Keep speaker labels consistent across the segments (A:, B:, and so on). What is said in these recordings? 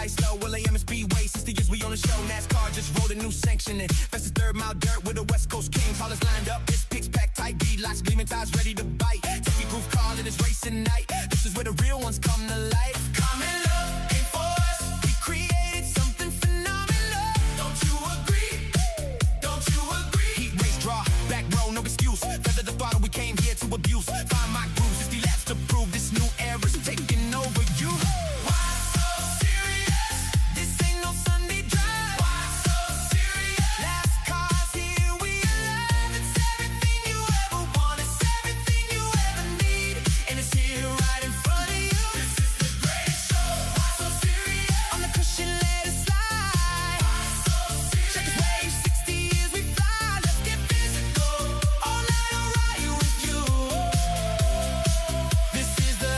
A: lights low, Willamette Speedway, 60 years we on the show. NASCAR just rolled a new sanction in. Fastest third mile dirt with the West Coast Kings. All is lined up, it's picks packed tight, beadlocks, gleaming ties ready to bite. Take your groove call and it's racing night. This is where the real ones come to life. Come and look, ain't for us. We created something phenomenal. Don't you agree? Don't you agree? Heat race draw, back row, no excuse. Feather the throttle, we came here to abuse. Find my grooves, 60 laps to prove this new era's taking over you. Why so serious? This ain't no Sunday drive. Why so serious? Last car's here, we alive. It's everything you ever want. It's everything you ever need. And it's here right in front of you. This is the greatest show. Why so serious? On the cushion, let it slide. Why so serious? Check this wave, 60 years we fly. Let's get physical. All night I'll ride with you. This is the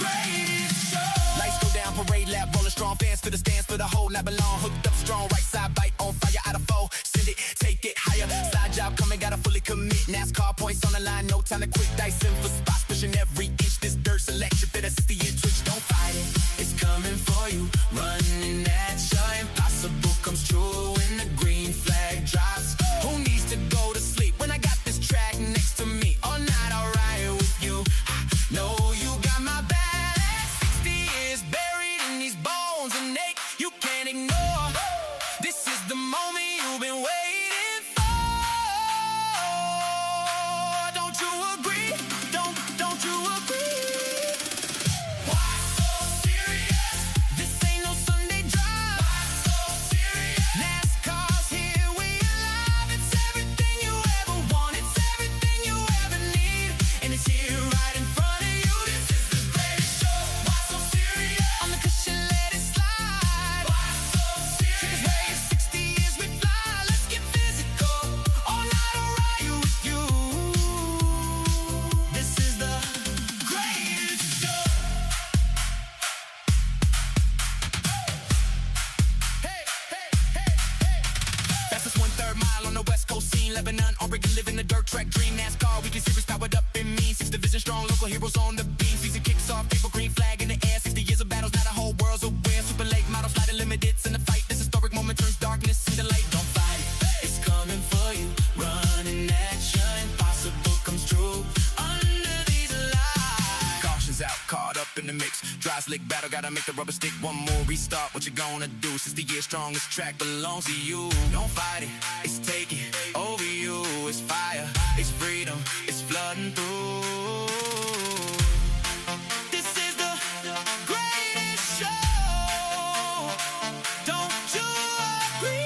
A: greatest show. Lights go down, parade lap, rolling strong. Fans for the stands, for the whole night belong. Hooked up strong, right side bite on fire, out of foe. Send it, take it higher. Side job coming, gotta fully commit. NASCAR points on the line, no time to quit. Dicing for spots, pushing every inch. This dirt's electric, better 60 year twitch. Don't fight it, it's coming for you. Running at you, impossible comes true when the green flag drops. Who needs to go to sleep when I got this track next to me? All night I'll ride with you. Know you got my back. 60 years buried in these bones and ache you can't ignore. This is the moment you've been waiting for. Don't you agree? Don't you agree? Why so serious? This ain't no Sunday drive. Why so serious? NASCAR's here, we alive. It's everything you ever want. It's everything you ever need. And it's here right in front of you. This is the greatest show. Why so serious? On the cushion, let it slide. Why so serious? Check this wave, 60 years we fly. Let's get physical. All night I'll ride with you. This is the greatest show. Hey, hey, hey, hey. Fastest 1/3 mile on the West Coast scene. Lebanon, Oregon, living the dirt track dream. NASCAR, weekly series powered up in mean. 6 division strong, local heroes on the beam. Season kicks off, paper green flag in the air. 60 years of battles, now the whole world's aware. Super late models, flight limiteds in the fight. This historic moment turns darkness into light. Don't fight it, it's coming for you. Running at you, impossible comes true. Under these lights, caution's out, caught up in the mix. Dry slick battle, gotta make the rubber stick. One more restart, what you gonna do? 60 years strong, this track belongs to you. Don't fight it, it's taking over you. It's fire, it's freedom, it's flooding through. This is the greatest show. Don't you agree?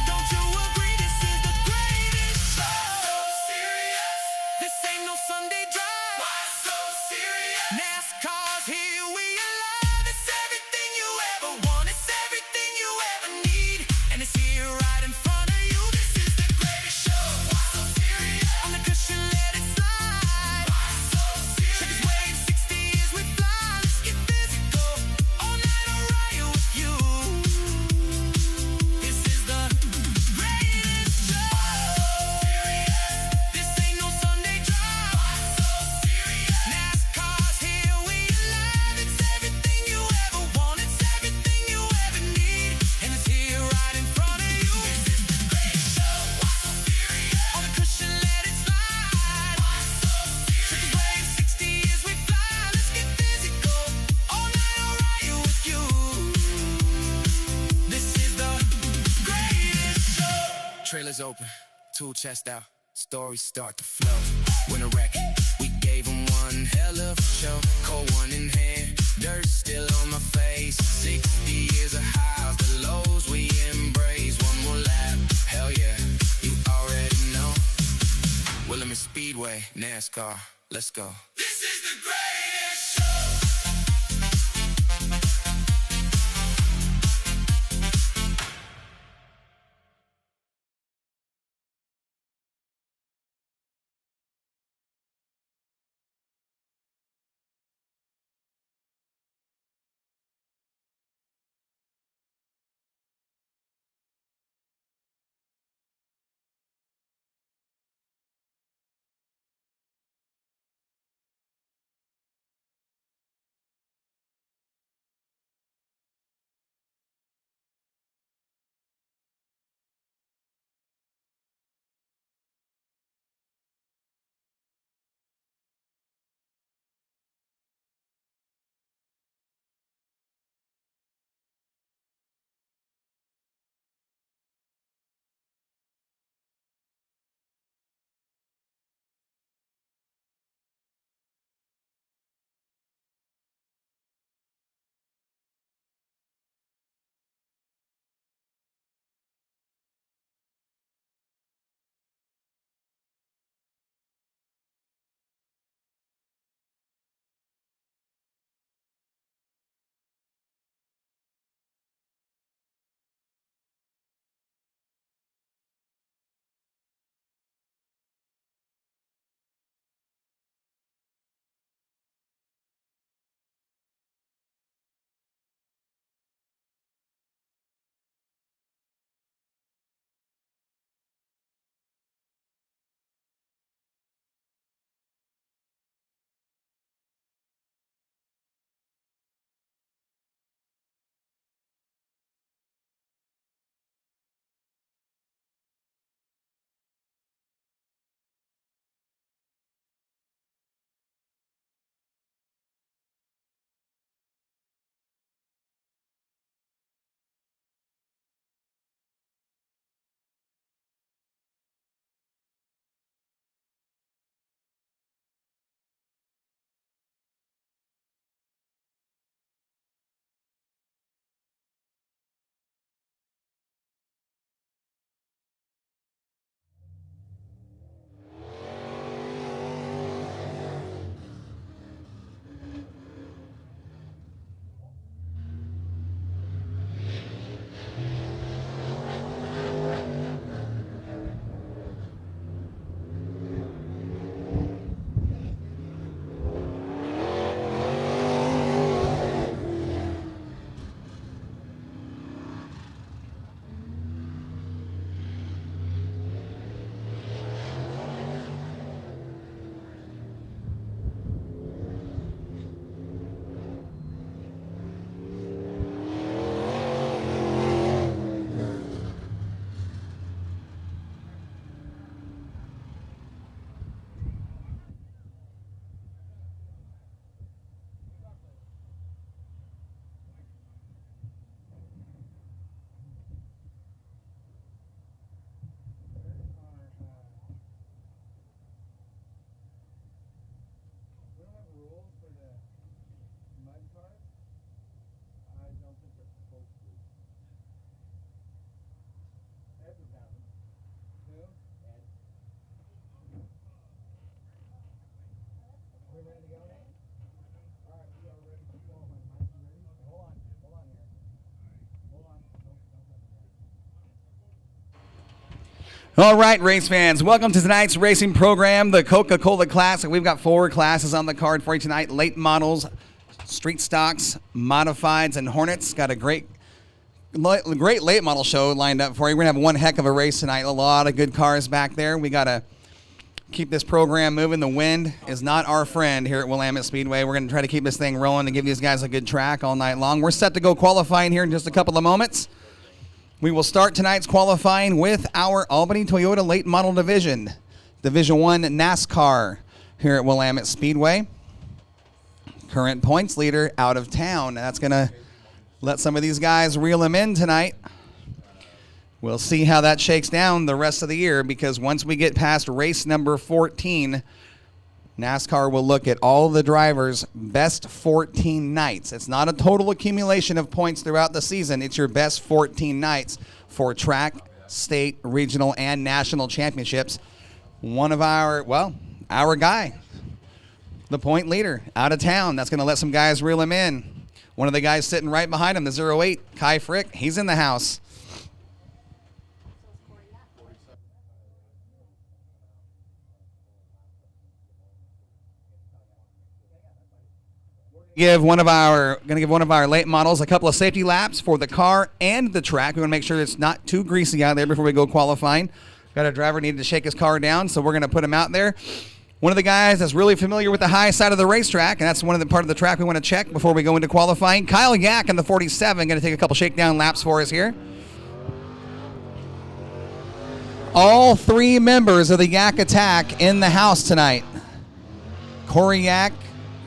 A: Don't you agree? This is the greatest show. Why so serious? This ain't no Sunday drive. Why so serious? NASCAR's here, we alive. It's everything you ever want. It's everything you ever need. And it's here right in front of you. This is the greatest show. Why so serious? On the cushion, let it slide. Why so serious? Check this wave, 60 years we fly. Let's get physical. All night I'll ride with you. This is the greatest show. Why so serious? This ain't no Sunday drive. Why so serious? NASCAR's here, we alive. It's everything you ever want. It's everything you ever need. And it's here right in front of you. This is the greatest show. Why so serious? On the cushion, let it slide. Why so serious? Check this wave, 60 years we fly. Let's get physical. All night I'll ride with you. This is the greatest show. Trailers open, tool chest out, stories start to flow. Win a wreck, we gave them one hell of a show. Cold one in hand, dirt still on my face. 60 years of highs, the lows we embrace. One more lap, hell yeah, you already know. Willamette Speedway, NASCAR, let's go. This is the greatest show.
B: All right, race fans, welcome to tonight's racing program, the Coca-Cola Classic. We've got 4 classes on the card for you tonight. Late models, street stocks, modifieds, and Hornets. Got a great late model show lined up for you. We're going to have one heck of a race tonight. A lot of good cars back there. We got to keep this program moving. The wind is not our friend here at Willamette Speedway. We're going to try to keep this thing rolling and give these guys a good track all night long. We're set to go qualifying here in just a couple of moments. We will start tonight's qualifying with our Albany Toyota Late Model Division. Division 1 NASCAR here at Willamette Speedway. Current points leader out of town. That's going to let some of these guys reel them in tonight. We'll see how that shakes down the rest of the year, because once we get past race number 14, NASCAR will look at all the drivers' best 14 nights. It's not a total accumulation of points throughout the season. It's your best 14 nights for track, state, regional, and national championships. One of our guy, the point leader, out of town. That's going to let some guys reel him in. One of the guys sitting right behind him, the 08, Kai Frick, he's in the house. Going to give one of our late models a couple of safety laps for the car and the track. We want to make sure it's not too greasy out there before we go qualifying. Got a driver needed to shake his car down, so we're going to put him out there. One of the guys that's really familiar with the high side of the racetrack, and that's one of the part of the track we want to check before we go into qualifying. Kyle Yak in the 47, going to take a couple shakedown laps for us here. All 3 members of the Yak Attack in the house tonight. Corey Yak,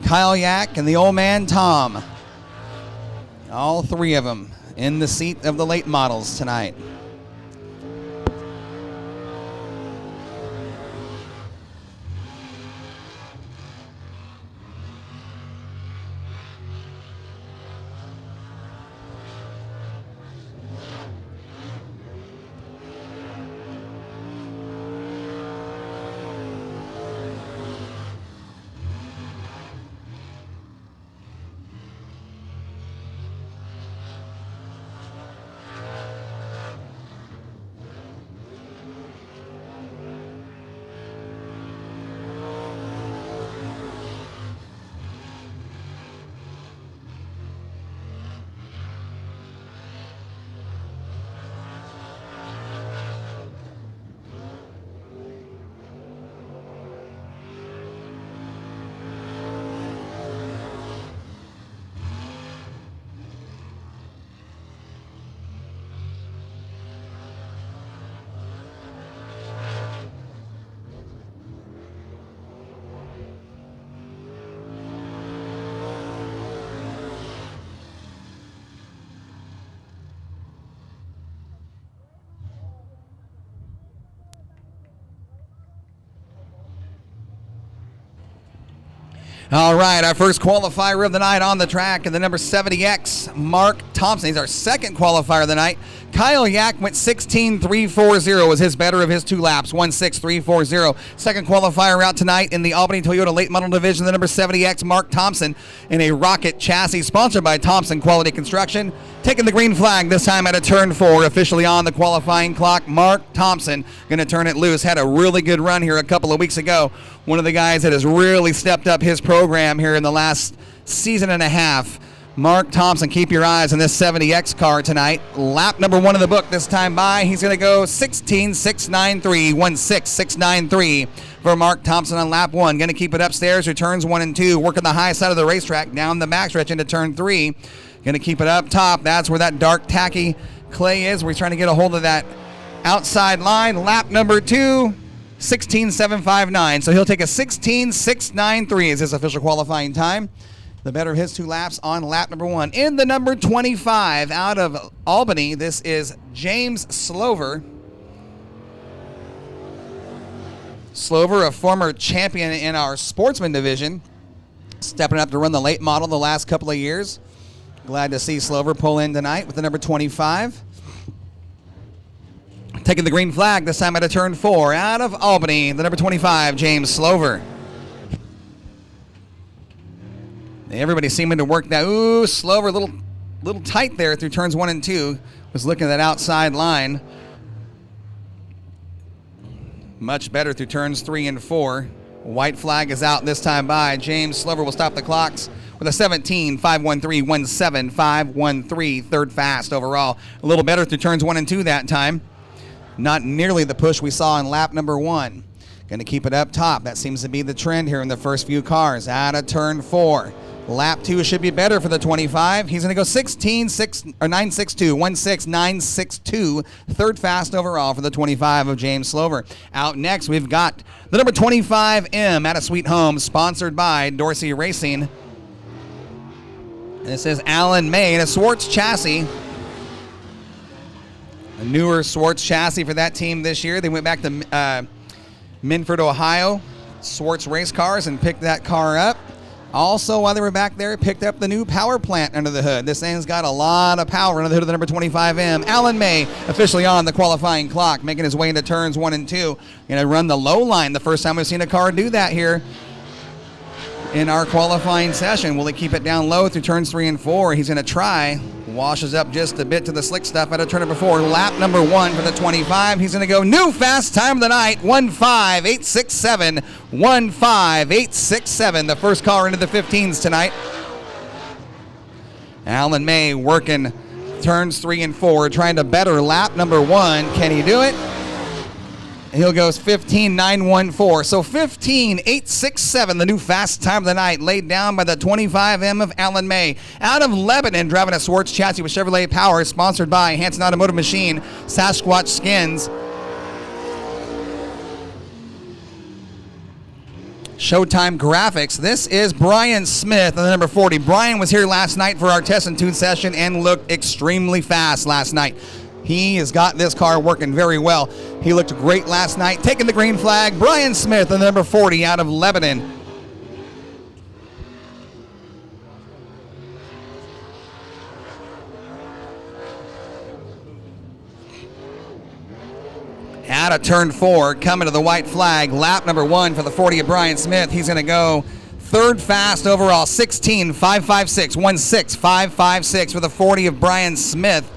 B: Kyle Yak, and the old man Tom. All 3 of them in the seat of the late models tonight. All right, our first qualifier of the night on the track, and the number 70X, Mark Thompson. He's our second qualifier of the night. Kyle Yak went 16.340, was his better of his 2 laps, 1.6340. Second qualifier out tonight in the Albany Toyota Late Model Division, the number 70X, Mark Thompson, in a Rocket chassis sponsored by Thompson Quality Construction. Taking the green flag this time at a turn 4, officially on the qualifying clock. Mark Thompson going to turn it loose. Had a really good run here a couple of weeks ago. One of the guys that has really stepped up his program here in the last season and a half. Mark Thompson, keep your eyes on this 70X car tonight. Lap number 1 of the book this time by. He's going to go 16.693, 1.6693 for Mark Thompson on lap 1. Going to keep it upstairs, returns 1 and 2, working the high side of the racetrack, down the backstretch into turn 3. Going to keep it up top. That's where that dark tacky clay is. We're trying to get a hold of that outside line. Lap number 2, 16.759. So he'll take a 16.693 as his official qualifying time. The better of his 2 laps on lap number 1. In the number 25 out of Albany, this is James Slover. Slover, a former champion in our sportsman division, stepping up to run the late model the last couple of years. Glad to see Slover pull in tonight with the number 25. Taking the green flag this time at a turn 4 out of Albany, the number 25, James Slover. Everybody seeming to work that. Ooh, Slover, a little tight there through turns 1 and 2. Was looking at that outside line. Much better through turns 3 and 4. White flag is out this time by James Slover. Will stop the clocks with a 17.513, 17.513, third fast overall. A little better through turns 1 and 2 that time. Not nearly the push we saw in lap number 1. Going to keep it up top. That seems to be the trend here in the first few cars. Out of turn 4. Lap 2 should be better for the 25. He's going to go 962, 16962, third fast overall for the 25 of James Slover. Out next, we've got the number 25M out of Sweet Home, sponsored by Dorsey Racing. This is Alan May in a Swartz chassis. A newer Swartz chassis for that team this year. They went back to Minford, Ohio, Swartz race cars, and picked that car up. Also, while they were back there, picked up the new power plant under the hood. This thing's got a lot of power under the hood of the number 25M. Alan May officially on the qualifying clock, making his way into turns 1 and 2. Going to run the low line. The first time we've seen a car do that here in our qualifying session. Will he keep it down low through turns 3 and 4? He's going to try. Washes up just a bit to the slick stuff out of turn number 4. Lap number 1 for the 25. He's going to go new fast time of the night, 15867. 15867. The first car into the 15s tonight. Alan May working turns 3 and 4, trying to better lap number 1. Can he do it? He'll go 15.914. So 15.867, the new fast time of the night, laid down by the 25M of Alan May. Out of Lebanon, driving a Swartz chassis with Chevrolet Power, sponsored by Hanson Automotive Machine, Sasquatch Skins, Showtime Graphics. This is Brian Smith on the number 40. Brian was here last night for our test and tune session and looked extremely fast last night. He has got this car working very well. He looked great last night. Taking the green flag, Brian Smith, the number 40 out of Lebanon. Out of turn 4, coming to the white flag, lap number 1 for the 40 of Brian Smith. He's going to go third fast overall, 16.556, 16.556 for the 40 of Brian Smith.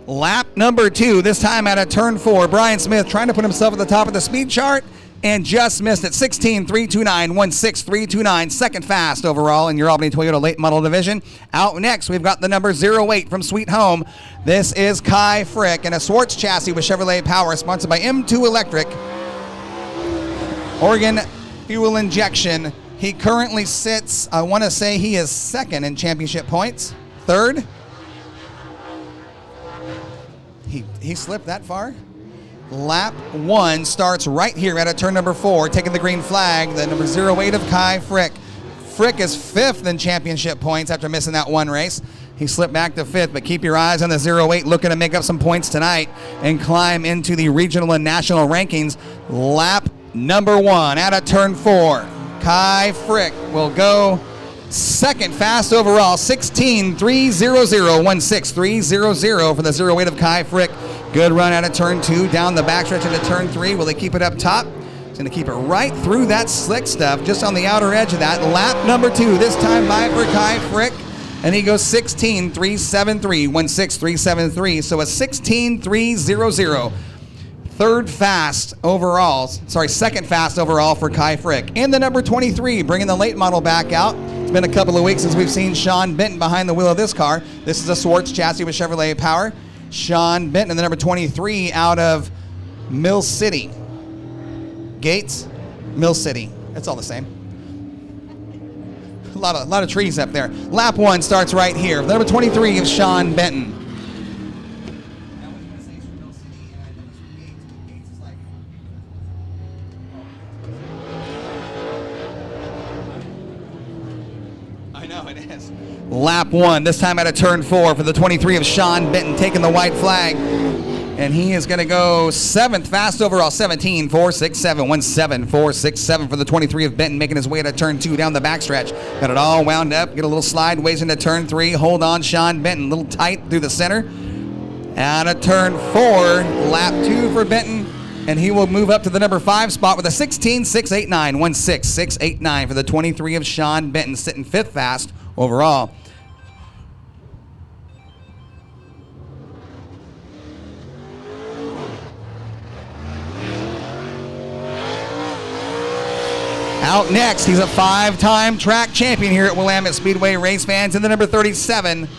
B: Lap number 2, this time out of turn 4. Brian Smith trying to put himself at the top of the speed chart and just missed it. 16.329, 16.329, second fast overall in your Albany Toyota late model division. Out next, we've got the number 08 from Sweet Home. This is Kai Frick in a Swartz chassis with Chevrolet Power, sponsored by M2 Electric. Oregon fuel injection. He currently sits, I want to say he is second in championship points. Third. He slipped that far. Lap 1 starts right here at turn number 4, taking the green flag, the number 08 of Kai Frick. Frick is 5th in championship points after missing that one race. He slipped back to 5th, but keep your eyes on the 08, looking to make up some points tonight and climb into the regional and national rankings. Lap number 1 at turn 4. Kai Frick will go second fast overall, 16.300, 16.300 for the 08 of Kai Frick. Good run out of turn 2, down the backstretch into turn 3. Will they keep it up top? He's going to keep it right through that slick stuff, just on the outer edge of that. Lap number 2, this time by for Kai Frick, and he goes 16.373, 16.373, so a 16.300. Third fast overall, second fast overall for Kai Frick. And the number 23, bringing the late model back out. It's been a couple of weeks since we've seen Sean Benton behind the wheel of this car. This is a Swartz chassis with Chevrolet Power. Sean Benton and the number 23 out of Mill City. Gates, Mill City. It's all the same. A lot of trees up there. Lap 1 starts right here. The number 23 is Sean Benton. I know it is. Lap 1, this time at turn 4 for the 23 of Sean Benton, taking the white flag. And he is going to go 7th fast overall, 17.467, 17.467 for the 23 of Benton, making his way to turn 2 down the backstretch. Got it all wound up, get a little sideways into turn 3. Hold on, Sean Benton, a little tight through the center. Out of turn 4, lap 2 for Benton. And he will move up to the number 5 spot with a 16.689, 16.689 for the 23 of Sean Benton, sitting 5th fast overall. Out next, he's a 5-time track champion here at Willamette Speedway. Race fans in the number 37.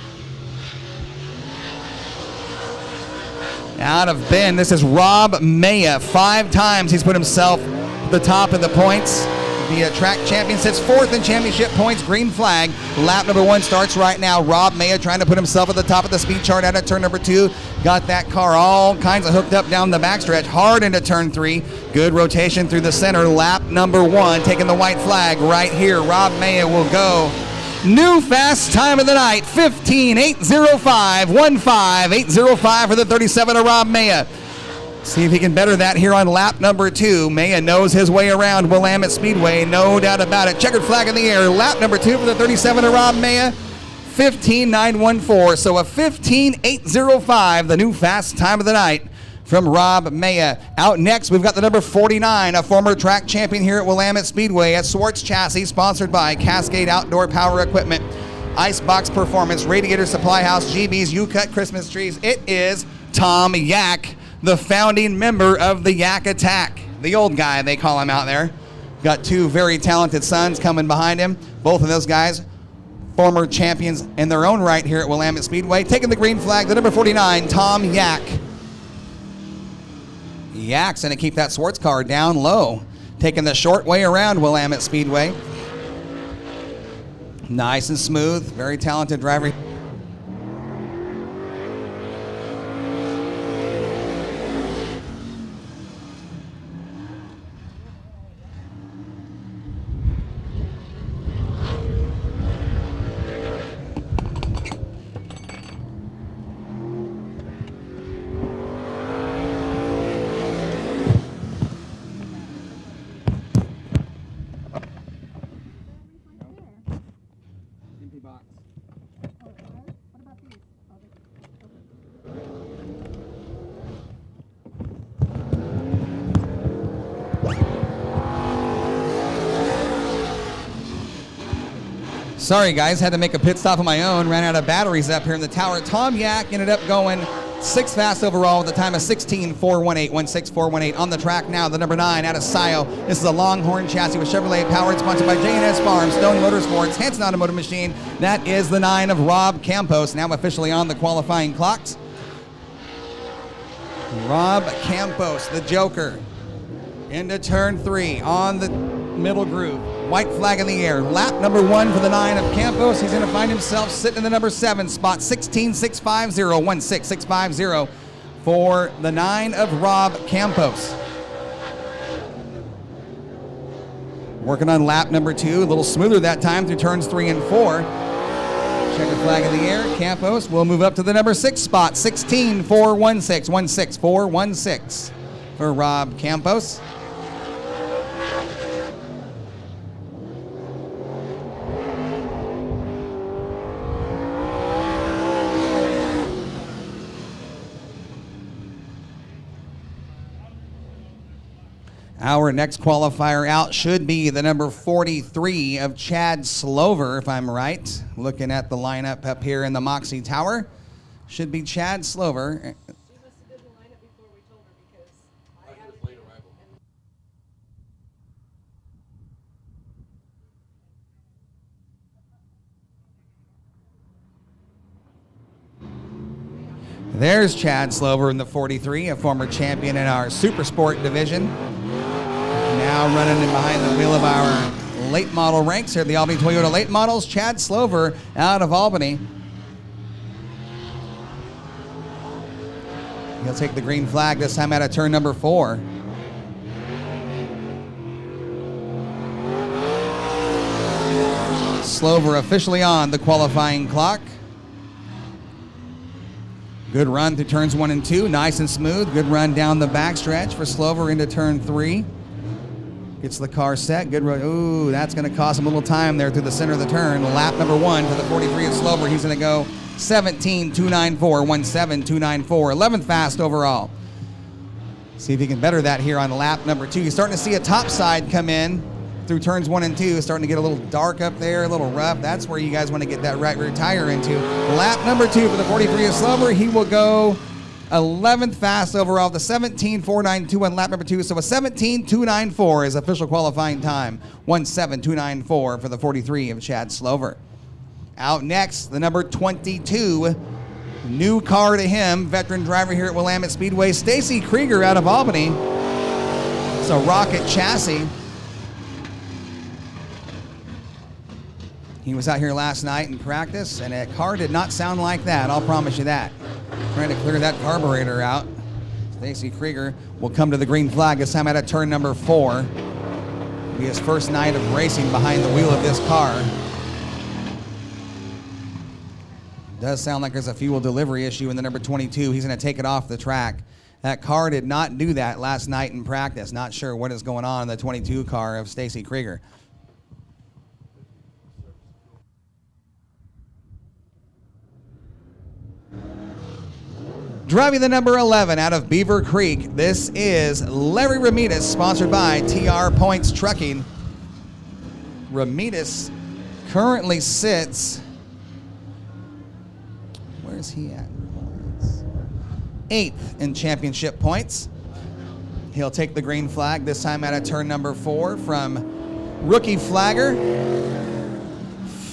B: Out of Bend, this is Rob Maya. 5 times he's put himself at the top of the points. The track champion sits 4th in championship points. Green flag. Lap number 1 starts right now. Rob Maya trying to put himself at the top of the speed chart out of turn number 2. Got that car all kinds of hooked up down the backstretch. Hard into turn 3. Good rotation through the center. Lap number 1 taking the white flag right here. Rob Maya will go. New fast time of the night, 15.805, 15.805 for the 37 of Rob Maya. See if he can better that here on lap number 2. Maya knows his way around Willamette Speedway, no doubt about it. Checkered flag in the air. Lap number 2 for the 37 of Rob Maya, 15.914. So a 15.805, the new fast time of the night from Rob Maya. Out next, we've got the number 49, a former track champion here at Willamette Speedway at Swartz Chassis, sponsored by Cascade Outdoor Power Equipment, Icebox Performance, Radiator Supply House, GB's You Cut Christmas Trees. It is Tom Yak, the founding member of the Yak Attack. The old guy, they call him out there. Got 2 very talented sons coming behind him. Both of those guys, former champions in their own right here at Willamette Speedway. Taking the green flag, the number 49, Tom Yak. Yak's going to keep that Swartz car down low. Taking the short way around Willamette Speedway. Nice and smooth. Very talented driver. Sorry guys, had to make a pit stop on my own. Ran out of batteries up here in the tower. Tom Yak ended up going 6th fast overall with a time of 16.418, 16.418 on the track now. The number 9 out of Scio. This is a Longhorn chassis with Chevrolet powered, sponsored by J&S Farms, Stone Motorsports, Hanson Automotive Machine. That is the 9 of Rob Campos, now officially on the qualifying clocks. Rob Campos, the Joker, into turn 3 on the middle groove. White flag in the air. Lap number 1 for the 9 of Campos. He's going to find himself sitting in the number 7 spot. 16.650, 16.650 for the 9 of Rob Campos. Working on lap number 2. A little smoother that time through turns 3 and 4. Checker flag in the air. Campos will move up to the number 6 spot. 16.416, 16.416 for Rob Campos. Our next qualifier out should be the number 43 of Chad Slover, if I'm right. Looking at the lineup up here in the Moxie Tower. Should be Chad Slover.
C: She must have did the lineup before we told her because I had a late arrival.
B: There's Chad Slover in the 43, a former champion in our Super Sport division. Now running in behind the wheel of our late model ranks here at the Albany Toyota Late Models. Chad Slover out of Albany. He'll take the green flag this time out of turn number 4. Slover officially on the qualifying clock. Good run through turns 1 and 2, nice and smooth. Good run down the backstretch for Slover into turn 3. Gets the car set, good run. Ooh, that's gonna cost him a little time there through the center of the turn. Lap number 1 for the 43 of Slover. He's gonna go 17.294, 17.294, 11th fast overall. See if he can better that here on lap number 2. You're starting to see a top side come in through turns 1 and 2. Starting to get a little dark up there, a little rough. That's where you guys want to get that right rear tire into. Lap number 2 for the 43 of Slover. He will go 11th fast overall, the 17.492 on lap number 2. So a 17.294 is official qualifying time. 17.294 for the 43 of Chad Slover. Out next, the number 22, new car to him, veteran driver here at Willamette Speedway, Stacy Krieger out of Albany. It's a rocket chassis. He was out here last night in practice, and that car did not sound like that, I'll promise you that. Trying to clear that carburetor out. Stacy Krieger will come to the green flag this time out of turn number 4. It'll be his first night of racing behind the wheel of this car. Does sound like there's a fuel delivery issue in the number 22. He's going to take it off the track. That car did not do that last night in practice. Not sure what is going on in the 22 car of Stacy Krieger. Driving the number 11 out of Beaver Creek, this is Larry Ramirez, sponsored by TR Points Trucking. Ramirez currently sits, where's he at? 8th in championship points. He'll take the green flag, this time out of turn number 4 from rookie flagger,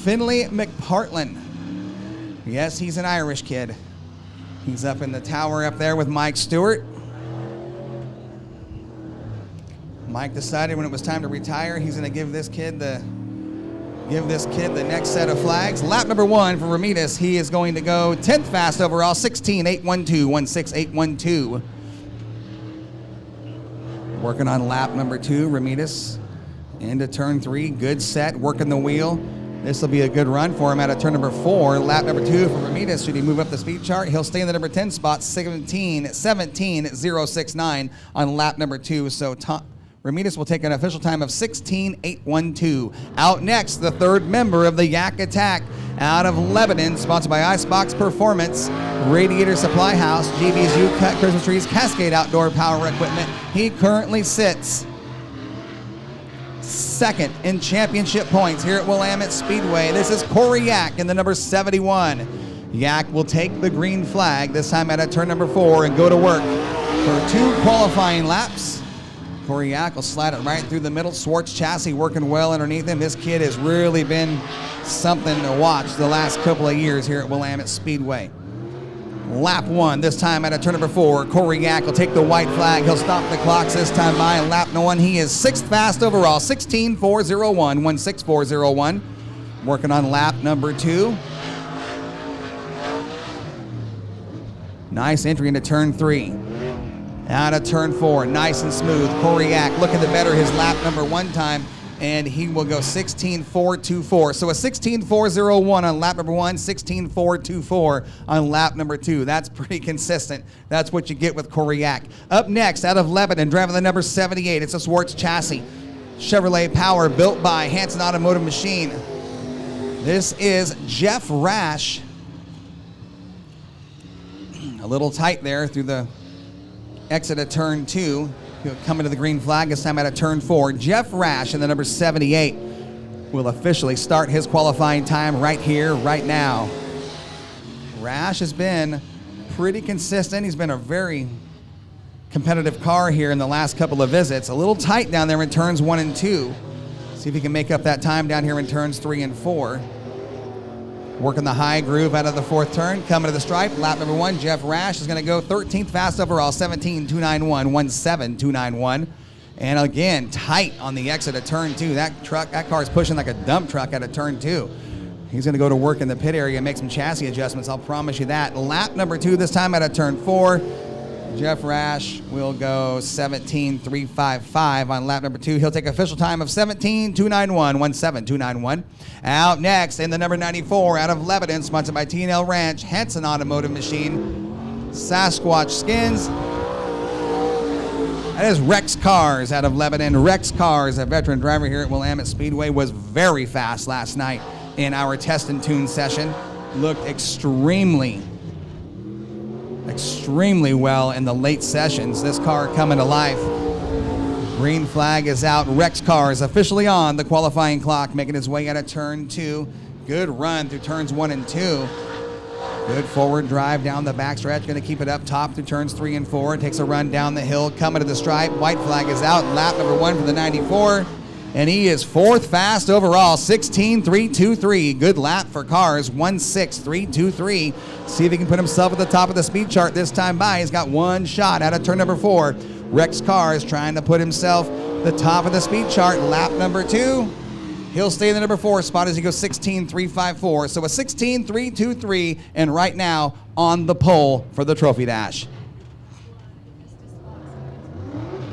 B: Finley McPartland. Yes, he's an Irish kid. He's up in the tower up there with Mike Stewart. Mike decided when it was time to retire, he's going to give this kid the next set of flags. Lap number 1 for Ramirez. He is going to go 10th fast overall, 16.812, 16.812. Working on lap number 2, Ramirez into turn 3. Good set, working the wheel. This will be a good run for him out of turn number 4. Lap number 2 for Ramirez. Should he move up the speed chart, he'll stay in the number 10 spot, 17.069 on lap number 2. So Ramirez will take an official time of 16.812. Out next, the third member of the Yak Attack out of Lebanon, sponsored by Icebox Performance, Radiator Supply House, GB's U-Cut Christmas Trees, Cascade Outdoor Power Equipment. He currently sits 2nd in championship points here at Willamette Speedway. This is Corey Yak in the number 71. Yak will take the green flag, this time at turn number 4, and go to work for 2 qualifying laps. Corey Yak will slide it right through the middle. Swartz chassis working well underneath him. This kid has really been something to watch the last couple of years here at Willamette Speedway. Lap 1, this time at turn number 4, Corey Yak will take the white flag. He'll stop the clocks this time by. And lap 1, he is 6th fast overall, 16.401, 16.401. Working on lap number 2. Nice entry into turn 3. Out of turn 4, nice and smooth. Corey Yak looking to better his lap number 1 time, and he will go 16.424. So a 16.401 on lap number 1, 16.424 on lap number 2. That's pretty consistent. That's what you get with Corey Yak. Up next, out of Lebanon, driving the number 78, it's a Swartz chassis. Chevrolet Power, built by Hanson Automotive Machine. This is Jeff Rash. A little tight there through the exit of turn 2. He'll come into the green flag this time out of turn 4. Jeff Rash in the number 78 will officially start his qualifying time right here, right now. Rash has been pretty consistent. He's been a very competitive car here in the last couple of visits. A little tight down there in turns 1 and 2. See if he can make up that time down here in turns 3 and 4. Working the high groove out of the 4th turn, coming to the stripe. Lap number 1, Jeff Rash is going to go 13th fast overall, 17.291, 17.291. And again, tight on the exit of turn 2. That car is pushing like a dump truck out of turn 2. He's going to go to work in the pit area and make some chassis adjustments, I'll promise you that. Lap number 2 this time out of turn 4. Jeff Rash will go 17.355 on lap number 2. He'll take official time of 17.291, 17.291. Out next in the number 94 out of Lebanon, sponsored by T&L Ranch, Hanson Automotive Machine, Sasquatch Skins. That is Rex Cars out of Lebanon. Rex Cars, a veteran driver here at Willamette Speedway, was very fast last night in our test and tune session. Looked extremely well in the late sessions. This car coming to life. Green flag is out. Rex Cars officially on the qualifying clock, making his way out of turn 2. Good run through turns 1 and 2. Good forward drive down the backstretch. Going to keep it up top through turns 3 and 4. Takes a run down the hill. Coming to the stripe. White flag is out. Lap number 1 for the 94. And he is 4th fast overall. 16.323. Good lap for Cars. 1.6323. See if he can put himself at the top of the speed chart this time by. He's got one shot out of turn number 4. Rex Cars trying to put himself the top of the speed chart. Lap number 2. He'll stay in the number 4 spot as he goes 16.354. So a 16.323, and right now on the pole for the Trophy Dash.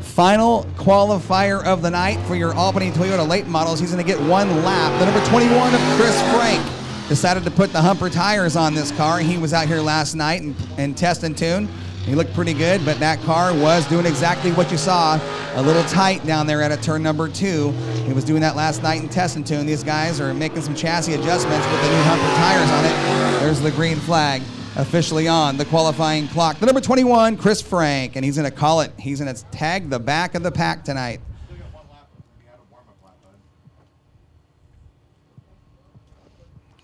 B: Final qualifier of the night for your Albany Toyota late models. He's going to get one lap. The number 21 of Chris Frank decided to put the Humper tires on this car. He was out here last night and test and tune. He looked pretty good, but that car was doing exactly what you saw. A little tight down there at a turn number 2. He was doing that last night in test and tune. These guys are making some chassis adjustments with the new Humper tires on it. There's the green flag officially on the qualifying clock. The number 21, Chris Frank, and he's going to call it. He's going to tag the back of the pack tonight.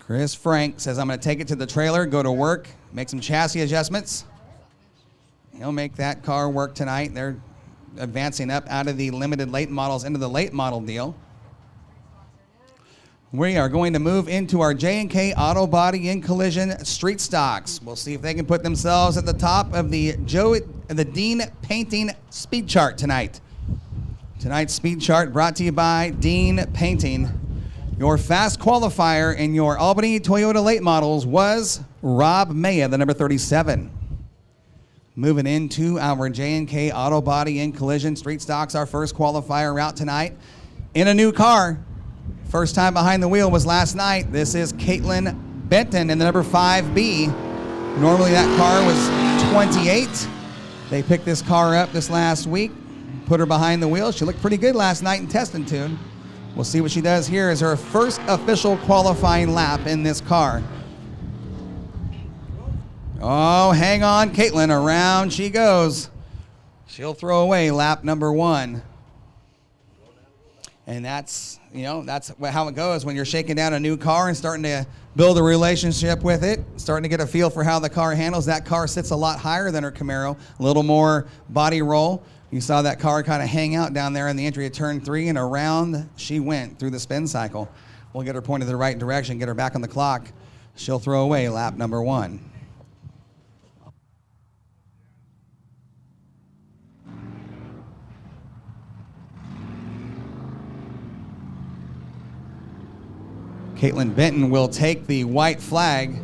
B: Chris Frank says, I'm going to take it to the trailer, go to work, make some chassis adjustments. He'll make that car work tonight. They're advancing up out of the limited late models into the late model deal. We are going to move into our J&K Auto Body and Collision Street Stocks. We'll see if they can put themselves at the top of the Dean Painting Speed Chart tonight. Tonight's speed chart brought to you by Dean Painting. Your fast qualifier in your Albany Toyota late models was Rob Maya, the number 37. Moving into our J&K Auto Body and Collision Street Stocks, our first qualifier route tonight in a new car. First time behind the wheel was last night. This is Caitlin Benton in the number 5B. Normally that car was 28. They picked this car up this last week, put her behind the wheel. She looked pretty good last night in test and tune. We'll see what she does here as her first official qualifying lap in this car. Oh, hang on, Caitlin. Around she goes. She'll throw away lap number 1. And that's how it goes when you're shaking down a new car and starting to build a relationship with it, starting to get a feel for how the car handles. That car sits a lot higher than her Camaro, a little more body roll. You saw that car kind of hang out down there in the entry of turn 3, and around she went through the spin cycle. We'll get her pointed the right direction, get her back on the clock. She'll throw away lap number 1. Caitlin Benton will take the white flag.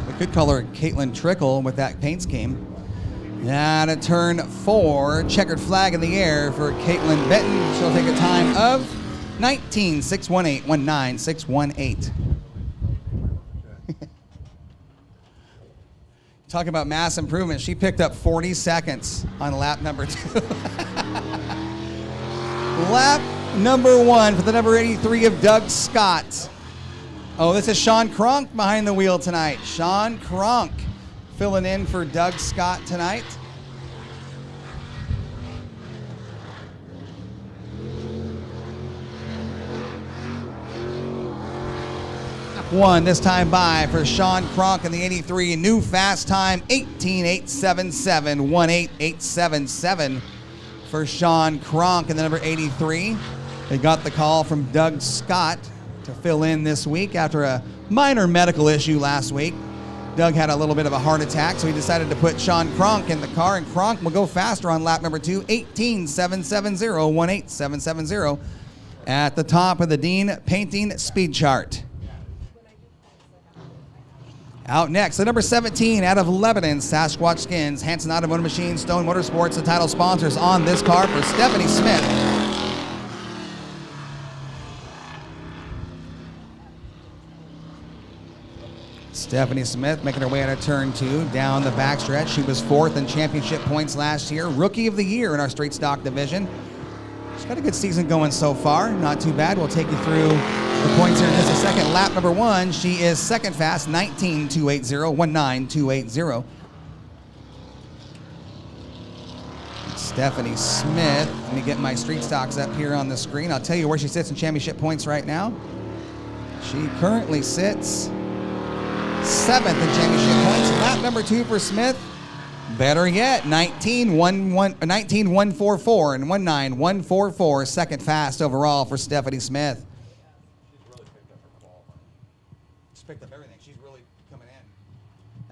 B: We could call her Caitlin Trickle with that paint scheme. Out of turn 4, checkered flag in the air for Caitlin Benton. She'll take a time of 19.618, 19.618. Talk about mass improvement. She picked up 40 seconds on lap number 2. Lap number 1 for the number 83 of Doug Scott. Oh, this is Sean Cronk behind the wheel tonight. Sean Cronk filling in for Doug Scott tonight. One this time by for Sean Cronk in the 83. New fast time, 18.877, 18.877 for Sean Cronk in the number 83. They got the call from Doug Scott to fill in this week after a minor medical issue last week. Doug had a little bit of a heart attack, so he decided to put Sean Cronk in the car, and Cronk will go faster on lap number 2, 18.770, 18.770 at the top of the Dean Painting Speed Chart. Out next, the number 17 out of Lebanon, Sasquatch Skins, Hanson Automotive Machines, Stone Motorsports, the title sponsors on this car for Stephanie Smith. Stephanie Smith making her way out of turn 2, down the backstretch. She was 4th in championship points last year, Rookie of the Year in our straight stock division. She's got a good season going so far, not too bad. We'll take you through the points here in just a second. Lap number 1, she is second fast, 19.280, 19.280. Stephanie Smith. Let me get my street stocks up here on the screen. I'll tell you where she sits in championship points right now. She currently sits 7th in championship points. Lap number 2 for Smith. Better yet, 19.144 and 19.144. Second fast overall for Stephanie Smith. She's picked up everything. She's really coming in.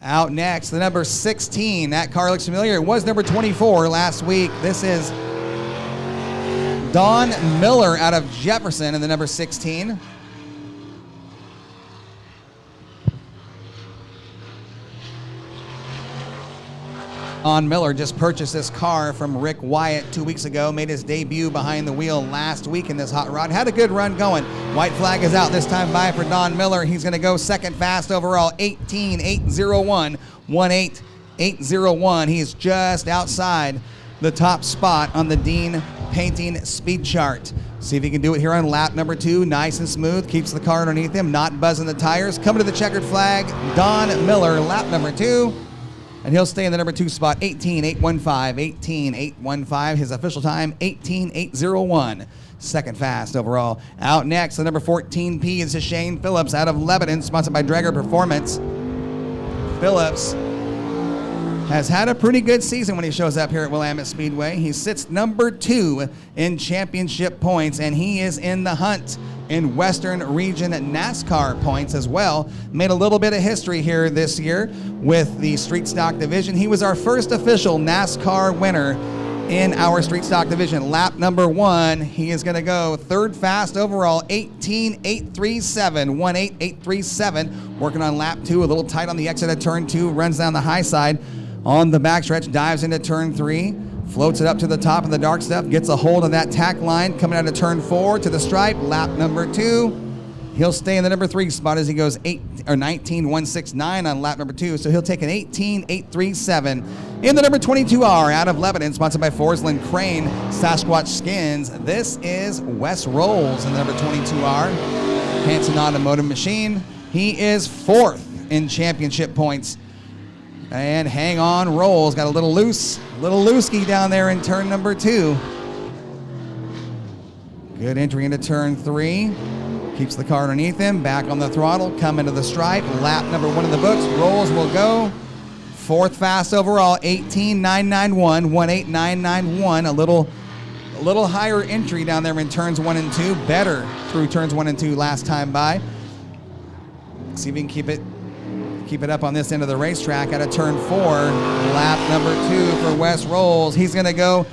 B: Out next, the number 16. That car looks familiar. It was number 24 last week. This is Dawn Miller out of Jefferson in the number 16. Dawn Miller just purchased this car from Rick Wyatt 2 weeks ago, made his debut behind the wheel last week in this hot rod. Had a good run going. White flag is out this time by for Dawn Miller. He's going to go second fast overall, 18.801, 18.801. He's just outside the top spot on the Dean Painting speed chart. See if he can do it here on lap number 2. Nice and smooth. Keeps the car underneath him, not buzzing the tires. Coming to the checkered flag, Dawn Miller, lap number 2. And he'll stay in the number 2 spot, 18.815, 18.815. His official time, 18.801. Second fast overall. Out next, the number 14P is Shane Phillips out of Lebanon, sponsored by Dragger Performance. Phillips has had a pretty good season when he shows up here at Willamette Speedway. He sits number 2 in championship points, and he is in the hunt in Western Region NASCAR points as well. Made a little bit of history here this year with the Street Stock Division. He was our first official NASCAR winner in our Street Stock Division. Lap number 1, he is gonna go third fast overall, 18.837, 18.837. Working on lap 2, a little tight on the exit of turn 2, runs down the high side on the backstretch, dives into turn 3. Floats it up to the top of the dark stuff, gets a hold of that tack line, coming out of turn 4 to the stripe, lap number 2. He'll stay in the number 3 spot as he goes 19.169 on lap number 2, so he'll take an 18.837 in the number 22R out of Lebanon, sponsored by Forsland Crane Sasquatch Skins. This is Wes Rolls in the number 22R. Hanson Automotive Machine. He is 4th in championship points. And hang on, Rolls got a little looseky down there in turn number 2. Good entry into turn 3. Keeps the car underneath him, back on the throttle, come into the stripe. Lap number 1 in the books. Rolls will go 4th fast overall, 18.991, 18.991. A little higher entry down there in turns 1 and 2. Better through turns 1 and 2 last time by. See if we can keep it up on this end of the racetrack out of turn 4. Lap number 2 for Wes Rolls. He's going to go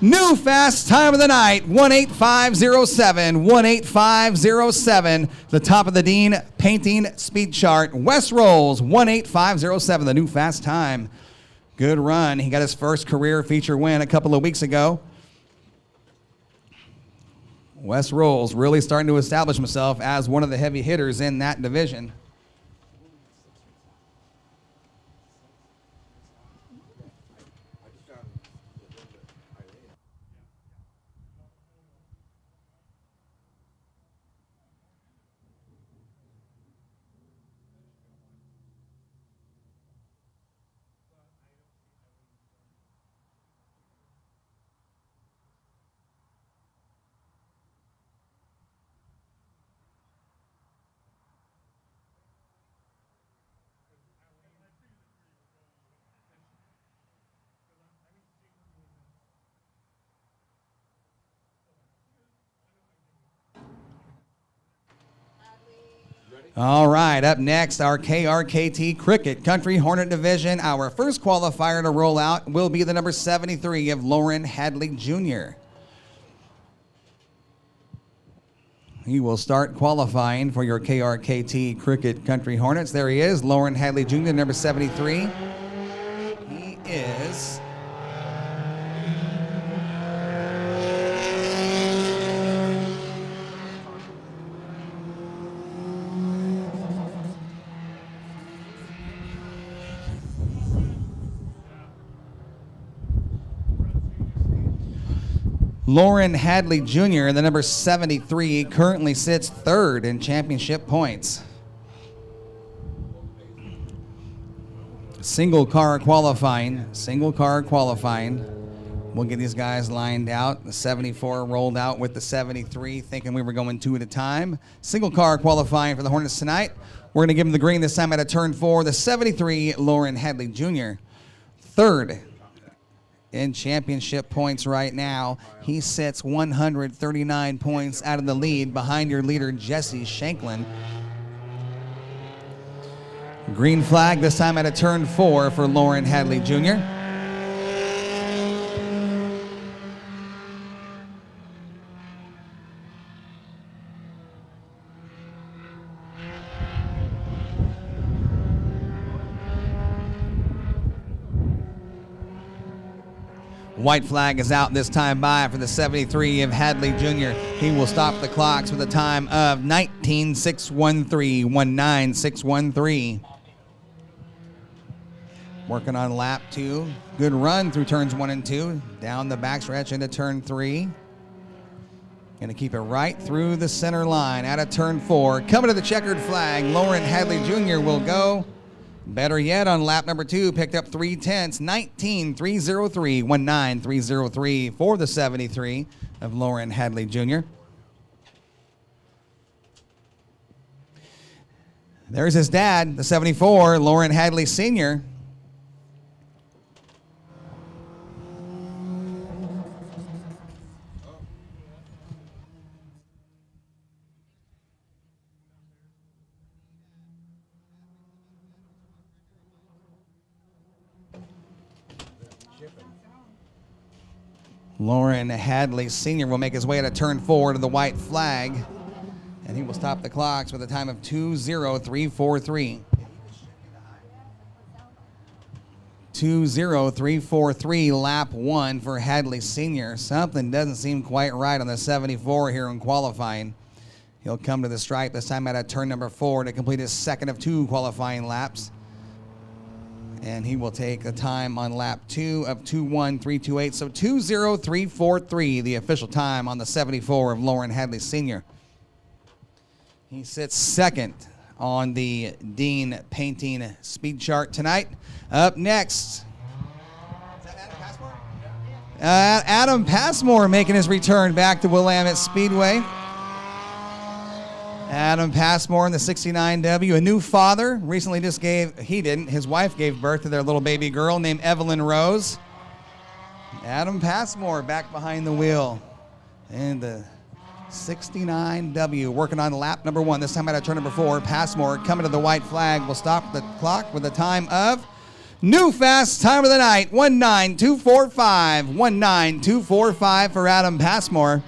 B: new fast time of the night, 18507, 18507. The top of the Dean Painting speed chart. Wes Rolls, 18507, the new fast time. Good run. He got his first career feature win a couple of weeks ago. Wes Rolls really starting to establish himself as one of the heavy hitters in that division. All right, up next, our KRKT Cricket Country Hornet Division. Our first qualifier to roll out will be the number 73 of Lauren Hadley Jr. He will start qualifying for your KRKT Cricket Country Hornets. There he is, Lauren Hadley Jr., number 73. He is... Lauren Hadley Jr., the number 73, currently sits 3rd in championship points. Single car qualifying. We'll get these guys lined out. The 74 rolled out with the 73, thinking we were going 2 at a time. Single car qualifying for the Hornets tonight. We're going to give him the green this time out of turn 4. The 73, Lauren Hadley Jr. Third in championship points right now. He sits 139 points out of the lead behind your leader, Jesse Shanklin. Green flag this time out of turn 4 for Lauren Hadley Jr. White flag is out this time by for the 73 of Hadley Jr. He will stop the clocks with a time of 19.613, 19.613. Working on lap 2. Good run through turns 1 and 2. Down the backstretch into turn 3. Going to keep it right through the center line out of turn 4. Coming to the checkered flag, Lauren Hadley Jr. will go. Better yet, on lap number 2, picked up 3/10, 19.303, 19.303 for the 73 of Lauren Hadley Jr. There's his dad, the 74, Lauren Hadley Sr. Lauren Hadley Sr. will make his way to turn 4 to the white flag, and he will stop the clocks with a time of 2:0343. 2:0343, lap 1 for Hadley Sr. Something doesn't seem quite right on the 74 here in qualifying. He'll come to the stripe this time at turn number 4 to complete his second of 2 qualifying laps. And he will take a time on lap 2 of 2:1328. So 2:0343, the official time on the 74 of Lauren Hadley Sr. He sits second on the Dean Painting speed chart tonight. Up next, is that Adam Passmore? Adam Passmore making his return back to Willamette Speedway. Adam Passmore in the 69W, a new father, recently just his wife gave birth to their little baby girl named Evelyn Rose. Adam Passmore back behind the wheel in the 69W, working on lap number 1. This time at turn number 4, Passmore coming to the white flag will stop the clock with a time of new fast time of the night, 19.245, 19.245 for Adam Passmore.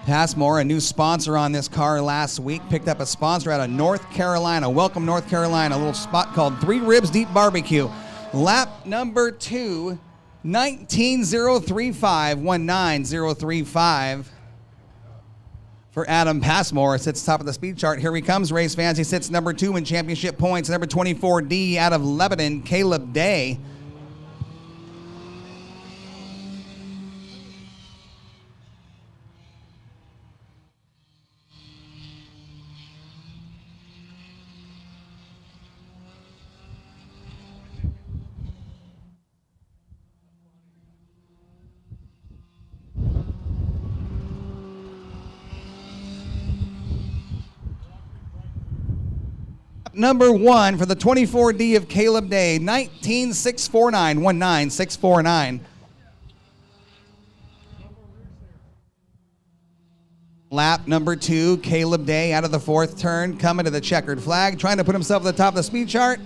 B: Passmore, a new sponsor on this car last week, picked up a sponsor out of North Carolina. Welcome, North Carolina, a little spot called Three Ribs Deep Barbecue. Lap number 2, 19.035, 19.035 for Adam Passmore. Sits top of the speed chart. Here he comes, race fans. He sits number 2 in championship points. Number 24D out of Lebanon, Caleb Day. Number 1 for the 24D of Caleb Day, 19.649, 19.649. Lap number 2, Caleb Day out of the 4th turn, coming to the checkered flag, trying to put himself at the top of the speed chart.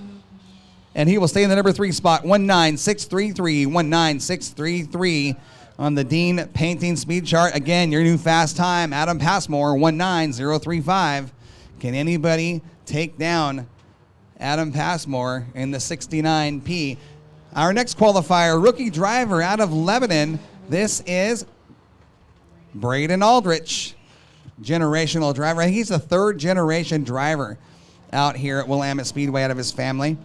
B: And he will stay in the number 3 spot, 19.633, 19.633 on the Dean Painting speed chart. Again, your new fast time, Adam Passmore, 19.035. Can anybody take down Adam Passmore in the 69P? Our next qualifier, rookie driver out of Lebanon. This is Braden Aldrich, generational driver. I think he's a 3rd generation driver out here at Willamette Speedway out of his family.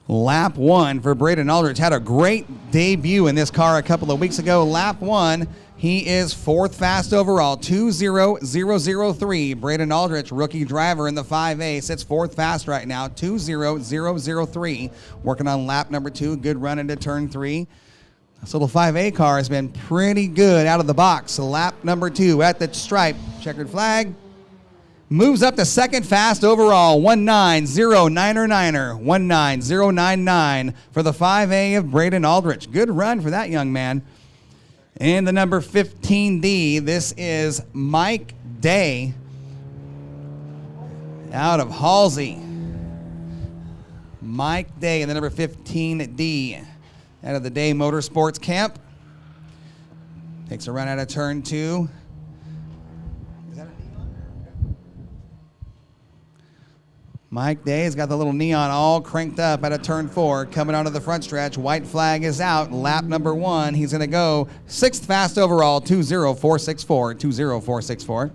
B: Lap 1 for Braden Aldrich. Had a great debut in this car a couple of weeks ago. Lap 1, He is 4th fast overall, 20003. Braden Aldrich, rookie driver in the 5A, sits 4th fast right now, 20003. Working on lap number 2. Good run into turn 3. This little 5A car has been pretty good out of the box. So lap number 2 at the stripe. Checkered flag. Moves up to 2nd fast overall, 19099er, 19099 for the 5A of Braden Aldrich. Good run for that young man. And the number 15D, this is Mike Day out of Halsey. Mike Day in the number 15D out of the Day Motorsports Camp. Takes a run out of turn 2. Mike Day has got the little neon all cranked up out of turn 4. Coming onto the front stretch. White flag is out. Lap number 1. He's going to go 6th fast overall, 20464. 20464.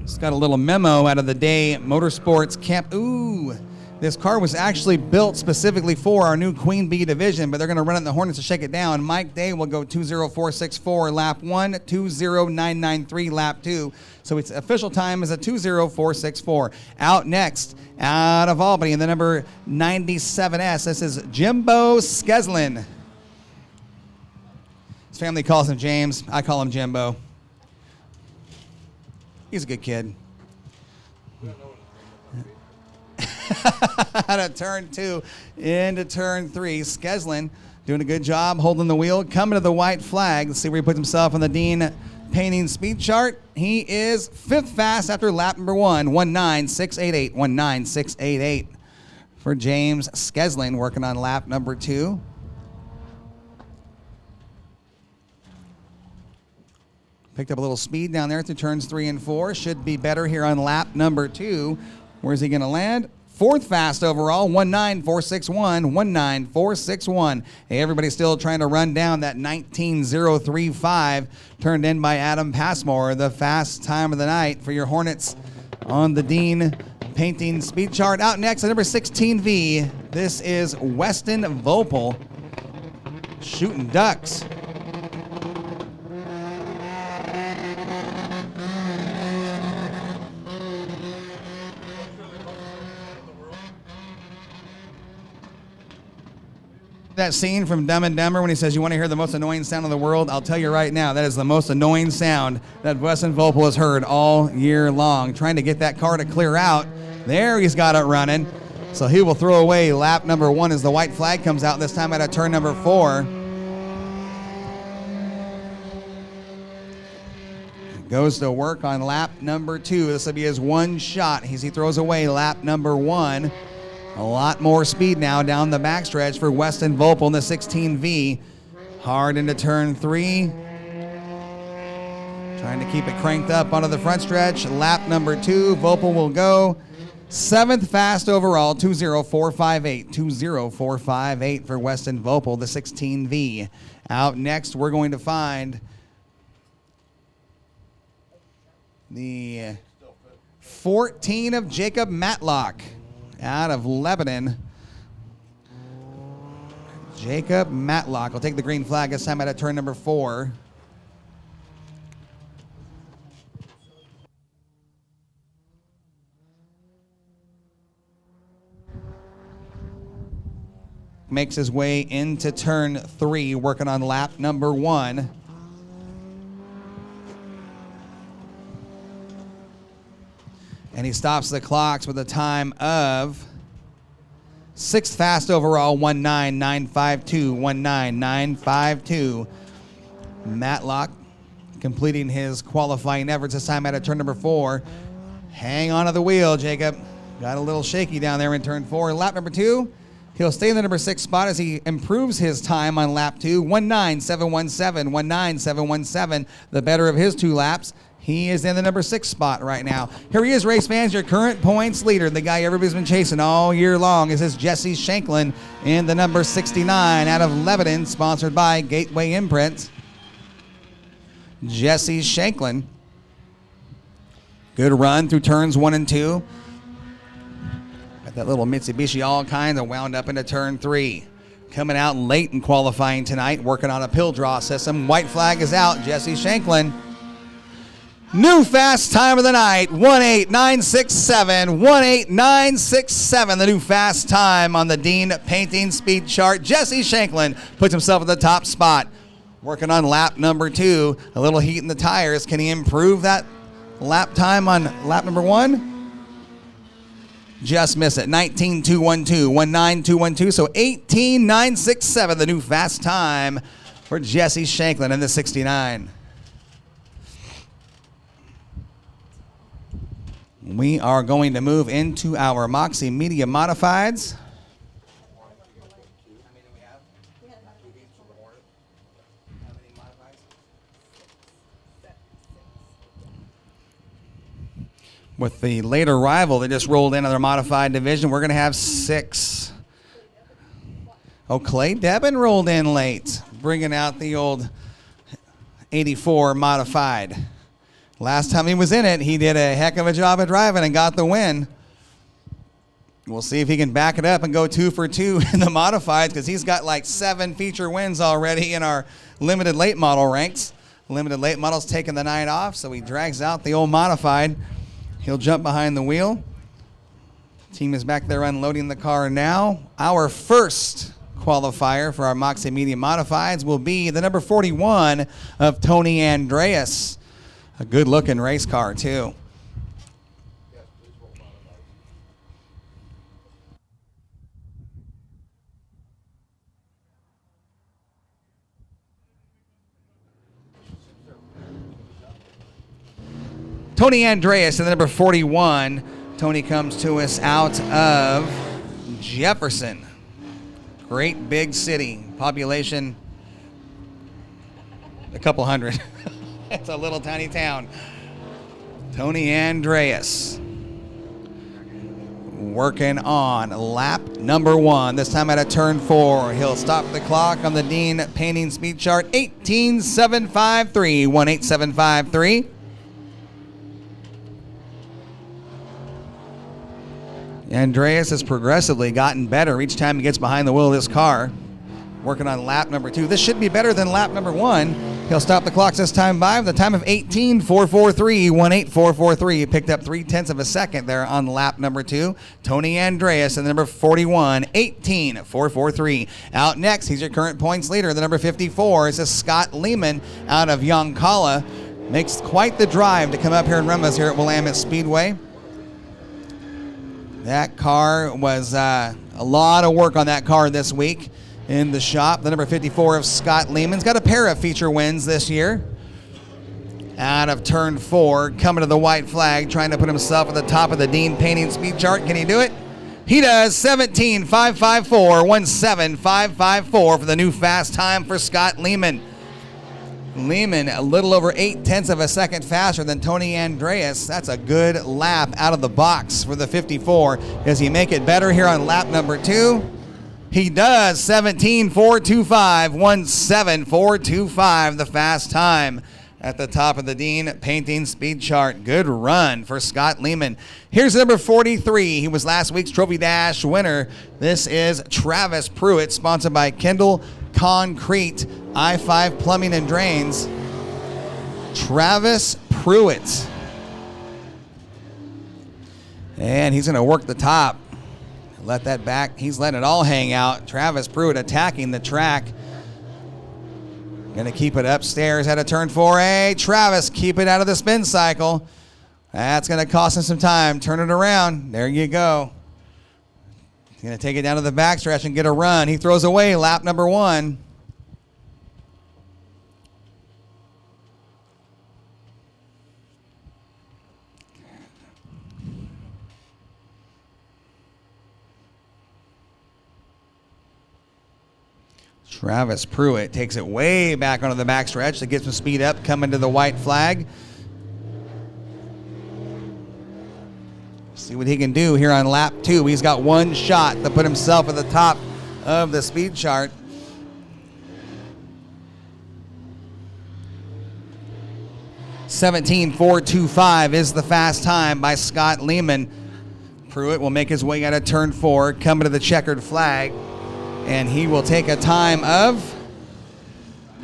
B: It's got a little memo out of the Day Motorsports Camp. Ooh. This car was actually built specifically for our new Queen Bee division, but they're going to run it in the Hornets to shake it down. Mike Day will go 20464 lap 1, 20993 lap 2. So its official time is a 20464. Out next, out of Albany, in the number 97S, this is Jimbo Skeslin. His family calls him James. I call him Jimbo. He's a good kid. Out of turn 2 into turn 3. Skeslin doing a good job holding the wheel. Coming to the white flag. Let's see where he puts himself on the Dean painting speed chart. He is 5th fast after lap number 1. 19688. 19688 for James Skeslin working on lap number 2. Picked up a little speed down there through turns 3 and 4. Should be better here on lap number 2. Where's he going to land? 4th fast overall, 19461, 19461. Hey, everybody's still trying to run down that 19035 turned in by Adam Passmore, the fast time of the night for your Hornets on the Dean painting speed chart. Out next at number 16V, this is Weston Vopel shooting ducks. That scene from Dumb and Dumber when he says, you want to hear the most annoying sound in the world? I'll tell you right now, that is the most annoying sound that Weston Vopel has heard all year long. Trying to get that car to clear out. There he's got it running. So he will throw away lap number 1 as the white flag comes out, this time at a turn number 4. Goes to work on lap number 2. This will be his one shot as he throws away lap number 1. A lot more speed now down the backstretch for Weston Vopel in the 16V. Hard into turn 3. Trying to keep it cranked up onto the front stretch. Lap number 2, Vopel will go 7th fast overall, 20458. 20458 for Weston Vopel, the 16V. Out next, we're going to find the 14 of Jacob Matlock. Out of Lebanon, Jacob Matlock will take the green flag this time at turn number 4. Makes his way into turn 3, working on lap number 1. And he stops the clocks with a time of 6th fast overall, 19952, 19952. Matlock completing his qualifying efforts this time at a turn number 4. Hang on to the wheel, Jacob. Got a little shaky down there in turn 4. Lap number 2, he'll stay in the number 6 spot as he improves his time on lap 2, 19717, 19717, the better of his 2 laps. He is in the number 6 spot right now. Here he is, race fans, your current points leader. The guy everybody's been chasing all year long is this Jesse Shanklin in the number 69 out of Lebanon, sponsored by Gateway Imprints. Jesse Shanklin. Good run through turns 1 and 2. Got that little Mitsubishi all kinds of wound up into turn 3. Coming out late in qualifying tonight, working on a pill draw system. White flag is out. Jesse Shanklin. New fast time of the night, 18967. 18967, the new fast time on the Dean Painting Speed Chart. Jesse Shanklin puts himself at the top spot. Working on lap number 2. A little heat in the tires. Can he improve that lap time on lap number 1? Just miss it. 19.212. 19212. So 18967, the new fast time for Jesse Shanklin in the 69. We are going to move into our Moxie Media Modifieds. With the late arrival that just rolled into their modified division, we're going to have 6. Oh, Clay Devin rolled in late, bringing out the old 84 modified. Last time he was in it, he did a heck of a job of driving and got the win. We'll see if he can back it up and go 2 for 2 in the modifieds, because he's got like 7 feature wins already in our limited late model ranks. Limited late model's taking the night off, so he drags out the old modified. He'll jump behind the wheel. Team is back there unloading the car now. Our first qualifier for our Moxie Media Modifieds will be the number 41 of Tony Andreas. A good-looking race car, too. Tony Andreas in the number 41. Tony comes to us out of Jefferson. Great big city. Population, a couple hundred. It's a little tiny town. Tony Andreas working on lap number 1. This time at a turn 4. He'll stop the clock on the Dean Painting Speed Chart. 18753. 18753. Andreas has progressively gotten better each time he gets behind the wheel of this car. Working on lap number 2. This should be better than lap number 1. He'll stop the clocks this time by the time of 18.443. 18443. He picked up 0.3 of a second there on lap number 2. Tony Andreas in the number 41. 18.443. Out next, he's your current points leader. The number 54 is Scott Lehman out of Yoncalla. Makes quite the drive to come up here and run us here at Willamette Speedway. That car was a lot of work on that car this week in the shop. The number 54 of Scott Lehman's got a pair of feature wins this year. Out of turn 4, coming to the white flag, trying to put himself at the top of the Dean Painting Speed Chart. Can he do it? He does. 17.554. 17554 for the new fast time for Scott Lehman. Lehman a little over 0.8 of a second faster than Tony Andreas. That's a good lap out of the box for the 54. Does he make it better here on lap number 2? He does. 17.425. 17425, the fast time at the top of the Dean Painting Speed Chart. Good run for Scott Lehman. Here's number 43. He was last week's Trophy Dash winner. This is Travis Pruitt, sponsored by Kendall Concrete, I-5 Plumbing and Drains. Travis Pruitt. And he's going to work the top. Let that back. He's letting it all hang out. Travis Pruitt attacking the track. Going to keep it upstairs at a turn 4A. Travis, keep it out of the spin cycle. That's going to cost him some time. Turn it around. There you go. He's going to take it down to the backstretch and get a run. He throws away lap number 1. Travis Pruitt takes it way back onto the backstretch to get some speed up, coming to the white flag. See what he can do here on lap 2. He's got one shot to put himself at the top of the speed chart. $17.425 is the fast time by Scott Lehman. Pruitt will make his way out of turn 4, coming to the checkered flag, and he will take a time of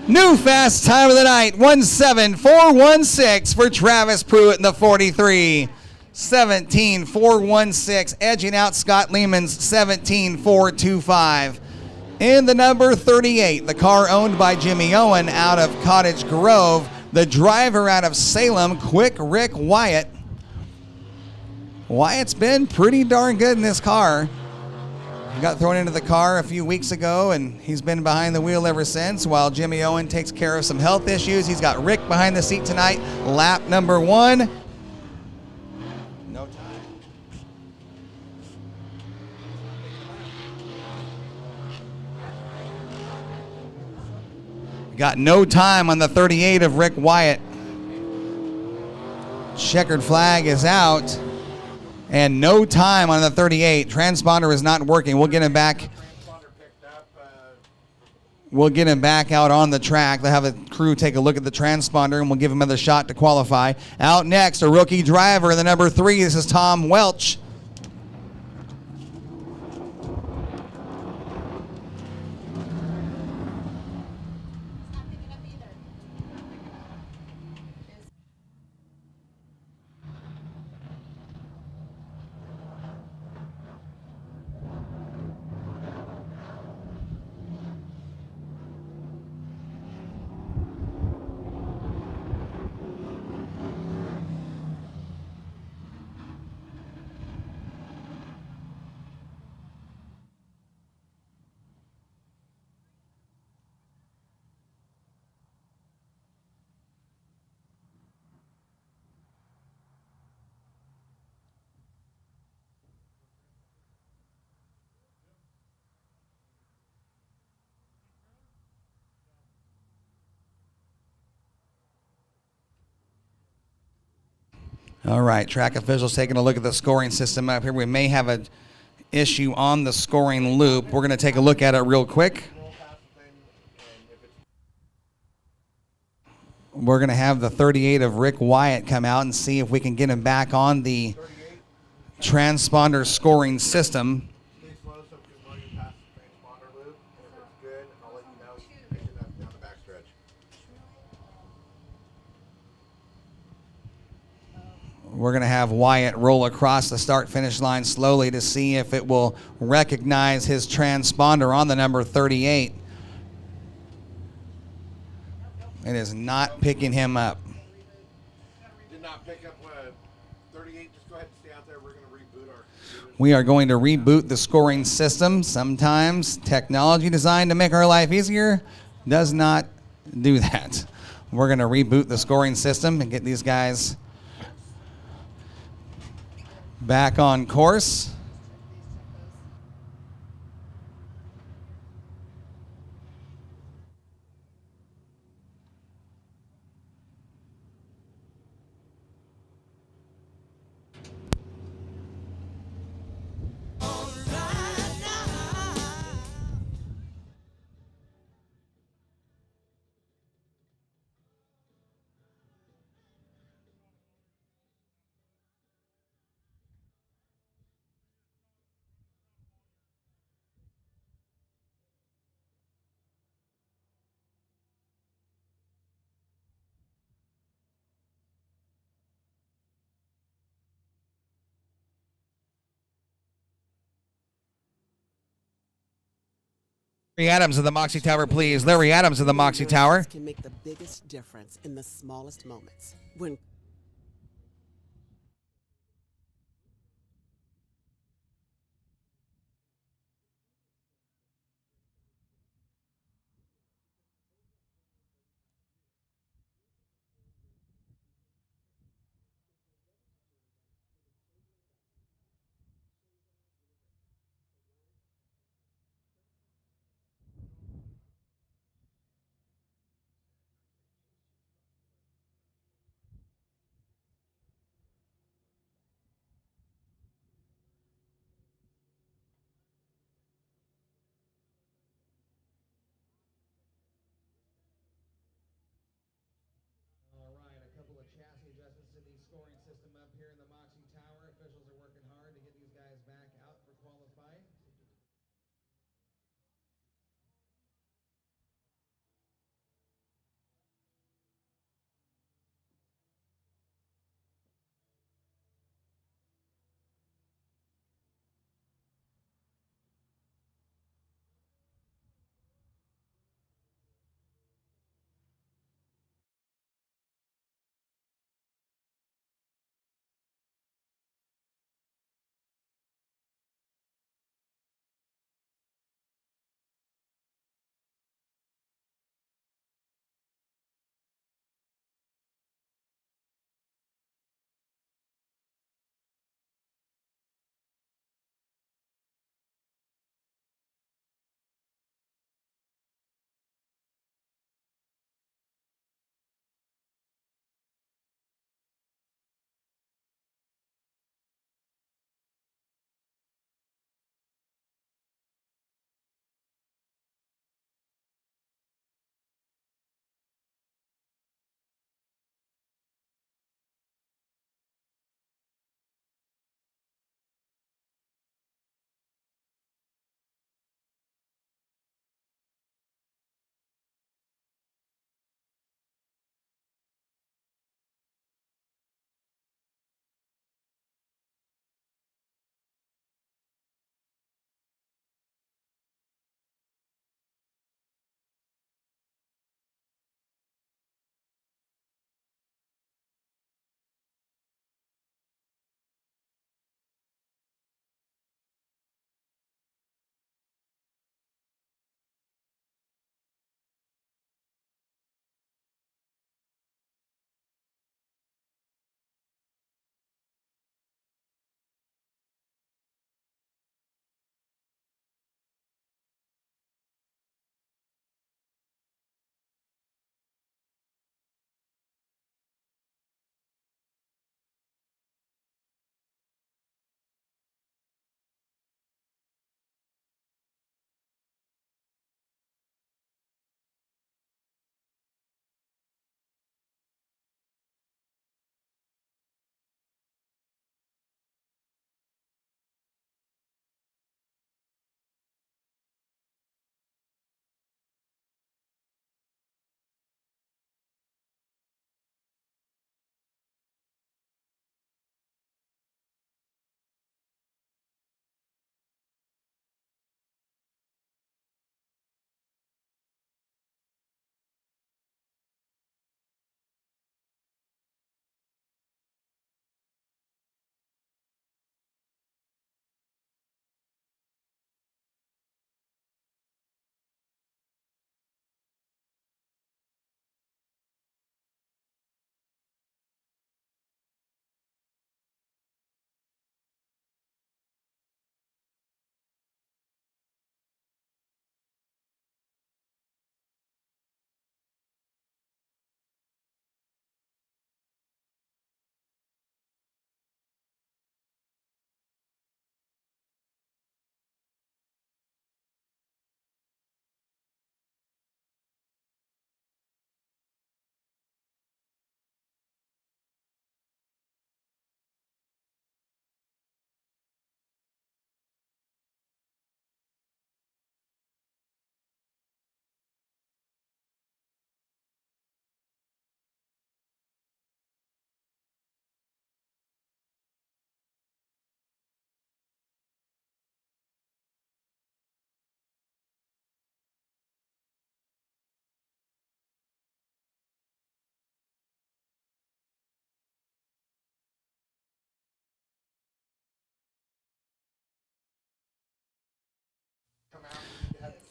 B: new fast time of the night, 1:07.416 for Travis Pruitt in the 43. 17.416, edging out Scott Lehman's 17.425. In the number 38, the car owned by Jimmy Owen out of Cottage Grove, the driver out of Salem, Quick Rick Wyatt. Wyatt's been pretty darn good in this car. He got thrown into the car a few weeks ago, and he's been behind the wheel ever since, while Jimmy Owen takes care of some health issues. He's got Rick behind the seat tonight, lap number 1. No time. Got no time on the 38 of Rick Wyatt. Checkered flag is out. And no time on the 38. Transponder is not working. We'll get him back. We'll get him back out on the track. They'll have a crew take a look at the transponder, and we'll give him another shot to qualify. Out next, a rookie driver in the number 3. This is Tom Welch. All right, track officials taking a look at the scoring system up here. We may have an issue on the scoring loop. We're going to take a look at it real quick. We're going to have the 38 of Rick Wyatt come out and see if we can get him back on the transponder scoring system. We're going to have Wyatt roll across the start-finish line slowly to see if it will recognize his transponder on the number 38. It is not picking him up.
D: Did not pick up 38. Just go ahead and stay out there. We're going to reboot our computer.
B: We are going to reboot the scoring system. Sometimes technology designed to make our life easier does not do that. We're going to reboot the scoring system and get these guys back on course. Larry Adams of the Moxie Tower, please. Larry Adams of the Moxie Tower.
E: Can make the biggest difference in the smallest moments. When
B: scoring system up here in the Moxie Tower. Officials are working hard to get these guys back out for qualifying.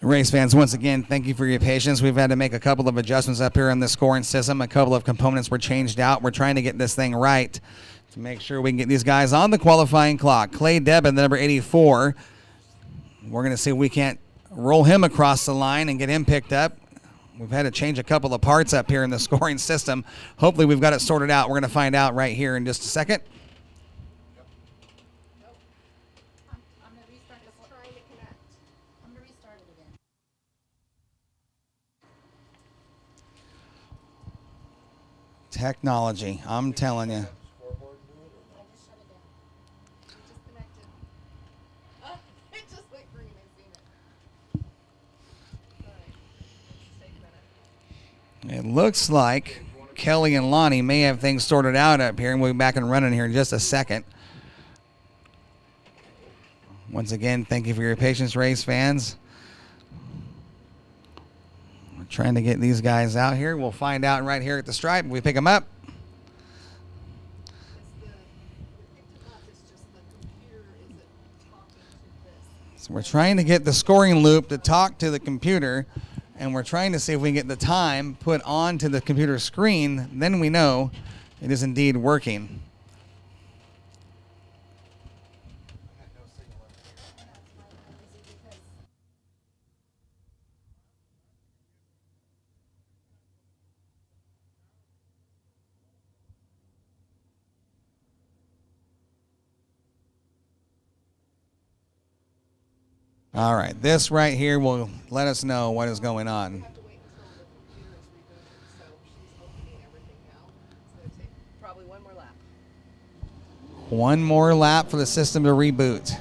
B: Race fans, once again, thank you for your patience. We've had to make a couple of adjustments up here in the scoring system. A couple of components were changed out. We're trying to get this thing right to make sure we can get these guys on the qualifying clock. Clay Debba, the number 84. We're going to see if we can't roll him across the line and get him picked up. We've had to change a couple of parts up here in the scoring system. Hopefully we've got it sorted out. We're going to find out right here in just a second.
C: I'm going to restart this. Trying to connect. I'm going to restart it again.
B: Technology, I'm telling you.
D: Scoreboard
B: It looks like Kelly and Lonnie may have things sorted out up here, and we'll be back and running here in just a second. Once again, thank you for your patience, race fans. We're trying to get these guys out here. We'll find out right here at the stripe. We pick them up. So we're trying to get the scoring loop to talk to the computer, and we're trying to see if we can get the time put onto the computer screen. Then we know it is indeed working. All right, this right here will let us know what is going on.
E: Probably one more lap.
B: One more lap for the system to reboot.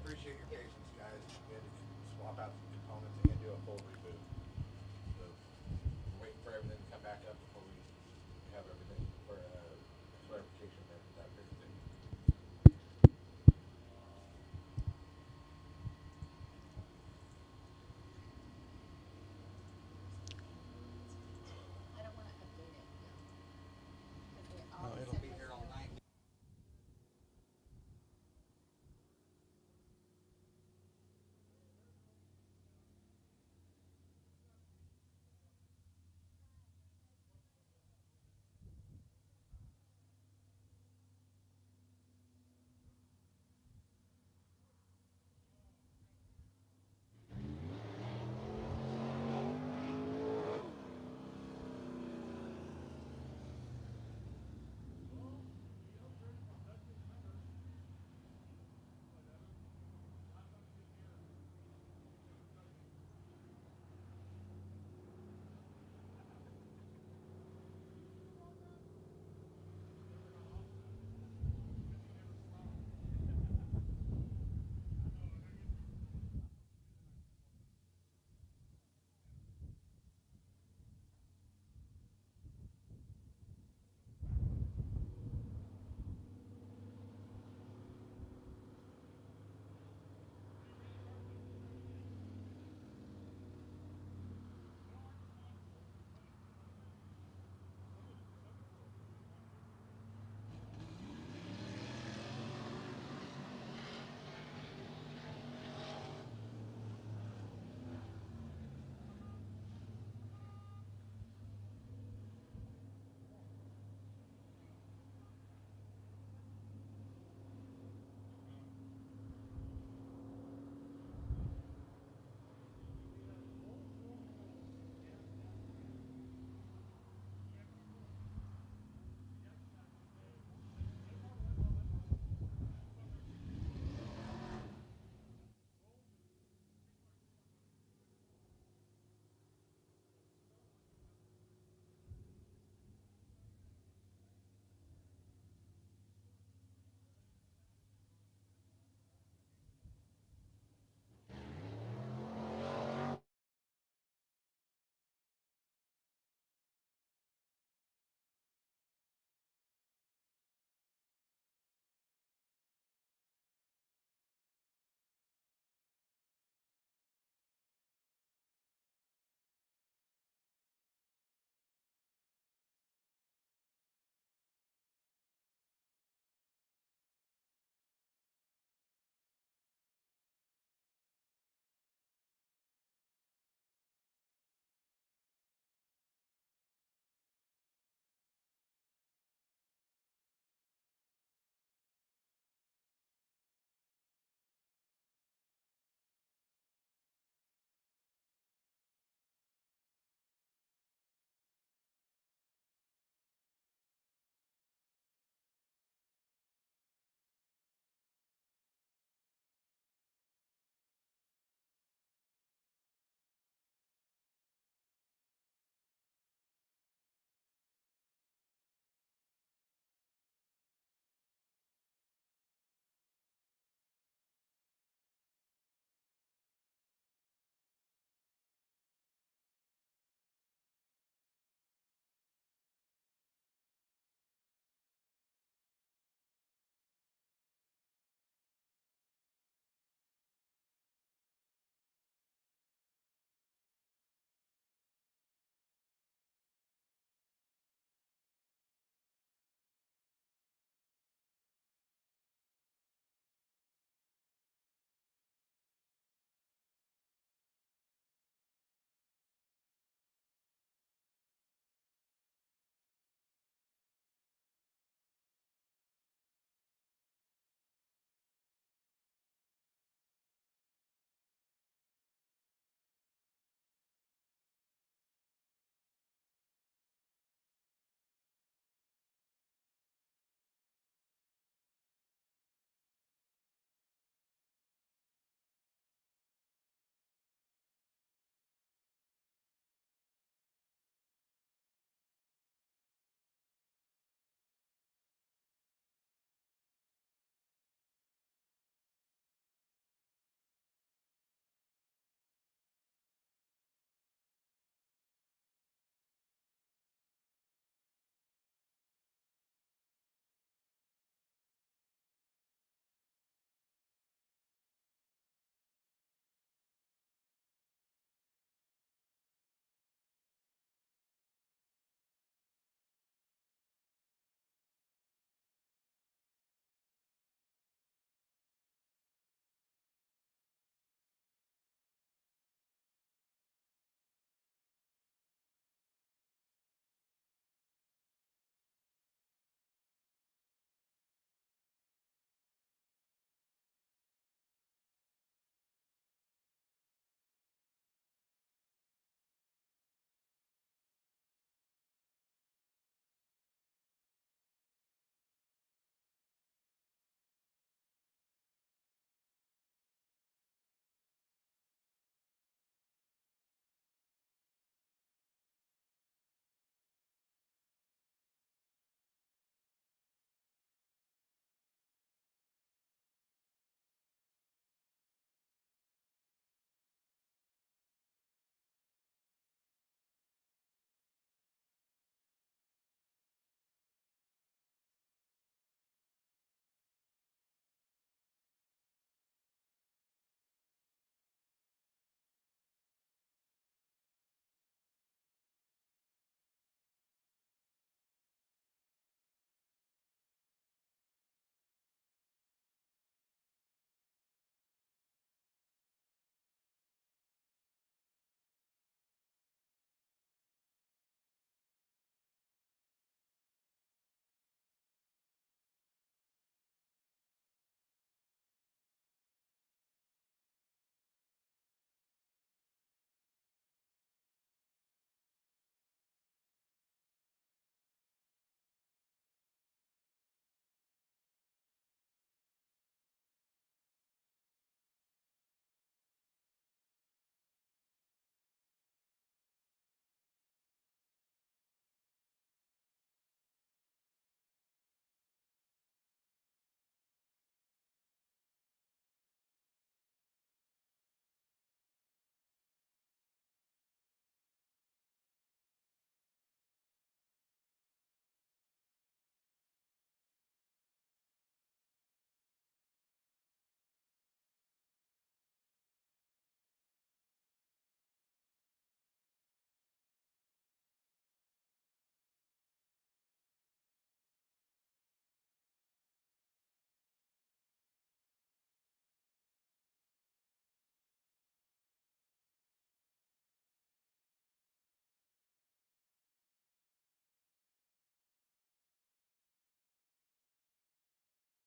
D: Appreciate your patience, guys. We had to swap out some components and do a full reboot. So, waiting for everything to come back up before we have everything for clarification and that type of thing.
C: I don't want to update it. 'Cause they always
B: it'll be here all night.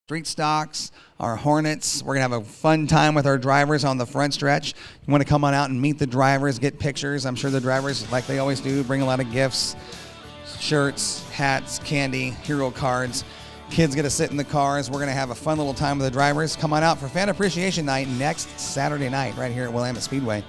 B: street stocks, our Hornets. We're going to have a fun time with our drivers on the front stretch. You want to come on out and meet the drivers, get pictures. I'm sure the drivers, like they always do, bring a lot of gifts, shirts, hats, candy, hero cards. Kids get to sit in the cars. We're going to have a fun little time with the drivers. Come on out for Fan Appreciation Night next Saturday night right here at Willamette Speedway.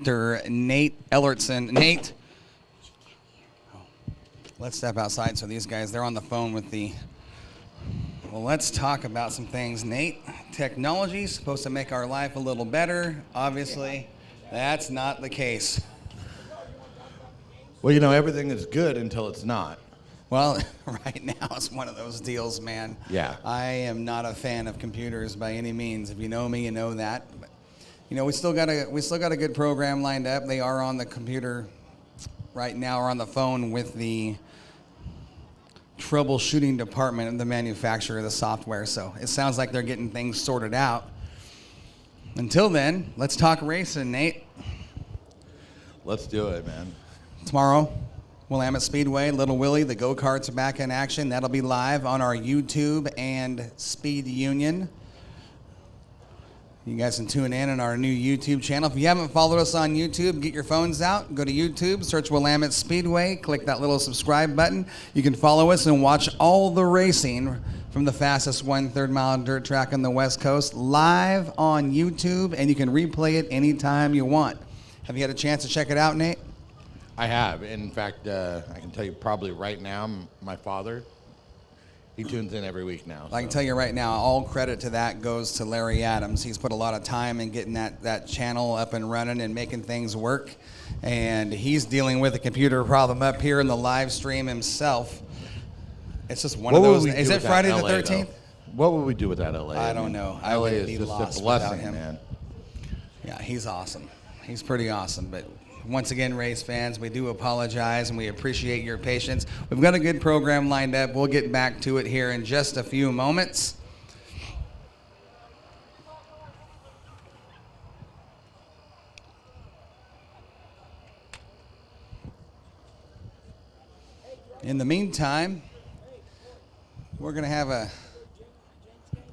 B: Nate Ellertson. Nate, let's step outside so these guys, they're on the phone with the... Well, let's talk about some things. Nate, technology is supposed to make our life a little better. Obviously, that's not the case.
D: Well, you know, everything is good until it's not.
B: Well, right now it's one of those deals, man.
D: Yeah.
B: I am not a fan of computers by any means. If you know me, you know that. But, you know, we still got a good program lined up. They are on the computer right now, or on the phone with the troubleshooting department of the manufacturer of the software. So it sounds like they're getting things sorted out. Until then, let's talk racing, Nate.
D: Let's do it, man.
B: Tomorrow, Willamette Speedway, Little Willie, the go-karts are back in action. That'll be live on our YouTube and Speed Union. You guys can tune in on our new YouTube channel. If you haven't followed us on YouTube, get your phones out, go to YouTube, search Willamette Speedway, click that little subscribe button. You can follow us and watch all the racing from the fastest 1/3 mile dirt track on the West Coast live on YouTube, and you can replay it anytime you want. Have you had a chance to check it out, Nate?
D: I have. In fact, I can tell you probably right now, my father, he tunes in every week now.
B: I can tell you right now, all credit to that goes to Larry Adams. He's put a lot of time in getting that channel up and running and making things work. And he's dealing with a computer problem up here in the live stream himself. It's just one of those. Is it Friday the 13th?
D: What would we do without LA?
B: I don't know. I
D: LA
B: would
D: is
B: be
D: just
B: lost
D: a
B: without
D: blessing,
B: him.
D: man.
B: Yeah, he's awesome. He's pretty awesome. But once again, race fans, we do apologize and we appreciate your patience. We've got a good program lined up. We'll get back to it here in just a few moments. In the meantime, we're going to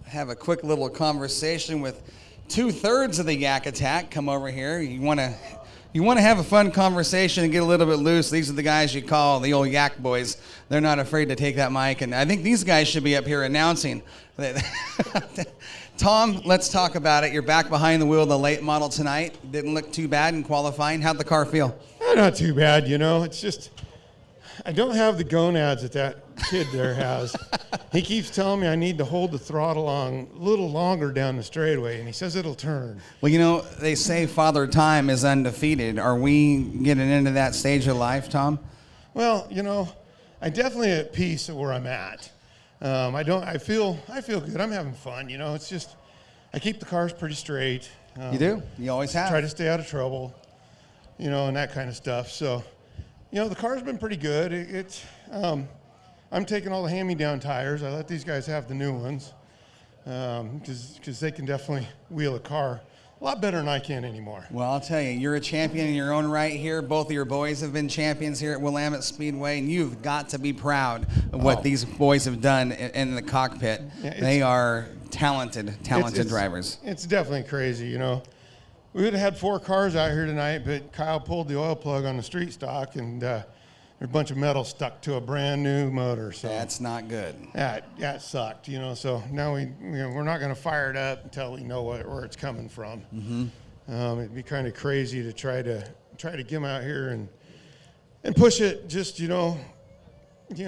B: have a quick little conversation with 2/3 of the Yak Attack. Come over here. You want to have a fun conversation and get a little bit loose. These are the guys you call the old Yak boys. They're not afraid to take that mic, and I think these guys should be up here announcing. Tom, let's talk about it. You're back behind the wheel of the late model tonight. Didn't look too bad in qualifying. How'd the car feel?
F: Not too bad, you know. It's just, I don't have the gonads that kid there has. He keeps telling me I need to hold the throttle on a little longer down the straightaway, and he says it'll turn.
B: Well, you know, they say Father Time is undefeated. Are we getting into that stage of life, Tom?
F: Well, you know, I definitely at peace at where I'm at. I feel good. I'm having fun, you know. It's just, I keep the cars pretty straight.
B: You do? You always have.
F: Try to stay out of trouble, you know, and that kind of stuff. So, you know, the car's been pretty good. I'm taking all the hand-me-down tires. I let these guys have the new ones because they can definitely wheel a car a lot better than I can anymore.
B: Well, I'll tell you, you're a champion in your own right here. Both of your boys have been champions here at Willamette Speedway, and you've got to be proud of what these boys have done in the cockpit.
F: Yeah,
B: they are talented drivers.
F: It's definitely crazy, you know. We would have had 4 cars out here tonight, but Kyle pulled the oil plug on the street stock, and there's a bunch of metal stuck to a brand new motor. So
B: that's not good.
F: Yeah, it sucked, you know. So now we're not going to fire it up until we know where it's coming from. Mm-hmm. It'd be kind of crazy to try to get them out here and push it just you know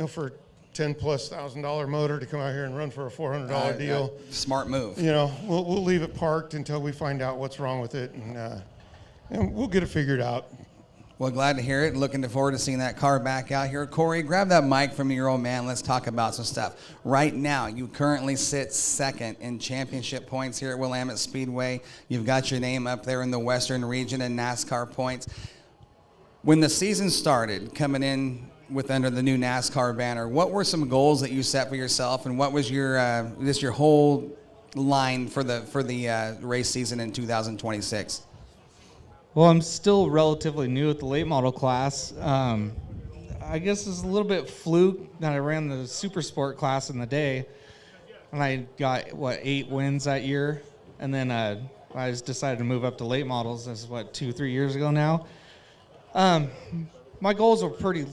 F: for $10,000+ motor to come out here and run for a $400 deal.
B: Smart move.
F: You know, we'll leave it parked until we find out what's wrong with it, and we'll get it figured out.
B: Well, glad to hear it. Looking forward to seeing that car back out here. Corey, grab that mic from your old man. Let's talk about some stuff. Right now, you currently sit second in championship points here at Willamette Speedway. You've got your name up there in the Western region in NASCAR points. When the season started, coming in with under the new NASCAR banner, what were some goals that you set for yourself, and what was your your whole line for the race season in 2026?
G: Well, I'm still relatively new at the late model class. I guess it's a little bit fluke that I ran the super sport class in the day, and I got 8 wins that year, and then I just decided to move up to late models. This is 2-3 years ago now. My goals were pretty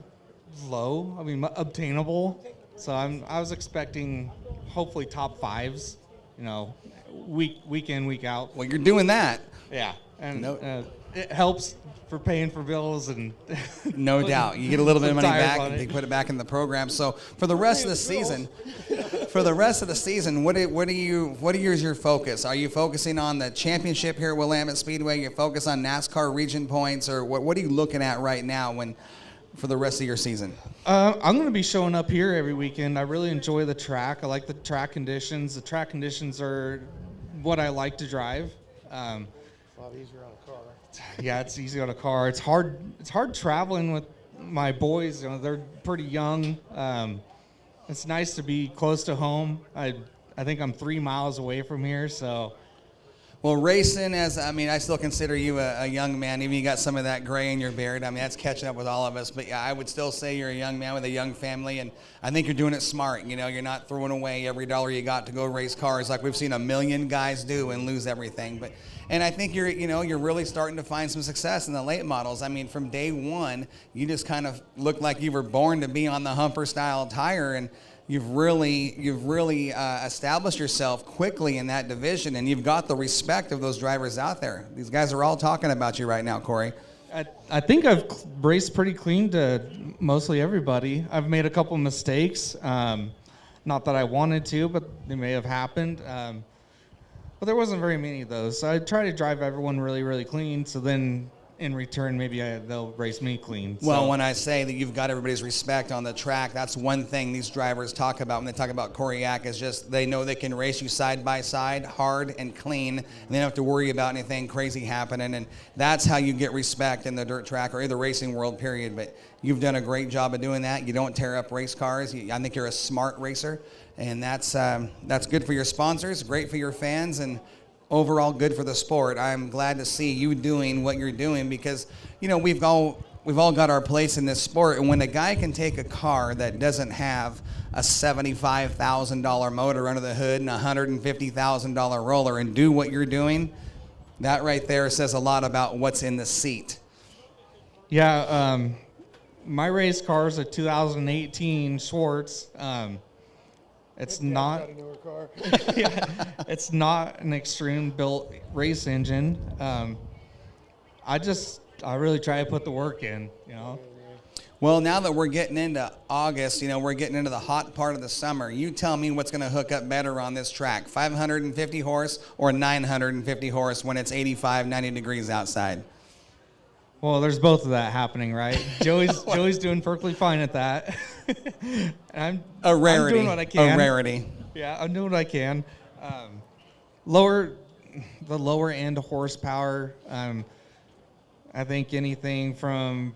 G: low. I mean, obtainable. So I was expecting hopefully top 5s, you know, week in, week out.
B: Well, you're doing that.
G: Yeah, and
B: No-
G: it helps for paying for bills and
B: No doubt. You get a little bit of
G: some
B: money
G: tires
B: back
G: on
B: and
G: it.
B: they put it back in the program. So for the rest of the season, what is your focus? Are you focusing on the championship here at Willamette Speedway? You focus on NASCAR region points, or what are you looking at right now for the rest of your season?
G: I'm going to be showing up here every weekend. I really enjoy the track. I like the track conditions. The track conditions are what I like to drive.
F: A lot easier on a car.
G: Yeah, it's easy on a car. It's hard traveling with my boys. You know, they're pretty young. It's nice to be close to home. I think I'm 3 miles away from here, so.
B: Well, racing, I still consider you a young man. Even you got some of that gray in your beard. I mean, that's catching up with all of us. But yeah, I would still say you're a young man with a young family, and I think you're doing it smart. You know, you're not throwing away every dollar you got to go race cars like we've seen a million guys do and lose everything. And I think you're really starting to find some success in the late models. I mean, from day one, you just kind of looked like you were born to be on the Humper style tire, and you've really established yourself quickly in that division, and you've got the respect of those drivers out there. These guys are all talking about you right now, Corey.
G: I think I've raced pretty clean to mostly everybody. I've made a couple mistakes, not that I wanted to, but they may have happened. But there wasn't very many of those. So I try to drive everyone really, really clean, so then in return, maybe they'll race me clean.
B: Well,
G: So-
B: when I say that you've got everybody's respect on the track, that's one thing these drivers talk about when they talk about Corey-Yak is just they know they can race you side by side, hard and clean, and they don't have to worry about anything crazy happening. And that's how you get respect in the dirt track or the racing world, period. But you've done a great job of doing that. You don't tear up race cars. I think you're a smart racer, and that's good for your sponsors, great for your fans, and overall good for the sport. I'm glad to see you doing what you're doing because, we've all got our place in this sport. And when a guy can take a car that doesn't have a $75,000 motor under the hood and a $150,000 roller and do what you're doing, that right there says a lot about what's in the seat.
G: Yeah, my race car is a 2018 Schwartz. It's not.
F: Got a newer car.
G: Yeah, it's not an extreme built race engine. I really try to put the work in,
B: Well, now that we're getting into August, we're getting into the hot part of the summer. You tell me what's going to hook up better on this track, 550 horse or 950 horse when it's 85, 90 degrees outside?
G: Well, there's both of that happening, right? Joey's doing perfectly fine at that. I'm doing what I can.
B: A rarity.
G: Yeah, I'm doing what I can. The lower end horsepower. I think anything from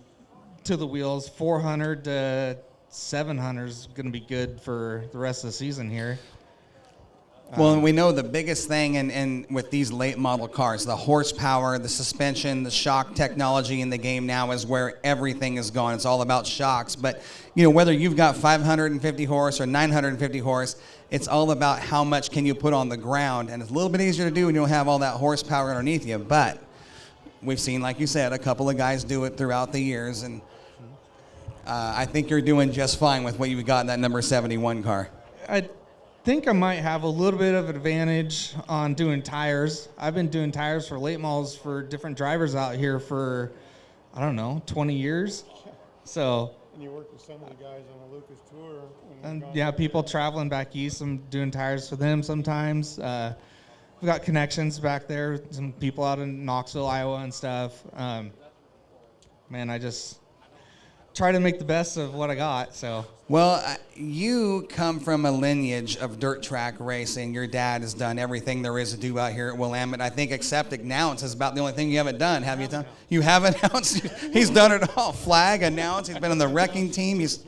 G: to the wheels 400 to 700 is going to be good for the rest of the season here.
B: Well, and we know the biggest thing in with these late model cars, the horsepower, the suspension, the shock technology in the game now is where everything is gone. It's all about shocks. But, whether you've got 550 horse or 950 horse, it's all about how much can you put on the ground. And it's a little bit easier to do when you don't have all that horsepower underneath you. But we've seen, like you said, a couple of guys do it throughout the years. And I think you're doing just fine with what you've got in that number 71 car.
G: I think I might have a little bit of advantage on doing tires. I've been doing tires for late models for different drivers out here for, 20 years. So.
F: And you work with some of the guys on the Lucas Tour.
G: And yeah, people traveling back east, I'm doing tires for them sometimes. We've got connections back there, some people out in Knoxville, Iowa and stuff. Man, I just try to make the best of what I got, so.
B: Well, you come from a lineage of dirt track racing. Your dad has done everything there is to do out here at Willamette. I think except announce is about the only thing you haven't done. Have you done? You have announced. He's done it all. Flag, announce. He's been on the wrecking team. It's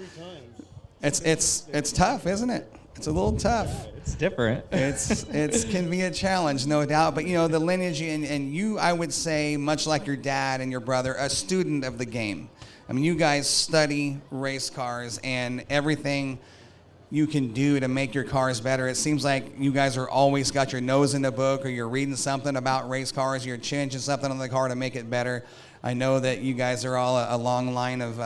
B: tough, isn't it? It's a little tough.
G: It's different.
B: It can be a challenge, no doubt. But the lineage and you, I would say, much like your dad and your brother, a student of the game. I mean, you guys study race cars and everything you can do to make your cars better. It seems like you guys are always got your nose in the book, or you're reading something about race cars, you're changing something on the car to make it better. I know that you guys are all a long line of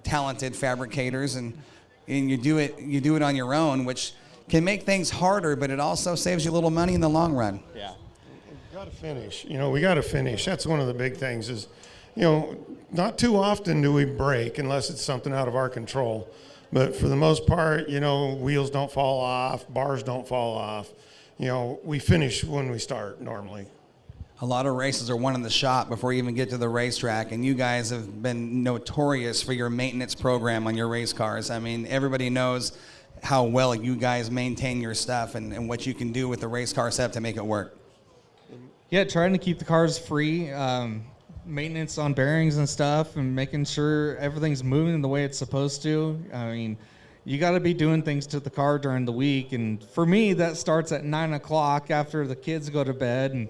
B: talented fabricators, and you do it on your own, which can make things harder, but it also saves you a little money in the long run.
G: Yeah.
F: got to finish. We got to finish. That's one of the big things is, not too often do we break unless it's something out of our control. But for the most part, wheels don't fall off, bars don't fall off. We finish when we start normally.
B: A lot of races are won in the shop before you even get to the racetrack, and you guys have been notorious for your maintenance program on your race cars. I mean, everybody knows how well you guys maintain your stuff and what you can do with the race car setup to make it work.
G: Yeah, trying to keep the cars free, maintenance on bearings and stuff, and making sure everything's moving the way it's supposed to. I mean, you got to be doing things to the car during the week, and for me, that starts at 9 o'clock after the kids go to bed, and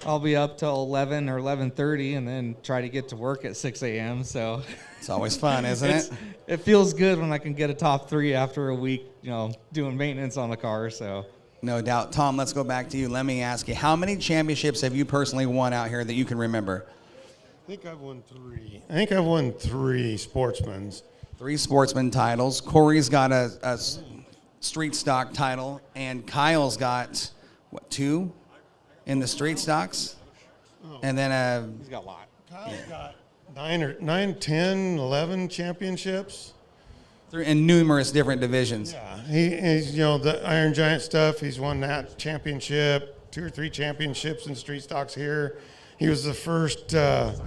G: I'll be up till 11 or 11:30, and then try to get to work at 6 a.m. So
B: it's always fun, isn't it?
G: It feels good when I can get a top 3 after a week, doing maintenance on the car. So
B: no doubt. Tom, let's go back to you. Let me ask you, how many championships have you personally won out here that you can remember?
F: I think I've won 3 sportsmen's.
B: 3 sportsman titles. Corey's got a street stock title, and Kyle's got, 2? In the street stocks, and then
G: he's got a lot.
F: Kyle's got 9, 10, 11 championships.
B: In numerous different divisions.
F: Yeah, he's the Iron Giant stuff. He's won that championship, 2 or 3 championships in street stocks here. He was the first. What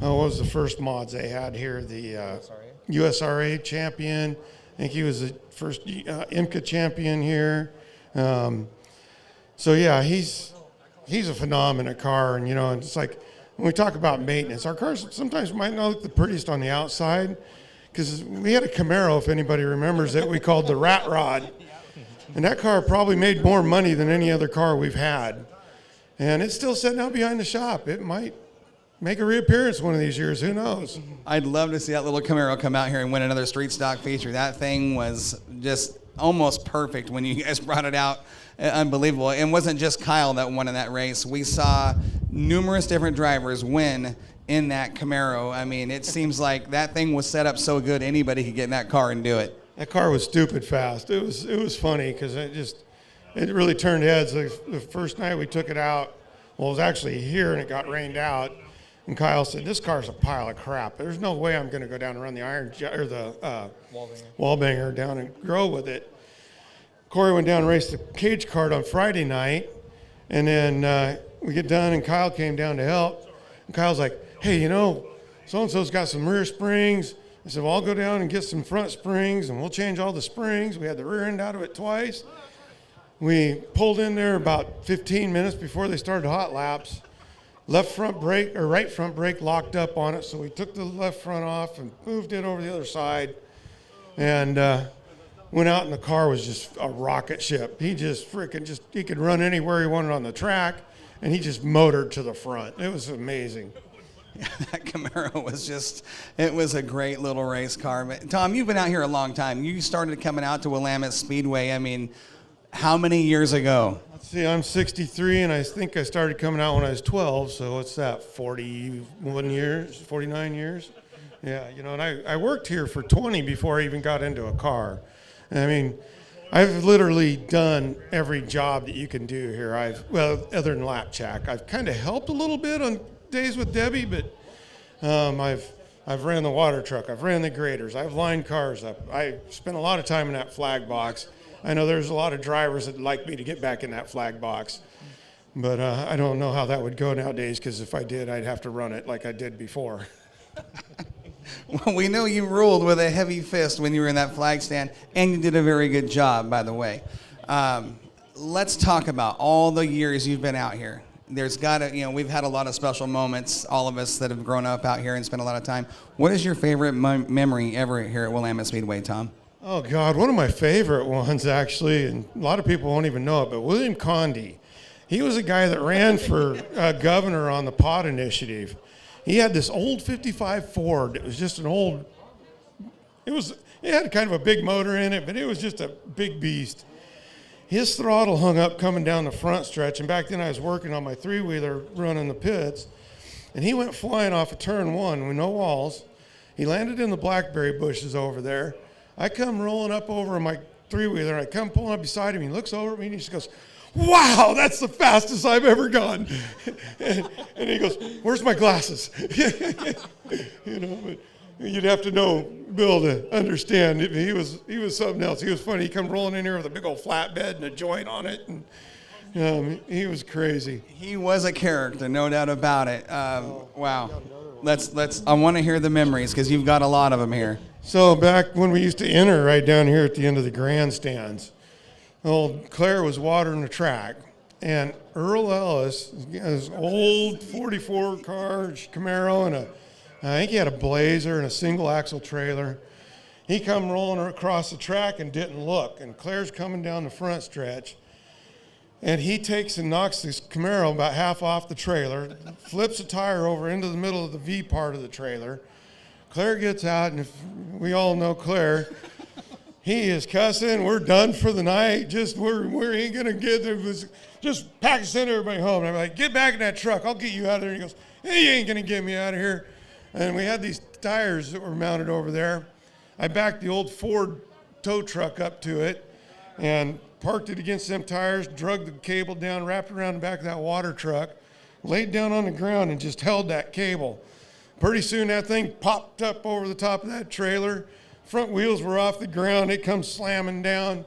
F: was the first mods they had here? The USRA champion. I think he was the first IMCA champion here. So yeah, he's a phenomenal car, and it's like when we talk about maintenance, our cars sometimes might not look the prettiest on the outside, because we had a Camaro, if anybody remembers it, we called the Rat Rod, and that car probably made more money than any other car we've had, and it's still sitting out behind the shop. It might make a reappearance one of these years. Who knows?
B: I'd love to see that little Camaro come out here and win another street stock feature. That thing was just almost perfect when you guys brought it out. Unbelievable. It wasn't just Kyle that won in that race. We saw numerous different drivers win in that Camaro. I mean, it seems like that thing was set up so good anybody could get in that car and do it.
F: That car was stupid fast. It was funny because it really turned heads. The first night we took it out, well, it was actually here and it got rained out. And Kyle said, "This car's a pile of crap. There's no way I'm going to go down and run the wall banger down and grow with it." Corey went down and raced the cage cart on Friday night, and then we get done, and Kyle came down to help. And Kyle's like, "Hey, so-and-so's got some rear springs." I said, "Well, I'll go down and get some front springs, and we'll change all the springs." We had the rear end out of it twice. We pulled in there about 15 minutes before they started hot laps. Right front brake locked up on it, so we took the left front off and moved it over the other side, and went out, and the car was just a rocket ship. He just he could run anywhere he wanted on the track, and he just motored to the front. It was amazing.
B: Yeah, that Camaro it was a great little race car. But Tom, you've been out here a long time. You started coming out to Willamette Speedway, I mean, how many years ago?
F: Let's see, I'm 63, and I think I started coming out when I was 12, so what's that, 41 years, 49 years? Yeah, and I worked here for 20 before I even got into a car. I mean, I've literally done every job that you can do here. Other than lap check. I've kind of helped a little bit on days with Debbie, but I've ran the water truck. I've ran the graders. I've lined cars up. I spent a lot of time in that flag box. I know there's a lot of drivers that like me to get back in that flag box, but I don't know how that would go nowadays, because if I did, I'd have to run it like I did before.
B: Well, we know you ruled with a heavy fist when you were in that flag stand, and you did a very good job, by the way. Let's talk about all the years you've been out here. There's we've had a lot of special moments, all of us that have grown up out here and spent a lot of time. What is your favorite memory ever here at Willamette Speedway, Tom?
F: Oh, God, one of my favorite ones, actually, and a lot of people won't even know it, but William Conde. He was a guy that ran for governor on the POT initiative. He had this old 55 Ford. It was just it had kind of a big motor in it, but it was just a big beast. His throttle hung up coming down the front stretch, and back then I was working on my 3-wheeler running the pits, and he went flying off of turn 1 with no walls. He landed in the blackberry bushes over there. I come rolling up over my 3-wheeler, and I come pulling up beside him. He looks over at me, and he just goes, wow, that's the fastest I've ever gone. And he goes, where's my glasses? You know, but you'd have to know Bill to understand. He was something else. He was funny. He come rolling in here with a big old flatbed and a joint on it. And he was crazy.
B: He was a character, no doubt about it. Wow. Let's. I want to hear the memories because you've got a lot of them here.
F: So back when we used to enter right down here at the end of the grandstands, old Claire was watering the track, and Earl Ellis, his old 44 car Camaro, and I think he had a Blazer and a single axle trailer. He come rolling across the track and didn't look, and Claire's coming down the front stretch, and he takes and knocks this Camaro about half off the trailer, flips a tire over into the middle of the V part of the trailer. Claire gets out, and if we all know Claire, he is cussing. We're done for the night. Just we ain't gonna get there. Just pack and send everybody home. And I'm like, get back in that truck. I'll get you out of there. And he goes, hey, you ain't gonna get me out of here. And we had these tires that were mounted over there. I backed the old Ford tow truck up to it and parked it against them tires, drug the cable down, wrapped around the back of that water truck, laid down on the ground and just held that cable. Pretty soon that thing popped up over the top of that trailer. Front wheels were off the ground. It comes slamming down.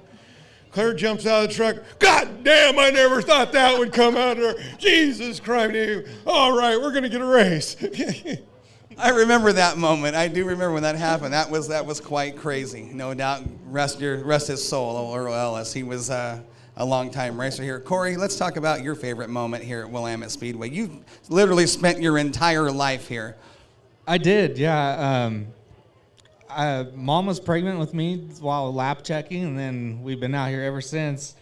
F: Claire jumps out of the truck. God damn, I never thought that would come out of there. Jesus Christ. All right, we're going to get a race.
B: I remember that moment. I do remember when that happened. That was quite crazy. No doubt. Rest his soul, Earl Ellis. He was a long-time racer here. Corey, let's talk about your favorite moment here at Willamette Speedway. You literally spent your entire life here.
G: I did, yeah. Mom was pregnant with me while lap checking, and then we've been out here ever since.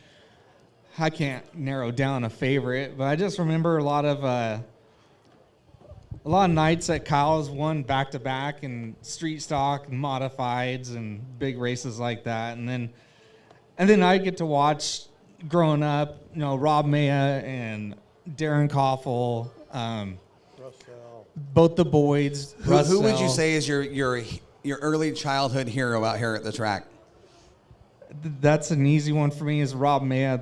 G: I can't narrow down a favorite, but I just remember a lot of nights that Kyle's won back-to-back in street stock and modifieds and big races like that. And then I get to watch growing up, Rob Maya and Darren Koffel, both the Boyds.
B: Who would you say is your early childhood hero out here at the track?
G: That's an easy one for me. Is Rob Maya.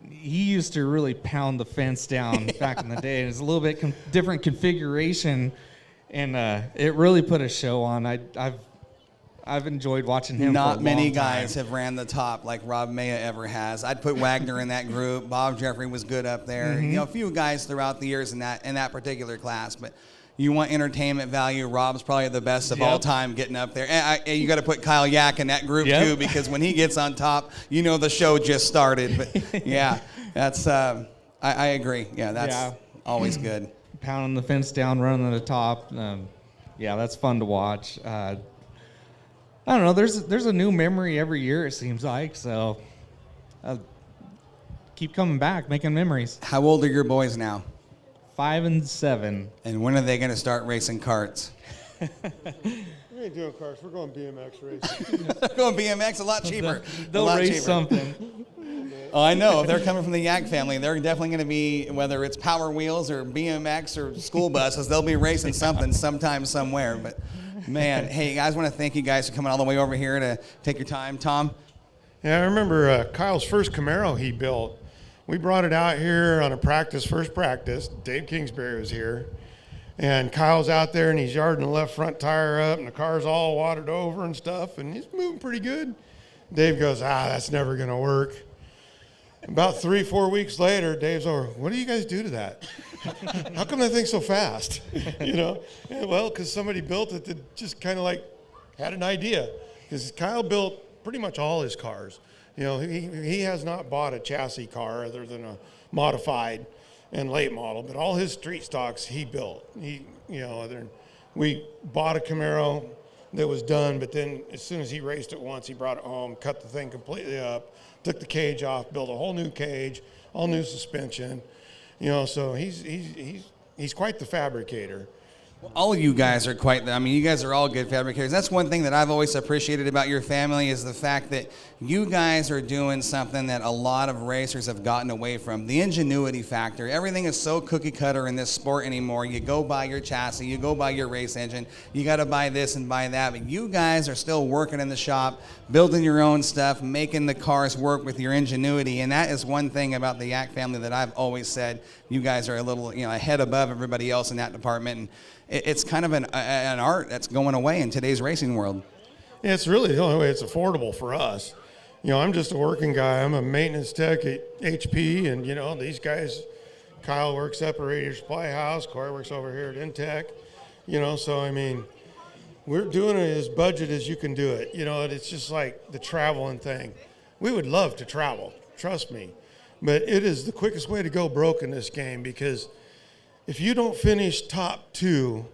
G: He used to really pound the fence down back in the day. It was a little bit different configuration, and it really put a show on. I've enjoyed watching him.
B: Not
G: for a
B: many
G: long
B: guys
G: time.
B: have ran the top like Rob Maya ever has. I'd put Wagner in that group. Bob Jeffrey was good up there.
G: Mm-hmm.
B: A few guys throughout the years in that particular class, but. You want entertainment value, Rob's probably the best of all time getting up there. And you got to put Kyle Yak in that group too, because when he gets on top, the show just started. But yeah, that's I agree. Yeah, that's always good.
G: Pounding the fence down, running to the top. That's fun to watch. I don't know. There's a new memory every year, it seems like. So keep coming back, making memories.
B: How old are your boys now?
G: 5 and 7.
B: And when are they going to start racing karts?
F: We ain't doing cars. We're going BMX racing.
B: Going BMX, a lot cheaper.
G: They'll race something.
B: Oh, I know. If they're coming from the Yak family, they're definitely going to be, whether it's Power Wheels or BMX or school buses, they'll be racing something sometime, somewhere. But, man, hey, guys, I want to thank you guys for coming all the way over here to take your time. Tom?
F: Yeah, I remember Kyle's first Camaro he built. We brought it out here on first practice. Dave Kingsbury was here. And Kyle's out there, and he's yarding the left front tire up, and the car's all watered over and stuff, and he's moving pretty good. Dave goes, that's never going to work. About 3-4 weeks later, Dave's over, what do you guys do to that? How come that thing's so fast? Well, because somebody built it that just kind of had an idea. Because Kyle built pretty much all his cars. He has not bought a chassis car other than a modified and late model, but all his street stocks he built. We bought a Camaro that was done, but then as soon as he raced it once, he brought it home, cut the thing completely up, took the cage off, built a whole new cage, all new suspension. So he's quite the fabricator.
B: All of you guys are you guys are all good fabricators. That's one thing that I've always appreciated about your family is the fact that you guys are doing something that a lot of racers have gotten away from, the ingenuity factor. Everything is so cookie cutter in this sport anymore. You go buy your chassis, you go buy your race engine, you got to buy this and buy that, but you guys are still working in the shop, building your own stuff, making the cars work with your ingenuity, and that is one thing about the Yak family that I've always said. You guys are a little, ahead above everybody else in that department, and it's kind of an art that's going away in today's racing world.
F: Yeah, it's really the only way it's affordable for us. I'm just a working guy. I'm a maintenance tech at HP, and, these guys, Kyle works up at Radio Supply House, Corey works over here at Intech, so, we're doing it as budget as you can do it. It's just like the traveling thing. We would love to travel, trust me, but it is the quickest way to go broke in this game because if you don't finish top 2,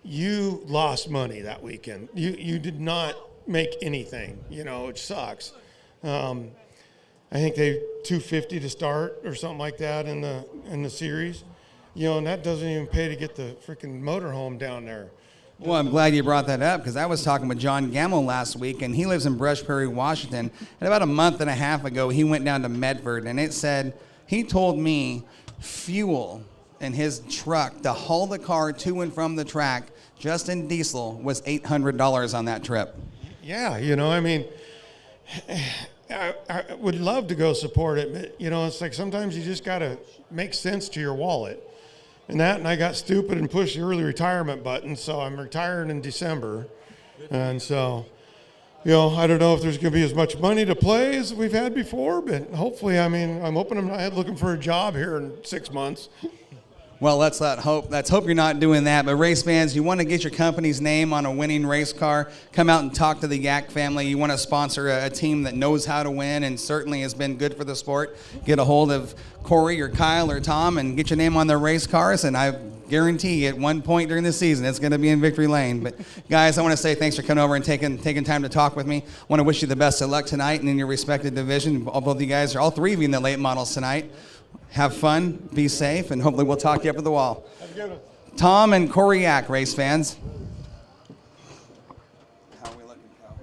F: you lost money that weekend. You did not make anything, which sucks. I think they $250 to start or something like that in the series, and that doesn't even pay to get the freaking motorhome down there.
B: Well, I'm glad you brought that up because I was talking with John Gamble last week, and he lives in Brush Prairie, Washington. And about a month and a half ago, he went down to Medford, and he told me fuel in his truck to haul the car to and from the track just in diesel was $800 on that trip.
F: Yeah, I would love to go support it, but, it's like sometimes you just got to make sense to your wallet. And I got stupid and pushed the early retirement button, so I'm retiring in December. And so, I don't know if there's going to be as much money to play as we've had before, but hopefully, I'm hoping I'm not looking for a job here in 6 months.
B: Well, let's hope you're not doing that. But race fans, you want to get your company's name on a winning race car, come out and talk to the Yak family. You want to sponsor a team that knows how to win and certainly has been good for the sport. Get a hold of Corey or Kyle or Tom and get your name on their race cars. And I guarantee at one point during the season, it's going to be in victory lane. But guys, I want to say thanks for coming over and taking time to talk with me. I want to wish you the best of luck tonight and in your respective division. Both you guys, all three of you in the late models tonight. Have fun, be safe, and hopefully we'll talk you up at the wall.
F: Have a good one.
B: Tom and Corey Yak, race fans. How are we looking, Cal?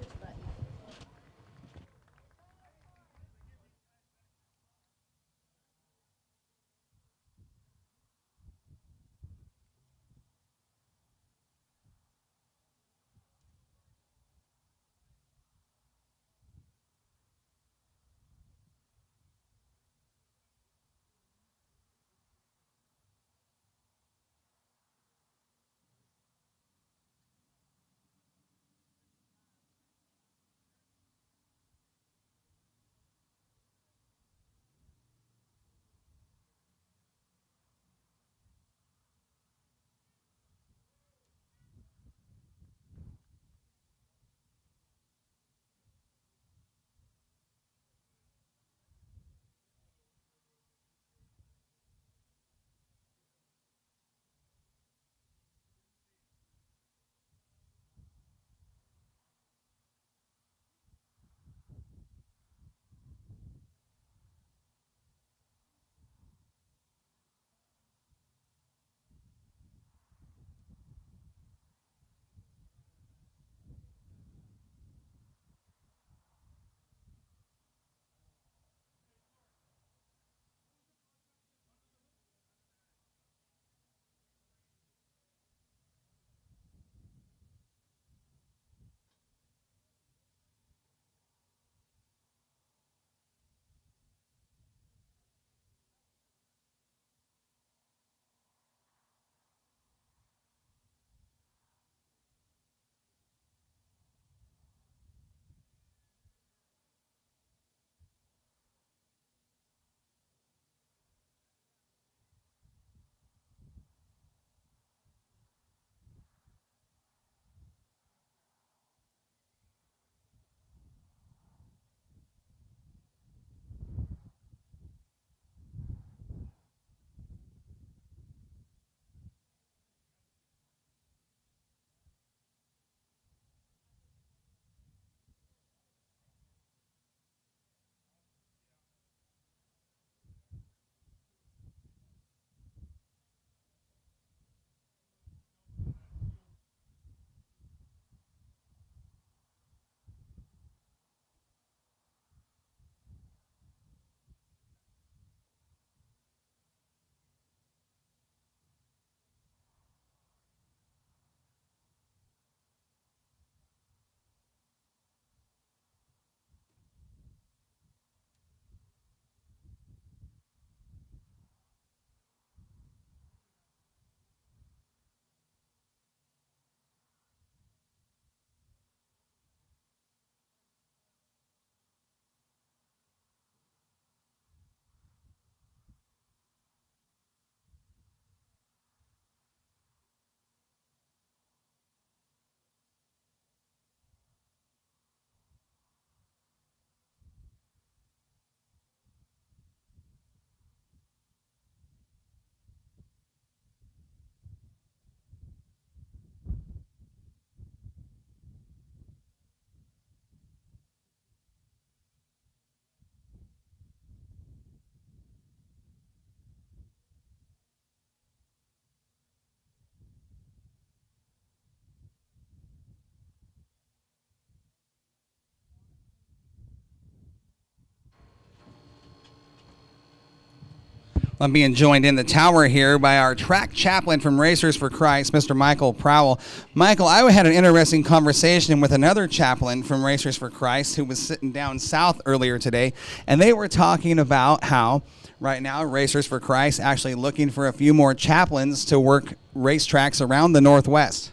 B: I'm being joined in the tower here by our track chaplain from Racers for Christ, Mr. Michael Prowell. Michael, I had an interesting conversation with another chaplain from Racers for Christ who was sitting down south earlier today, and they were talking about how right now Racers for Christ actually looking for a few more chaplains to work racetracks around the Northwest.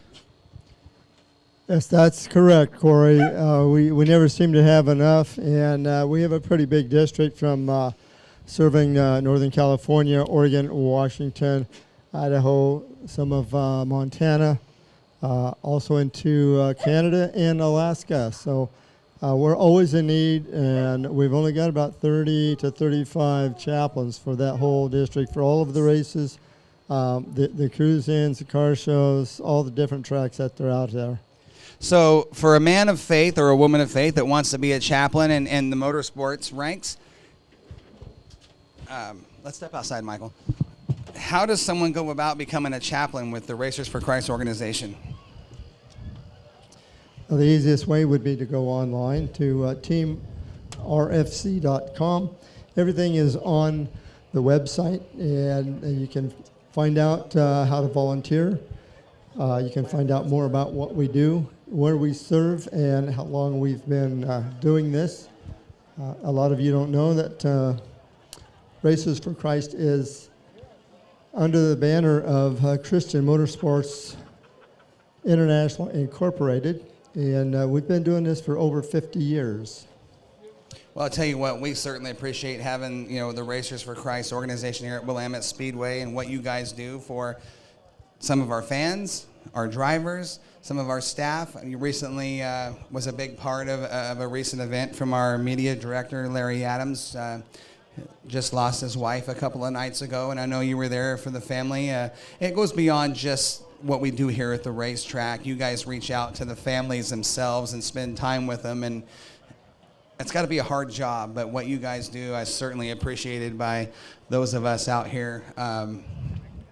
H: Yes, that's correct, Corey. We never seem to have enough, and we have a pretty big district from serving Northern California, Oregon, Washington, Idaho, some of Montana, also into Canada and Alaska. So we're always in need, and we've only got about 30 to 35 chaplains for that whole district, for all of the races, the cruise-ins, the car shows, all the different tracks that are out there.
B: So for a man of faith or a woman of faith that wants to be a chaplain in the motorsports ranks, let's step outside, Michael. How does someone go about becoming a chaplain with the Racers for Christ organization?
H: Well, the easiest way would be to go online to teamrfc.com. Everything is on the website, and you can find out how to volunteer. You can find out more about what we do, where we serve, and how long we've been doing this. A lot of you don't know that Racers for Christ is under the banner of Christian Motorsports International Incorporated, and we've been doing this for over 50 years.
B: Well, I'll tell you what, we certainly appreciate having, the Racers for Christ organization here at Willamette Speedway and what you guys do for some of our fans, our drivers, some of our staff. You recently was a big part of a recent event from our media director, Larry Adams. Just lost his wife a couple of nights ago, and I know you were there for the family. It goes beyond just what we do here at the racetrack. You guys reach out to the families themselves and spend time with them, and it's got to be a hard job, but what you guys do is certainly appreciated by those of us out here.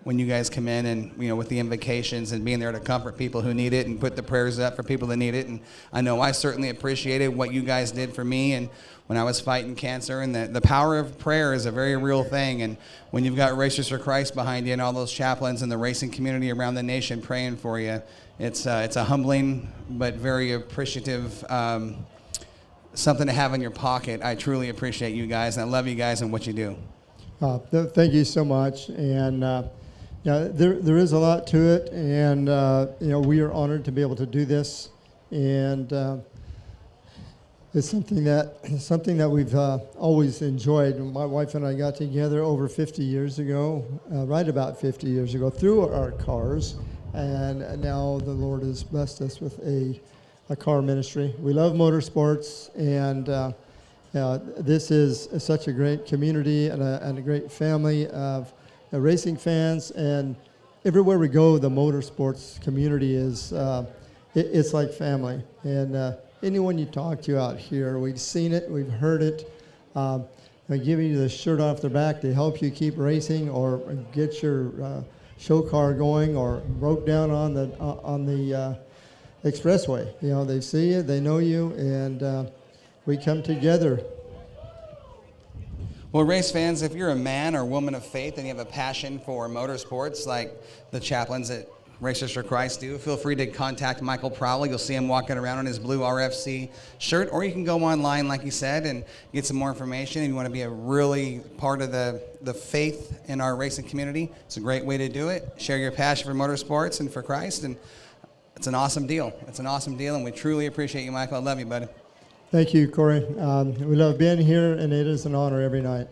B: When you guys come in and, with the invocations and being there to comfort people who need it and put the prayers up for people that need it. And I know I certainly appreciated what you guys did for me and when I was fighting cancer. And the power of prayer is a very real thing. And when you've got Racers for Christ behind you and all those chaplains and the racing community around the nation praying for you, it's a humbling but very appreciative something to have in your pocket. I truly appreciate you guys, and I love you guys and what you do.
H: Thank you so much. And there is a lot to it, and we are honored to be able to do this, and it's something that we've always enjoyed. My wife and I got together over 50 years ago, right about 50 years ago, through our cars, and now the Lord has blessed us with a car ministry. We love motorsports, and this is such a great community and a great family of racing fans, and everywhere we go, the motorsports community is it's like family. And anyone you talk to out here, we've seen it, we've heard it. They give you the shirt off their back to help you keep racing or get your show car going, or broke down on the expressway. They see you, they know you, and we come together.
B: Well, race fans, if you're a man or woman of faith and you have a passion for motorsports like the chaplains at Racers for Christ do, feel free to contact Michael Prowell. You'll see him walking around in his blue RFC shirt, or you can go online, like he said, and get some more information. If you want to be a really part of the faith in our racing community, it's a great way to do it. Share your passion for motorsports and for Christ, and it's an awesome deal. It's an awesome deal, and we truly appreciate you, Michael. I love you, buddy.
H: Thank you, Corey. We love being here, and it is an honor every night.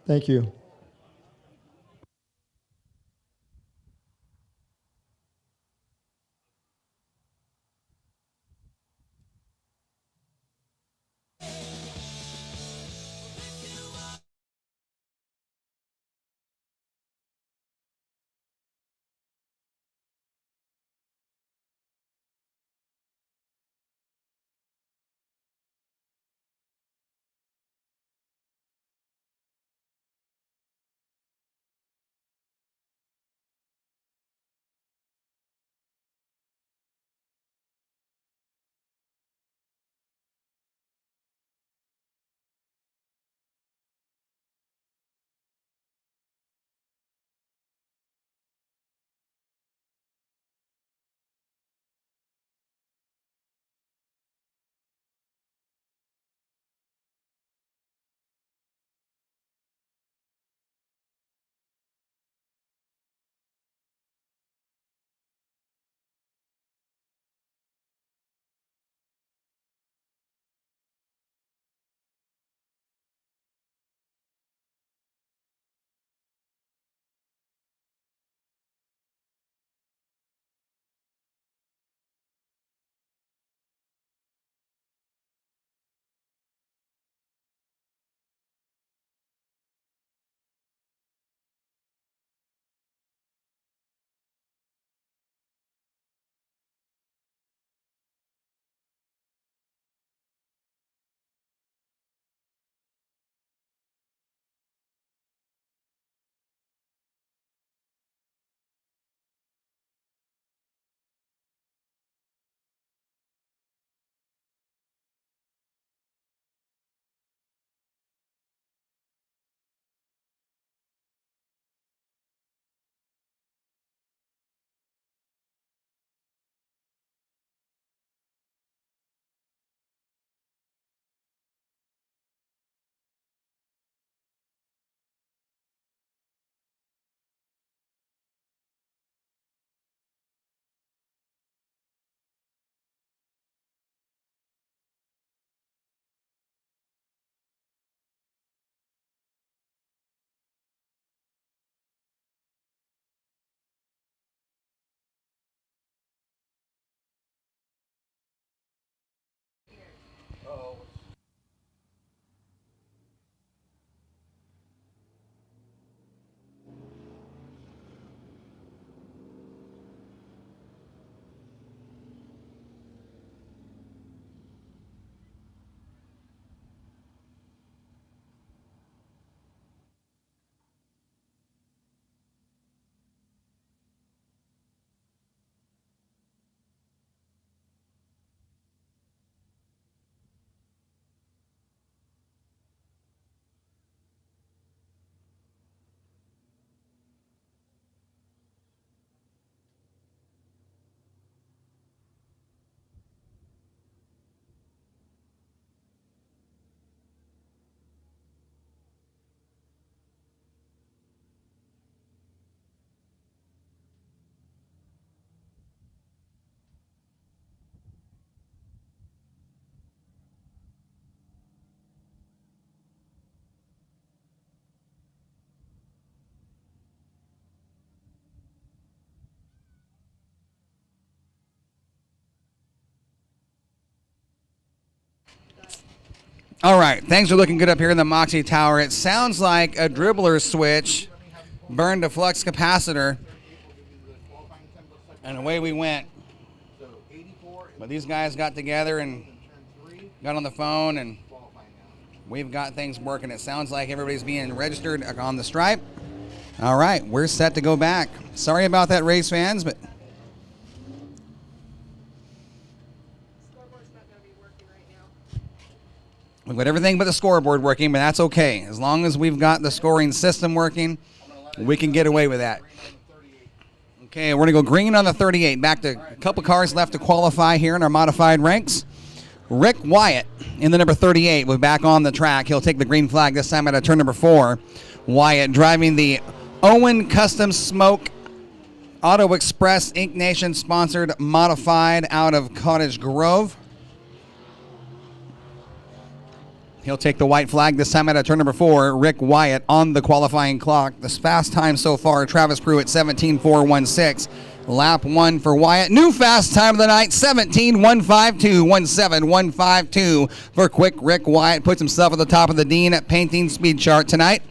H: Thank you.
B: All right, things are looking good up here in the Moxie Tower. It sounds like a dribbler switch burned a flux capacitor, and away we went. But these guys got together and got on the phone, and we've got things working. It sounds like everybody's being registered on the stripe. All right, we're set to go back. Sorry about that, race fans, but
C: Scoreboard's not going to be working right now.
B: we've got everything but the scoreboard working, but that's okay. As long as we've got the scoring system working, we can get away with that. Okay, we're going to go green on the 38. Back to a couple cars left to qualify here in our modified ranks. Rick Wyatt in the number 38 will be back on the track. He'll take the green flag this time out of turn number 4. Wyatt driving the Owen Custom Smoke Auto Express Inc. Nation sponsored modified out of Cottage Grove. He'll take the white flag this time out of turn number 4. Rick Wyatt on the qualifying clock. The fast time so far, Travis Pruitt, 17.416. Lap 1 for Wyatt. New fast time of the night, 17.152. 17.152 for quick Rick Wyatt. Puts himself at the top of the Dean at painting speed chart tonight.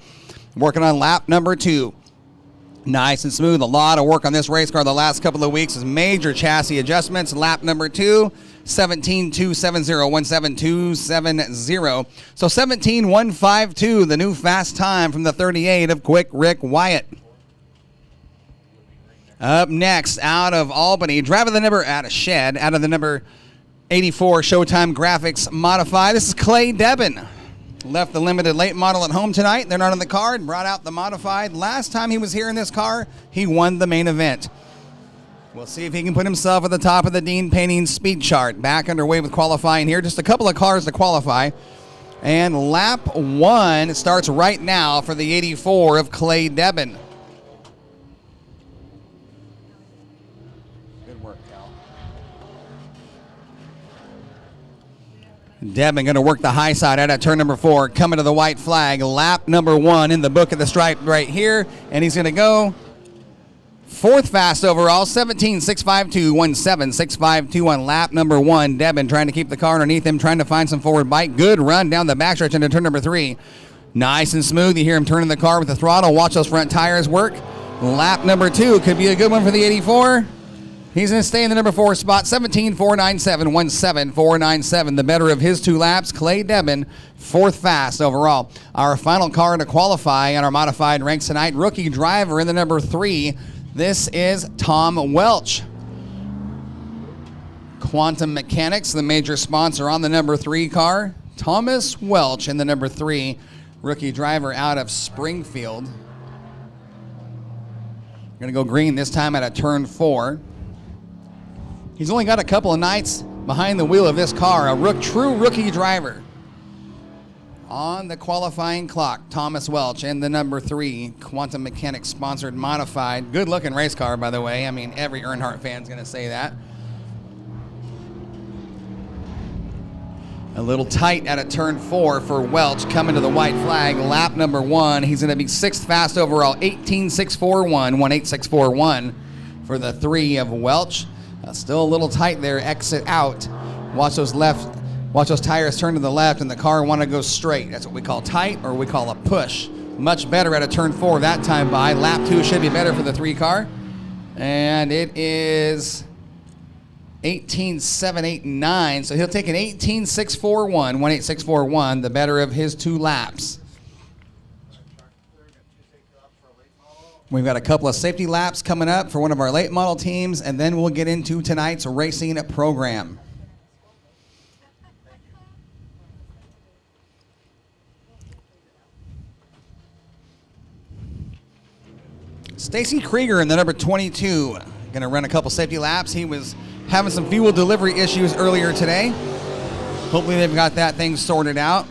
B: Working on lap number 2. Nice and smooth. A lot of work on this race car the last couple of weeks. Is major chassis adjustments. Lap number 2. 17.270, 17.270. So 17.152, the new fast time from the 38 of quick Rick Wyatt. Up next, out of Albany, driving the number out of the number 84 Showtime Graphics Modified. This is Clay Debin. Left the limited late model at home tonight. They're not on the card. Brought out the modified. Last time he was here in this car, he won the main event. We'll see if he can put himself at the top of the Dean Painting speed chart. Back underway with qualifying here. Just a couple of cars to qualify. And lap 1 starts right now for the 84 of Clay Debin. Good work, Cal. Debin going to work the high side out at turn number 4. Coming to the white flag. Lap number 1 in the book of the stripe right here. And he's going to go 4th fast overall, 17.652, 17.652 on lap number 1. Debin trying to keep the car underneath him, trying to find some forward bite. Good run down the backstretch into turn number 3. Nice and smooth. You hear him turning the car with the throttle. Watch those front tires work. Lap number 2 could be a good one for the 84. He's going to stay in the number 4 spot, 17.497, 17.497. The better of his 2 laps, Clay Debin, 4th fast overall. Our final car to qualify on our modified ranks tonight, rookie driver in the number 3. This is Tom Welch. Quantum Mechanics, the major sponsor on the number 3 car. Thomas Welch in the number 3, rookie driver out of Springfield. Going to go green this time at a turn 4. He's only got a couple of nights behind the wheel of this car, a true rookie driver. On the qualifying clock, Thomas Welch in the number 3 Quantum Mechanics sponsored modified. Good looking race car, by the way. I mean, every Earnhardt fan's going to say that. A little tight at a turn 4 for Welch coming to the white flag. Lap number 1. He's going to be 6th fast overall, 18.641, 18.641 for the 3 of Welch. Still a little tight there, exit out. Watch those tires turn to the left and the car want to go straight. That's what we call tight, or we call a push. Much better at a turn 4 that time by. Lap 2 should be better for the 3 car. And it is 18.789. So he'll take an 18.641, 18.641, the better of his 2 laps. We've got a couple of safety laps coming up for one of our late model teams, and then we'll get into tonight's racing program. Stacy Krieger in the number 22. Going to run a couple safety laps. He was having some fuel delivery issues earlier today. Hopefully they've got that thing sorted out.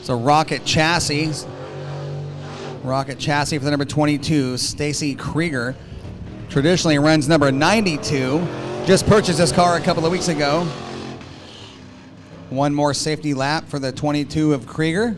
B: So Rocket chassis for the number 22, Stacy Krieger. Traditionally runs number 92. Just purchased this car a couple of weeks ago. One more safety lap for the 22 of Krieger.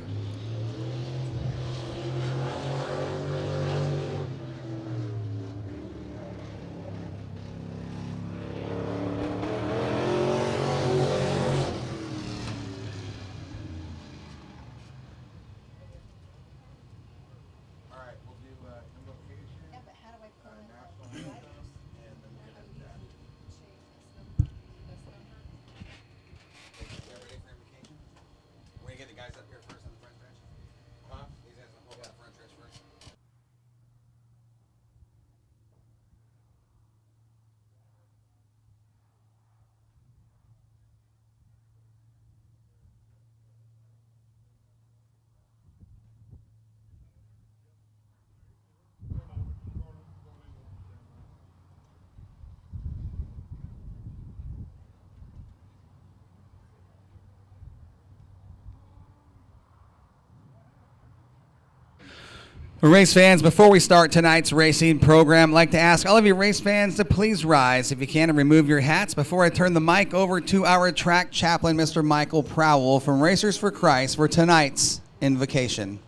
B: Race fans, before we start tonight's racing program, I'd like to ask all of you race fans to please rise, if you can, and remove your hats before I turn the mic over to our track chaplain, Mr. Michael Prowell from Racers for Christ, for tonight's invocation.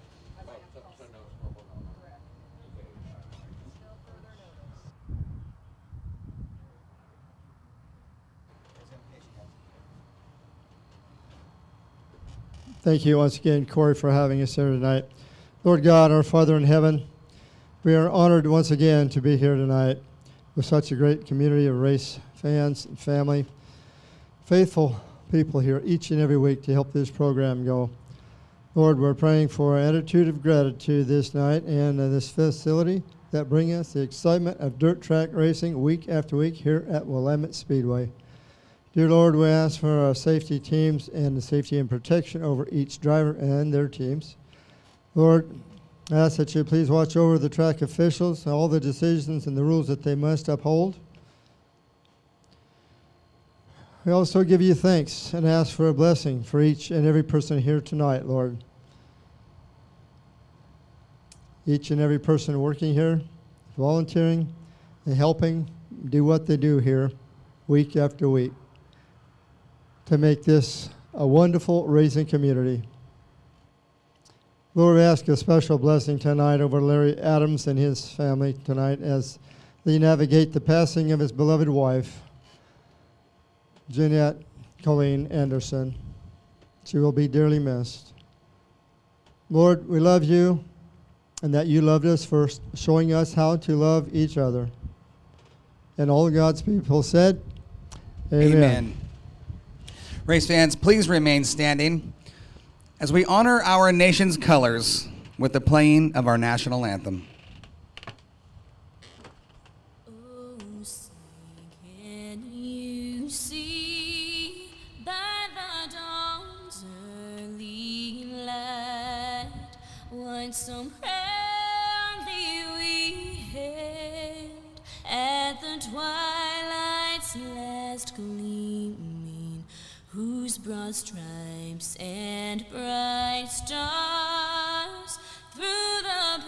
H: Thank you once again, Corey, for having us here tonight. Lord God, our Father in heaven, we are honored once again to be here tonight with such a great community of race fans and family, faithful people here each and every week to help this program go. Lord, we're praying for an attitude of gratitude this night and this facility that bring us the excitement of dirt track racing week after week here at Willamette Speedway. Dear Lord, we ask for our safety teams and the safety and protection over each driver and their teams. Lord, I ask that you please watch over the track officials, all the decisions and the rules that they must uphold. We also give you thanks and ask for a blessing for each and every person here tonight, Lord. Each and every person working here, volunteering and helping do what they do here week after week to make this a wonderful racing community. Lord, we ask a special blessing tonight over Larry Adams and his family tonight as they navigate the passing of his beloved wife, Jeanette Colleen Anderson. She will be dearly missed. Lord, we love you and that you loved us first, showing us how to love each other. And all God's people said, Amen.
B: Race fans, please remain standing as we honor our nation's colors with the playing of our national anthem.
I: Oh, say, can you see by the dawn's early light what so proudly we hailed at the twilight's last gleaming, whose broad stripes and bright stars through the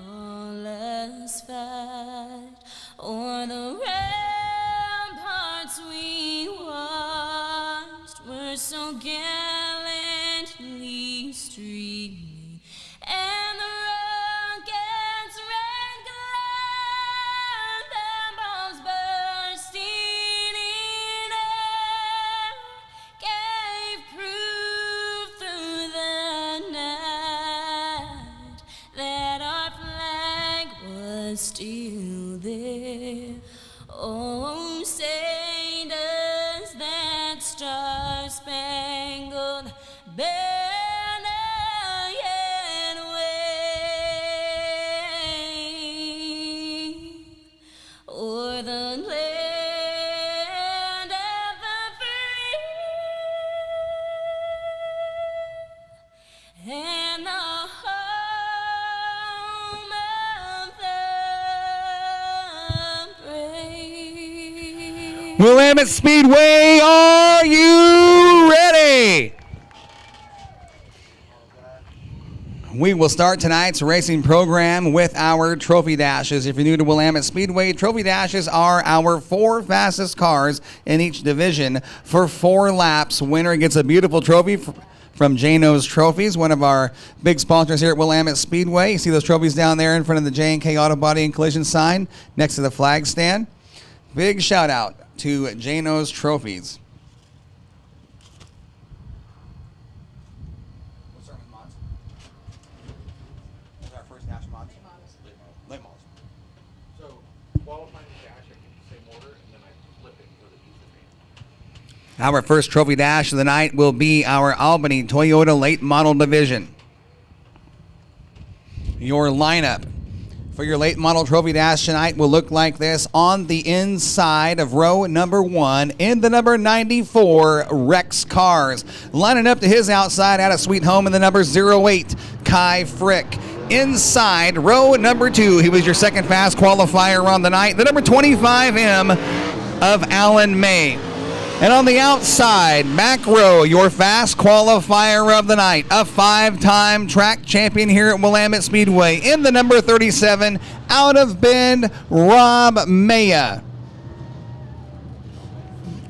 I: perilous fight o'er the ramparts we watched were so gallantly streaming, and the rocket's red glare, their bombs bursting in air, gave proof through the night that our flag was still there. Oh, say does that star-spangled banner yet wave o'er the land of the free and the home of the brave.
B: Willamette Speedway, are you ready? We will start tonight's racing program with our trophy dashes. If you're new to Willamette Speedway, trophy dashes are our 4 fastest cars in each division for 4 laps. Winner gets a beautiful trophy from Jano's Trophies, one of our big sponsors here at Willamette Speedway. You see those trophies down there in front of the J&K Auto Body and Collision sign next to the flag stand. Big shout out to Jano's Trophies. We'll start with mods. What's our first dash mod? Late mods.
D: So, qualifying the dash, I keep the same order, and then I flip it for the piece of paper.
B: Our first trophy dash of the night will be our Albany Toyota Late Model Division. Your lineup for your late model trophy dash tonight will look like this. On the inside of row number 1 in the number 94 Rex Cars. Lining up to his outside out of Sweet Home in the number 08 Kai Frick. Inside row number 2, he was your second fast qualifier on the night, the number 25M of Alan May. And on the outside, back row, your fast qualifier of the night, a 5-time track champion here at Willamette Speedway, in the number 37, out of Bend, Rob Maya.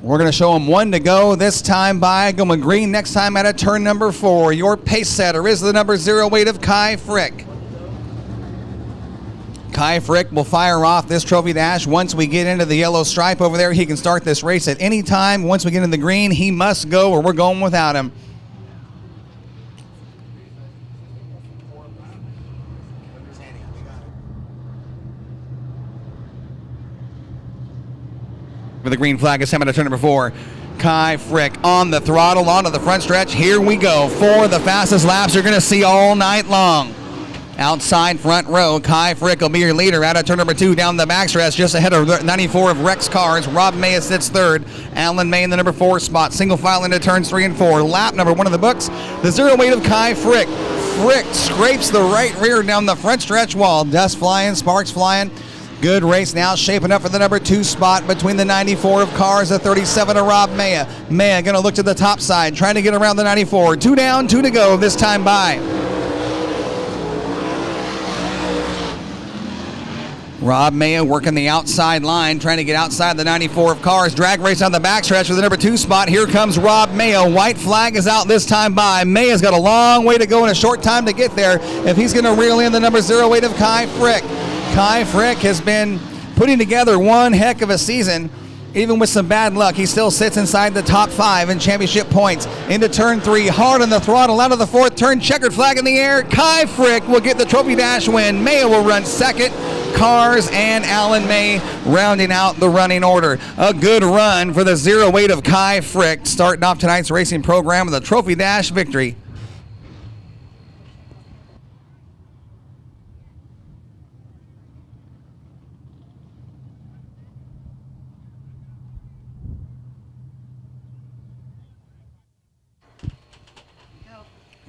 B: We're going to show him 1 to go, this time by going green, next time at a turn number 4. Your pace setter is the number 0 weight of Kai Frick. Kai Frick will fire off this trophy dash once we get into the yellow stripe over there. He can start this race at any time. Once we get into the green, he must go or we're going without him. For the green flag is him at turn number 4. Kai Frick on the throttle, onto the front stretch. Here we go. 4 of the fastest laps you're going to see all night long. Outside front row, Kai Frick will be your leader out of turn number 2 down the backstretch, just ahead of 94 of Rex Cars. Rob May sits third. Alan May in the number 4 spot. Single file into turns 3 and 4. Lap number 1 of the books. The 0 weight of Kai Frick. Frick scrapes the right rear down the front stretch wall. Dust flying, sparks flying. Good race now, shaping up for the number 2 spot between the 94 of Cars, the 37 of Rob Maya. Maya going to look to the top side, trying to get around the 94. 2 down, 2 to go this time by. Rob Maya working the outside line, trying to get outside the 94 of Cars. Drag race on the backstretch for the number 2 spot. Here comes Rob Maya. White flag is out this time by. Maya's got a long way to go and a short time to get there if he's going to reel in the number 0 weight of Kai Frick. Kai Frick has been putting together one heck of a season. Even with some bad luck, he still sits inside the top 5 in championship points. Into turn 3, hard on the throttle, out of the 4th turn, checkered flag in the air. Kai Frick will get the trophy dash win. Maya will run second. Cars and Alan May rounding out the running order. A good run for the 0 weight of Kai Frick, starting off tonight's racing program with a trophy dash victory.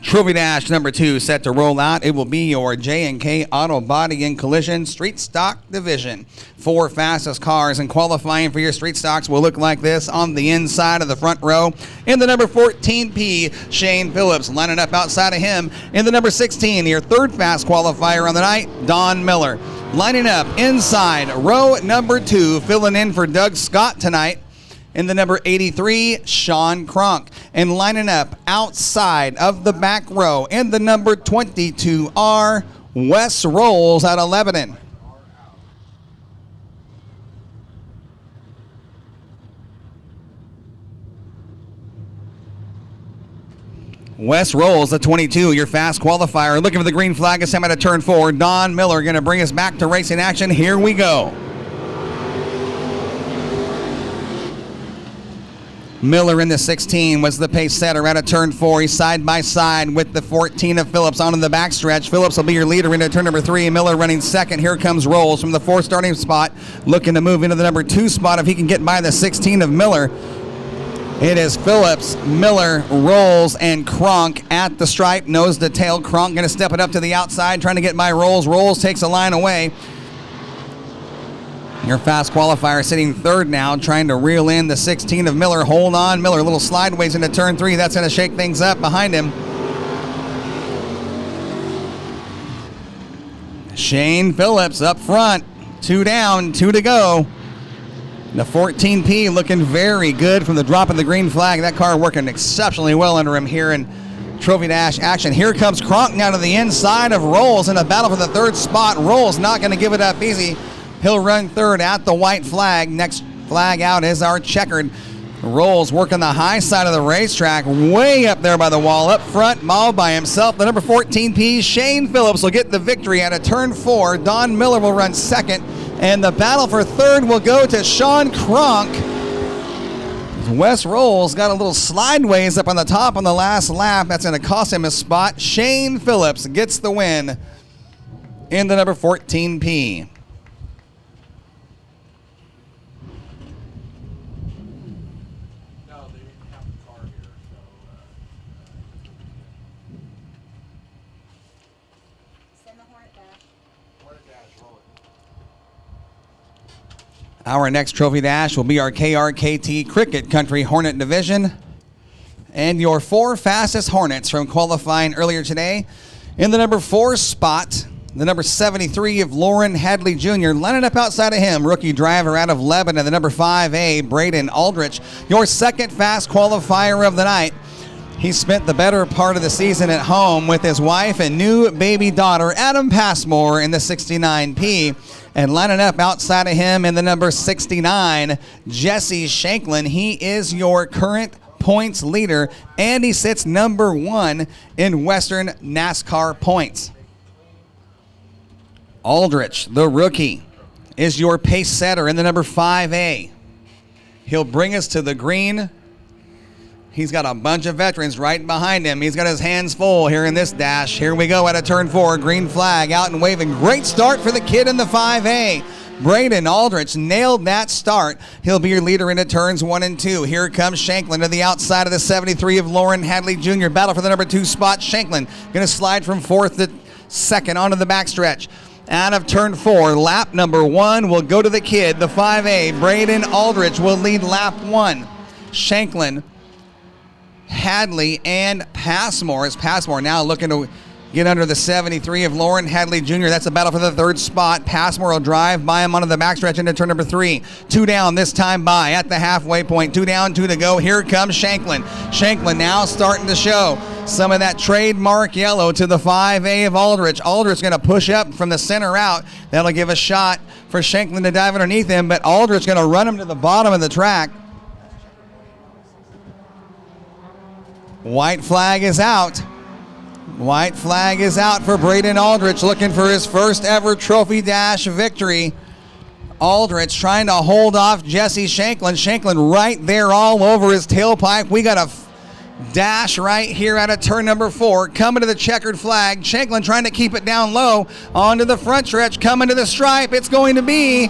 B: Trophy dash number 2 set to roll out. It will be your J&K Auto Body and Collision Street Stock Division. 4 fastest cars and qualifying for your street stocks will look like this on the inside of the front row. In the number 14P, Shane Phillips lining up outside of him. In the number 16, your 3rd fast qualifier on the night, Don Miller. Lining up inside row number 2, filling in for Doug Scott tonight. In the number 83, Sean Cronk. And lining up outside of the back row in the number 22R, Wes Rolls out of Lebanon. Wes Rolls, the 22, your fast qualifier. Looking for the green flag as I'm at turn 4. Don Miller going to bring us back to racing action. Here we go. Miller in the 16 was the pace setter out of turn 4. He's side by side with the 14 of Phillips onto the backstretch. Phillips will be your leader into turn number 3. Miller running second. Here comes Rolls from the 4 starting spot, looking to move into the number 2 spot if he can get by the 16 of Miller. It is Phillips, Miller, Rolls, and Cronk at the stripe, nose to tail. Cronk going to step it up to the outside, trying to get by Rolls. Rolls takes a line away. Your fast qualifier sitting 3rd now, trying to reel in the 16 of Miller. Hold on, Miller, a little slideways into turn 3. That's going to shake things up behind him. Shane Phillips up front. 2 down, 2 to go. The 14P looking very good from the drop of the green flag. That car working exceptionally well under him here in Trophy Dash action. Here comes Cronk now to the inside of Rolls in a battle for the 3rd spot. Rolls not going to give it up easy. He'll run 3rd at the white flag. Next flag out is our checkered. Rolls working the high side of the racetrack, way up there by the wall, up front, all by himself. The number 14P, Shane Phillips, will get the victory at a turn 4. Don Miller will run 2nd, and the battle for 3rd will go to Sean Cronk. Wes Rolls got a little slideways up on the top on the last lap. That's going to cost him a spot. Shane Phillips gets the win in the number 14P. Our next trophy dash will be our KRKT Cricket Country Hornet Division. And your 4 fastest Hornets from qualifying earlier today. In the number 4 spot, the number 73 of Lauren Hadley Jr. lining up outside of him. Rookie driver out of Lebanon, the number 5A, Braden Aldrich. Your second fast qualifier of the night. He spent the better part of the season at home with his wife and new baby daughter, Adam Passmore, in the 69P. And lining up outside of him in the number 69, Jesse Shanklin. He is your current points leader, and he sits number 1 in Western NASCAR points. Aldrich, the rookie, is your pace setter in the number 5A. He'll bring us to the green. He's got a bunch of veterans right behind him. He's got his hands full here in this dash. Here we go at a turn 4. Green flag out and waving. Great start for the kid in the 5A. Braden Aldrich nailed that start. He'll be your leader into turns 1 and 2. Here comes Shanklin to the outside of the 73 of Lauren Hadley Jr. Battle for the number 2 spot. Shanklin going to slide from 4th to 2nd onto the backstretch. Out of turn 4, lap number 1 will go to the kid, the 5A. Braden Aldrich will lead lap 1. Shanklin, Hadley, and Passmore. As Passmore now looking to get under the 73 of Lauren Hadley Jr. That's a battle for the 3rd spot. Passmore will drive by him onto the backstretch into turn number 3. 2 down this time by at the halfway point. 2 down, 2 to go. Here comes Shanklin. Shanklin now starting to show some of that trademark yellow to the 5A of Aldrich. Aldrich going to push up from the center out. That'll give a shot for Shanklin to dive underneath him, but Aldrich going to run him to the bottom of the track. White flag is out. White flag is out for Braden Aldrich, looking for his first ever trophy dash victory. Aldrich trying to hold off Jesse Shanklin. Shanklin right there all over his tailpipe. We got a dash right here out of turn number 4. Coming to the checkered flag. Shanklin trying to keep it down low. Onto the front stretch. Coming to the stripe. It's going to be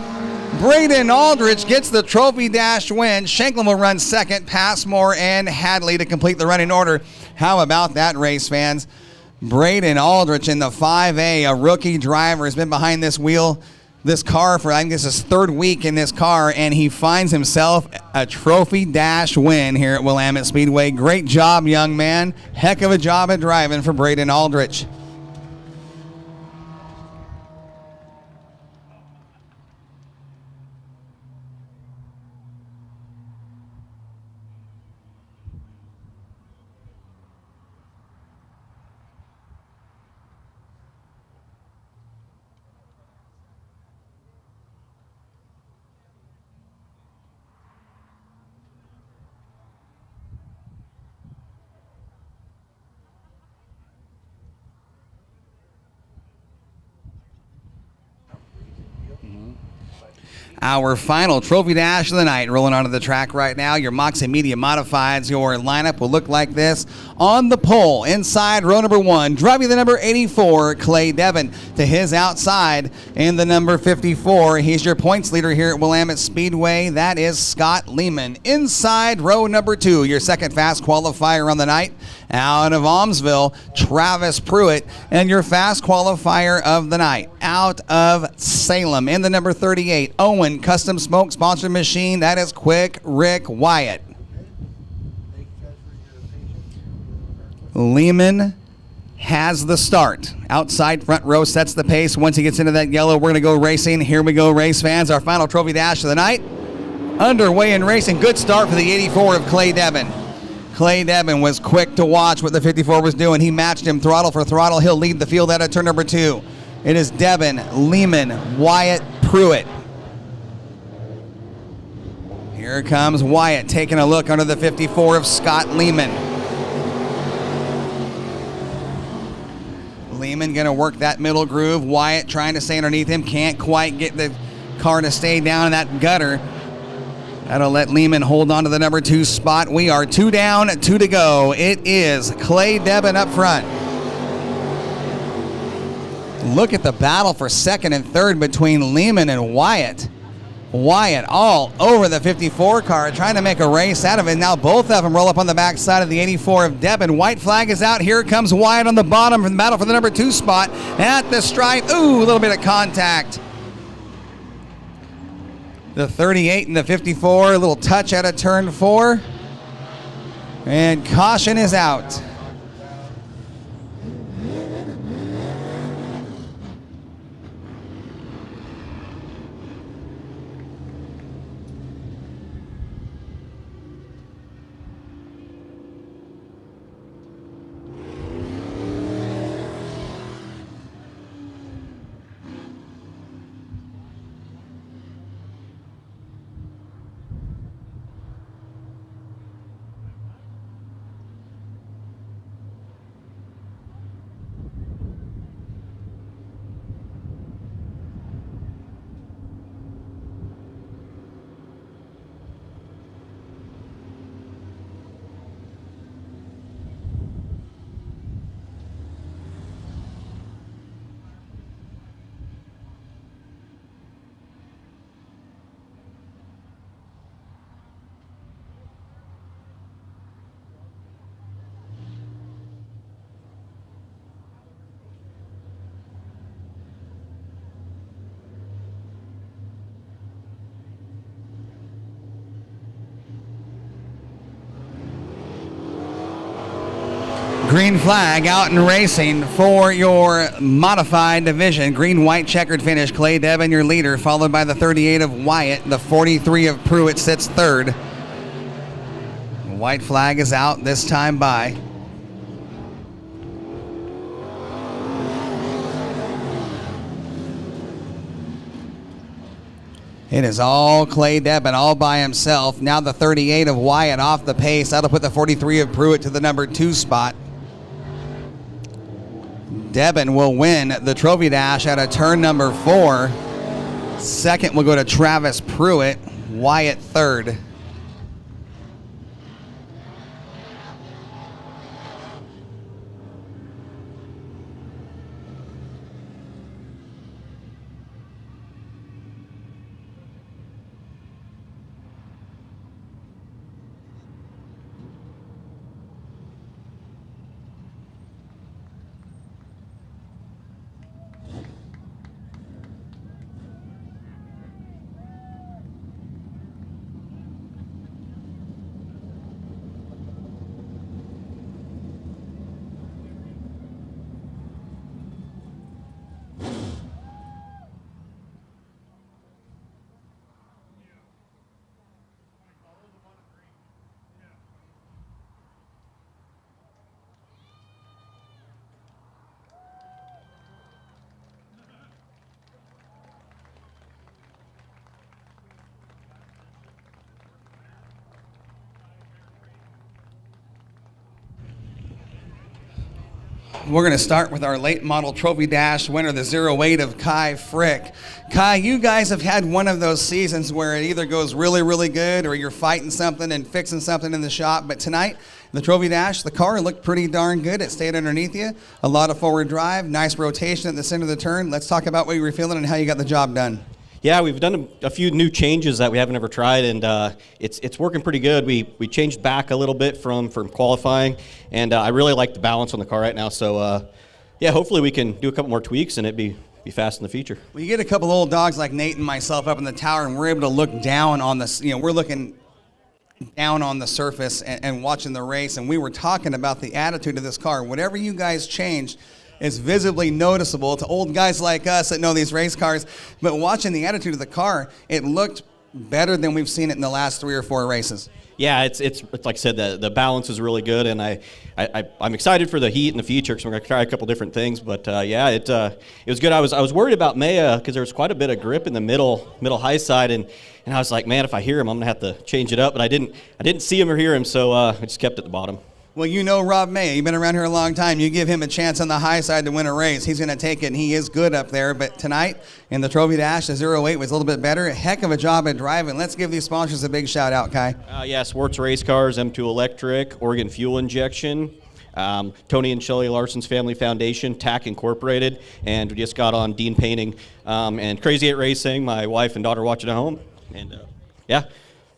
B: Braden Aldrich gets the trophy dash win. Shanklin will run 2nd. Passmore and Hadley to complete the running order. How about that, race fans? Braden Aldrich in the 5A, a rookie driver, has been behind this car for, I think this is his 3rd week in this car, and he finds himself a trophy dash win here at Willamette Speedway. Great job, young man. Heck of a job at driving for Braden Aldrich. Our final trophy dash of the night rolling onto the track right now. Your Moxie Media Modifieds. Your lineup will look like this. On the pole, inside row number 1, driving the number 84, Clay Devon. To his outside in the number 54, he's your points leader here at Willamette Speedway. That is Scott Lehman. Inside row number 2, your second fast qualifier on the night. Out of Almsville, Travis Pruitt. And your fast qualifier of the night, out of Salem, in the number 38, Owen Custom Smoke Sponsored Machine. That is Quick Rick Wyatt. Lehman has the start. Outside front row sets the pace. Once he gets into that yellow, we're going to go racing. Here we go, race fans. Our final trophy dash of the night. Underway in racing. Good start for the 84 of Clay Devon. Clay Devon was quick to watch what the 54 was doing. He matched him throttle for throttle. He'll lead the field out of turn number 2. It is Devon, Lehman, Wyatt, Pruitt. Here comes Wyatt taking a look under the 54 of Scott Lehman. Lehman going to work that middle groove. Wyatt trying to stay underneath him. Can't quite get the car to stay down in that gutter. That'll let Lehman hold on to the number 2 spot. We are 2 down, 2 to go. It is Clay Devon up front. Look at the battle for 2nd and 3rd between Lehman and Wyatt. Wyatt all over the 54 car, trying to make a race out of it. Now both of them roll up on the backside of the 84 of Devon. White flag is out. Here comes Wyatt on the bottom from the battle for the number 2 spot at the stripe. Ooh, a little bit of contact. The 38 and the 54, a little touch out of turn 4. And caution is out. Green flag out and racing for your modified division. Green-white checkered finish. Clay Devin, your leader, followed by the 38 of Wyatt. The 43 of Pruitt sits third. White flag is out, this time by. It is all Clay Devin, all by himself. Now the 38 of Wyatt off the pace. That'll put the 43 of Pruitt to the number 2 spot. Devin will win the trophy dash out of turn number 4. Second will go to Travis Pruitt. Wyatt third. We're going to start with our late model trophy dash winner, the 08 of Kai Frick. Kai, you guys have had one of those seasons where it either goes really, really good or you're fighting something and fixing something in the shop. But tonight, the trophy dash, the car looked pretty darn good. It stayed underneath you. A lot of forward drive, nice rotation at the center of the turn. Let's talk about what you were feeling and how you got the job done.
J: Yeah, we've done a few new changes that we haven't ever tried, and it's working pretty good. We changed back a little bit from qualifying, and I really like the balance on the car right now. So, yeah, hopefully we can do a couple more tweaks and it'd be fast in the future.
B: Well, you get a couple old dogs like Nate and myself up in the tower, and we're able to look down on this. We're looking down on the surface and watching the race, and we were talking about the attitude of this car. Whatever you guys changed is visibly noticeable to old guys like us that know these race cars. But watching the attitude of the car, it looked better than we've seen it in the last 3 or 4 races.
J: Yeah, it's like I said, the balance is really good, and I'm excited for the heat in the future because we're going to try a couple different things. But yeah, it was good. I was worried about Maya because there was quite a bit of grip in the middle high side, and I was like, man, if I hear him, I'm going to have to change it up. But I didn't see him or hear him, so I just kept it at the bottom.
B: Well, you know Rob May. You've been around here a long time. You give him a chance on the high side to win a race, he's going to take it, and he is good up there. But tonight, in the Trophy Dash, the 08 was a little bit better. A heck of a job at driving. Let's give these sponsors a big shout out, Kai.
J: Yeah, Swartz Race Cars, M2 Electric, Oregon Fuel Injection, Tony and Shelley Larson's Family Foundation, TAC Incorporated, and we just got on Dean Painting, and Crazy 8 Racing. My wife and daughter watch it at home, and yeah.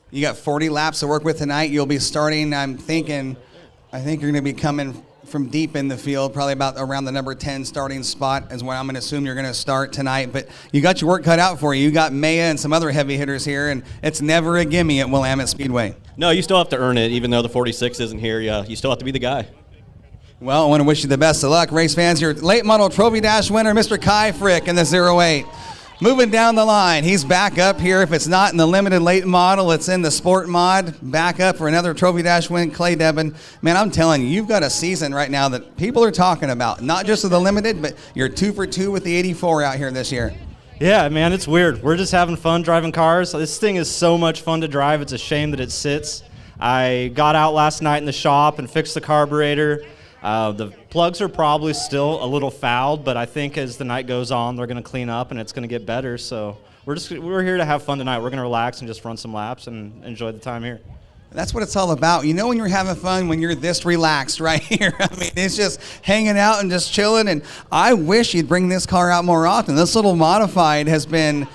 J: You
B: got 40 laps to work with tonight. You'll be starting, I think you're going to be coming from deep in the field, probably about around the number 10 starting spot is what I'm going to assume you're going to start tonight. But you got your work cut out for you. You got Maya and some other heavy hitters here, and it's never a gimme at Willamette Speedway.
J: No, you still have to earn it, even though the 46 isn't here. You still have to be the guy.
B: Well, I want to wish you the best of luck, race fans. Your late model trophy dash winner, Mr. Kai Frick in the 08. Moving down the line, he's back up here. If it's not in the limited late model, it's in the sport mod. Back up for another trophy dash win, Clay Devin. Man, I'm telling you, you've got a season right now that people are talking about. Not just with the limited, but you're 2 for 2 with the 84 out here this year.
K: Yeah, man, it's weird. We're just having fun driving cars. This thing is so much fun to drive. It's a shame that it sits. I got out last night in the shop and fixed the carburetor. The plugs are probably still a little fouled, but I think as the night goes on, they're going to clean up and it's going to get better. So we're here to have fun tonight. We're going to relax and just run some laps and enjoy the time here.
B: That's what it's all about. You know when you're having fun when you're this relaxed right here. I mean, it's just hanging out and just chilling. And I wish you'd bring this car out more often. This little modified has been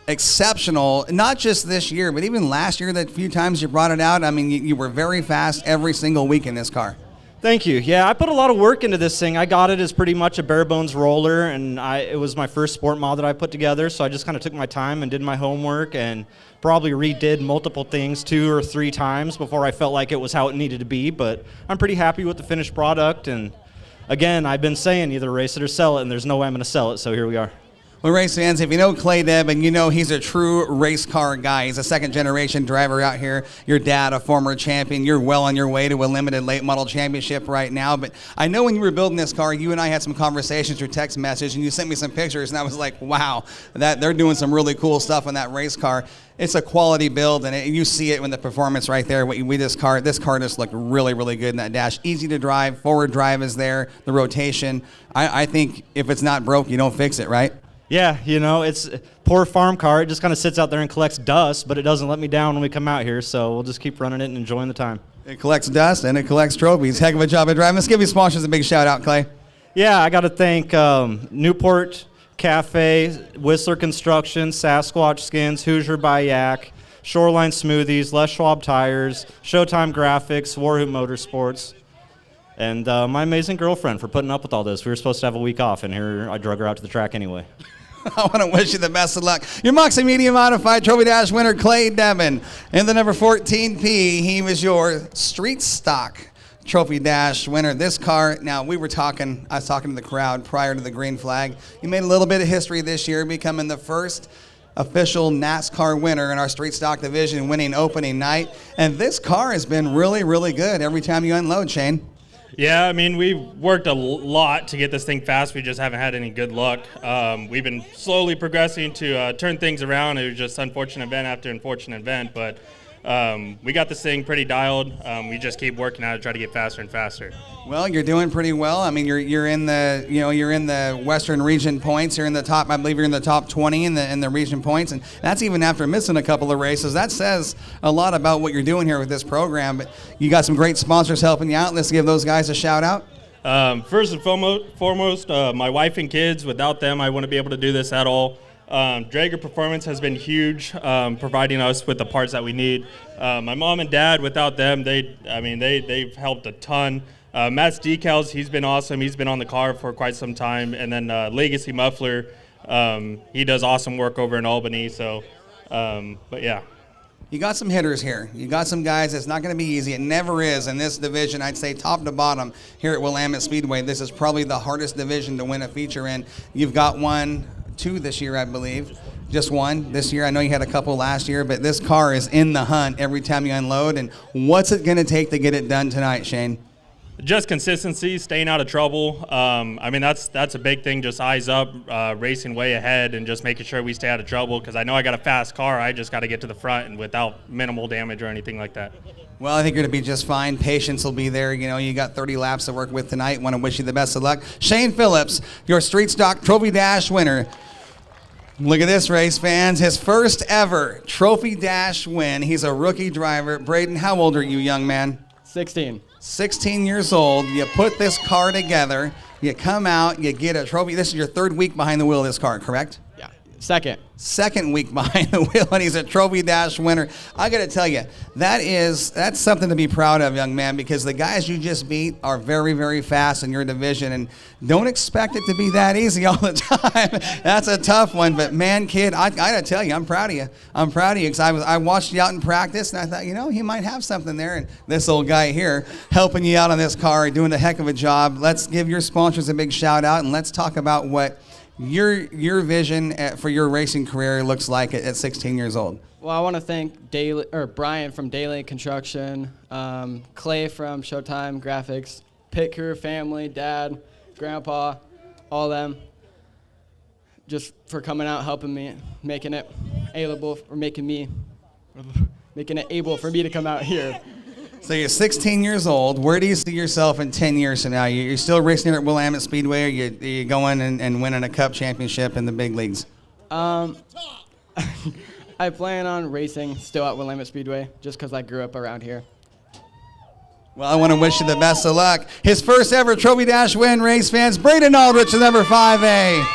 B: exceptional, not just this year, but even last year, that few times you brought it out. I mean, you were very fast every single week in this car.
K: Thank you. Yeah, I put a lot of work into this thing. I got it as pretty much a bare bones roller, and it was my first sport mod that I put together, so I just kind of took my time and did my homework and probably redid multiple things 2 or 3 times before I felt like it was how it needed to be, but I'm pretty happy with the finished product, and again, I've been saying either race it or sell it, and there's no way I'm going to sell it, so here we are.
B: Well, race fans, if you know Clay Devin, you know he's a true race car guy. He's a second-generation driver out here. Your dad, a former champion. You're well on your way to a limited late model championship right now. But I know when you were building this car, you and I had some conversations through text message, and you sent me some pictures, and I was like, wow, that they're doing some really cool stuff on that race car. It's a quality build, and you see it in the performance right there. This car just looked really, really good in that dash. Easy to drive. Forward drive is there. The rotation. I think if it's not broke, you don't fix it, right?
K: Yeah, you know, it's a poor farm car. It just kind of sits out there and collects dust, but it doesn't let me down when we come out here, so we'll just keep running it and enjoying the time.
B: It collects dust and it collects trophies. Heck of a job of driving. Let's give you sponsors a big shout out, Clay.
K: Yeah, I got to thank Newport Cafe, Whistler Construction, Sasquatch Skins, Hoosier by Yak, Shoreline Smoothies, Les Schwab Tires, Showtime Graphics, Warhoop Motorsports, and my amazing girlfriend for putting up with all this. We were supposed to have a week off, and here I drug her out to the track anyway.
B: I want to wish you the best of luck. Your Moxie Media Modified Trophy Dash winner, Clay Devin. In the number 14P, he was your street stock Trophy Dash winner. This car, now I was talking to the crowd prior to the green flag. You made a little bit of history this year, becoming the first official NASCAR winner in our street stock division, winning opening night. And this car has been really, really good every time you unload, Shane.
L: Yeah, I mean, we've worked a lot to get this thing fast. We just haven't had any good luck. We've been slowly progressing to turn things around. It was just unfortunate event after unfortunate event, but we got this thing pretty dialed. We just keep working at it to try to get faster and faster.
B: Well, you're doing pretty well. I mean, you're in the Western region points. You're in the top. I believe you're in the top 20 in the region points, and that's even after missing a couple of races. That says a lot about what you're doing here with this program. But you got some great sponsors helping you out. Let's give those guys a shout out.
L: First and foremost, my wife and kids. Without them, I wouldn't be able to do this at all. Drager Performance has been huge, providing us with the parts that we need. My mom and dad, without them, they've helped a ton. Matt's Decals, he's been awesome. He's been on the car for quite some time. And then Legacy Muffler, he does awesome work over in Albany. So, but yeah.
B: You got some hitters here. You got some guys. It's not going to be easy. It never is in this division. I'd say top to bottom here at Willamette Speedway. This is probably the hardest division to win a feature in. You've got 2 this year, I believe. Just 1 this year. I know you had a couple last year, but this car is in the hunt every time you unload. And what's it going to take to get it done tonight, Shane?
L: Just consistency, staying out of trouble. That's a big thing. Just eyes up, racing way ahead, and just making sure we stay out of trouble. Because I know I got a fast car. I just got to get to the front and without minimal damage or anything like that.
B: Well, I think you're going to be just fine. Patience will be there. You know, you got 30 laps to work with tonight. Want to wish you the best of luck. Shane Phillips, your Street Stock Trophy Dash winner. Look at this, race fans. His first ever Trophy Dash win. He's a rookie driver. Braden, how old are you, young man?
M: 16.
B: 16 years old. You put this car together. You come out. You get a trophy. This is your 3rd week behind the wheel of this car, correct?
M: Yeah.
B: Second week behind the wheel, and he's a Trophy Dash winner. I got to tell you, that's something to be proud of, young man, because the guys you just beat are very, very fast in your division, and don't expect it to be that easy all the time. That's a tough one, but man, kid, I got to tell you, I'm proud of you. I'm proud of you because I watched you out in practice, and I thought, he might have something there, and this old guy here helping you out on this car, doing a heck of a job. Let's give your sponsors a big shout out, and let's talk about what your vision for your racing career looks like at 16 years old.
M: Well, I want to thank Brian from Daily Construction, Clay from Showtime Graphics, Pit Crew family, Dad, Grandpa, all them, just for coming out, helping me, making it able for me to come out here.
B: So you're 16 years old. Where do you see yourself in 10 years from now? You're still racing here at Willamette Speedway, or you going and winning a cup championship in the big leagues?
M: I plan on racing still at Willamette Speedway just because I grew up around here.
B: Well, I want to wish you the best of luck. His first ever Trophy Dash win, race fans. Braden Aldrich, the number 5A.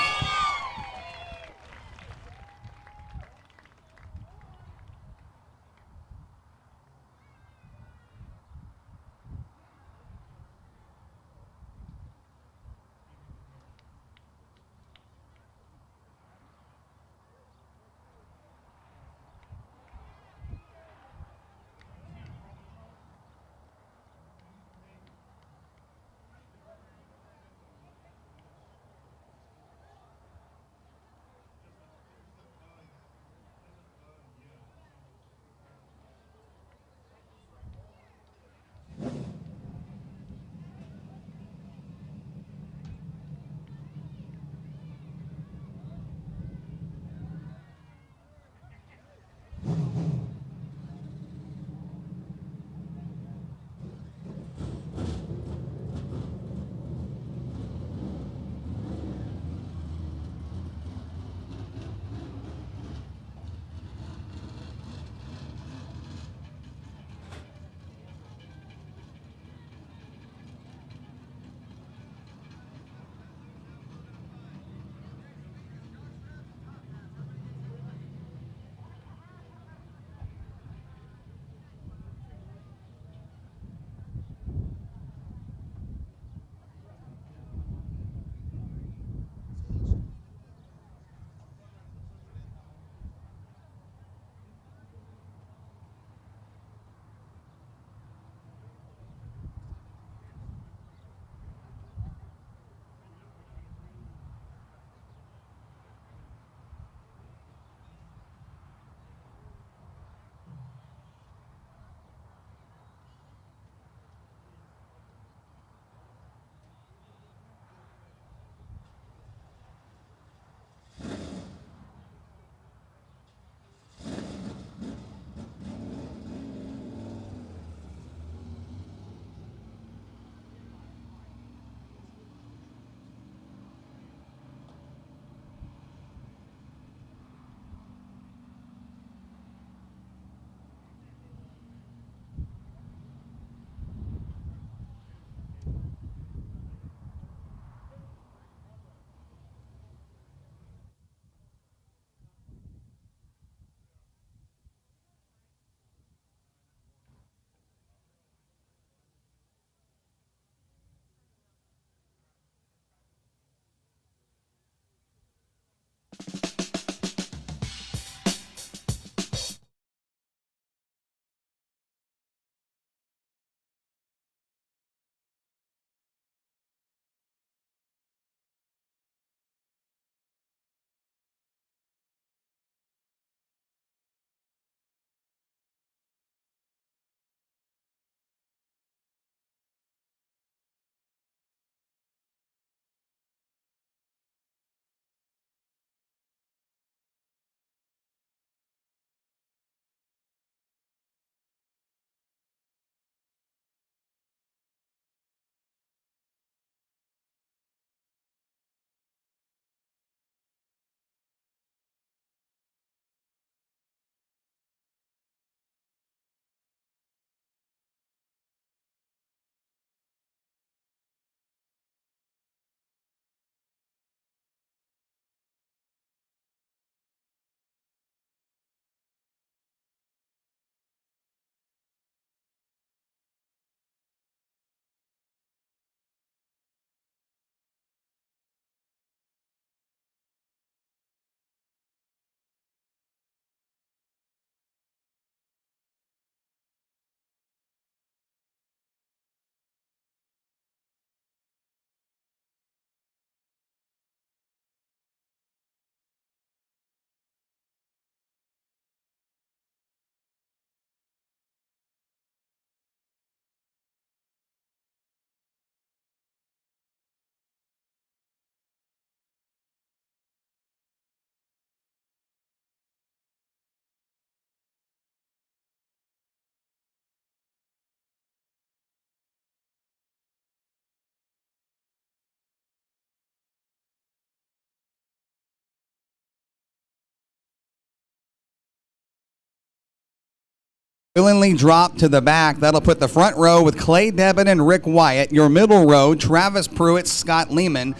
B: Willingly drop to the back. That'll put the front row with Clay Devin and Rick Wyatt. Your middle row, Travis Pruitt, Scott Lehman.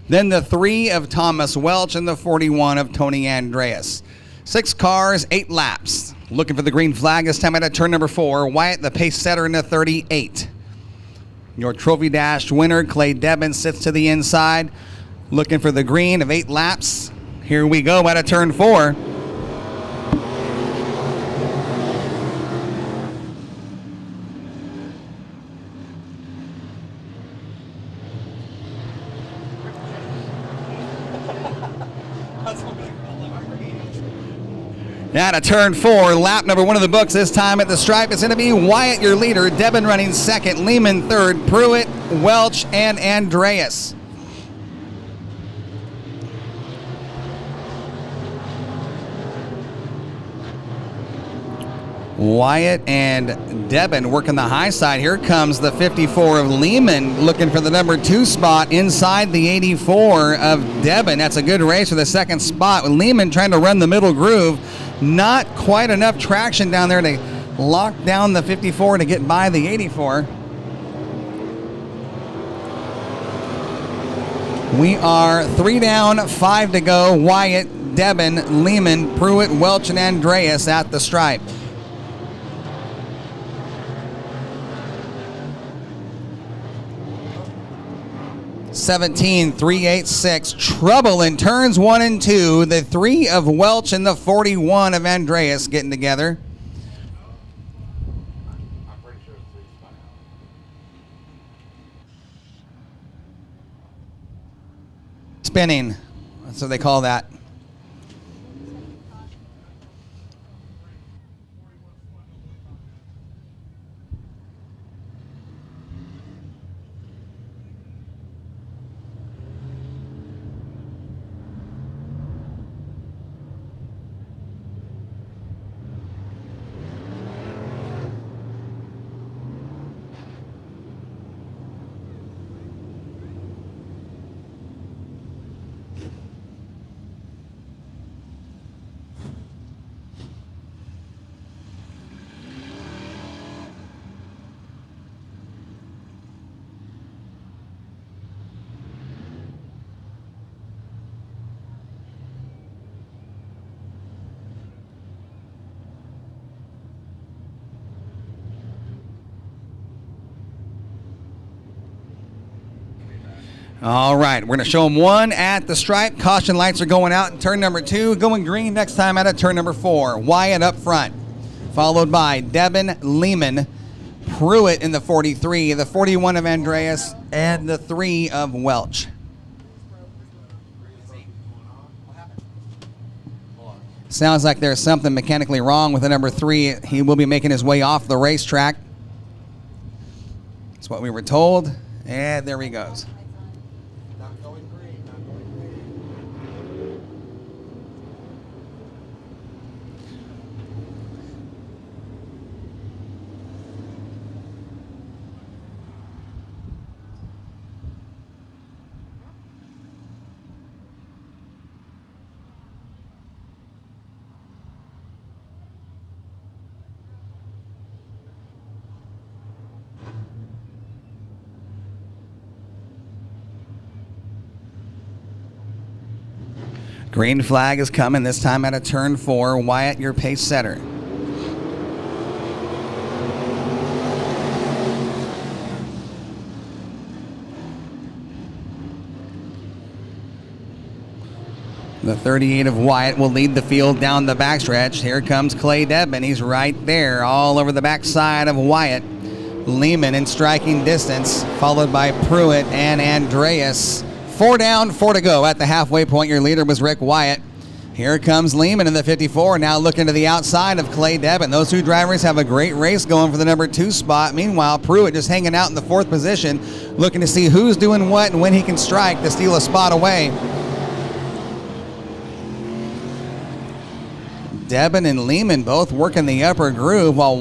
B: Then the 3 of Thomas Welch and the 41 of Tony Andreas. 6 cars, 8 laps. Looking for the green flag this time at turn number 4. Wyatt, the pace setter, in the 38. Your Trophy Dash winner, Clay Devin, sits to the inside. Looking for the green of 8 laps. Here we go at turn 4. Now to turn 4, lap number 1 of the books. This time at the stripe, it's going to be Wyatt, your leader. Devin running second, Lehman third, Pruitt, Welch, and Andreas. Wyatt and Devin working the high side. Here comes the 54 of Lehman looking for the number 2 spot inside the 84 of Devin. That's a good race for the second spot. With Lehman trying to run the middle groove. Not quite enough traction down there to lock down the 54 to get by the 84. We are 3 down, 5 to go. Wyatt, Devin, Lehman, Pruitt, Welch, and Andreas at the stripe. (17.386). Trouble in turns 1 and 2. The 3 of Welch and the 41 of Andreas getting together.
D: I'm pretty sure it's 3 spot out.
B: Spinning. That's what they call that. All right, we're going to show them 1 at the stripe. Caution lights are going out in turn number 2. Going green next time at turn number 4. Wyatt up front, followed by Devin, Lehman, Pruitt in the 43, the 41 of Andreas, and the 3 of Welch. Sounds like there's something mechanically wrong with the number 3. He will be making his way off the racetrack. That's what we were told. And there he goes. Green flag is coming, this time at turn 4. Wyatt, your pace setter. The 38 of Wyatt will lead the field down the backstretch. Here comes Clay Devin. He's right there, all over the backside of Wyatt. Lehman in striking distance, followed by Pruitt and Andreas. 4 down, 4 to go. At the halfway point, your leader was Rick Wyatt. Here comes Lehman in the 54, now looking to the outside of Clay Devin. Those 2 drivers have a great race going for the number 2 spot. Meanwhile, Pruitt just hanging out in the 4th position, looking to see who's doing what and when he can strike to steal a spot away. Devin and Lehman both working the upper groove while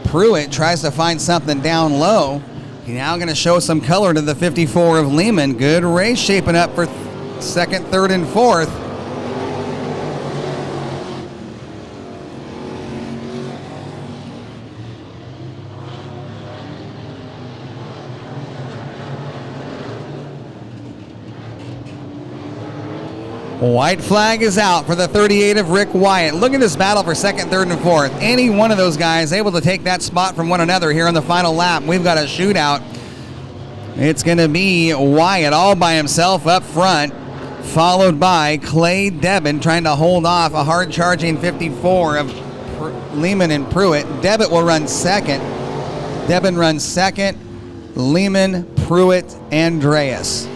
B: Pruitt tries to find something down low. He's now going to show some color to the 54 of Lehman. Good race shaping up for 2nd, 3rd, and 4th. White flag is out for the 38 of Rick Wyatt. Look at this battle for second, third, and fourth. Any one of those guys able to take that spot from one another here on the final lap. We've got a shootout. It's going to be Wyatt all by himself up front, followed by Clay Devin trying to hold off a hard-charging 54 of Lehman and Pruitt. Devitt will run second. Devin runs second. Lehman, Pruitt, Andreas.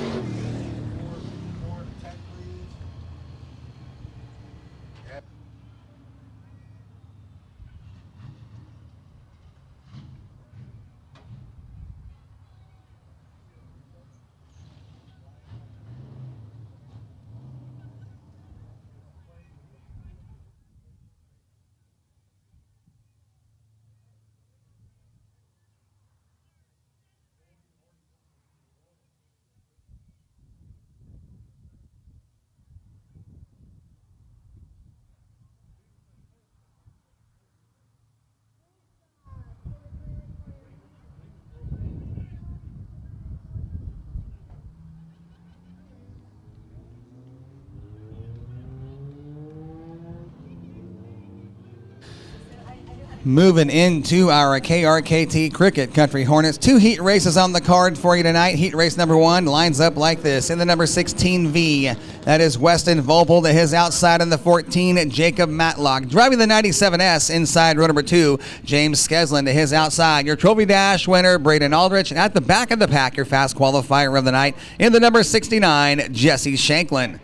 B: Moving into our KRKT Cricket Country Hornets. 2 heat races on the card for you tonight. Heat race number 1 lines up like this. In the number 16V, that is Weston Vopel to his outside in the 14, Jacob Matlock. Driving the 97S inside row number 2, James Skeslin to his outside. Your Trophy Dash winner, Braden Aldrich. And at the back of the pack, your fast qualifier of the night in the number 69, Jesse Shanklin.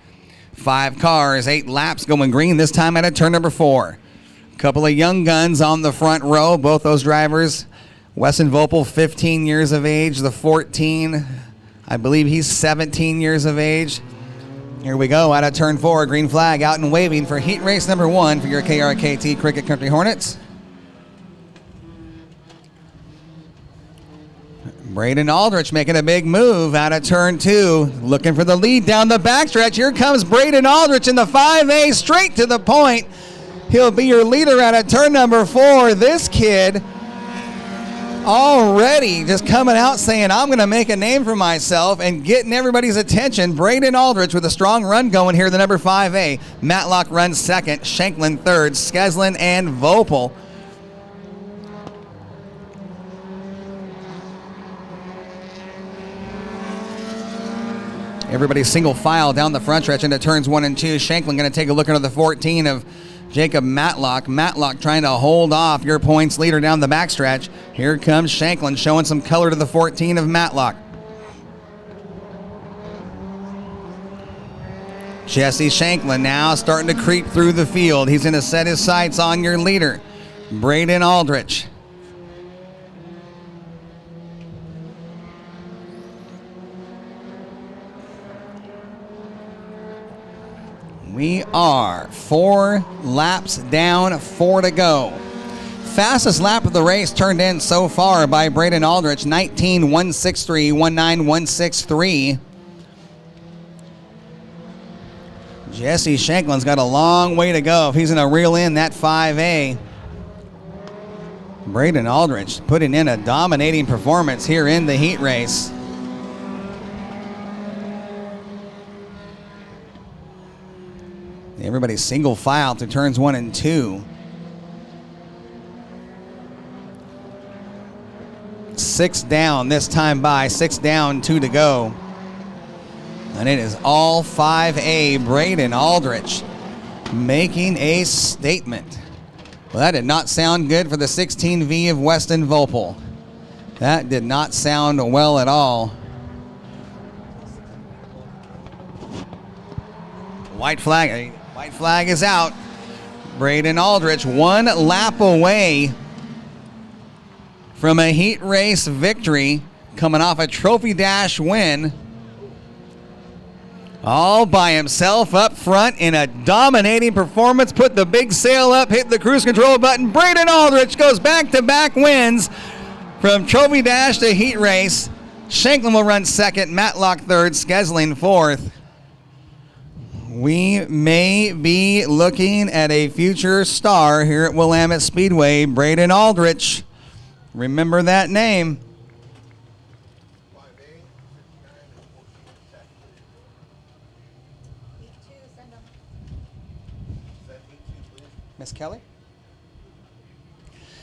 B: 5 cars, 8 laps going green, this time at a turn number 4. Couple of young guns on the front row, both those drivers. Weston Vopel, 15 years of age. The 14, I believe he's 17 years of age. Here we go, out of turn 4, green flag out and waving for heat race number 1 for your KRKT Cricket Country Hornets. Braden Aldrich making a big move out of turn 2, looking for the lead down the backstretch. Here comes Braden Aldrich in the 5A, straight to the point. He'll be your leader out of turn number 4. This kid already just coming out saying, I'm going to make a name for myself and getting everybody's attention. Braden Aldrich with a strong run going here, the number 5A. Matlock runs second, Shanklin third, Skeslin and Vopel. Everybody single file down the front stretch into turns 1 and 2. Shanklin going to take a look into the 14 of Jacob Matlock. Matlock trying to hold off your points leader down the backstretch. Here comes Shanklin showing some color to the 14 of Matlock. Jesse Shanklin now starting to creep through the field. He's going to set his sights on your leader, Braden Aldrich. We are 4 laps down, 4 to go. Fastest lap of the race turned in so far by Braden Aldrich, 19.163, 19.163. Jesse Shanklin's got a long way to go if he's going to reel in that 5A. Braden Aldrich putting in a dominating performance here in the heat race. Everybody's single file to turns 1 and 2. 6 down this time by, 6 down, 2 to go. And it is all 5A Braden Aldrich making a statement. Well, that did not sound good for the 16V of Weston Vopel. That did not sound well at all. White flag is out. Braden Aldrich 1 lap away from a heat race victory, coming off a Trophy Dash win. All by himself up front in a dominating performance. Put the big sail up, hit the cruise control button. Braden Aldrich goes back-to-back wins from Trophy Dash to heat race. Shanklin will run second, Matlock third, Skeslin fourth. We may be looking at a future star here at Willamette Speedway, Braden Aldrich. Remember that name.
C: Heat 2, send
B: Miss Kelly?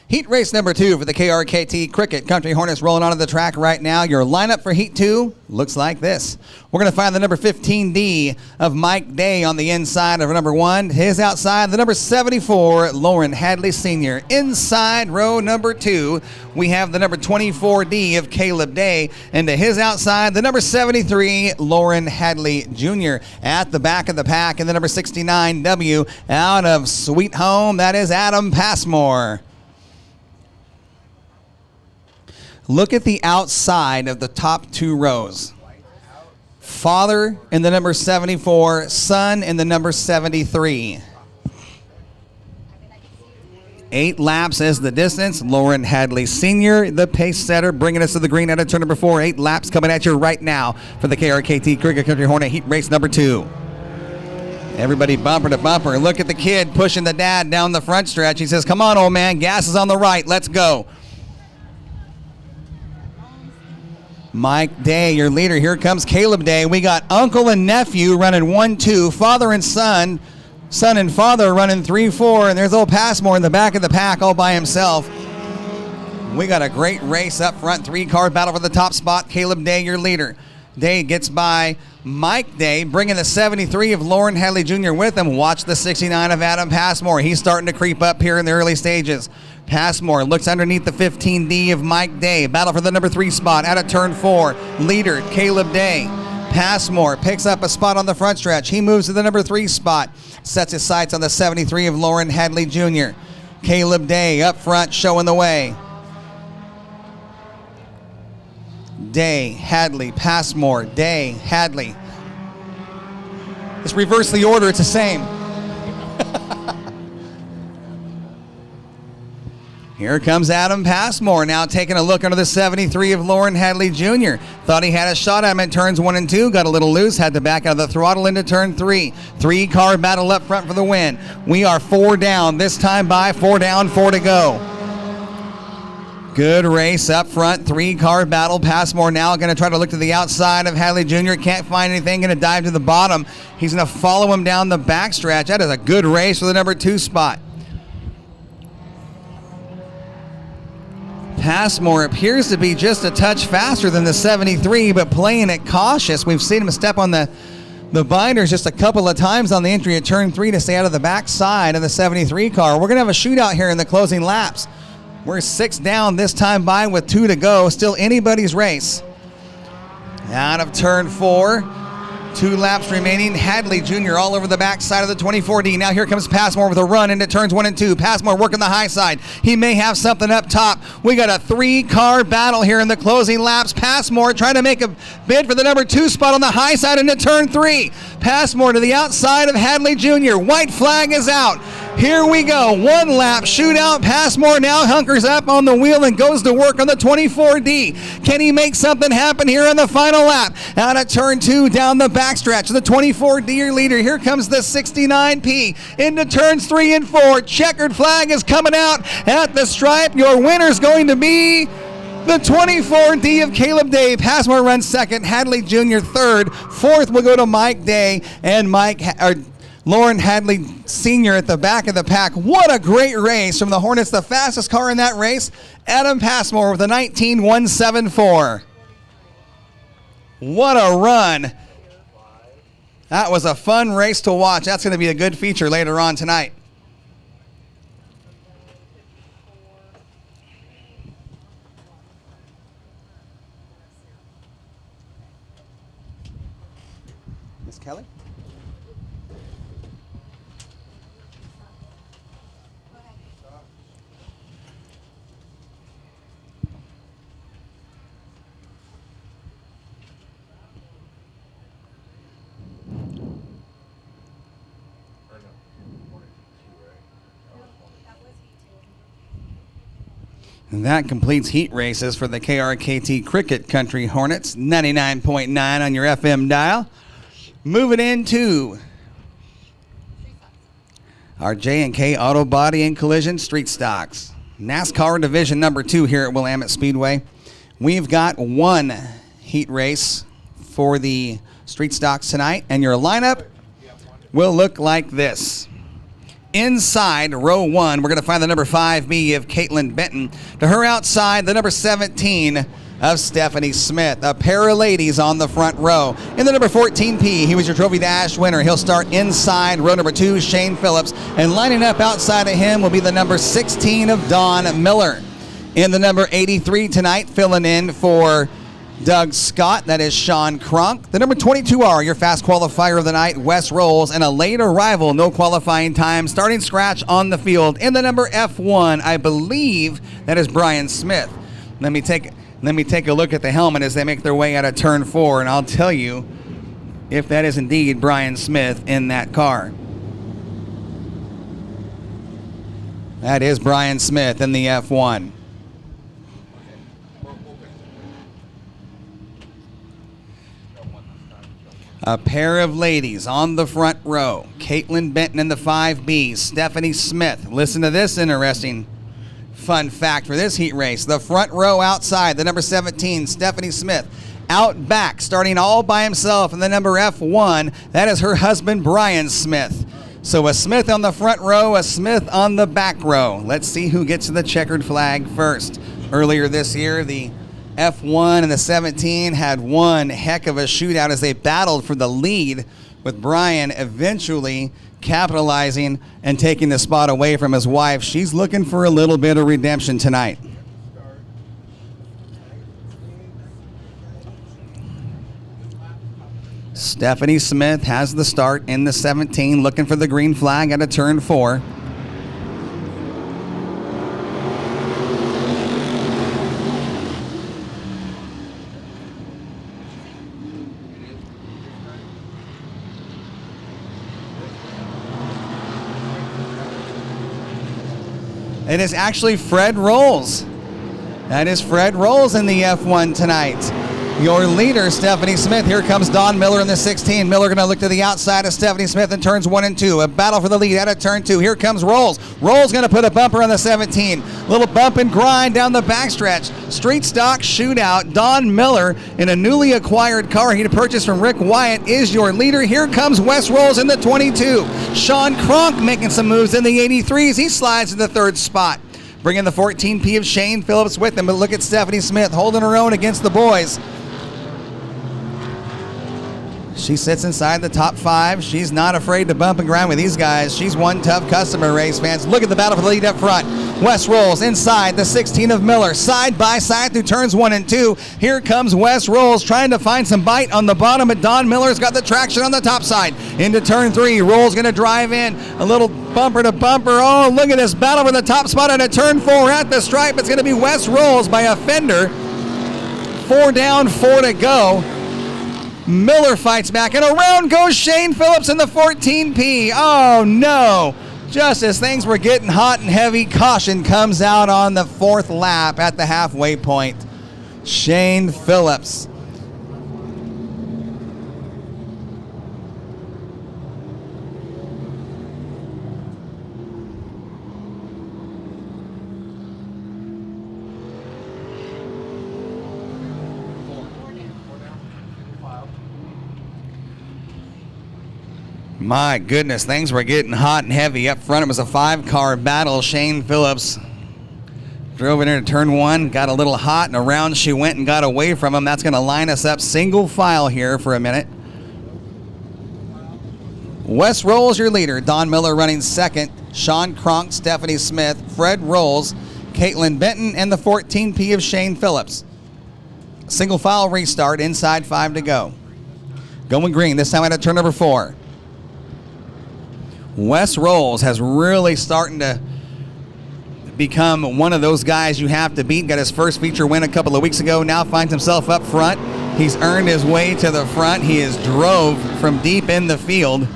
B: Heat race number 2 for the KRKT Cricket Country Hornets rolling onto the track right now. Your lineup for Heat 2 looks like this. We're going to find the number 15D of Mike Day on the inside of number 1. His outside, the number 74, Lauren Hadley Sr. Inside row number 2, we have the number 24D of Caleb Day. And to his outside, the number 73, Lauren Hadley Jr. At the back of the pack, and the number 69W out of Sweet Home, that is Adam Passmore. Look at the outside of the top 2 rows. Father in the number 74, son in the number 73. 8 laps is the distance. Lauren Hadley Sr., the pace setter, bringing us to the green out of turn number 4. 8 laps coming at you right now for the KRKT Cricket Country Hornet Heat Race number 2. Everybody bumper to bumper. Look at the kid pushing the dad down the front stretch. He says, come on, old man, gas is on the right. Let's go. Mike Day, your leader. Here comes Caleb Day. We got uncle and nephew running 1-2. Father and son. Son and father running 3-4. And there's old Passmore in the back of the pack all by himself. We got a great race up front. 3-car battle for the top spot. Caleb Day, your leader. Day gets by Mike Day, bringing the 73 of Lauren Hadley Jr. with him. Watch the 69 of Adam Passmore. He's starting to creep up here in the early stages. Passmore looks underneath the 15D of Mike Day. Battle for the number 3 spot out of turn 4. Leader, Caleb Day. Passmore picks up a spot on the front stretch. He moves to the number 3 spot. Sets his sights on the 73 of Lauren Hadley Jr. Caleb Day up front showing the way. Day, Hadley, Passmore, Day, Hadley. Let's reverse the order. It's the same. Here comes Adam Passmore now taking a look under the 73 of Lauren Hadley Jr. Thought he had a shot at him in turns 1 and 2. Got a little loose. Had to back out of the throttle into turn 3. 3-car battle up front for the win. We are 4 down. This time by 4 down, 4 to go. Good race up front. 3-car battle. Passmore now going to try to look to the outside of Hadley Jr. Can't find anything. Going to dive to the bottom. He's going to follow him down the backstretch. That is a good race for the number 2 spot. Passmore appears to be just a touch faster than the 73, but playing it cautious. We've seen him step on the binders just a couple of times on the entry at turn 3 to stay out of the backside of the 73 car. We're going to have a shootout here in the closing laps. We're 6 down this time by with 2 to go. Still anybody's race. Out of turn 4. 2 laps remaining. Hadley Jr. all over the backside of the 24D. Now here comes Passmore with a run into turns 1 and 2. Passmore working the high side. He may have something up top. We got a 3-car battle here in the closing laps. Passmore trying to make a bid for the number 2 spot on the high side into turn 3. Passmore to the outside of Hadley Jr. White flag is out. Here we go. 1 lap shootout. Passmore now hunkers up on the wheel and goes to work on the 24D. Can he make something happen here in the final lap? Out of turn 2 down the backstretch. The 24D leader. Here comes the 69P into turns 3 and 4. Checkered flag is coming out at the stripe. Your winner's going to be the 24D of Caleb Day. Passmore runs second. Hadley Jr. third. Fourth will go to Mike Day and Lauren Hadley Sr. at the back of the pack. What a great race from the Hornets. The fastest car in that race, Adam Passmore with a 19.174. What a run. That was a fun race to watch. That's going to be a good feature later on tonight. Miss Kelly? And that completes heat races for the KRKT Cricket Country Hornets, 99.9 on your FM dial. Moving into our J&K Auto Body and Collision Street Stocks. NASCAR Division number 2 here at Willamette Speedway. We've got 1 heat race for the Street Stocks tonight, and your lineup will look like this. inside row 1. We're going to find the number 5B of Caitlin Benton. To her outside, the number 17 of Stephanie Smith. A pair of ladies on the front row. In the number 14P, he was your Trophy Dash winner. He'll start inside row number 2, Shane Phillips. And lining up outside of him will be the number 16 of Dawn Miller. In the number 83 tonight, filling in for Doug Scott, that is Sean Cronk. The number 22R, your fast qualifier of the night, Wes Rolls, and a late arrival, no qualifying time, starting scratch on the field. In the number F1, I believe that is Brian Smith. Let me take a look at the helmet as they make their way out of turn 4, and I'll tell you if that is indeed Brian Smith in that car. That is Brian Smith in the F1. A pair of ladies on the front row. Caitlin Benton in the 5B. Stephanie Smith. Listen to this interesting fun fact for this heat race. The front row outside, the number 17, Stephanie Smith. Out back, starting all by himself in the number F1, that is her husband, Brian Smith. So a Smith on the front row, a Smith on the back row. Let's see who gets to the checkered flag first. Earlier this year, the F1 and the 17 had one heck of a shootout as they battled for the lead, with Brian eventually capitalizing and taking the spot away from his wife. She's looking for a little bit of redemption tonight. Stephanie Smith has the start in the 17, looking for the green flag at a turn 4. It is actually Fred Rolls. That is Fred Rolls in the F1 tonight. Your leader, Stephanie Smith. Here comes Dawn Miller in the 16. Miller going to look to the outside of Stephanie Smith in turns 1 and 2. A battle for the lead out of turn 2. Here comes Rolls. Rolls going to put a bumper on the 17. Little bump and grind down the backstretch. Street stock shootout. Dawn Miller in a newly acquired car he purchased from Rick Wyatt is your leader. Here comes Wes Rolls in the 22. Sean Cronk making some moves in the 83s. He slides to the 3rd spot. Bringing the 14P of Shane Phillips with him. But look at Stephanie Smith holding her own against the boys. She sits inside the top 5. She's not afraid to bump and grind with these guys. She's one tough customer, race fans. Look at the battle for the lead up front. Wes Rolls inside the 16 of Miller. Side by side through turns 1 and 2. Here comes Wes Rolls trying to find some bite on the bottom, but Dawn Miller's got the traction on the top side. Into turn 3. Rolls going to drive in. A little bumper to bumper. Oh, look at this battle for the top spot at a turn 4 at the stripe. It's going to be Wes Rolls by a fender. 4 down, 4 to go. Miller fights back, and around goes Shane Phillips in the 14P. Oh, no. Just as things were getting hot and heavy, caution comes out on the 4th lap at the halfway point. Shane Phillips. My goodness, things were getting hot and heavy. Up front, it was a 5-car battle. Shane Phillips drove in into turn 1, got a little hot, and around she went and got away from him. That's going to line us up single file here for a minute. Wes Rolls, your leader. Dawn Miller running 2nd. Sean Cronk, Stephanie Smith, Fred Rolls, Caitlin Benton, and the 14P of Shane Phillips. Single file restart, inside 5 to go. Going green, this time at turn number 4. Wes Rolls has really starting to become one of those guys you have to beat. Got his first feature win a couple of weeks ago. Now finds himself up front. He's earned his way to the front. He has drove from deep in the field.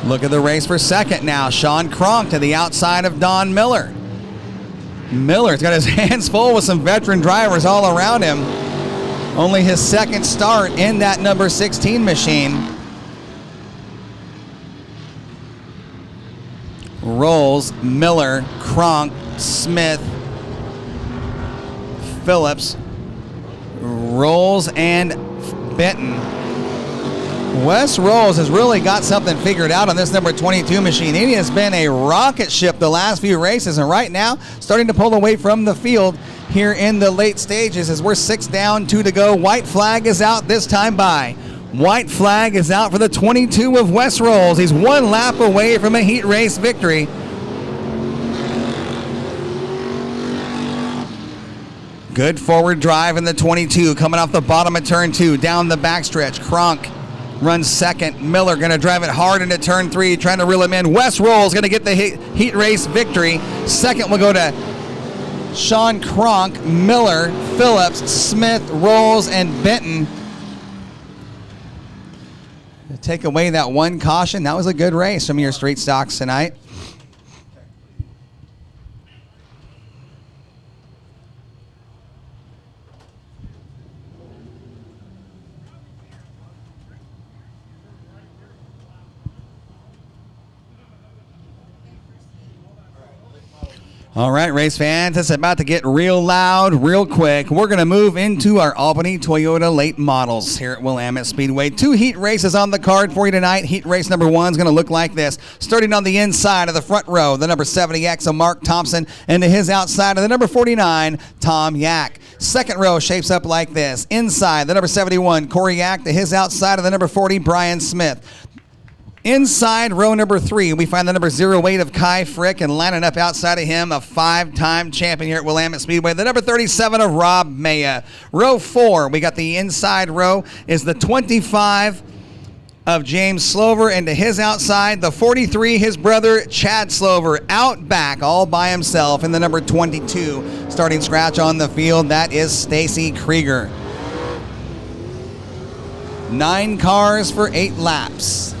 B: Look at the race for 2nd now. Sean Cronk to the outside of Dawn Miller. Miller's got his hands full with some veteran drivers all around him. Only his 2nd start in that number 16 machine. Rolls, Miller, Cronk, Smith, Phillips, Rolls, and Benton. Wes Rolls has really got something figured out on this number 22 machine. He has been a rocket ship the last few races, and right now starting to pull away from the field here in the late stages as we're 6 down, 2 to go. White flag is out this time by. White flag is out for the 22 of Wes Rolls. He's 1 lap away from a heat race victory. Good forward drive in the 22, coming off the bottom of turn 2, down the backstretch. Kronk runs second. Miller going to drive it hard into turn 3, trying to reel him in. Wes Rolls going to get the heat race victory. Second will go to Sean Kronk, Miller, Phillips, Smith, Rolls, and Benton. To take away that 1 caution, that was a good race from your street stocks tonight. All right, race fans, it's about to get real loud, real quick. We're going to move into our Albany Toyota late models here at Willamette Speedway. 2 heat races on the card for you tonight. Heat race number 1 is going to look like this. Starting on the inside of the front row, the number 70X of Mark Thompson, and to his outside of the number 49, Tom Yak. Second row shapes up like this. Inside, the number 71, Corey Yak, to his outside of the number 40, Brian Smith. Inside row number 3, we find the number 08 of Kai Frick, and lining up outside of him, a 5-time champion here at Willamette Speedway, the number 37 of Rob Maya. Row 4, we got the inside row, is the 25 of James Slover, and to his outside, the 43, his brother Chad Slover, out back all by himself in the number 22. Starting scratch on the field, that is Stacy Krieger. 9 cars for 8 laps.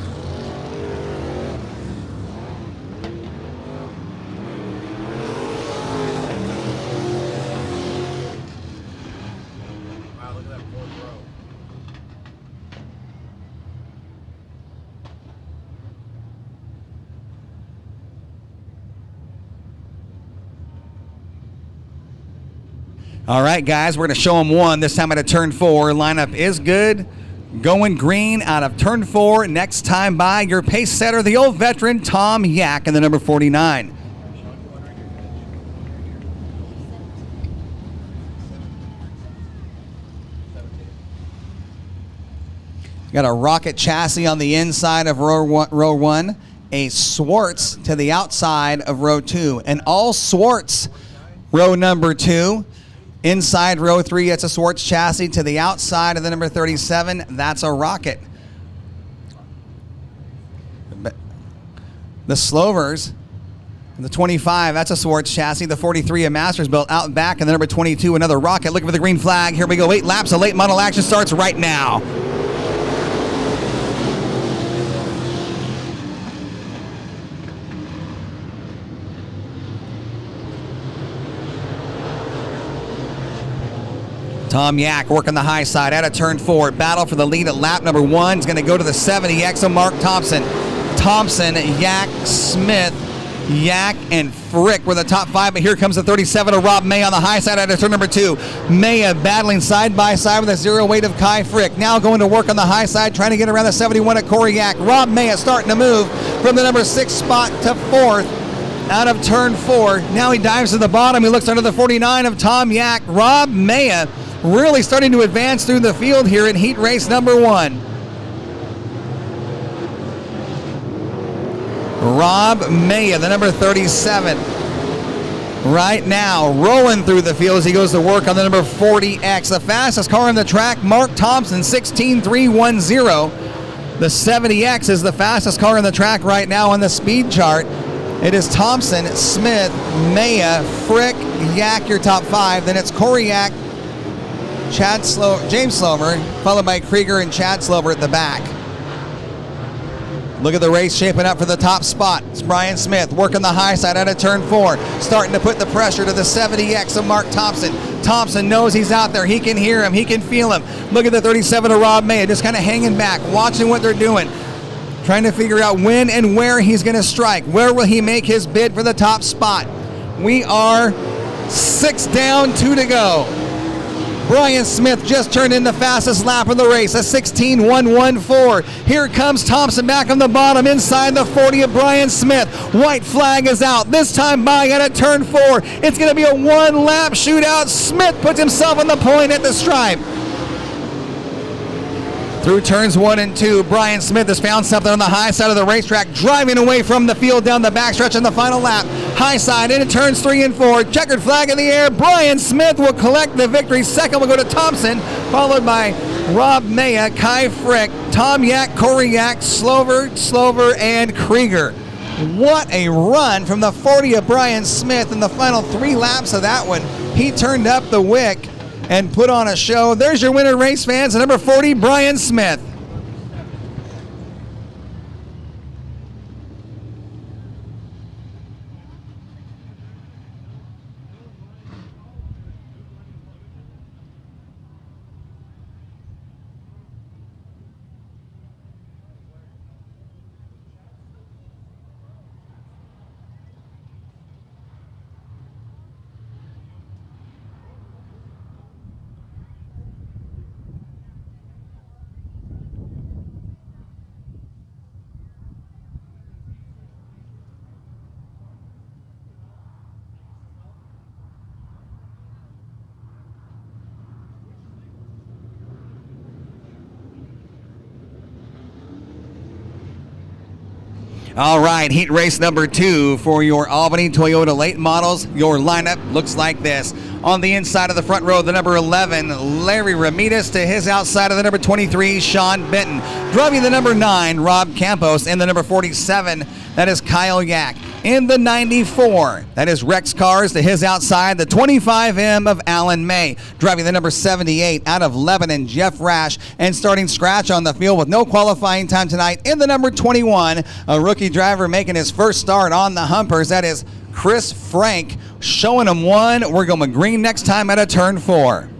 B: All right, guys, we're going to show them one. This time out of turn 4. Lineup is good. Going green out of turn 4. Next time by, your pace setter, the old veteran, Tom Yak, in the number 49. Got a rocket chassis on the inside of row 1. A Swartz to the outside of row 2. An all Swartz row number 2. Inside row 3, it's a Swartz chassis. To the outside of the number 37, that's a Rocket. The Slovers, the 25, that's a Swartz chassis. The 43, a Masters built out back. And the number 22, another Rocket. Looking for the green flag. Here we go. 8 laps of late model action starts right now. Tom Yak working the high side out of turn 4. Battle for the lead at lap number 1 is going to go to the 70X of Mark Thompson. Thompson, Yak, Smith, Yak, and Frick were the top 5, but here comes the 37 of Rob May on the high side out of turn number 2. Maya battling side by side with a 08 of Kai Frick. Now going to work on the high side, trying to get around the 71 of Corey Yak. Rob Maya starting to move from the number 6 spot to 4th out of turn 4. Now he dives to the bottom. He looks under the 49 of Tom Yak. Rob Maya really starting to advance through the field here in heat race number 1. Rob Maya, the number 37, right now rolling through the field as he goes to work on the number 40X. The fastest car on the track, Mark Thompson, 16.310. The 70X is the fastest car on the track right now on the speed chart. It is Thompson, Smith, Maya, Frick, Yak, your top 5. Then it's Corey Yak, James Slover, followed by Krieger and Chad Slover at the back. Look at the race shaping up for the top spot. It's Brian Smith working the high side out of turn 4, starting to put the pressure to the 70X of Mark Thompson. Thompson knows he's out there. He can hear him. He can feel him. Look at the 37 of Rob May, just kind of hanging back, watching what they're doing, trying to figure out when and where he's going to strike. Where will he make his bid for the top spot? We are 6 down, 2 to go. Brian Smith just turned in the fastest lap of the race, a 16.114. Here comes Thompson back on the bottom inside the 40 of Brian Smith. White flag is out. This time by at turn 4. It's going to be a one-lap shootout. Smith puts himself on the point at the stripe. Through turns 1 and 2, Brian Smith has found something on the high side of the racetrack, driving away from the field down the backstretch in the final lap. High side into turns 3 and 4. Checkered flag in the air. Brian Smith will collect the victory. Second will go to Thompson, followed by Rob Maya, Kai Frick, Tom Yak, Corey Yak, Slover, and Krieger. What a run from the 40 of Brian Smith in the final 3 laps of that one. He turned up the wick and put on a show. There's your winner, race fans, number 40, Brian Smith. All right, heat race number 2 for your Albany Toyota late models. Your lineup looks like this. On the inside of the front row, the number 11, Larry Ramirez, to his outside of the number 23, Sean Benton. Driving the number 9, Rob Campos, and the number 47, that is Kyle Yak. In the 94, that is Rex Cars, to his outside, the 25M of Alan May. Driving the number 78 out of Lebanon, Jeff Rash, and starting scratch on the field with no qualifying time tonight. In the number 21, a rookie driver making his first start on the humpers, that is Chris Frank, showing him one. We're going green next time at a turn 4.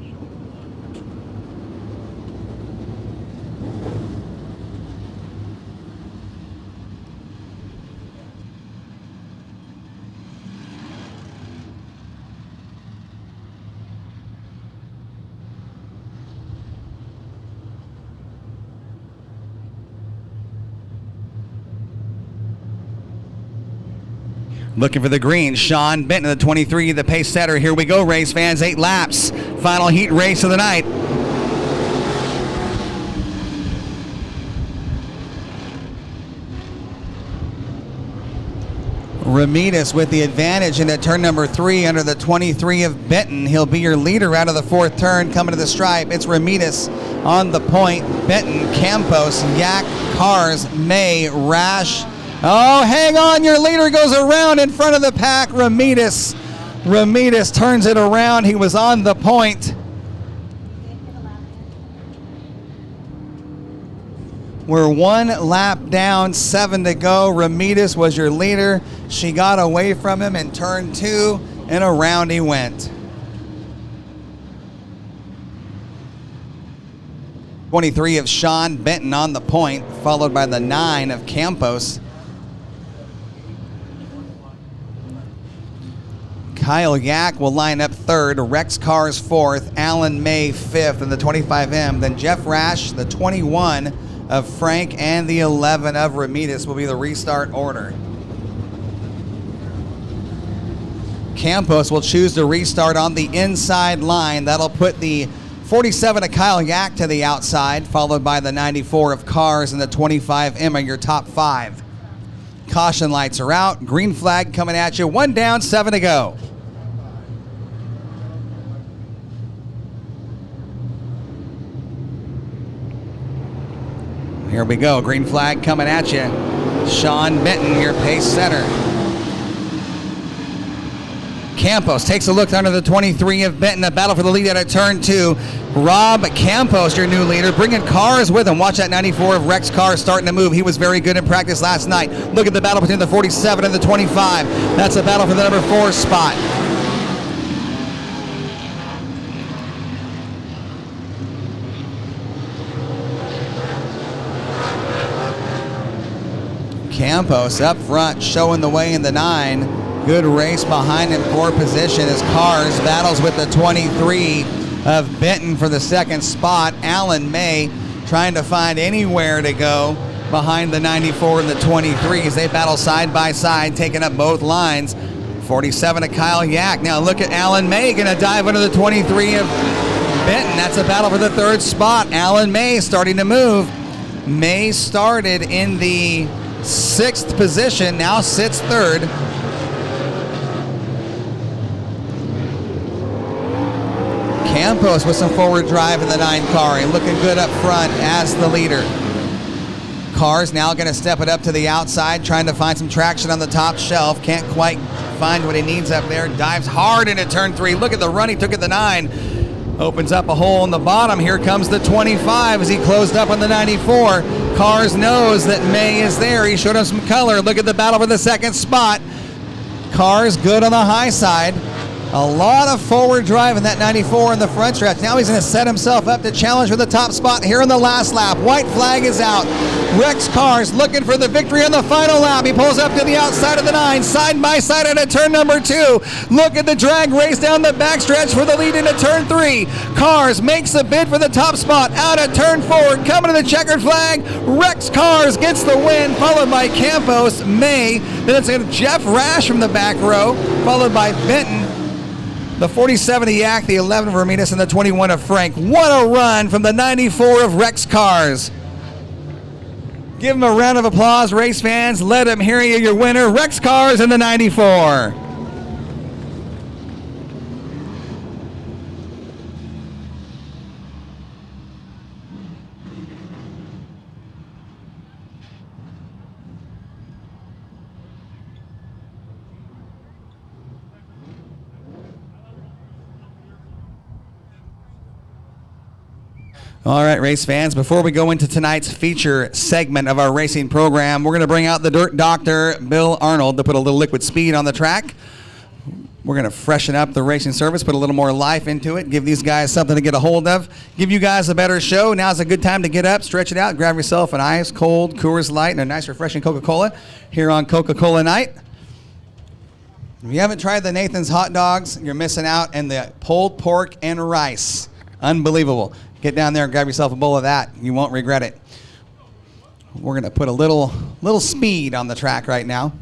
B: Looking for the green, Sean Benton, the 23, the pace setter. Here we go, race fans, 8 laps. Final heat race of the night. Ramirez with the advantage into turn number 3 under the 23 of Benton. He'll be your leader out of the 4th turn coming to the stripe. It's Ramirez on the point. Benton, Campos, Yak, Cars, May, Rash. Oh, hang on, your leader goes around in front of the pack. Ramirez turns it around. He was on the point. We're 1 lap down, 7 to go. Ramirez was your leader. She got away from him in turn 2, and around he went. 23 of Sean Benton on the point, followed by the 9 of Campos. Kyle Yak will line up 3rd, Rex Cars 4th, Alan May 5th in the 25M. Then Jeff Rash, the 21 of Frank, and the 11 of Ramirez will be the restart order. Campos will choose to restart on the inside line. That'll put the 47 of Kyle Yak to the outside, followed by the 94 of Cars and the 25M are your top 5. Caution lights are out. Green flag coming at you. 1 down, 7 to go. Here we go. Green flag coming at you. Sean Benton, your pace setter. Campos takes a look under the 23 of Benton. A battle for the lead out of turn 2. Rob Campos, your new leader, bringing Cars with him. Watch that 94 of Rex Cars starting to move. He was very good in practice last night. Look at the battle between the 47 and the 25. That's a battle for the number 4 spot. Campos up front, showing the way in the 9. Good race behind him, 4th position as Cars battles with the 23 of Benton for the second spot. Alan May trying to find anywhere to go behind the 94 and the 23 as they battle side by side, taking up both lines. 47 to Kyle Yak. Now look at Alan May, going to dive under the 23 of Benton. That's a battle for the third spot. Alan May starting to move. May started in the 6th position, now sits 3rd. Campos with some forward drive in the 9 car and looking good up front as the leader. Carr's now going to step it up to the outside, trying to find some traction on the top shelf. Can't quite find what he needs up there. Dives hard into turn 3. Look at the run he took at the 9. Opens up a hole in the bottom. Here comes the 25 as he closed up on the 94. Carr's knows that May is there. He showed him some color. Look at the battle for the second spot. Carr's good on the high side. A lot of forward drive in that 94 in the front stretch. Now he's going to set himself up to challenge for the top spot here in the last lap. White flag is out. Rex Cars looking for the victory on the final lap. He pulls up to the outside of the 9, side by side into turn number 2. Look at the drag race down the backstretch for the lead into turn 3. Cars makes a bid for the top spot out of turn 4. Coming to the checkered flag. Rex Cars gets the win, followed by Campos, May. Then it's Jeff Rash from the back row, followed by Benton. The 47 of Yak, the 11 of Ramirez, and the 21 of Frank. What a run from the 94 of Rex Cars. Give him a round of applause, race fans. Let him hear you, your winner, Rex Cars in the 94. All right, race fans, before we go into tonight's feature segment of our racing program, we're going to bring out the Dirt Doctor, Bill Arnold, to put a little liquid speed on the track. We're going to freshen up the racing service, put a little more life into it, give these guys something to get a hold of, give you guys a better show. Now's a good time to get up, stretch it out, grab yourself an ice cold Coors Light and a nice refreshing Coca-Cola here on Coca-Cola Night. If you haven't tried the Nathan's hot dogs, you're missing out, and the pulled pork and rice. Unbelievable. Get down there and grab yourself a bowl of that. You won't regret it. We're going to put a little speed on the track right now.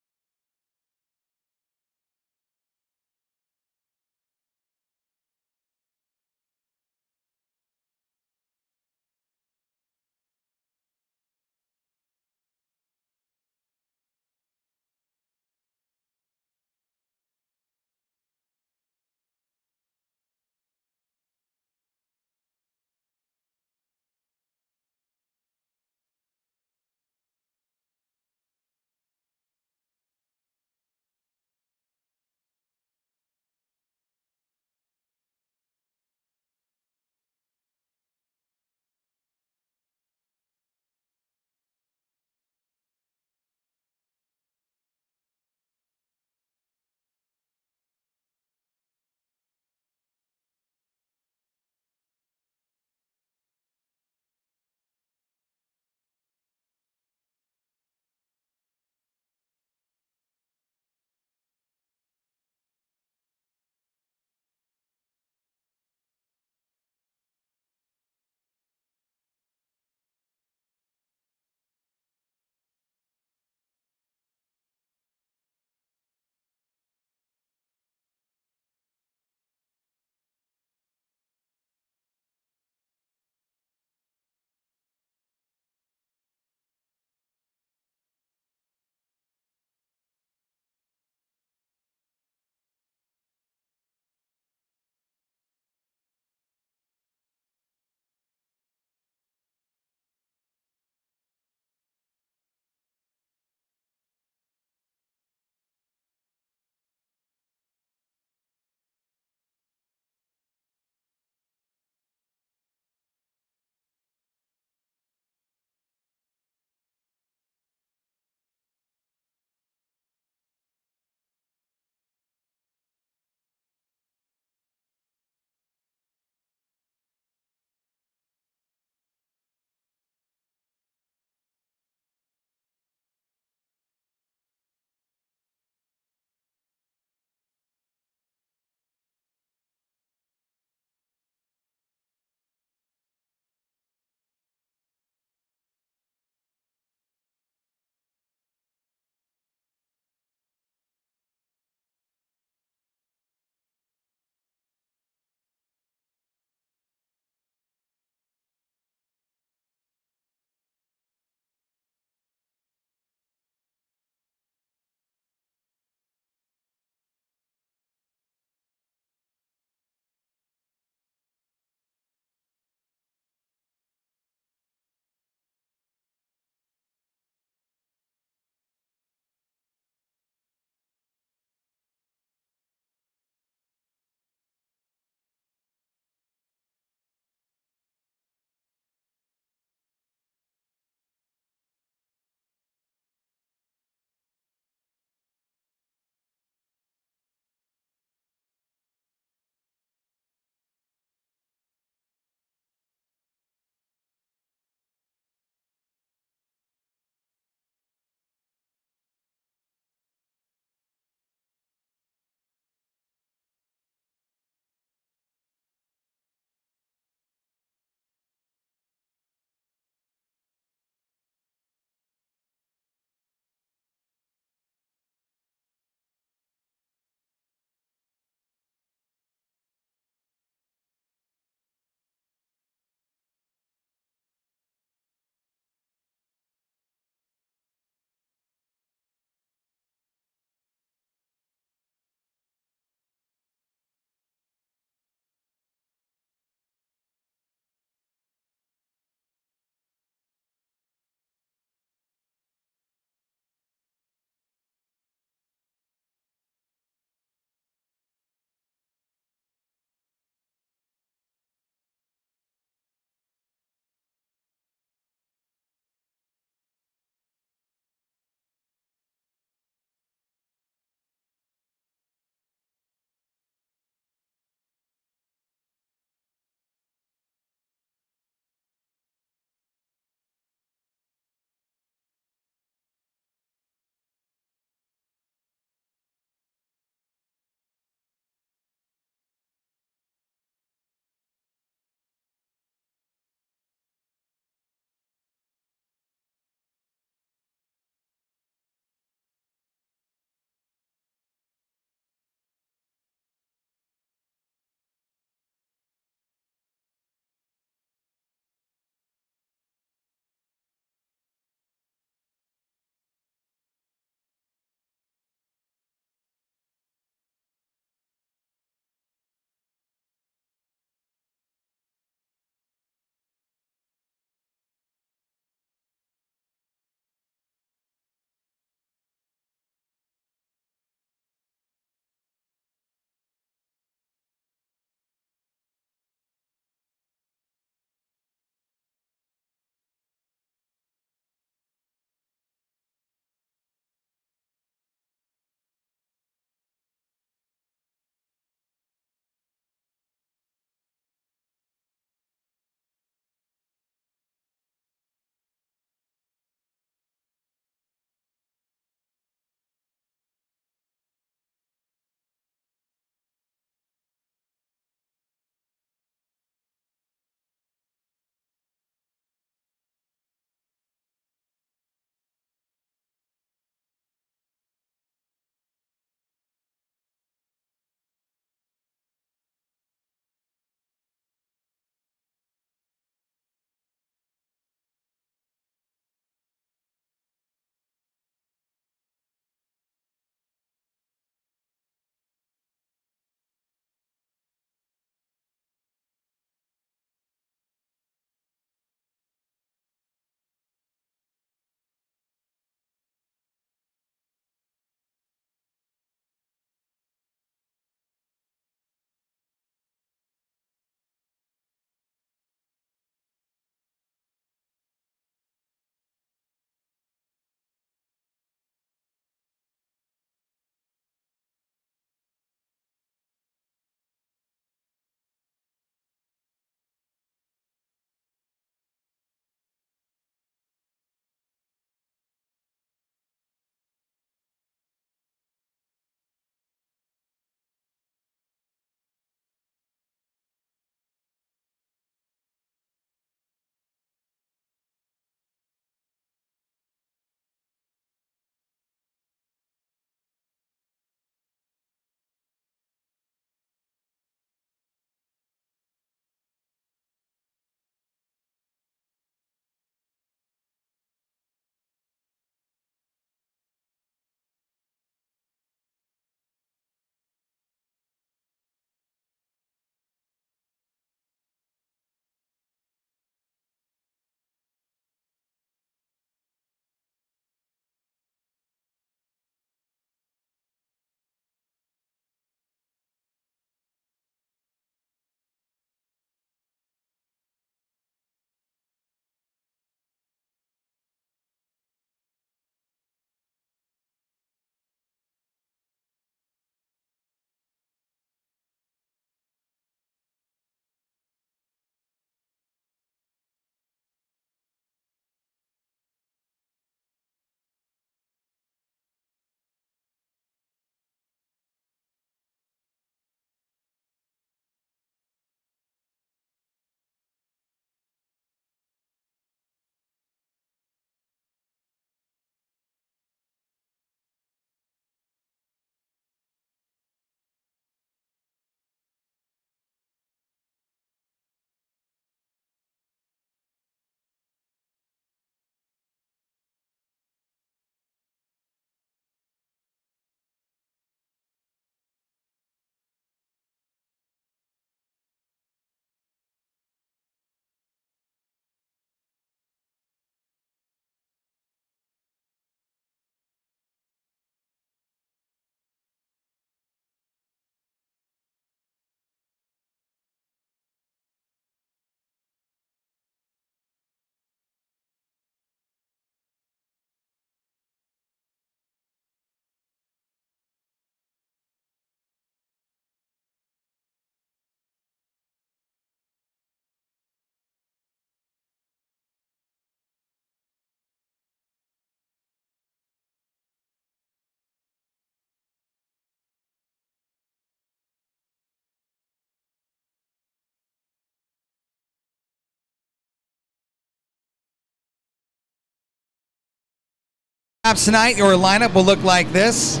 B: Laps tonight, your lineup will look like this.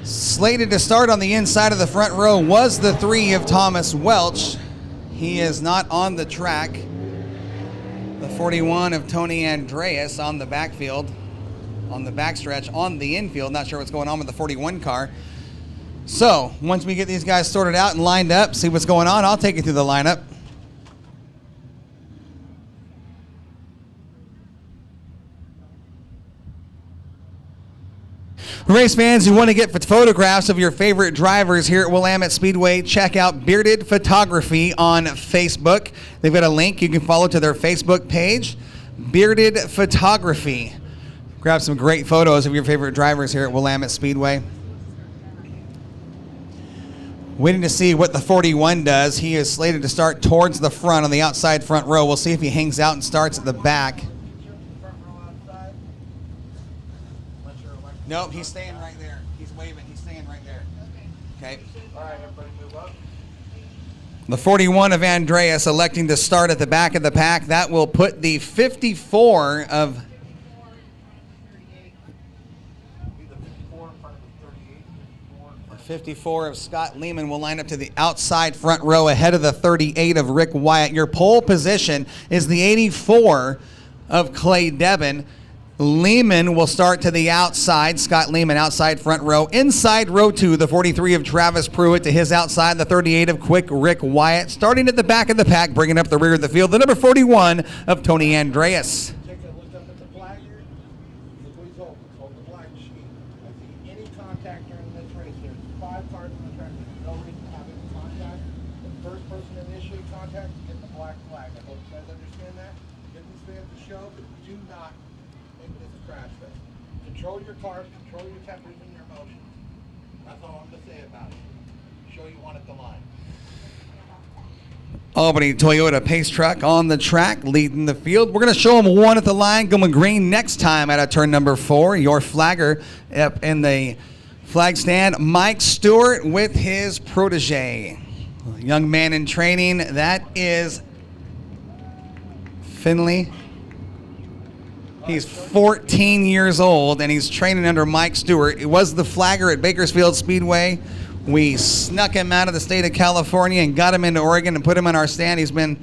B: Slated to start on the inside of the front row was the 3 of Thomas Welch. He is not on the track. The 41 of Tony Andreas on the backfield, on the backstretch, on the infield. Not sure what's going on with the 41 car. So once we get these guys sorted out and lined up, see what's going on, I'll take you through the lineup. Race fans who want to get photographs of your favorite drivers here at Willamette Speedway, check out Bearded Photography on Facebook. They've got a link you can follow to their Facebook page, Bearded Photography. Grab some great photos of your favorite drivers here at Willamette Speedway. Waiting to see what the 41 does. He is slated to start towards the front on the outside front row. We'll see if he hangs out and starts at the back. Nope, he's staying right there. He's waving. He's staying right there. Okay.
D: All right, everybody move up.
B: The 41 of Andreas electing to start at the back of the pack. That will put the 54 of... The 54 of Scott Lehman will line up to the outside front row ahead of the 38 of Rick Wyatt. Your pole position is the 84 of Clay Devin. Lehman will start to the outside. Scott Lehman outside front row. Inside row 2, the 43 of Travis Pruitt to his outside, the 38 of Quick Rick Wyatt. Starting at the back of the pack, bringing up the rear of the field, the number 41 of Tony Andreas.
D: Take a look up at the flag here. Look what he's holding. He's holding the flag sheet. I see any contact during this race. There's 5 cars on the track. There's no reason to have any contact. The first person to initiate contact is getting the black flag. I hope you guys understand that. Give these fans a show, but do not make this a crash fest. Control your cars, control your tempers and your emotions. That's all I'm going to say about it. Show you want it to line.
B: Albany Toyota Pace Truck on the track, leading the field. We're going to show them one at the line, going green next time out of turn number 4. Your flagger up in the flag stand, Mike Stewart with his protege. Young man in training, that is Finley. He's 14 years old, and he's training under Mike Stewart. It was the flagger at Bakersfield Speedway. We snuck him out of the state of California and got him into Oregon and put him on our stand. He's been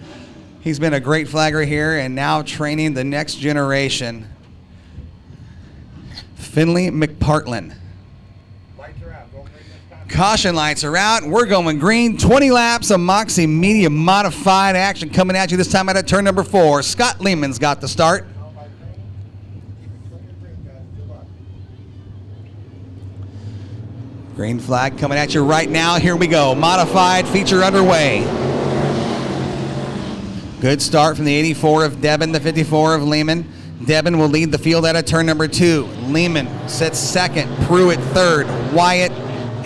B: a great flagger here and now training the next generation. Finley McPartland.
D: Lights are out. Don't bring this time.
B: Caution lights are out. We're going green. 20 laps of Moxie Media modified action coming at you this time out of turn number 4. Scott Lehman's got the start. Green flag coming at you right now. Here we go. Modified feature underway. Good start from the 84 of Devin, the 54 of Lehman. Devin will lead the field out of turn number 2. Lehman sits second. Pruitt third. Wyatt,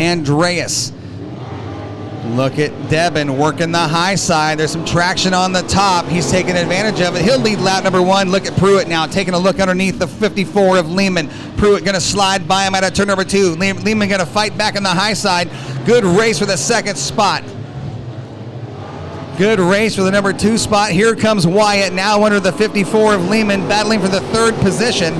B: Andreas. Look at Devin working the high side. There's some traction on the top. He's taking advantage of it. He'll lead lap number 1. Look at Pruitt now taking a look underneath the 54 of Lehman. Pruitt going to slide by him out of turn number 2. Lehman going to fight back on the high side. Good race for the second spot. Good race for the number 2 spot. Here comes Wyatt now under the 54 of Lehman, battling for the 3rd position.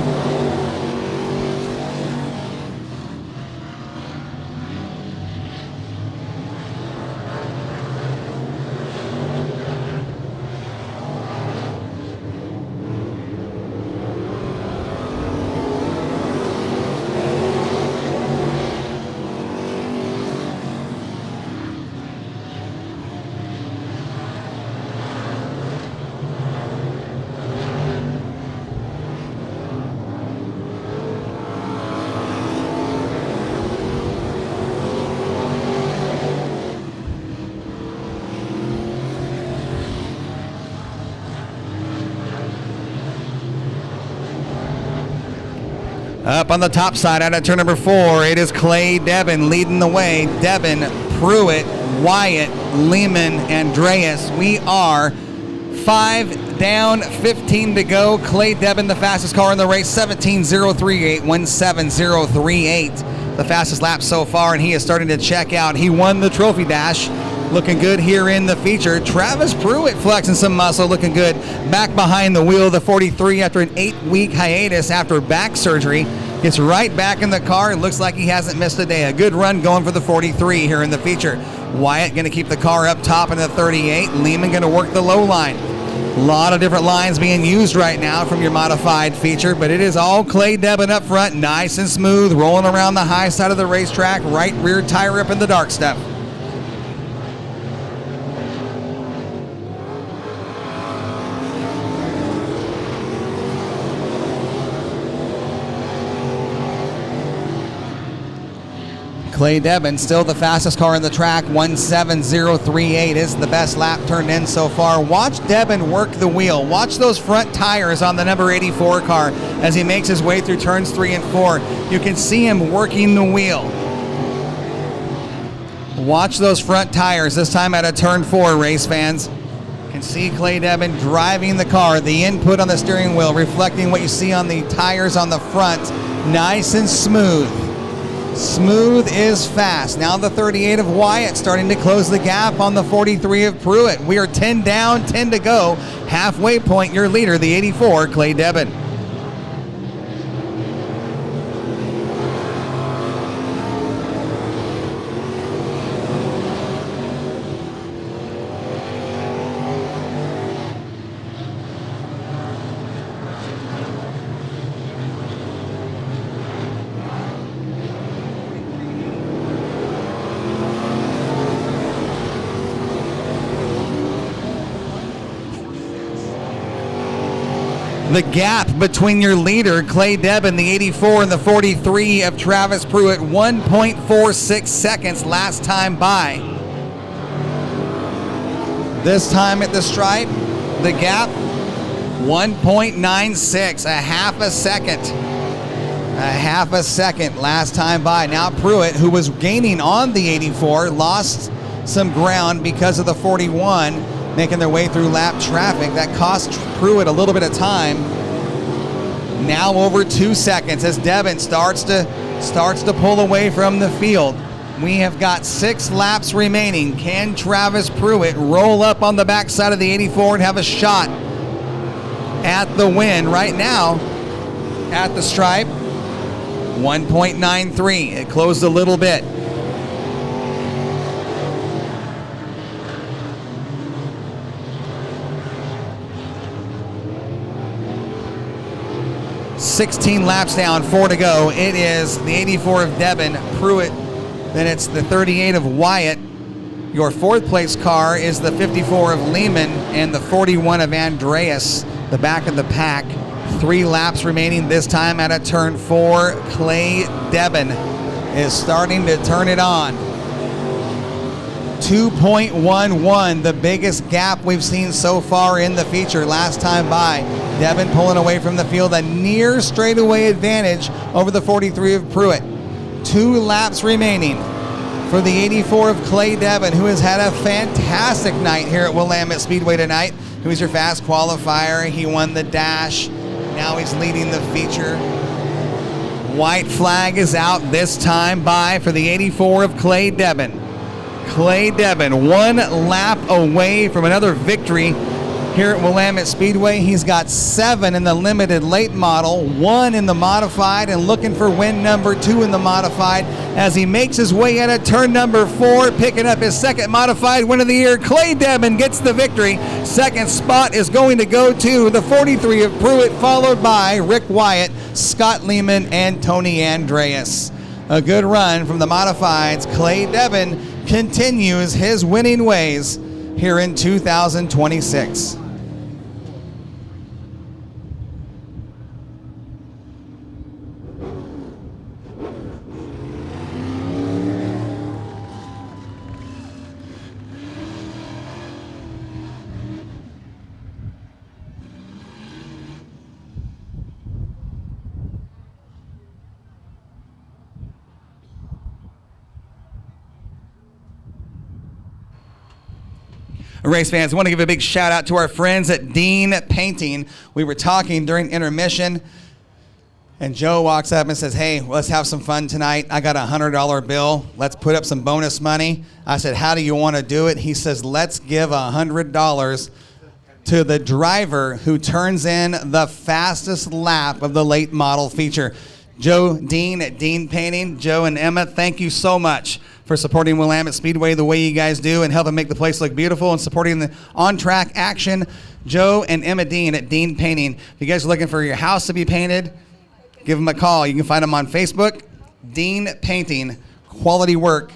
B: Up on the top side out of turn number 4, it is Clay Devin leading the way. Devin, Pruitt, Wyatt, Lehman, Andreas. We are 5 down, 15 to go. Clay Devin, the fastest car in the race, 17.038, 17038. The fastest lap so far, and he is starting to check out. He won the trophy dash looking good here in the feature. Travis Pruitt flexing some muscle, looking good. Back behind the wheel, the 43 after an 8-week hiatus after back surgery. Gets right back in the car. It looks like he hasn't missed a day. A good run going for the 43 here in the feature. Wyatt going to keep the car up top in the 38. Lehman going to work the low line. A lot of different lines being used right now from your modified feature, but it is all Clay Debbin up front, nice and smooth, rolling around the high side of the racetrack, right rear tire up in the dark stuff. Clay Debbin, still the fastest car in the track, 17038 is the best lap turned in so far. Watch Debbin work the wheel. Watch those front tires on the number 84 car as he makes his way through turns 3 and 4. You can see him working the wheel. Watch those front tires, this time at a turn 4, race fans. You can see Clay Debbin driving the car, the input on the steering wheel reflecting what you see on the tires on the front. Nice and smooth. Smooth is fast. Now the 38 of Wyatt starting to close the gap on the 43 of Pruitt. We are 10 down, 10 to go. Halfway point, your leader, the 84, Clay Debbin. The gap between your leader, Clay Debbin, the 84, and the 43 of Travis Pruitt, 1.46 seconds last time by. This time at the stripe, the gap, 1.96, a half a second. A half a second last time by. Now Pruitt, who was gaining on the 84, lost some ground because of the 41. Making their way through lap traffic. That cost Pruitt a little bit of time. Now over 2 seconds as Debbin starts to pull away from the field. We have got 6 laps remaining. Can Travis Pruitt roll up on the backside of the 84 and have a shot at the win? Right now, at the stripe, 1.93. It closed a little bit. .16 laps down, 4 to go. It is the 84 of Debbin, Pruitt, then it's the 38 of Wyatt. Your 4th place car is the 54 of Lehman and the 41 of Andreas, the back of the pack. 3 laps remaining, this time at a turn 4. Clay Debbin is starting to turn it on. 2.11, the biggest gap we've seen so far in the feature last time by. Debbin pulling away from the field, a near straightaway advantage over the 43 of Pruitt. 2 laps remaining for the 84 of Clay Debbin, who has had a fantastic night here at Willamette Speedway tonight. Who is your fast qualifier? He won the dash. Now he's leading the feature. White flag is out this time by for the 84 of Clay Debbin. Clay Debbin, 1 lap away from another victory here at Willamette Speedway. He's got 7 in the limited late model, 1 in the modified, and looking for win number 2 in the modified as he makes his way out of turn number 4, picking up his 2nd modified win of the year. Clay Debbin gets the victory. 2nd spot is going to go to the 43 of Pruitt, followed by Rick Wyatt, Scott Lehman, and Tony Andreas. A good run from the modifieds. Clay Debbin continues his winning ways here in 2026. Race fans, I want to give a big shout out to our friends at Dean Painting. We were talking during intermission. And Joe walks up and says, hey, let's have some fun tonight. I got a $100 bill. Let's put up some bonus money. I said, how do you want to do it? He says, let's give $100 to the driver who turns in the fastest lap of the late model feature. Joe Dean at Dean Painting. Joe and Emma, thank you so much for supporting Willamette Speedway the way you guys do and helping make the place look beautiful and supporting the on-track action. Joe and Emma Dean at Dean Painting. If you guys are looking for your house to be painted, give them a call. You can find them on Facebook. Dean Painting, quality work,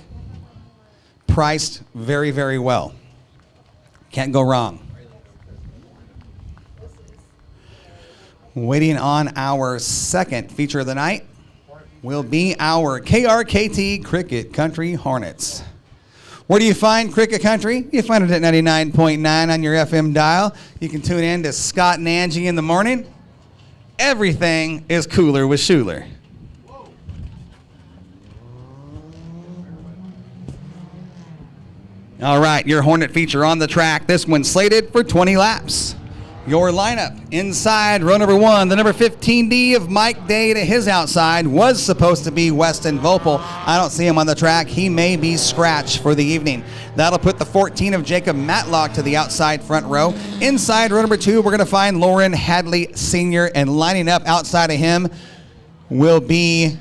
B: priced very, very well. Can't go wrong. Waiting on our second feature of the night will be our KRKT Cricket Country Hornets. Where do you find Cricket Country? You find it at 99.9 on your FM dial. You can tune in to Scott and Angie in the morning. Everything is cooler with Schuler. All right, your Hornet feature on the track. This one's slated for 20 laps. Your lineup inside row number 1, the number 15D of Mike Day to his outside was supposed to be Weston Vopel. I don't see him on the track. He may be scratched for the evening. That'll put the 14 of Jacob Matlock to the outside front row. Inside row number 2, we're going to find Lauren Hadley Sr. and lining up outside of him will be,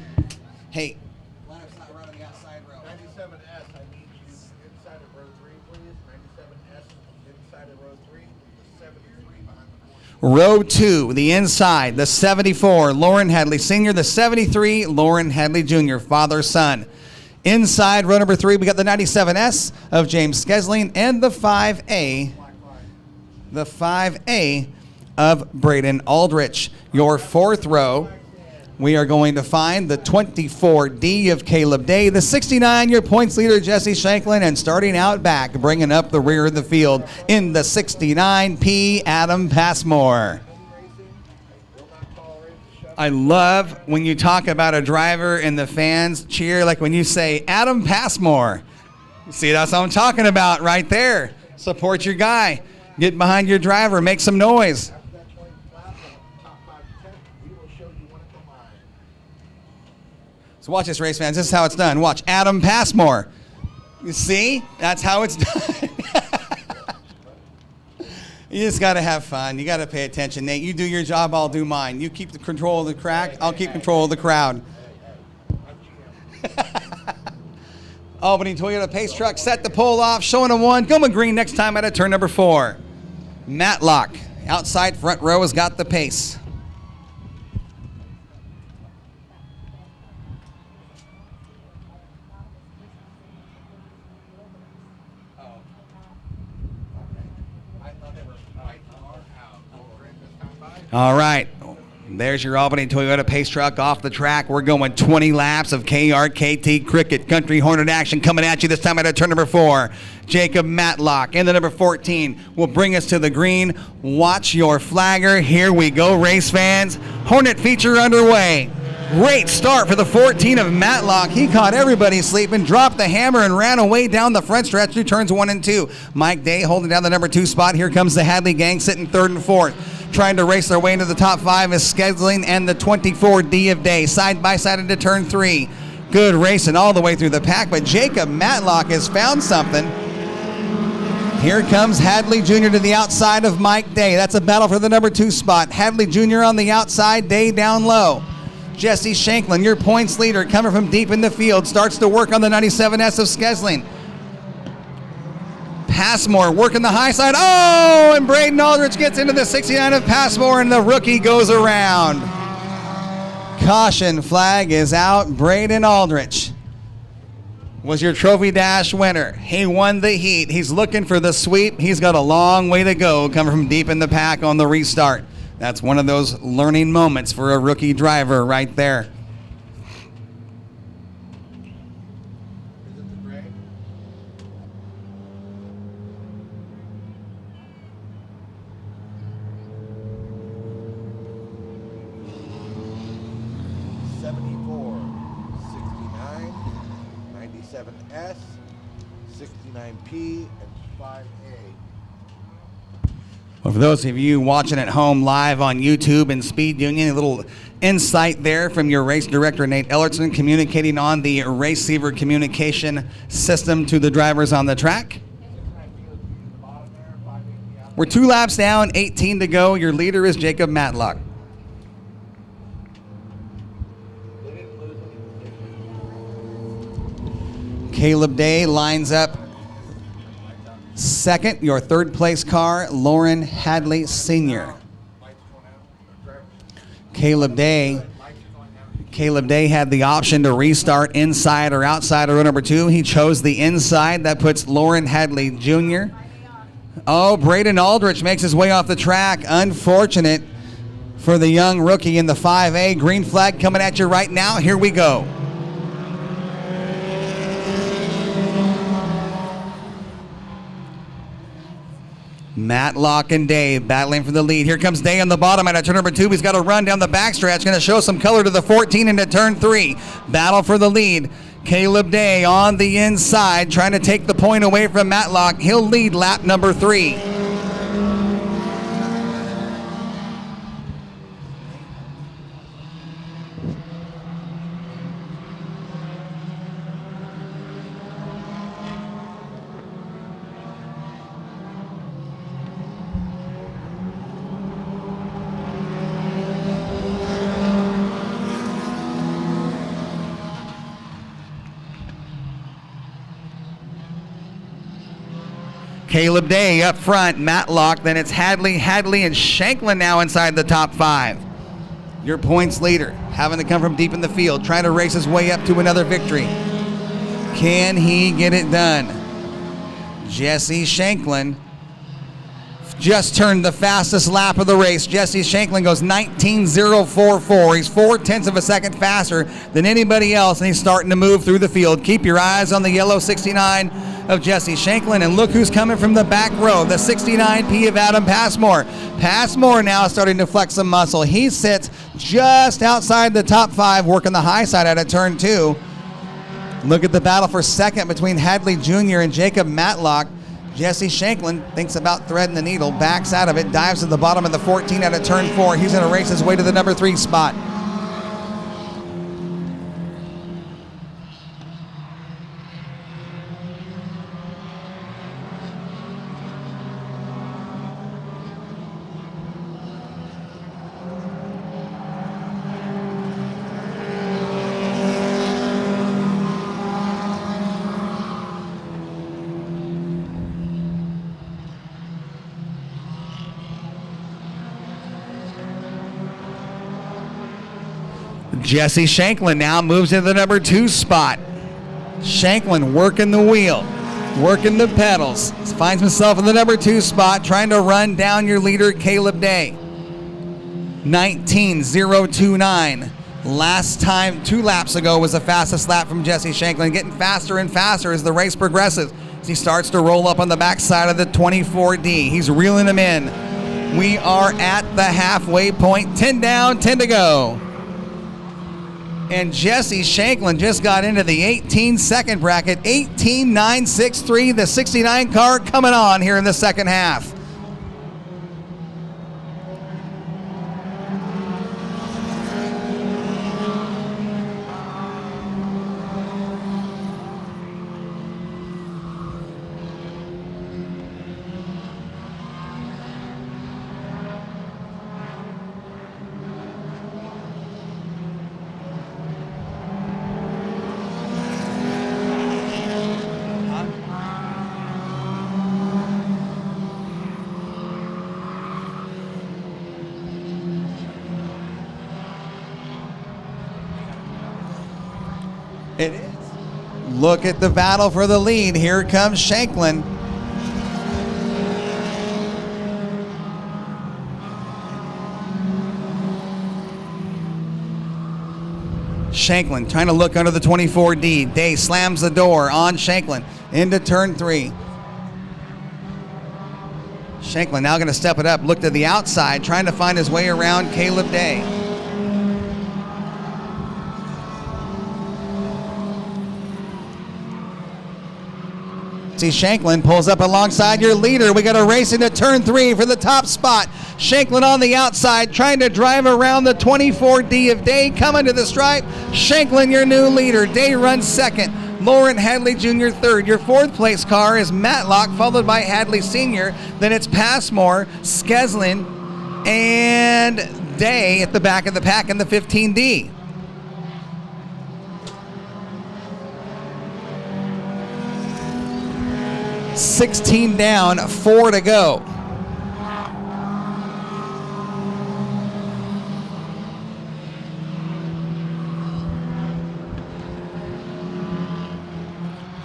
B: hey, line up's not right on the outside row.
D: 97S, I need you inside of row 3, please. 97S inside of row 3. The 73 behind the 4.
B: Row 2, the inside, the 74, Lauren Hadley Sr., the 73, Lauren Hadley Jr., father, son. Inside row number 3, we got the 97S of James Skesling and the 5A of Braden Aldrich. Your fourth row, we are going to find the 24D of Caleb Day, the 69, your points leader, Jesse Shanklin, and starting out back, bringing up the rear of the field in the 69P, Adam Passmore. I love when you talk about a driver and the fans cheer, like when you say, Adam Passmore. See, that's what I'm talking about right there. Support your guy. Get behind your driver. Make some noise. So watch this, race fans. This is how it's done. Watch Adam Passmore. You see? That's how it's done. You just got to have fun. You got to pay attention, Nate. You do your job, I'll do mine. You keep the control of the track, I'll keep control of the crowd. Albany Toyota Pace Truck set the pole off, showing a 1. Going green next time at turn number 4. Matlock, outside front row, has got the pace. All right, there's your Albany Toyota Pace Truck off the track. We're going 20 laps of KRKT Cricket Country Hornet action coming at you this time at turn number 4. Jacob Matlock and the number 14 will bring us to the green. Watch your flagger. Here we go, race fans. Hornet feature underway. Great start for the 14 of Matlock. He caught everybody sleeping, dropped the hammer, and ran away down the front stretch through turns 1 and 2. Mike Day holding down the number 2 spot. Here comes the Hadley gang sitting 3rd and 4th. Trying to race their way into the top 5 is Scheduling and the 24D of Day. Side by side into turn 3. Good racing all the way through the pack, but Jacob Matlock has found something. Here comes Hadley Jr. to the outside of Mike Day. That's a battle for the number 2 spot. Hadley Jr. on the outside, Day down low. Jesse Shanklin, your points leader, coming from deep in the field, starts to work on the 97S of Skesling. Passmore working the high side. Oh, and Braden Aldrich gets into the 69 of Passmore, and the rookie goes around. Caution flag is out. Braden Aldrich was your Trophy Dash winner. He won the heat. He's looking for the sweep. He's got a long way to go coming from deep in the pack on the restart. That's one of those learning moments for a rookie driver right there.
D: S, 69P, and 5A.
B: Well, for those of you watching at home live on YouTube and Speed Union, a little insight there from your race director, Nate Ellerton, communicating on the receiver communication system to the drivers on the track. We're 2 laps down, 18 to go. Your leader is Jacob Matlock. Caleb Day lines up second. Your third place car, Lauren Hadley Sr. Caleb Day had the option to restart inside or outside of row number 2. He chose the inside. That puts Lauren Hadley Jr. Oh, Braden Aldrich makes his way off the track. Unfortunate for the young rookie in the 5A. Green flag coming at you right now. Here we go. Matlock and Day battling for the lead. Here comes Day on the bottom at turn number 2. He's got to run down the backstretch. Going to show some color to the 14 into turn 3. Battle for the lead. Caleb Day on the inside trying to take the point away from Matlock. He'll lead lap number 3. Caleb Day up front, Matlock, then it's Hadley, and Shanklin now inside the top 5. Your points leader, having to come from deep in the field, trying to race his way up to another victory. Can he get it done? Jesse Shanklin just turned the fastest lap of the race. Jesse Shanklin goes 19.044. He's 0.4 of a second faster than anybody else, and he's starting to move through the field. Keep your eyes on the yellow 69 of Jesse Shanklin, and look who's coming from the back row, the 69P of Adam Passmore. Passmore now starting to flex some muscle. He sits just outside the top 5, working the high side out of turn 2. Look at the battle for second between Hadley Jr. and Jacob Matlock. Jesse Shanklin thinks about threading the needle, backs out of it, dives to the bottom of the 14 out of turn 4. He's going to race his way to the number 3 spot. Jesse Shanklin now moves into the number 2 spot. Shanklin working the wheel, working the pedals. Finds himself in the number 2 spot, trying to run down your leader, Caleb Day. 19.029. Last time, 2 laps ago, was the fastest lap from Jesse Shanklin. Getting faster and faster as the race progresses. As he starts to roll up on the backside of the 24D. He's reeling him in. We are at the halfway point. 10 down, 10 to go. And Jesse Shanklin just got into the 18-second bracket. 18.963, the 69 car coming on here in the second half. It is. Look at the battle for the lead. Here comes Shanklin. Shanklin trying to look under the 24D. Day slams the door on Shanklin into turn 3. Shanklin now going to step it up, look to the outside, trying to find his way around Caleb Day. Jesse Shanklin pulls up alongside your leader. We got a race into turn 3 for the top spot. Shanklin on the outside, trying to drive around the 24D of Day, coming to the stripe. Shanklin, your new leader. Day runs second. Lauren Hadley Jr. third. Your fourth place car is Matlock, followed by Hadley Sr. Then it's Passmore, Skeslin, and Day at the back of the pack in the 15D. $16 down, 4 to go.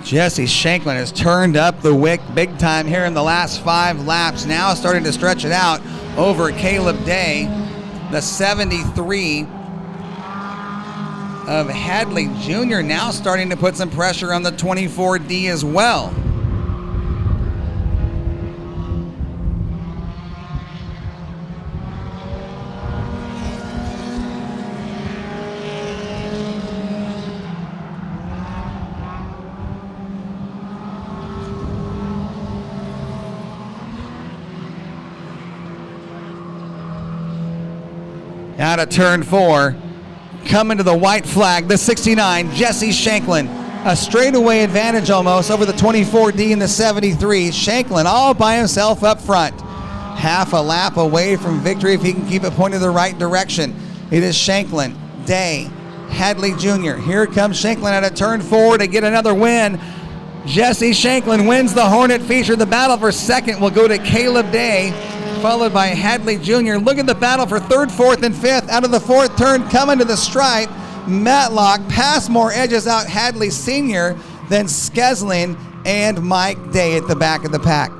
B: Jesse Shanklin has turned up the wick big time here in the last 5 laps. Now starting to stretch it out over Caleb Day. The 73 of Hadley Jr. now starting to put some pressure on the 24D as well. Out of turn 4, coming to the white flag, the 69, Jesse Shanklin. A straightaway advantage almost over the 24D and the 73. Shanklin all by himself up front. Half a lap away from victory if he can keep it pointed the right direction. It is Shanklin, Day, Hadley Jr. Here comes Shanklin out of turn 4 to get another win. Jesse Shanklin wins the Hornet feature. The battle for second will go to Caleb Day, followed by Hadley Jr. Look at the battle for third, fourth, and fifth. Out of the fourth turn, coming to the stripe, Matlock. Passmore edges out Hadley Sr., then Skeslin and Mike Day at the back of the pack.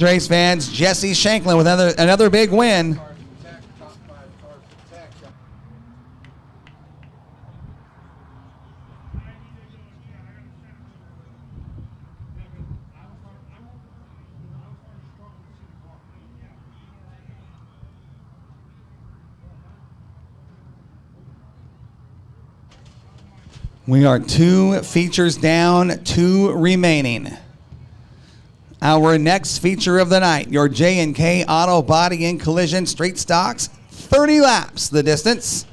B: Race fans, Jesse Shanklin with another big win. We are 2 features down, 2 remaining. Our next feature of the night, your J&K Auto Body and Collision Street Stocks, 30 laps the distance.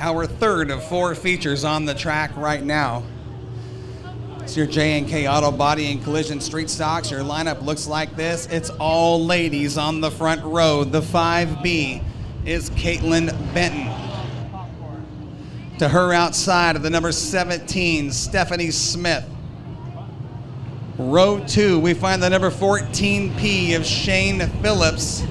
B: our third of 4 features on the track right now. It's your J&K Auto Body and Collision Street Stocks. Your lineup looks like this. It's all ladies on the front row. The 5B is Caitlin Benton. To her outside of the number 17, Stephanie Smith. Row 2, we find the number 14P of Shane Phillips.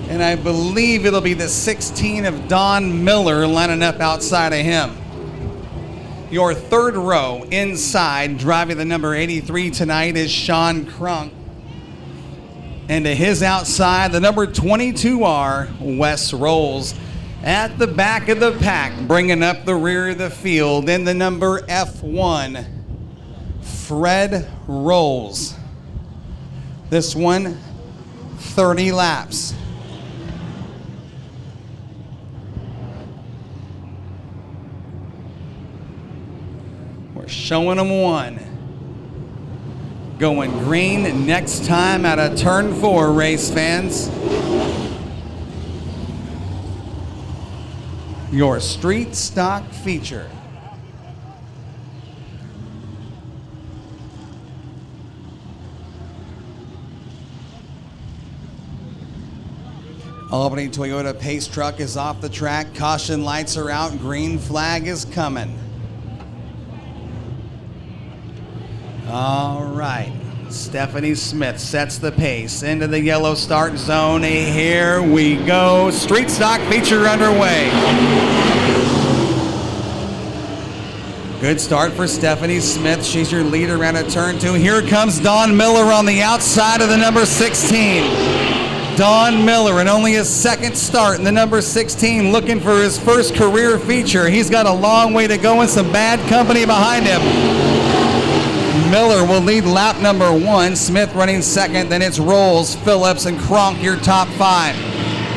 B: And I believe it'll be the 16 of Don Miller lining up outside of him. Your third row inside, driving the number 83 tonight, is Sean Crunk. And to his outside, the number 22R, Wes Rolls. At the back of the pack, bringing up the rear of the field, in the number F1, Fred Rolls. This one, 30 laps. We're showing them one. Going green next time out of turn 4, race fans. Your street stock feature. Albany Toyota Pace truck is off the track. Caution lights are out. Green flag is coming. All right. Stephanie Smith sets the pace into the yellow start zone. Here we go. Street stock feature underway. Good start for Stephanie Smith. She's your leader around a turn 2. Here comes Don Miller on the outside of the number 16. Don Miller, in only his second start in the number 16, looking for his first career feature. He's got a long way to go and some bad company behind him. Miller will lead lap number 1. Smith running second. Then it's Rolls, Phillips, and Cronk, your top 5.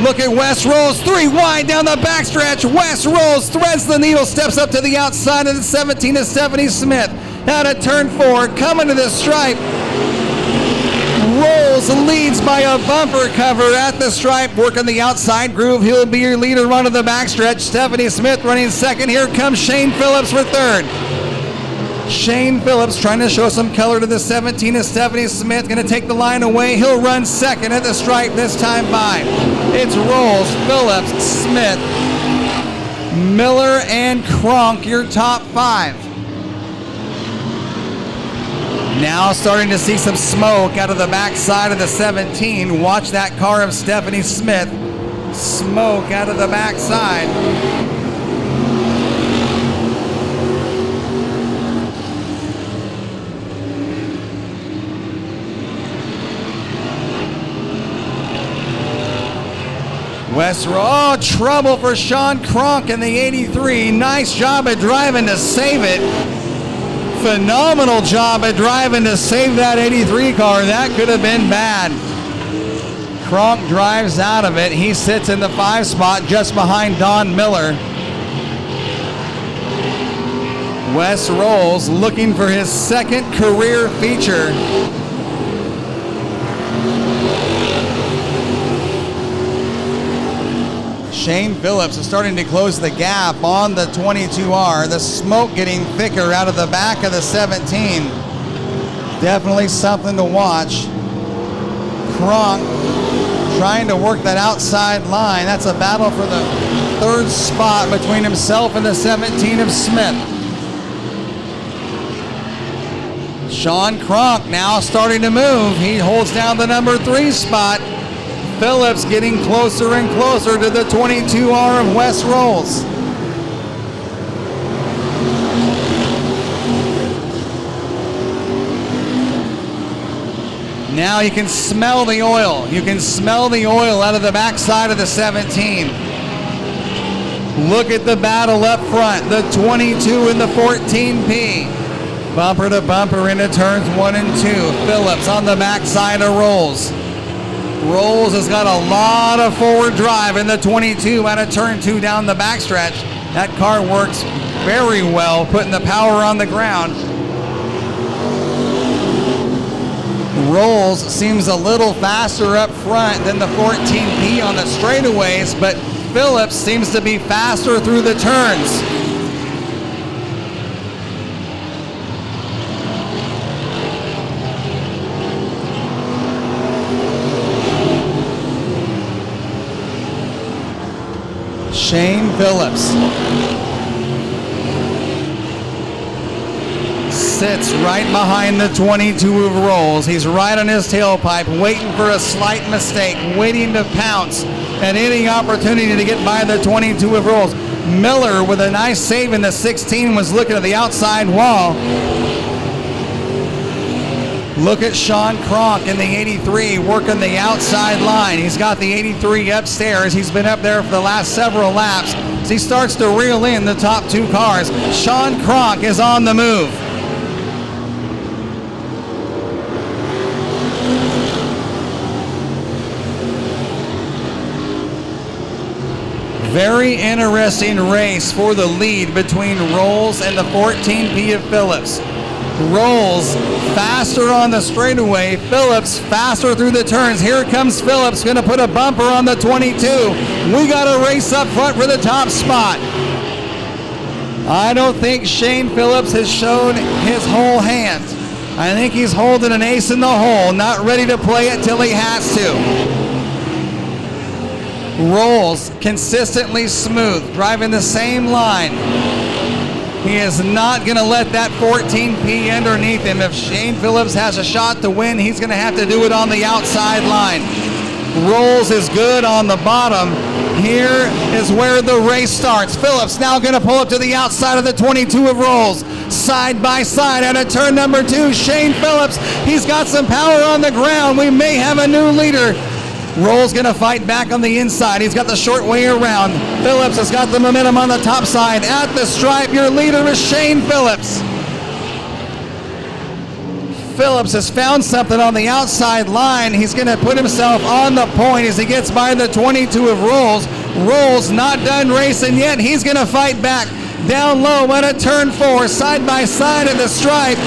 B: Look at Wes Rolls, 3 wide down the backstretch. Wes Rolls threads the needle, steps up to the outside of the 17 of Stephanie Smith. Out of turn 4, coming to the stripe. Rolls leads by a bumper cover at the stripe, working the outside groove. He'll be your leader running the backstretch. Stephanie Smith running second. Here comes Shane Phillips for third. Shane Phillips trying to show some color to the 17 of Stephanie Smith. Going to take the line away. He'll run second at the stripe this time by. It's Rolls, Phillips, Smith, Miller, and Cronk, your top 5. Now starting to see some smoke out of the backside of the 17. Watch that car of Stephanie Smith. Smoke out of the backside. Oh, trouble for Sean Cronk in the 83. Nice job at driving to save it. Phenomenal job at driving to save that 83 car. That could have been bad. Cronk drives out of it. He sits in the 5 spot just behind Don Miller. Wes Rolls looking for his second career feature. Shane Phillips is starting to close the gap on the 22R. The smoke getting thicker out of the back of the 17. Definitely something to watch. Cronk trying to work that outside line. That's a battle for the 3rd spot between himself and the 17 of Smith. Sean Cronk now starting to move. He holds down the number 3 spot. Phillips getting closer and closer to the 22R of Wes Rolls. Now you can smell the oil. You can smell the oil out of the backside of the 17. Look at the battle up front. The 22 and the 14P. Bumper to bumper into turns 1 and 2. Phillips on the backside of Rolls. Rolls has got a lot of forward drive in the 22 out of turn 2 down the backstretch. That car works very well, putting the power on the ground. Rolls seems a little faster up front than the 14P on the straightaways, but Phillips seems to be faster through the turns. Shane Phillips sits right behind the 22 of Rolls. He's right on his tailpipe, waiting for a slight mistake, waiting to pounce at any opportunity to get by the 22 of Rolls. Miller with a nice save in the 16 was looking at the outside wall. Look at Sean Kronk in the 83 working the outside line. He's got the 83 upstairs. He's been up there for the last several laps. As he starts to reel in the top two cars, Sean Kronk is on the move. Very interesting race for the lead between Rolls and the 14P of Phillips. Rolls faster on the straightaway, Phillips faster through the turns. Here comes Phillips, going to put a bumper on the 22. We got a race up front for the top spot. I don't think Shane Phillips has shown his whole hand. I think he's holding an ace in the hole, not ready to play it till he has to. Rolls consistently smooth, driving the same line. He is not going to let that 14P underneath him. If Shane Phillips has a shot to win, he's going to have to do it on the outside line. Rolls is good on the bottom. Here is where the race starts. Phillips now going to pull up to the outside of the 22 of Rolls. Side by side out of turn number 2. Shane Phillips, he's got some power on the ground. We may have a new leader. Rolls going to fight back on the inside. He's got the short way around. Phillips has got the momentum on the top side. At the stripe, your leader is Shane Phillips. Phillips has found something on the outside line. He's going to put himself on the point as he gets by the 22 of Rolls. Rolls not done racing yet. He's going to fight back down low at a turn 4, side by side at the stripe.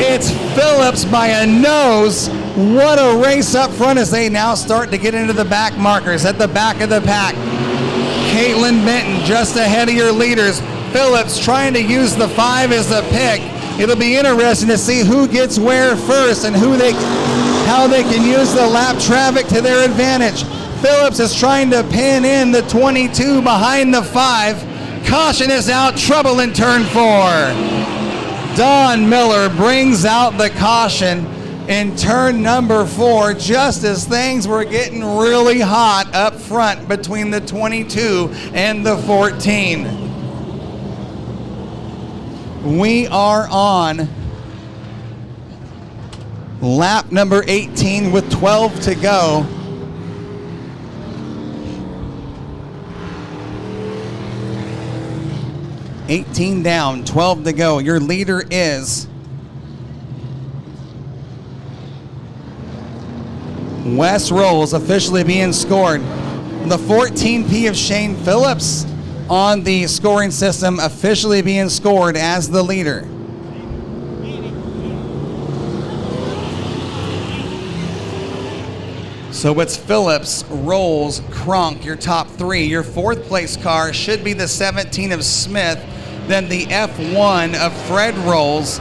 B: It's Phillips by a nose. What a race up front as they now start to get into the back markers at the back of the pack. Caitlin Benton just ahead of your leaders. Phillips trying to use the 5 as the pick. It'll be interesting to see who gets where first and how they can use the lap traffic to their advantage. Phillips is trying to pin in the 22 behind the 5. Caution is out, trouble in turn 4. Don Miller brings out the caution in turn number 4, just as things were getting really hot up front between the 22 and the 14. We are on lap number 18 with 12 to go. $18 down, 12 to go. Your leader is Wes Rolls, officially being scored. The 14P of Shane Phillips on the scoring system, officially being scored as the leader. So it's Phillips, Rolls, Kronk, your top 3. Your 4th place car should be the 17 of Smith, then the F1 of Fred Rolls,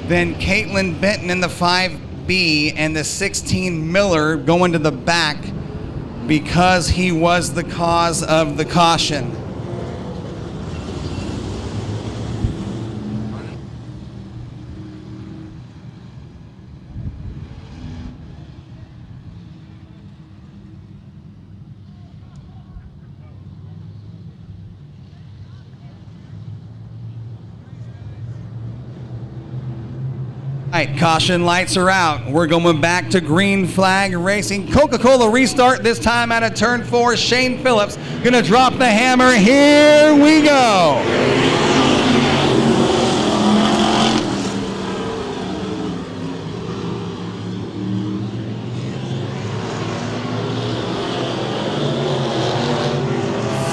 B: then Caitlin Benton in the 5B, and the 16 Miller going to the back because he was the cause of the caution. All right, caution lights are out. We're going back to green flag racing. Coca-Cola restart, this time out of turn 4. Shane Phillips gonna drop the hammer. Here we go.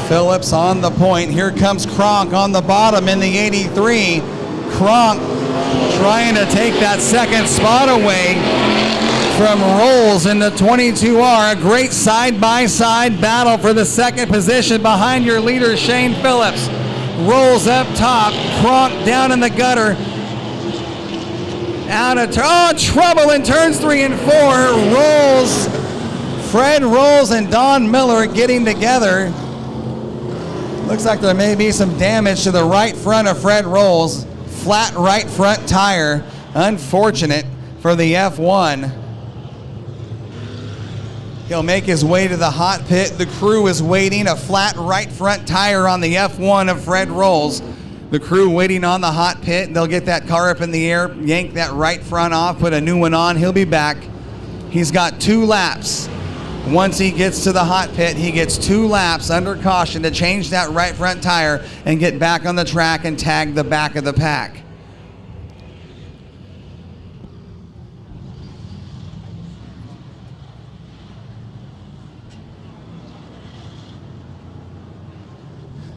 B: Phillips on the point. Here comes Kronk on the bottom in the 83. Kronk trying to take that second spot away. from Rolls in the 22R. A great side-by-side battle for the second position behind your leader, Shane Phillips. Rolls up top, Kronk down in the gutter. Out of trouble in turns 3 and 4. Rolls, Fred Rolls and Don Miller getting together. Looks like there may be some damage to the right front of Fred Rolls. Flat right front tire. Unfortunate for the F1. He'll make his way to the hot pit. The crew is waiting. A flat right front tire on the F1 of Fred Rolls. The crew waiting on the hot pit. They'll get that car up in the air, yank that right front off, put a new one on. He'll be back. He's got 2 laps. Once he gets to the hot pit, he gets 2 laps under caution to change that right front tire and get back on the track and tag the back of the pack.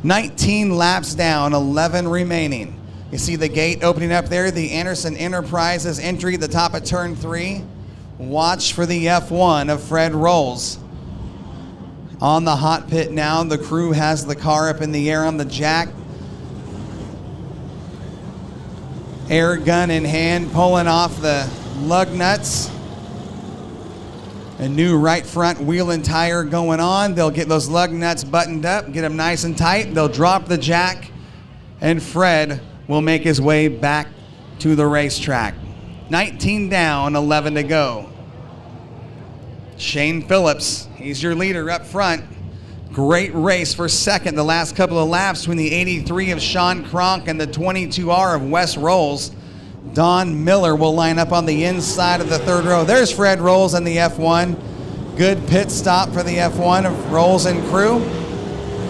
B: $19 laps down, 11 remaining. You see the gate opening up there, the Anderson Enterprises entry at the top of turn 3. Watch for the F1 of Fred Rolls. On the hot pit now, the crew has the car up in the air on the jack. Air gun in hand, pulling off the lug nuts. A new right front wheel and tire going on. They'll get those lug nuts buttoned up, get them nice and tight. They'll drop the jack, and Fred will make his way back to the racetrack. 19 down, 11 to go. Shane Phillips, he's your leader up front. Great race for second the last couple of laps between the 83 of Sean Kronk and the 22R of Wes Rolls. Don Miller will line up on the inside of the third row. There's Fred Rolls and the F1. Good pit stop for the F1 of Rolls and crew.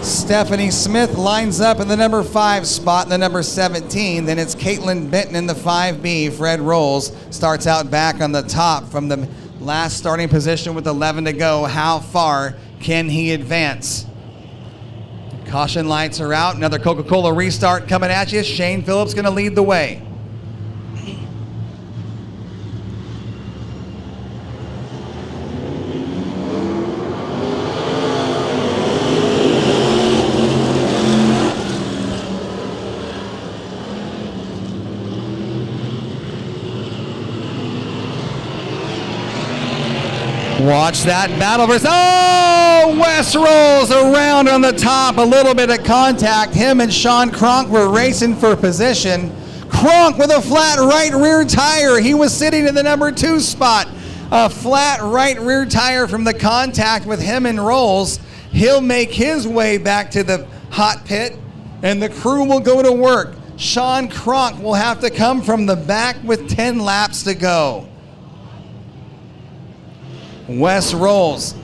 B: Stephanie Smith lines up in the number 5 spot in the number 17. Then it's Caitlin Benton in the 5B. Fred Rolls starts out back on the top from the last starting position with 11 to go. How far can he advance? Caution lights are out. Another Coca-Cola restart coming at you. Shane Phillips going to lead the way. Watch that battle versus, Wes Rolls around on the top, a little bit of contact. Him and Sean Kronk were racing for position. Kronk with a flat right rear tire. He was sitting in the number 2 spot. A flat right rear tire from the contact with him and Rolls. He'll make his way back to the hot pit, and the crew will go to work. Sean Kronk will have to come from the back with 10 laps to go. Wes Rolls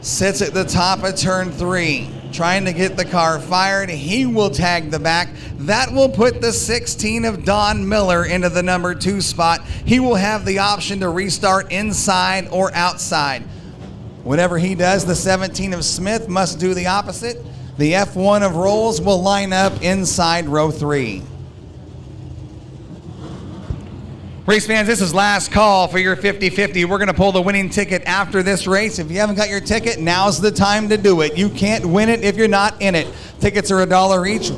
B: sits at the top of turn 3, trying to get the car fired. He will tag the back. That will put the 16 of Don Miller into the number 2 spot. He will have the option to restart inside or outside. Whatever he does, the 17 of Smith must do the opposite. The F1 of Rolls will line up inside row 3. Race fans, this is last call for your 50-50. We're going to pull the winning ticket after this race. If you haven't got your ticket, now's the time to do it. You can't win it if you're not in it. Tickets are $1 each.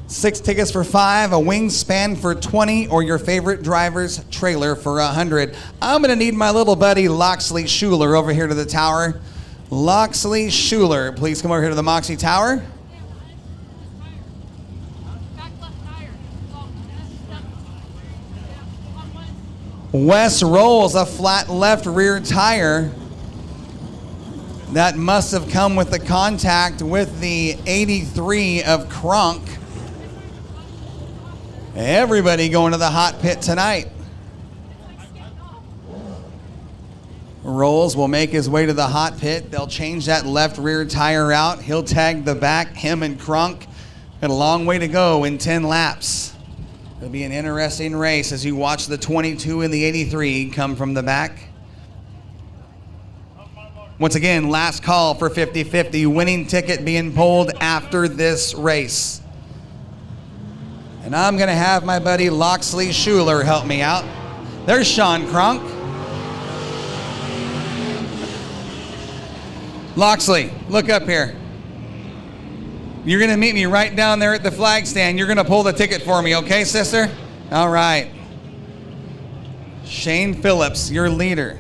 B: 6 tickets for $5, a wingspan for $20, or your favorite driver's trailer for $100. I'm going to need my little buddy Loxley Schuler over here to the tower. Loxley Schuler, please come over here to the Moxie Tower. Wes Rolls, a flat left rear tire. That must have come with the contact with the 83 of Kronk. Everybody going to the hot pit tonight. Rolls will make his way to the hot pit. They'll change that left rear tire out. He'll tag the back, him and Kronk. Got a long way to go in 10 laps. It'll be an interesting race as you watch the 22 and the 83 come from the back. Once again, last call for 50-50. Winning ticket being pulled after this race. And I'm going to have my buddy Loxley Schuler help me out. There's Sean Kronk. Loxley, look up here. You're going to meet me right down there at the flag stand. You're going to pull the ticket for me, okay, sister? All right. Shane Phillips, your leader.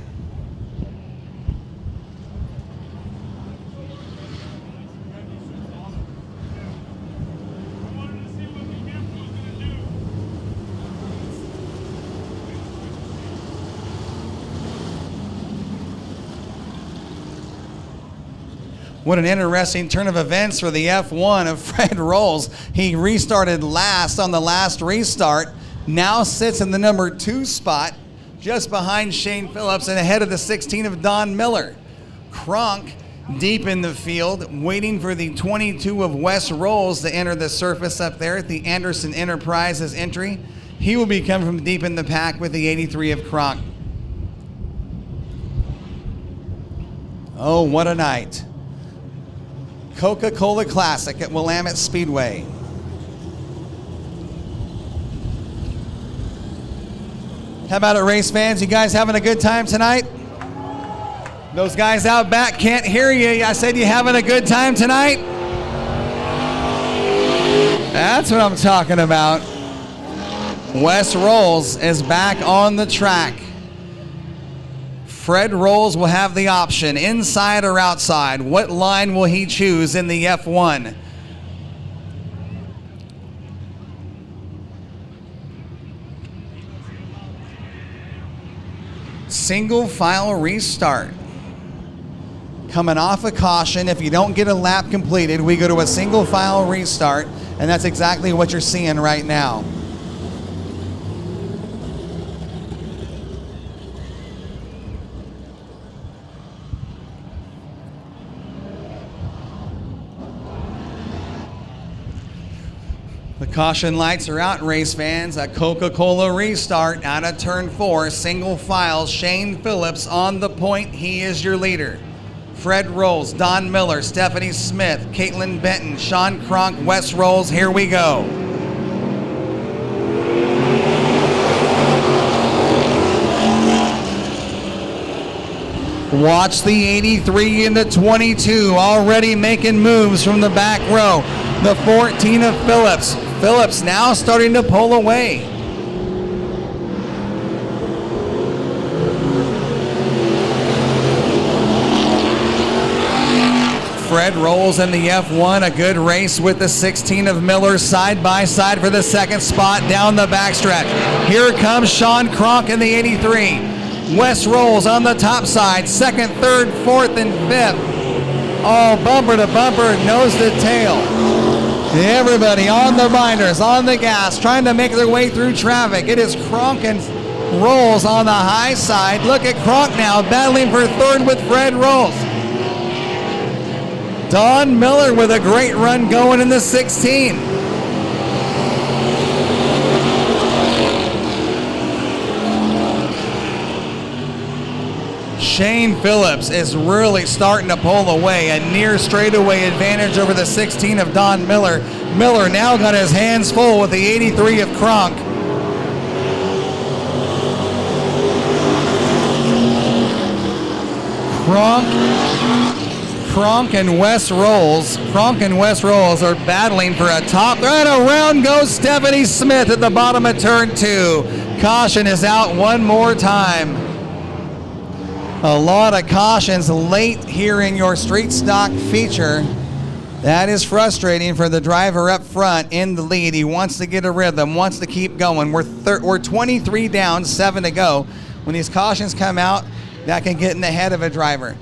B: What an interesting turn of events for the F1 of Fred Rolls. He restarted last on the last restart. Now sits in the number 2 spot, just behind Shane Phillips and ahead of the 16 of Don Miller. Kronk deep in the field, waiting for the 22 of Wes Rolls to enter the surface up there at the Anderson Enterprises entry. He will be coming from deep in the pack with the 83 of Kronk. Oh, what a night. Coca-Cola Classic at Willamette Speedway. How about it, race fans? You guys having a good time tonight? Those guys out back can't hear you. I said you having a good time tonight? That's what I'm talking about. Wes Rolls is back on the track. Fred Rolls will have the option, inside or outside. What line will he choose in the F1? Single file restart. Coming off a caution, if you don't get a lap completed, we go to a single file restart, and that's exactly what you're seeing right now. The caution lights are out, race fans. A Coca-Cola restart out of turn 4, single file. Shane Phillips on the point. He is your leader. Fred Rolls, Don Miller, Stephanie Smith, Caitlin Benton, Sean Kronk, Wes Rolls. Here we go. Watch the 83 and the 22 already making moves from the back row. The 14 of Phillips. Phillips now starting to pull away. Fred Rolls in the F1, a good race with the 16 of Miller side by side for the second spot down the backstretch. Here comes Sean Kronk in the 83. Wes Rolls on the top side, second, third, fourth, and fifth. All bumper to bumper, nose to tail. Everybody on the binders, on the gas, trying to make their way through traffic. It is Kronk and Rolls on the high side. Look at Kronk now, battling for third with Fred Rolls. Don Miller with a great run going in the 16. Shane Phillips is really starting to pull away. A near straightaway advantage over the 16 of Don Miller. Miller now got his hands full with the 83 of Kronk. Kronk and Wes Rolls. Kronk and Wes Rolls are battling for a top. Right around goes Stephanie Smith at the bottom of turn 2. Caution is out one more time. A lot of cautions late here in your street stock feature. That is frustrating for the driver up front in the lead. He wants to get a rhythm, wants to keep going. We're 23 down, 7 to go. When these cautions come out, that can get in the head of a driver.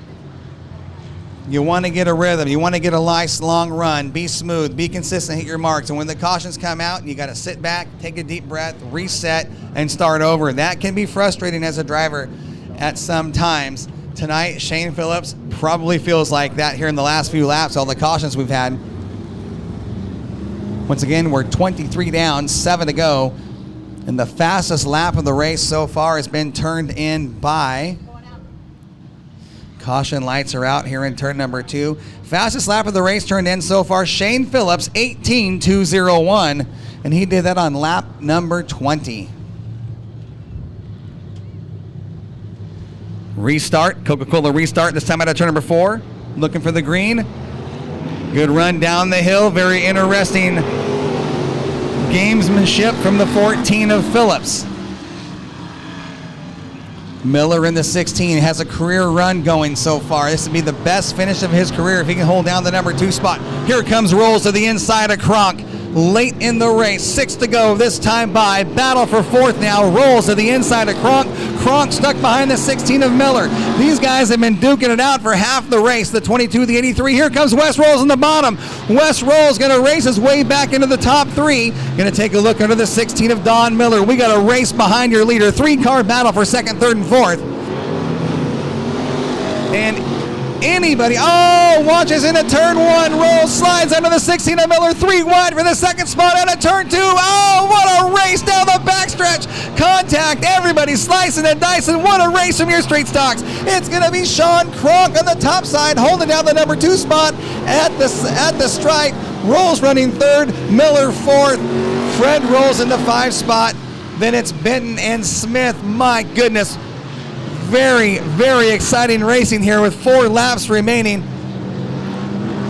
B: You want to get a rhythm. You want to get a nice long run. Be smooth. Be consistent. Hit your marks. And when the cautions come out, you got to sit back, take a deep breath, reset, and start over. That can be frustrating as a driver at some times. Tonight, Shane Phillips probably feels like that here in the last few laps, all the cautions we've had. Once again, we're 23 down, 7 to go. And the fastest lap of the race so far has been turned in by... Caution lights are out here in turn number 2. Fastest lap of the race turned in so far, Shane Phillips, 18.201. And he did that on lap number 20. Restart, Coca-Cola restart, this time out of turn number 4. looking for the green. Good run down the hill. Very interesting gamesmanship from the 14 of Phillips. Miller in the 16 has a career run going so far. This would be the best finish of his career if he can hold down the number 2 spot. Here comes Rolls to the inside of Kronk. Late in the race, 6 to go this time by. Battle for 4th now. Rolls to the inside of Kronk. Kronk stuck behind the 16 of Miller. These guys have been duking it out for half the race. The 22, the 83. Here comes Wes Rolls in the bottom. Wes Rolls going to race his way back into the top 3. Going to take a look under the 16 of Don Miller. We got a race behind your leader. 3-car battle for 2nd, 3rd, and 4th. And anybody, watches into turn 1, Rolls, slides under the 16 of Miller, 3 wide for the 2nd spot out of turn 2. Oh, what a race down the backstretch. Contact, everybody slicing and dicing. What a race from your street stocks. It's going to be Sean Kronk on the top side, holding down the number 2 spot at the stripe. Rolls running 3rd, Miller 4th. Fred Rolls in the 5 spot. Then it's Benton and Smith. My goodness. Very, very exciting racing here with 4 laps remaining.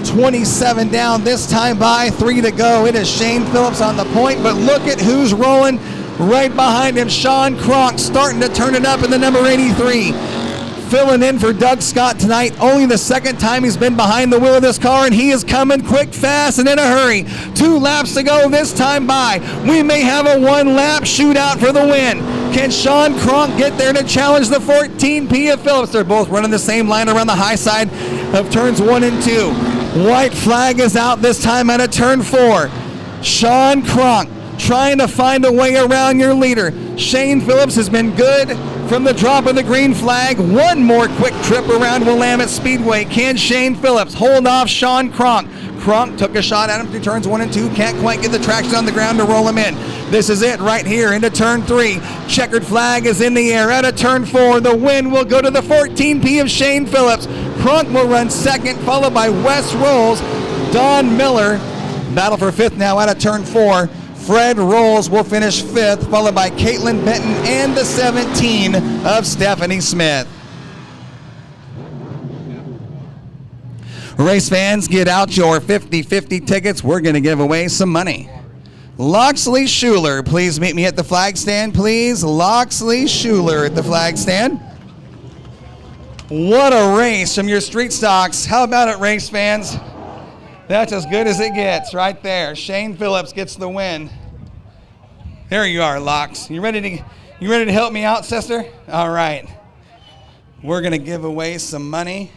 B: 27 down this time by, 3 to go. It is Shane Phillips on the point, but look at who's rolling right behind him. Sean Kronk starting to turn it up in the number 83. Filling in for Doug Scott tonight. Only the 2nd time he's been behind the wheel of this car, and he is coming quick, fast, and in a hurry. 2 laps to go this time by. We may have a 1-lap shootout for the win. Can Sean Kronk get there to challenge the 14P of Phillips? They're both running the same line around the high side of turns 1 and 2. White flag is out this time out of turn 4. Sean Kronk trying to find a way around your leader. Shane Phillips has been good from the drop of the green flag. One more quick trip around Willamette Speedway. Can Shane Phillips hold off Sean Kronk? Kronk took a shot at him through turns 1 and 2. Can't quite get the traction on the ground to roll him in. This is it right here into turn 3. Checkered flag is in the air. Out of turn 4, the win will go to the 14P of Shane Phillips. Kronk will run 2nd, followed by Wes Rolls. Don Miller, battle for 5th now out of turn 4. Fred Rolls will finish 5th, followed by Caitlin Benton and the 17 of Stephanie Smith. Race fans, get out your 50-50 tickets. We're going to give away some money. Loxley Schuler, please meet me at the flag stand, please. Loxley Schuler at the flag stand. What a race from your street stocks. How about it, race fans? That's as good as it gets right there. Shane Phillips gets the win. There you are, Lox. You ready to help me out, sister? All right. We're going to give away some money.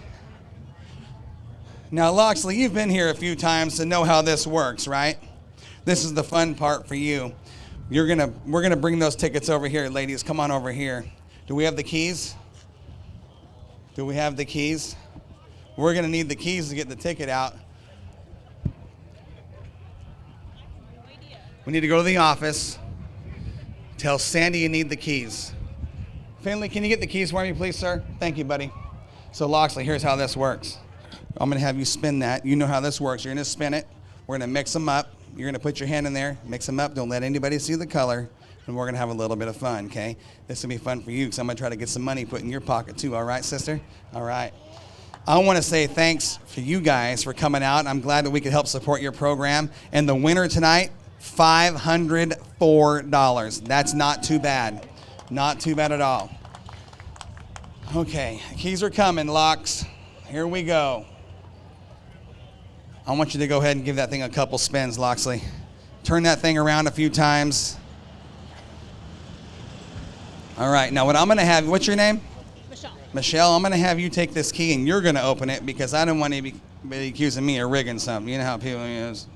B: Now, Loxley, you've been here a few times to know how this works, right? This is the fun part for you. We're gonna bring those tickets over here, ladies. Come on over here. Do we have the keys? Do we have the keys? We're gonna need the keys to get the ticket out. We need to go to the office. Tell Sandy you need the keys. Finley, can you get the keys for me, please, sir? Thank you, buddy. So, Loxley, here's how this works. I'm going to have you spin that. You know how this works. You're going to spin it. We're going to mix them up. You're going to put your hand in there, mix them up. Don't let anybody see the color. And we're going to have a little bit of fun, okay? This will be fun for you because I'm going to try to get some money put in your pocket too. All right, sister? All right. I want to say thanks for you guys for coming out. I'm glad that we could help support your program. And the winner tonight, $504. That's not too bad. Not too bad at all. Okay, keys are coming, Lox. Here we go. I want you to go ahead and give that thing a couple spins, Loxley. Turn that thing around a few times. All right, now what I'm going to have, what's your name?
C: Michelle.
B: Michelle, I'm going to have you take this key and you're going to open it because I don't want anybody accusing me of rigging something. You know how people use.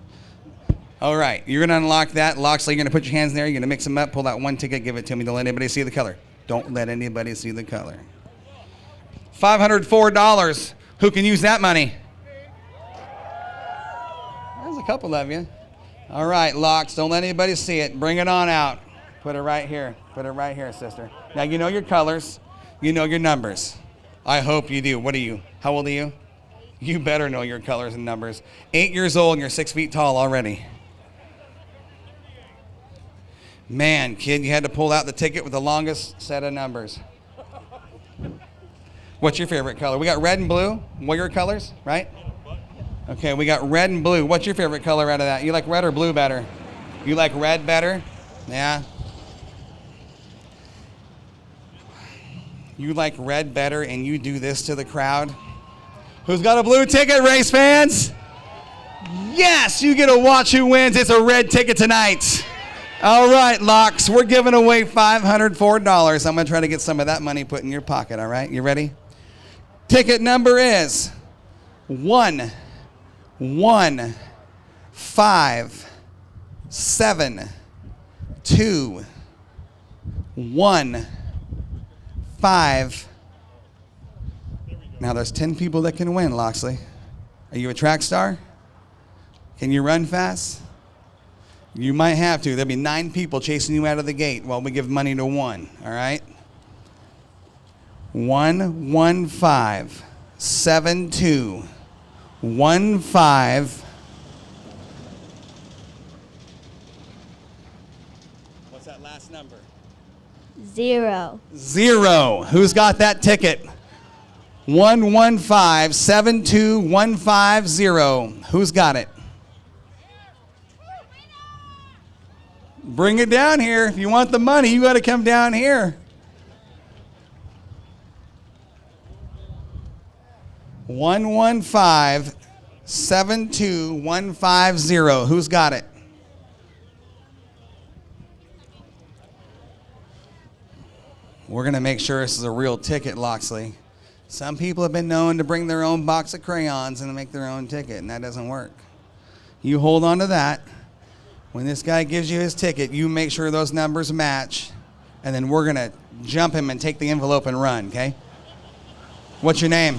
B: All right, you're going to unlock that. Loxley, you're going to put your hands in there. You're going to mix them up, pull that one ticket, give it to me. Don't let anybody see the color. Don't let anybody see the color. $504. Who can use that money? There's a couple of you. All right, Lox, don't let anybody see it. Bring it on out. Put it right here. Put it right here, sister. Now, you know your colors. You know your numbers. I hope you do. What are you? How old are you? You better know your colors and numbers. 8 years old and you're 6 feet tall already. Man, kid, you had to pull out the ticket with the longest set of numbers. What's your favorite color? We got red and blue. What are your colors, right? Okay, we got red and blue. What's your favorite color out of that? You like red or blue better? You like red better? Yeah. You like red better and you do this to the crowd? Who's got a blue ticket, race fans? Yes, you get to watch who wins. It's a red ticket tonight. All right, Locks, we're giving away $504. I'm going to try to get some of that money put in your pocket, all right? You ready? Ticket number is 1 1 5 7 2 1 5. Now there's 10 people that can win, Loxley. Are you a track star? Can you run fast? You might have to. There'll be 9 people chasing you out of the gate while we give money to 1, all right? 1 1 5 7 2 1 5. What's that last number?
N: 0.
B: 0. Who's got that ticket? 1 1 5 7 2 1 5 0. Who's got it? Bring it down here. If you want the money, you got to come down here. 1 1 5 7 2 1 5 0. Who's got it? We're going to make sure this is a real ticket, Loxley. Some people have been known to bring their own box of crayons and make their own ticket, and that doesn't work. You hold on to that. When this guy gives you his ticket, you make sure those numbers match, and then we're going to jump him and take the envelope and run, okay? What's your name?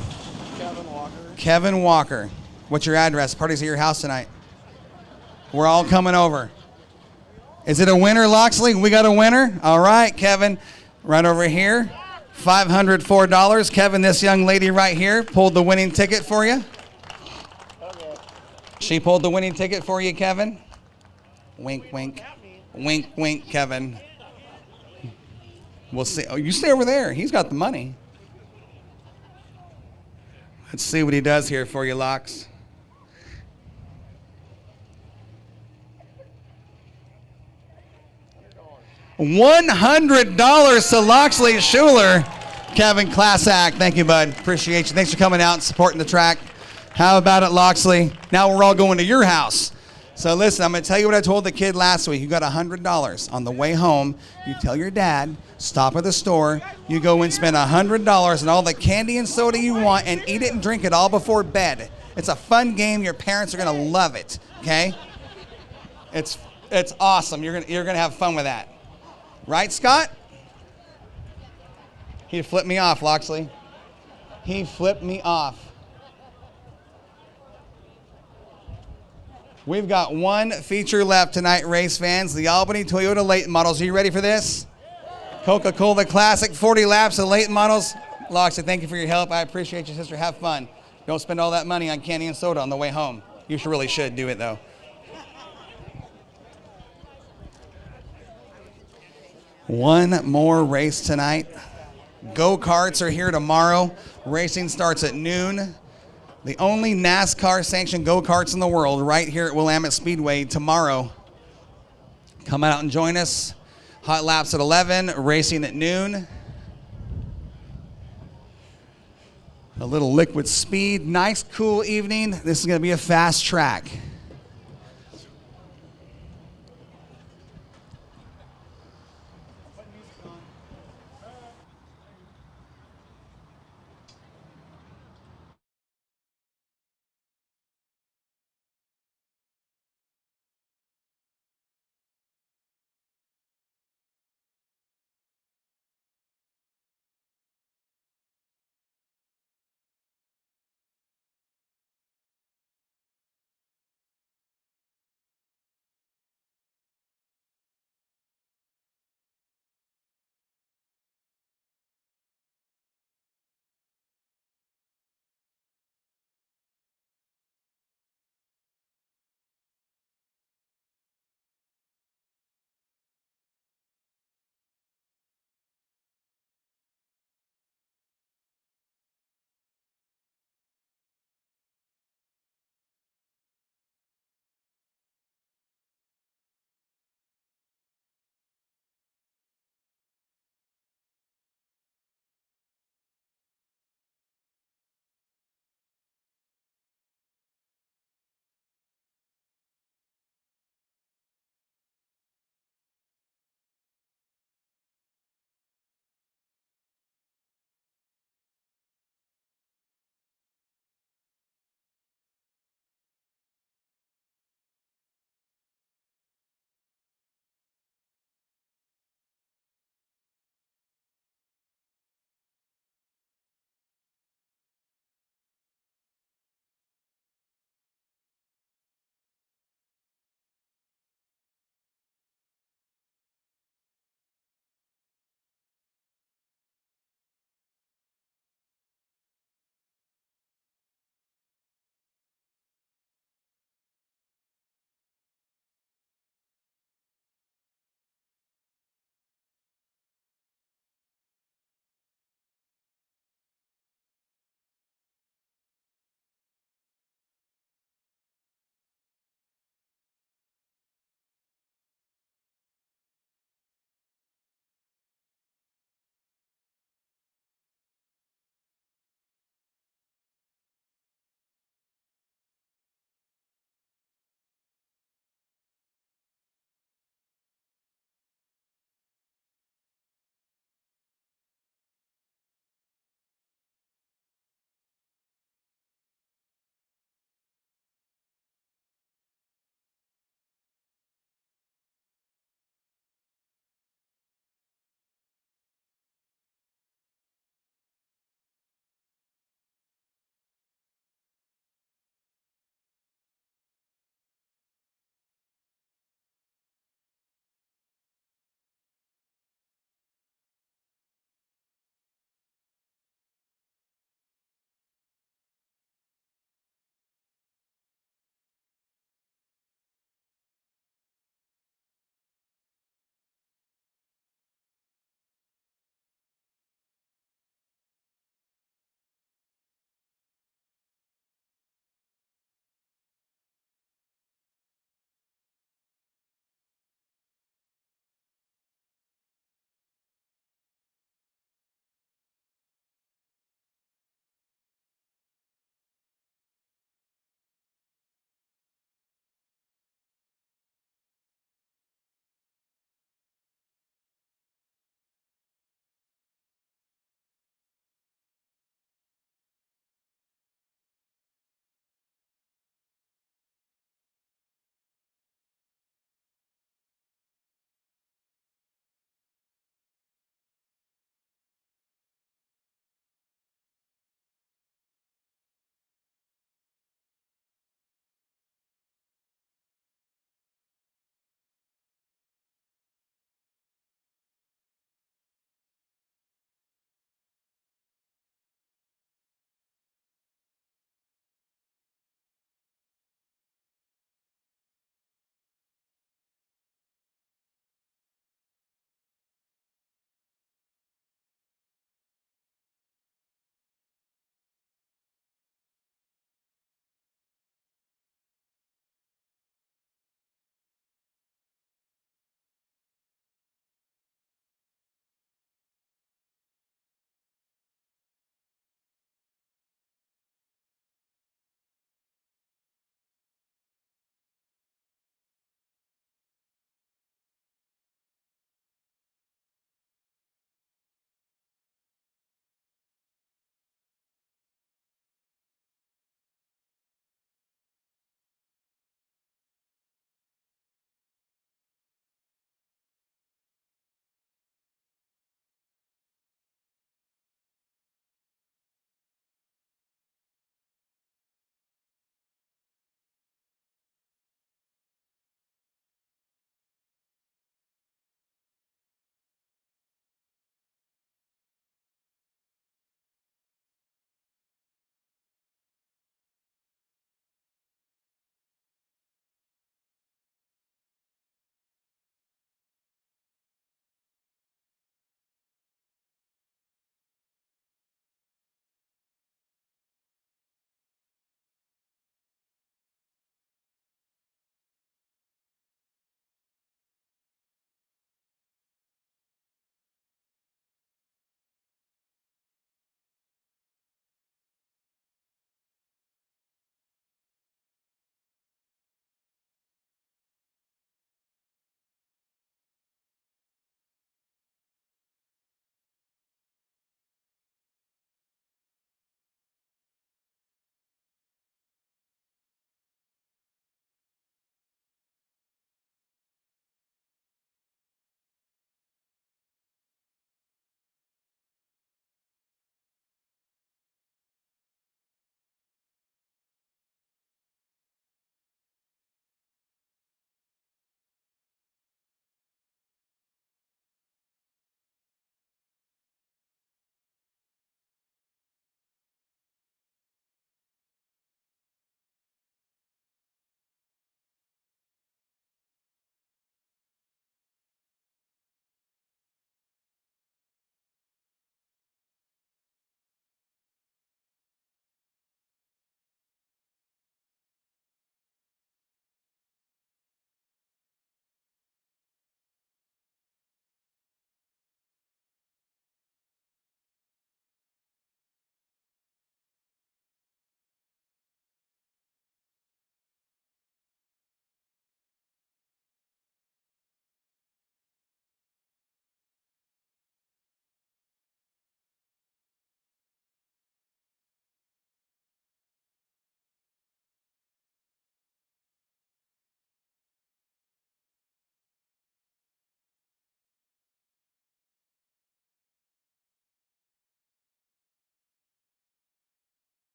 M: Kevin Walker.
B: Kevin Walker. What's your address? Party's at your house tonight. We're all coming over. Is it a winner, Loxley? We got a winner? All right, Kevin. Right over here. $504. Kevin, this young lady right here pulled the winning ticket for you. She pulled the winning ticket for you, Kevin. Wink, wink. Wink, wink, Kevin. We'll see. Oh, you stay over there. He's got the money. Let's see what he does here for you, Locks. $100 to Loxley Schuler. Kevin, class act. Thank you, bud. Appreciate you. Thanks for coming out and supporting the track. How about it, Loxley? Now we're all going to your house. So listen, I'm going to tell you what I told the kid last week. You got $100 on the way home. You tell your dad, stop at the store. You go and spend $100 on all the candy and soda you want and eat it and drink it all before bed. It's a fun game. Your parents are going to love it, okay? It's awesome. You're gonna have fun with that. Right, Scott? He flipped me off, Loxley. He flipped me off. We've got one feature left tonight, race fans. The Albany Toyota late models. Are you ready for this? Coca-Cola Classic, 40 laps of late models. Loxley, thank you for your help. I appreciate you, sister. Have fun. Don't spend all that money on candy and soda on the way home. You really should do it, though. One more race tonight. Go-karts are here tomorrow. Racing starts at noon. The only NASCAR sanctioned go-karts in the world right here at Willamette Speedway tomorrow. Come out and join us. Hot laps at 11, racing at noon. A little liquid speed. Nice, cool evening. This is going to be a fast track.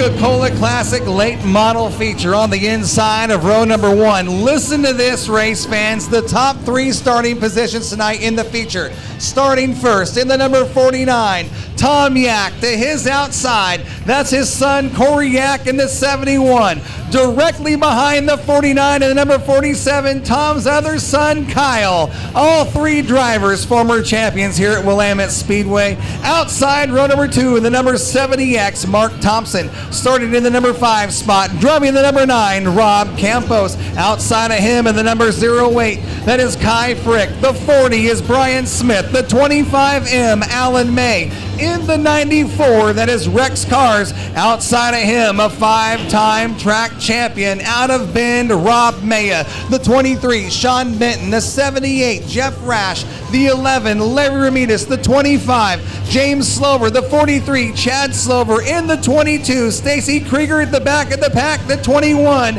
B: Coca-Cola Classic late model feature on the inside of row number 1. Listen to this, race fans. The top 3 starting positions tonight in the feature. Starting first in the number 49, Tom Yak. To his outside, that's his son Corey Yak in the 71. Directly behind the 49 and the number 47, Tom's other son Kyle. All 3 drivers, former champions here at Willamette Speedway. Outside row number 2 in the number 70X, Mark Thompson. Starting in the number 5 spot, drumming the number 9, Rob Campos. Outside of him in the number 08, that is Kai Frick. The 40 is Brian Smith. The 25M, Alan May. In the 94, that is Rex Cars. Outside of him, a 5-time track champion out of Bend, Rob Maya. The 23, Sean Benton. The 78, Jeff Rash. The 11, Larry Ramirez. The 25, James Slover. The 43, Chad Slover. In the 22, Stacy Krieger at the back of the pack. The 21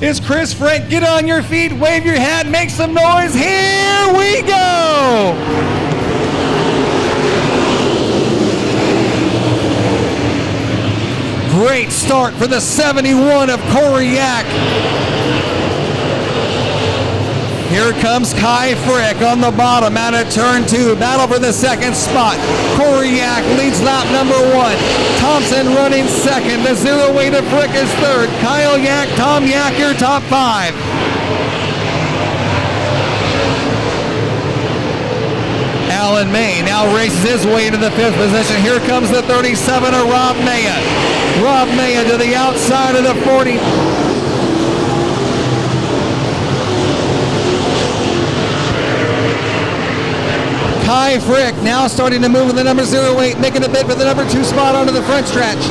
B: is Chris Frank. Get on your feet, wave your hat, make some noise. Here we go. Great start for the 71 of Corey Yak. Here comes Kai Frick on the bottom out of turn 2. Battle for the second spot. Corey Yak leads lap number 1. Thompson running second. The 08 of Frick is third. Kyle Yak, Tom Yak, your top 5. Alan May now races his way into the 5th position. Here comes the 37 of Rob Maya. Rob Maya to the outside of the 40. Kai Frick now starting to move in the number 08, making a bid for the number 2 spot onto the front stretch.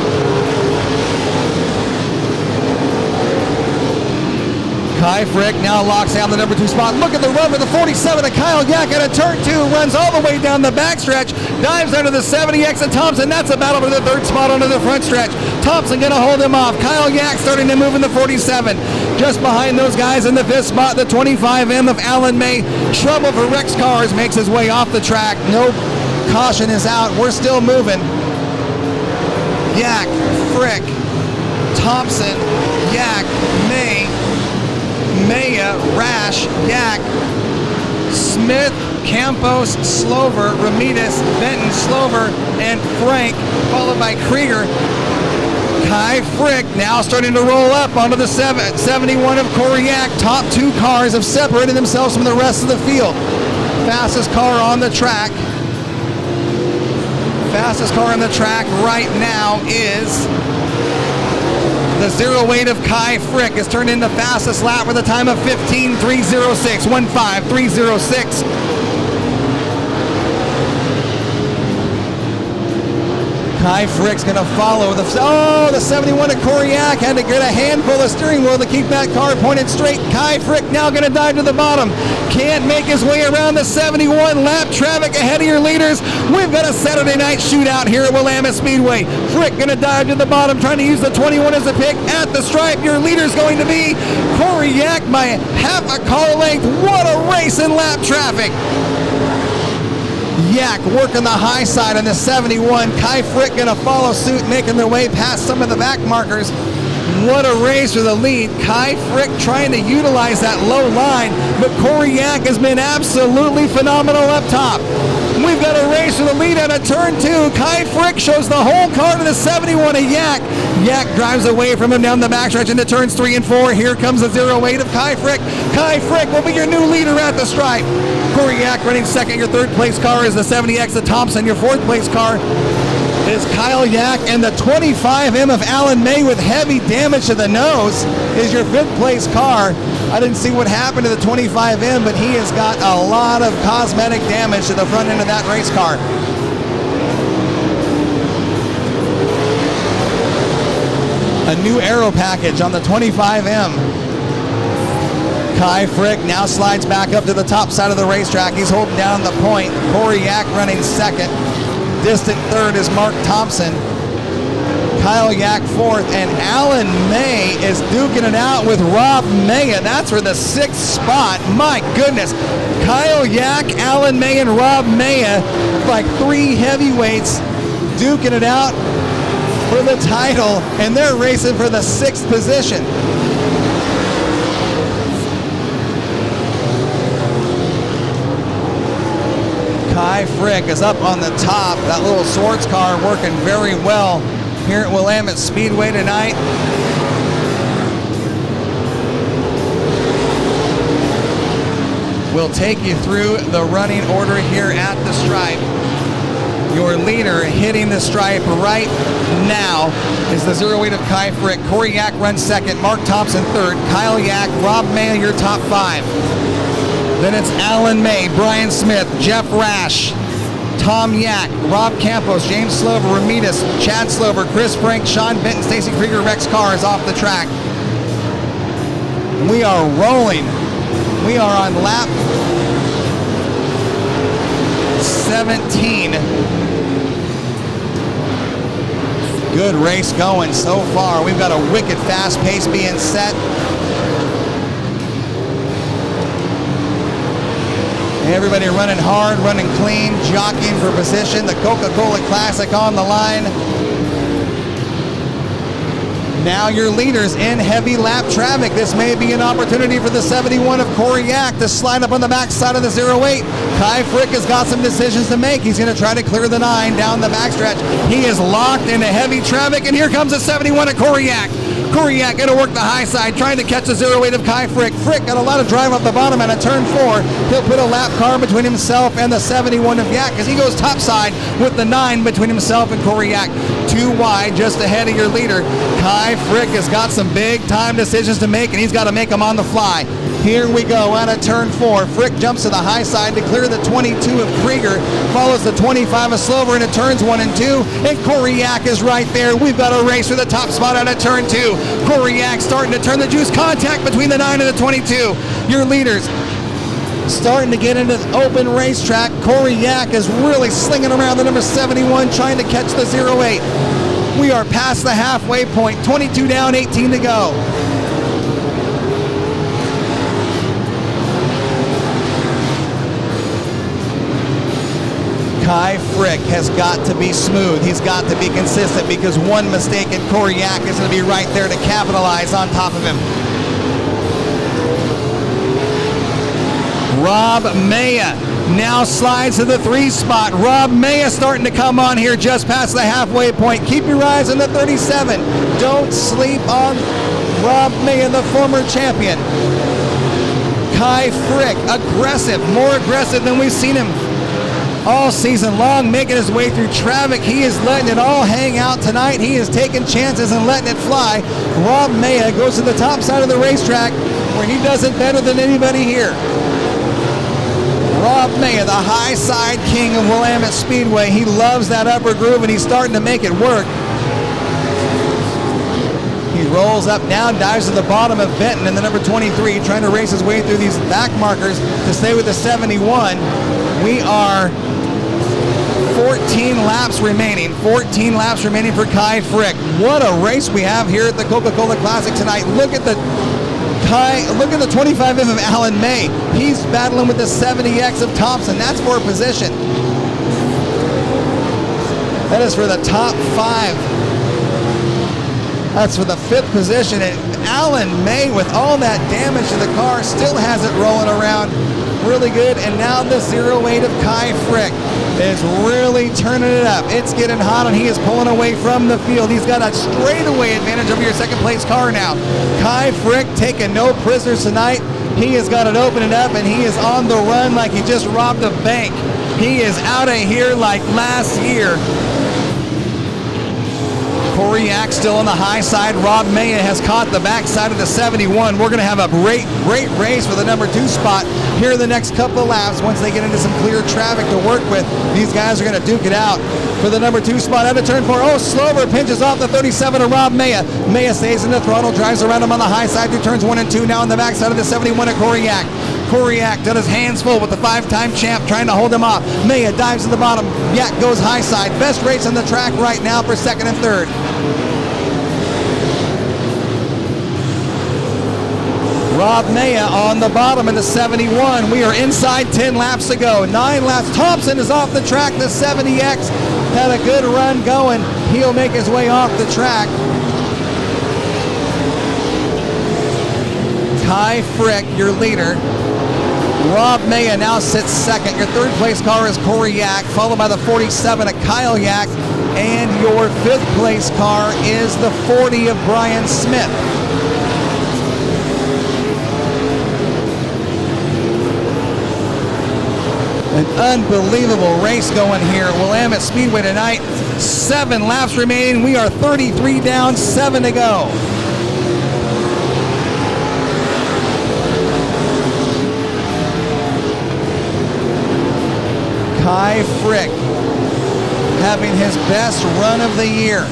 B: Kai Frick now locks down the number 2 spot. Look at the run for the 47 of Kyle Yak at a turn 2. Runs all the way down the backstretch. Dives under the 70X of Thompson. That's a battle for the 3rd spot onto the front stretch. Thompson going to hold him off. Kyle Yak starting to move in the 47. Just behind those guys in the 5th spot, the 25M of Alan May. Trouble for Rex Cars makes his way off the track. No caution is out. We're still moving. Yak, Frick, Thompson, Yak, May, Maya, Rash, Yak, Smith, Campos, Slover, Ramirez, Benton, Slover, and Frank, followed by Krieger. Kai Frick now starting to roll up onto the 71 of Corey Yak. Top 2 cars have separated themselves from the rest of the field. Fastest car on the track. Fastest car on the track right now is the 08 of Kai Frick. Has turned in the fastest lap with a time of 15.306. 15.306. Kai Frick's going to follow the 71 of Corey Yak had to get a handful of steering wheel to keep that car pointed straight. Kai Frick now going to dive to the bottom. Can't make his way around the 71. Lap traffic ahead of your leaders. We've got a Saturday night shootout here at Willamette Speedway. Frick going to dive to the bottom, trying to use the 21 as a pick at the stripe. Your leader's going to be Corey Yak by half a car length. What a race in lap traffic. Yak working the high side on the 71. Kai Frick going to follow suit, making their way past some of the back markers. What a race for the lead. Kai Frick trying to utilize that low line, but Corey Yak has been absolutely phenomenal up top. We've got a race for the lead out of turn 2. Kai Frick shows the whole car to the 71 of Yak. Yak drives away from him down the backstretch into turns 3 and 4. Here comes the 08 of Kai Frick. Kai Frick will be your new leader at the stripe. Corey Yak running second. Your 3rd place car is the 70X of Thompson. Your 4th place car is Kyle Yak, and the 25M of Alan May with heavy damage to the nose is your 5th place car. I didn't see what happened to the 25M, but he has got a lot of cosmetic damage to the front end of that race car. A new aero package on the 25M. Kai Frick now slides back up to the top side of the racetrack. He's holding down the point. Corey Yak running second. Distant third is Mark Thompson. Kyle Yak 4th, and Alan May is duking it out with Rob Maya. That's for the 6th spot. My goodness. Kyle Yak, Alan May, and Rob Maya, like 3 heavyweights duking it out for the title, and they're racing for the 6th position. Kai Frick is up on the top. That little sports car working very well here at Willamette Speedway tonight. We'll take you through the running order here at the stripe. Your leader hitting the stripe right now is the 08 of Kai Frick. Corey Yak runs second, Mark Thompson third, Kyle Yak, Rob May, your top 5. Then it's Alan May, Brian Smith, Jeff Rash, Tom Yak, Rob Campos, James Slover, Ramirez, Chad Slover, Chris Frank, Sean Benton, Stacy Krieger, Rex Carr is off the track. We are rolling. We are on lap 17. Good race going so far. We've got a wicked fast pace being set. Everybody running hard, running clean, jockeying for position. The Coca-Cola Classic on the line. Now your leaders in heavy lap traffic. This may be an opportunity for the 71 of Corey Yak to slide up on the backside of the 08. Kai Frick has got some decisions to make. He's going to try to clear the 9 down the backstretch. He is locked into heavy traffic, and here comes the 71 of Corey Yak. Corey Yak going to work the high side, trying to catch the 08 of Kai Frick. Frick got a lot of drive off the bottom and a turn 4. He'll put a lap car between himself and the 71 of Yak as he goes topside with the 9 between himself and Corey Yak. 2 wide, just ahead of your leader. Kai Frick has got some big time decisions to make, and he's got to make them on the fly. Here we go out of turn 4. Frick jumps to the high side to clear the 22 of Krieger, follows the 25 of Slover into turns 1 and 2, and Corey Yak is right there. We've got a race for the top spot out of turn 2. Corey Yak starting to turn the juice, contact between the 9 and the 22. Your leaders starting to get into the open racetrack. Corey Yak is really slinging around the number 71, trying to catch the 08. We are past the halfway point, 22 down, 18 to go. Kai Frick has got to be smooth. He's got to be consistent because one mistake and Corey Yak is going to be right there to capitalize on top of him. Rob Maya now slides to the 3 spot. Rob Maya starting to come on here just past the halfway point. Keep your eyes on the 37. Don't sleep on Rob Maya, the former champion. Kai Frick, aggressive, more aggressive than we've seen him all season long, making his way through traffic. He is letting it all hang out tonight. He is taking chances and letting it fly. Rob Maya goes to the top side of the racetrack where he does it better than anybody here. Rob Maya, the high side king of Willamette Speedway. He loves that upper groove, and he's starting to make it work. He rolls up now, dives to the bottom of Benton and the number 23, trying to race his way through these back markers to stay with the 71. We are 14 laps remaining. 14 laps remaining for Kai Frick. What a race we have here at the Coca-Cola Classic tonight. Look at the 25 of Alan May. He's battling with the 70X of Thompson. That's for a position. That is for the top 5. That's for the 5th position. And Alan May, with all that damage to the car, still has it rolling around really good. And now the 08 of Kai Frick is really turning it up. It's getting hot, and he is pulling away from the field. He's got a straightaway advantage over your second place car now. Kai Frick taking no prisoners tonight. He has got it opening up, and he is on the run like he just robbed a bank. He is out of here like last year. Corey Yak still on the high side. Rob Maya has caught the backside of the 71. We're going to have a great race for the number 2 spot here in the next couple of laps. Once they get into some clear traffic to work with, these guys are going to duke it out for the number 2 spot out of turn 4. Oh, Slover pinches off the 37 of Rob Maya. Maya stays in the throttle, drives around him on the high side through turns 1 and 2. Now on the backside of the 71 of Corey Yak. Corey Yak got his hands full with the 5-time champ trying to hold him off. Maya dives to the bottom. Yak goes high side. Best race on the track right now for 2nd and 3rd. Rob Maya on the bottom in the 71. We are inside 10 laps to go. 9 laps. Thompson is off the track. The 70X had a good run going. He'll make his way off the track. Kai Frick, your leader. Rob Maya now sits second. Your third place car is Corey Yak, followed by the 47 of Kyle Yak. And your fifth place car is the 40 of Brian Smith. An unbelievable race going here at Willamette Speedway tonight. 7 laps remaining. We are 33 down, 7 to go. Kai Frick having his best run of the year.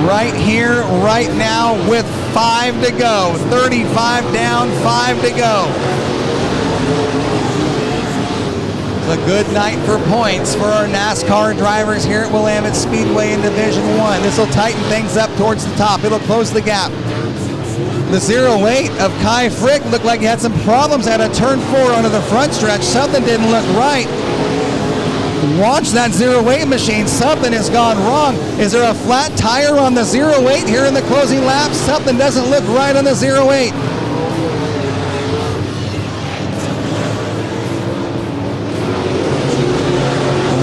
B: Right here, right now with 5 to go. 35 down, 5 to go. It's a good night for points for our NASCAR drivers here at Willamette Speedway in Division 1. This will tighten things up towards the top. It'll close the gap. The 08 of Kai Frick looked like he had some problems at a turn 4 onto the front stretch. Something didn't look right. Watch that 08 machine. Something has gone wrong. Is there a flat tire on the 08 here in the closing lap? Something doesn't look right on the 08.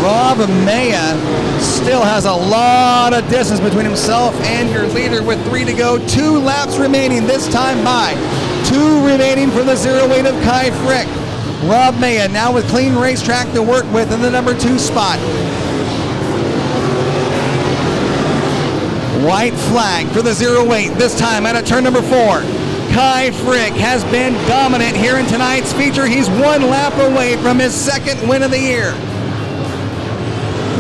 B: Rob Maya still has a lot of distance between himself and your leader with 3 to go. 2 laps remaining this time by. 2 remaining for the 08 of Kai Frick. Rob Maya now with clean racetrack to work with in the number 2 spot. White flag for the 08, this time at a turn number 4. Kai Frick has been dominant here in tonight's feature. He's 1 lap away from his 2nd win of the year.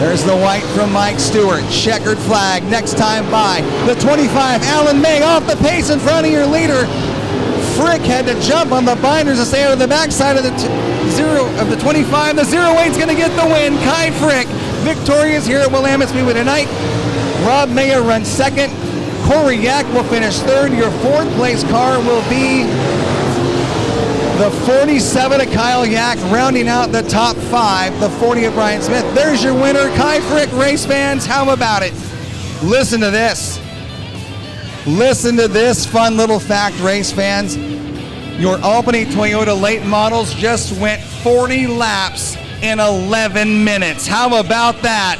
B: There's the white from Mike Stewart. Checkered flag next time by. The 25, Alan May off the pace in front of your leader. Frick had to jump on the binders to stay out of the backside of the 25. The 08's going to get the win. Kai Frick victorious here at Willamette Speedway tonight. Rob Maya runs 2nd. Corey Yak will finish 3rd. Your 4th place car will be the 47 of Kyle Yak, rounding out the top 5, the 40 of Brian Smith. There's your winner, Kai Frick. Race fans, how about it? Listen to this. Listen to this fun little fact, race fans. Your Albany Toyota late models just went 40 laps in 11 minutes. How about that?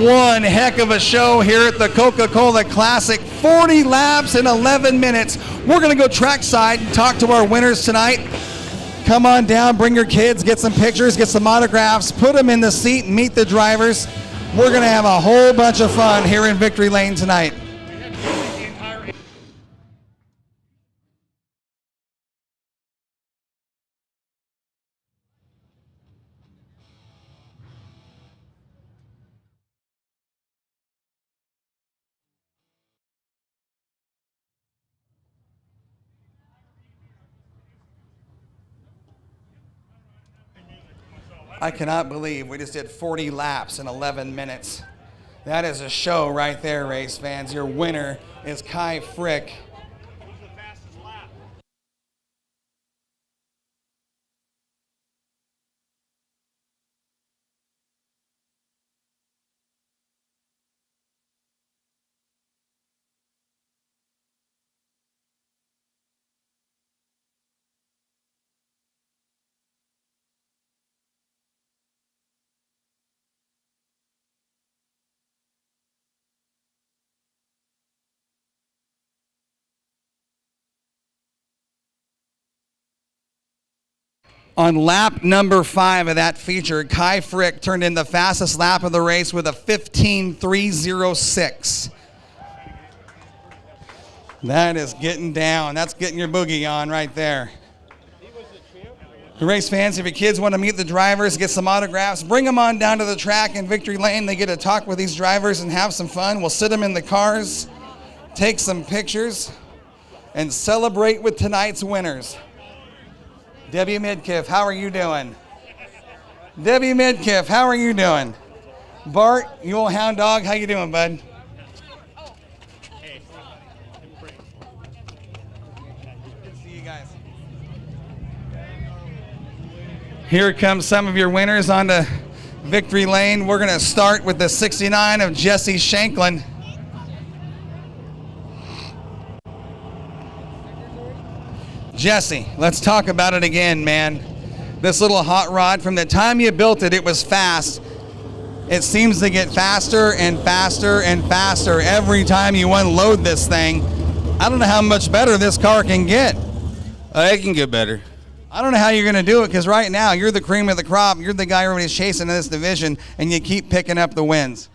B: One heck of a show here at the Coca-Cola Classic. 40 laps in 11 minutes. We're going to go trackside and talk to our winners tonight. Come on down, bring your kids, get some pictures, get some autographs, put them in the seat and meet the drivers. We're going to have a whole bunch of fun here in Victory Lane tonight. I cannot believe we just did 40 laps in 11 minutes. That is a show right there, race fans. Your winner is Kai Frick. On lap number 5 of that feature, Kai Frick turned in the fastest lap of the race with a 15.306. That is getting down. That's getting your boogie on right there. Race fans, if your kids want to meet the drivers, get some autographs, bring them on down to the track in Victory Lane. They get to talk with these drivers and have some fun. We'll sit them in the cars, take some pictures, and celebrate with tonight's winners. Debbie Midkiff, how are you doing? Debbie Midkiff, how are you doing? Bart, you old hound dog, how you doing, bud? Here comes some of your winners onto victory lane. We're going to start with the 69 of Jesse Shanklin. Jesse, let's talk about it again, man. This little hot rod, from the time you built it, it was fast. It seems to get faster and faster and faster every time you unload this thing. I don't know how much better this car can get.
O: It can get better.
B: I don't know how you're going to do it, because right now you're the cream of the crop. You're the guy everybody's chasing in this division, and you keep picking up the wins.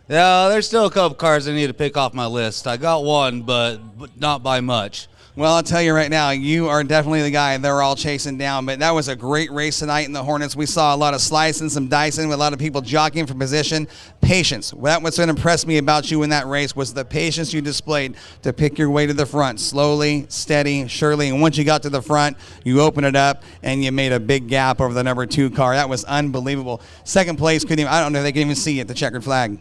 O: Yeah, there's still a couple cars I need to pick off my list. I got one, but not by much.
B: Well, I'll tell you right now, you are definitely the guy they're all chasing down. But that was a great race tonight in the Hornets. We saw a lot of slicing, some dicing, with a lot of people jockeying for position. Patience. That was what impressed me about you in that race, was the patience you displayed to pick your way to the front. Slowly, steady, surely. And once you got to the front, you opened it up, and you made a big gap over the number 2 car. That was unbelievable. Second place, couldn't even, I don't know if they could even see it, the checkered flag.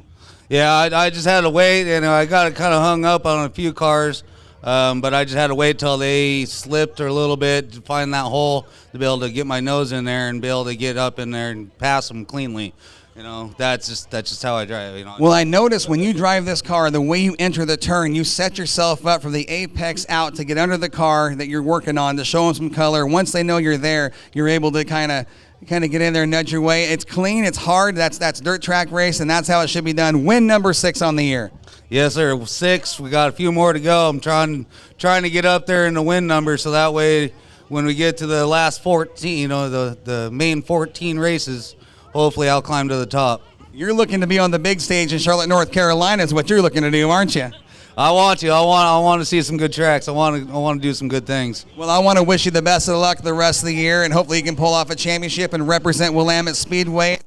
O: Yeah, I just had to wait, and I got kind of hung up on a few cars. But I just had to wait till they slipped a little bit to find that hole to be able to get my nose in there and be able to get up in there and pass them cleanly. You know, that's just how I drive. You know.
B: Well, I noticed when you drive this car, the way you enter the turn, you set yourself up from the apex out to get under the car that you're working on to show them some color. Once they know you're there, you're able to kind of get in there and nudge your way. It's clean, it's hard. That's dirt track race, and that's how it should be done. Win number 6 on the year.
O: Yes, sir. 6. We got a few more to go. I'm trying to get up there in the win number, so that way when we get to the last 14, you know, the main 14 races, hopefully I'll climb to the top.
B: You're looking to be on the big stage in Charlotte, North Carolina is what you're looking to do, aren't you?
O: I want to. I want to see some good tracks. I want to do some good things.
B: Well, I want to wish you the best of luck the rest of the year, and hopefully you can pull off a championship and represent Willamette Speedway.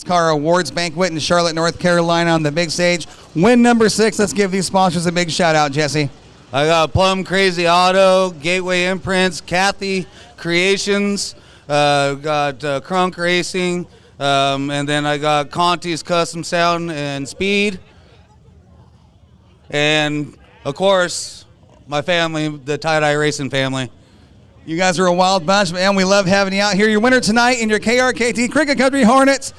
B: Car Awards Banquet in Charlotte, North Carolina on the big stage. Win number 6. Let's give these sponsors a big shout out, Jesse.
O: I got Plum Crazy Auto, Gateway Imprints, Kathy Creations, got Crunk Racing, and then I got Conti's Custom Sound and Speed. And, of course, my family, the Tie-Dye Racing family.
B: You guys are a wild bunch, man. We love having you out here. Your winner tonight in your KRKT Cricket Country Hornets,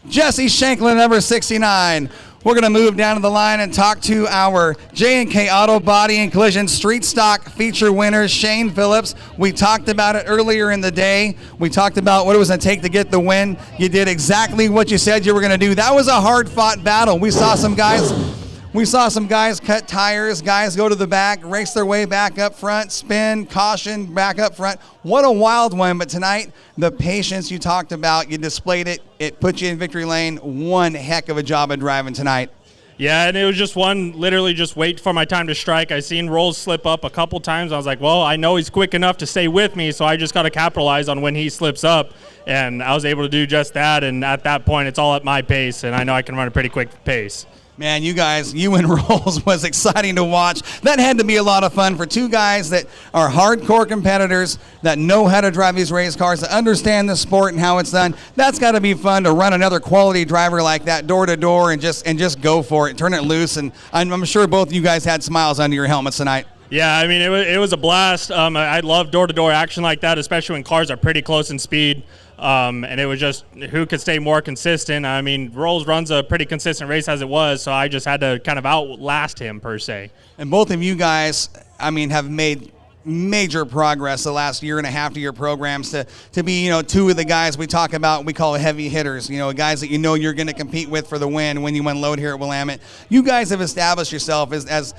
B: Jesse Shanklin, number 69. We're going to move down to the line and talk to our J&K Auto Body and Collision Street Stock feature winner, Shane Phillips. We talked about it earlier in the day. We talked about what it was going to take to get the win. You did exactly what you said you were going to do. That was a hard-fought battle. We saw some guys cut tires, guys go to the back, race their way back up front, spin, caution, back up front. What a wild one. But tonight, the patience you talked about, you displayed it. It put you in victory lane. One heck of a job of driving tonight.
L: Yeah, and it was just literally just wait for my time to strike. I seen Rolls slip up a couple times. I was like, well, I know he's quick enough to stay with me, so I just got to capitalize on when he slips up. And I was able to do just that. And at that point, it's all at my pace, and I know I can run a pretty quick pace.
B: Man, you and Rolls was exciting to watch. That had to be a lot of fun for two guys that are hardcore competitors, that know how to drive these race cars, that understand the sport and how it's done. That's got to be fun to run another quality driver like that door to door and just go for it, turn it loose. And I'm sure both of you guys had smiles under your helmets tonight.
L: Yeah, I mean, it was a blast. I love door-to-door action like that, especially when cars are pretty close in speed. And it was just who could stay more consistent. I mean, Rolls runs a pretty consistent race as it was, so I just had to kind of outlast him, per se.
B: And both of you guys, I mean, have made major progress the last year and a half to your programs to be, two of the guys we talk about, we call heavy hitters, guys that you're going to compete with for the win when you unload here at Willamette. You guys have established yourself as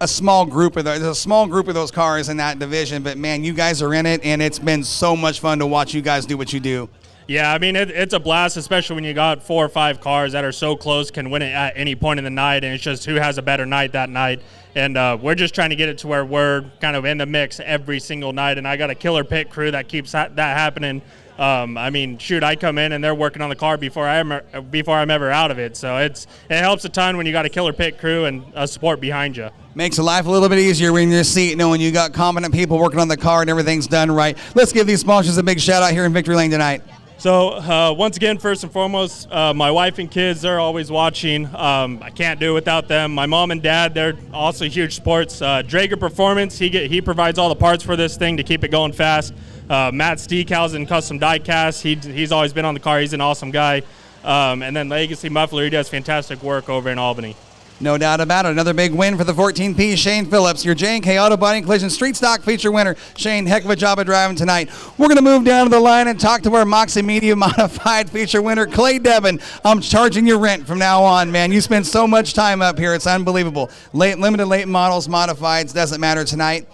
B: a small group of those cars in that division, but man, you guys are in it, and it's been so much fun to watch you guys do what you do.
L: Yeah, I mean, it's a blast, especially when you got 4 or 5 cars that are so close, can win it at any point in the night, and it's just who has a better night that night. And we're just trying to get it to where we're kind of in the mix every single night, and I got a killer pit crew that keeps that happening. I mean, shoot, I come in and they're working on the car before I'm ever out of it. So it helps a ton when you got a killer pit crew and a support behind you.
B: Makes life a little bit easier when you're in your seat, knowing you got competent people working on the car and everything's done right. Let's give these sponsors a big shout out here in Victory Lane tonight.
L: So once again, first and foremost, my wife and kids, they're always watching. I can't do it without them. My mom and dad, they're also huge sports. Drager Performance, he provides all the parts for this thing to keep it going fast. Matt's decals and custom die cast. He's always been on the car. He's an awesome guy. And then Legacy Muffler, he does fantastic work over in Albany.
B: No doubt about it. Another big win for the 14P, Shane Phillips, your J&K Auto Body and Collision Street Stock feature winner. Shane, heck of a job of driving tonight. We're going to move down to the line and talk to our Moxie Media Modified feature winner, Clay Devin. I'm charging your rent from now on, man. You spend so much time up here. It's unbelievable. Limited late models, modifieds, doesn't matter tonight.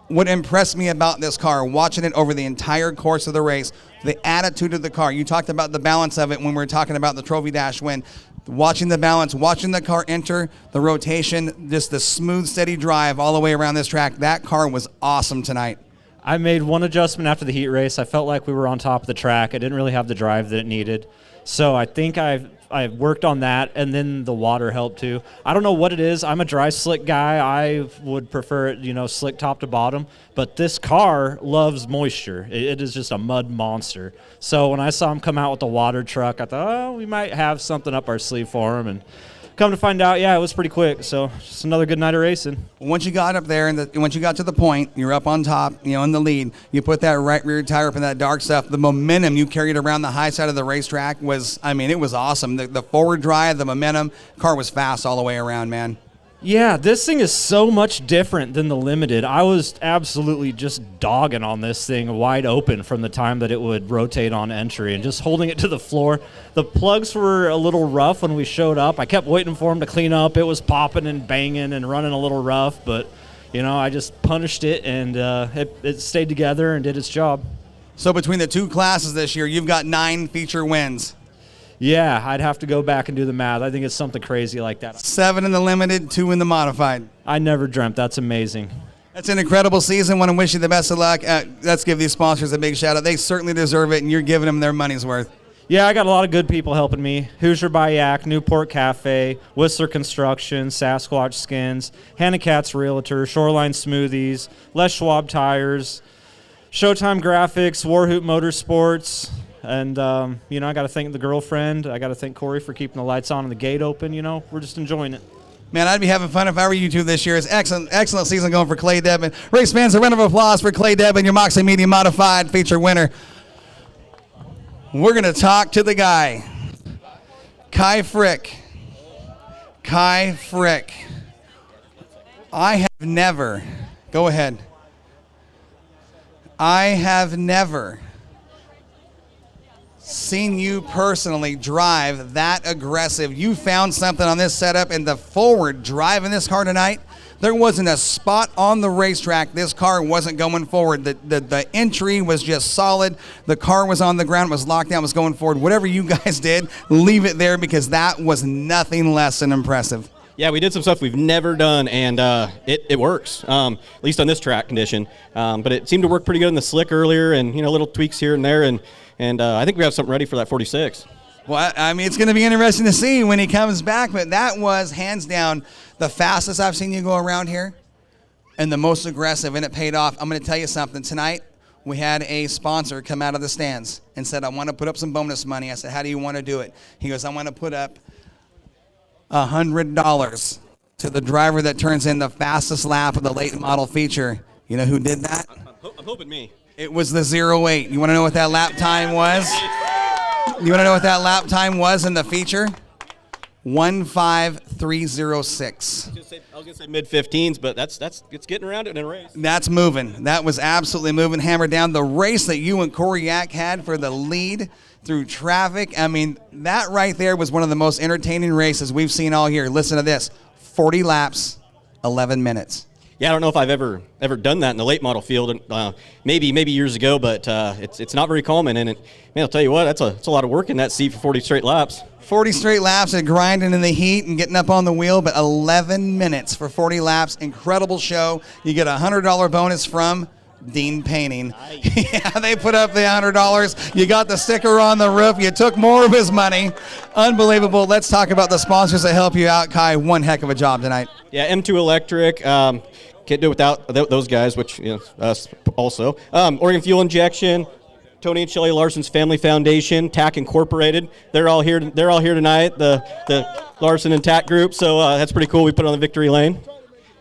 B: What impressed me about this car, watching it over the entire course of the race, the attitude of the car. You talked about the balance of it when we were talking about the Trophy Dash win. Watching the balance, watching the car enter, the rotation, just the smooth, steady drive all the way around this track. That car was awesome tonight.
K: I made one adjustment after the heat race. I felt like we were on top of the track. I didn't really have the drive that it needed. So I think I've worked on that, and then the water helped too. I don't know what it is. I'm a dry slick guy. I would prefer it, slick top to bottom. But this car loves moisture. It is just a mud monster. So when I saw him come out with the water truck, I thought, oh, we might have something up our sleeve for him. And come to find out, yeah, it was pretty quick. So just another good night of racing.
B: Once you got up there and once you got to the point, you're up on top, in the lead. You put that right rear tire up in that dark stuff. The momentum you carried around the high side of the racetrack was, it was awesome. The forward drive, the momentum, car was fast all the way around, man.
K: Yeah, this thing is so much different than the Limited. I was absolutely just dogging on this thing wide open from the time that it would rotate on entry and just holding it to the floor. The plugs were a little rough when we showed up. I kept waiting for them to clean up. It was popping and banging and running a little rough, but, I just punished it, and it stayed together and did its job.
B: So between the two classes this year, you've got 9 feature wins.
K: Yeah, I'd have to go back and do the math. I think it's something crazy like that.
B: 7 in the Limited, 2 in the Modified.
K: I never dreamt. That's amazing.
B: That's an incredible season. Want to wish you the best of luck. Let's give these sponsors a big shout out. They certainly deserve it, and you're giving them their money's worth.
K: Yeah, I got a lot of good people helping me. Hoosier by Yak, Newport Cafe, Whistler Construction, Sasquatch Skins, Hannah Katz Realtor, Shoreline Smoothies, Les Schwab Tires, Showtime Graphics, Warhoop Motorsports. And, I got to thank the girlfriend. I got to thank Corey for keeping the lights on and the gate open. We're just enjoying it.
B: Man, I'd be having fun if I were you two this year. It's excellent season going for Clay Devin. Race fans, a round of applause for Clay Devin, your Moxie Media Modified feature winner. We're going to talk to the guy, Kai Frick. Kai Frick. I have never seen you personally drive that aggressive. You found something on this setup and the forward drive in this car tonight. There wasn't a spot on the racetrack this car wasn't going forward. The entry was just solid. The car was on the ground, was locked down, was going forward. Whatever you guys did, leave it there because that was nothing less than impressive.
J: Yeah, we did some stuff we've never done, and it works, at least on this track condition. But it seemed to work pretty good in the slick earlier, and little tweaks here and there, and I think we have something ready for that 46.
B: Well, it's going to be interesting to see when he comes back, but that was hands down the fastest I've seen you go around here and the most aggressive, and it paid off. I'm going to tell you something. Tonight, we had a sponsor come out of the stands and said, I want to put up some bonus money. I said, how do you want to do it? He goes, I want to put up $100 to the driver that turns in the fastest lap of the late model feature. You know who did that?
J: I'm hoping me.
B: It was the 08. You want to know what that lap time was? You want to know what that lap time was in the feature? 15306.
J: I was gonna say mid-15s, but it's getting around it in a race.
B: That's moving. That was absolutely moving, hammered down. The race that you and Corey Yak had for the lead through traffic. That right there was one of the most entertaining races we've seen all year. Listen to this: 40 laps, 11 minutes.
J: Yeah, I don't know if I've ever done that in the late model field. Maybe years ago, but it's not very common. And I'll tell you what, that's a lot of work in that seat for 40 straight laps.
B: 40 straight laps and grinding in the heat and getting up on the wheel, but 11 minutes for 40 laps. Incredible show. You get a $100 bonus from Dean Painting. Nice. Yeah, they put up the $100. You got the sticker on the roof. You took more of his money. Unbelievable. Let's talk about the sponsors that help you out. Kai, one heck of a job tonight.
J: Yeah, M2 Electric. Can't do it without those guys, which us also. Oregon Fuel Injection, Tony and Shelley Larson's Family Foundation, TAC Incorporated. They're all here tonight. The Larson and TAC group. So that's pretty cool. We put it on the victory lane.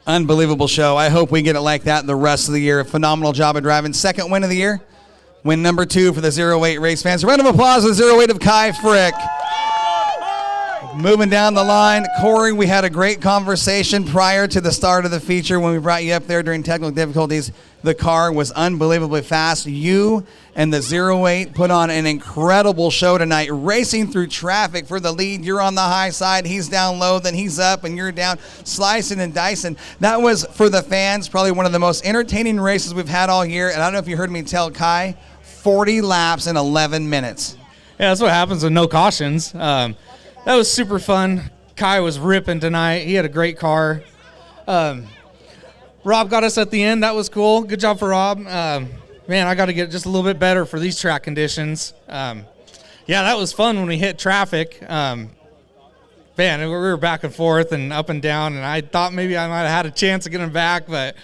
B: Unbelievable show. I hope we get it like that the rest of the year. A phenomenal job of driving. Second win of the year. Win number 2 for the 08 race fans. A round of applause for the 08 of Kai Frick. Moving down the line, Corey, we had a great conversation prior to the start of the feature when we brought you up there during technical difficulties. The car was unbelievably fast. You and the 08 put on an incredible show tonight, racing through traffic for the lead. You're on the high side, he's down low, then he's up, and you're down, slicing and dicing. That was, for the fans, probably one of the most entertaining races we've had all year. And I don't know if you heard me tell Kai, 40 laps in 11 minutes.
G: Yeah, that's what happens with no cautions. That was super fun. Kai was ripping tonight. He had a great car. Rob got us at the end. That was cool. Good job for Rob. Man, I got to get just a little bit better for these track conditions. Yeah, that was fun when we hit traffic. Man, we were back and forth and up and down, and I thought maybe I might have had a chance of getting back, but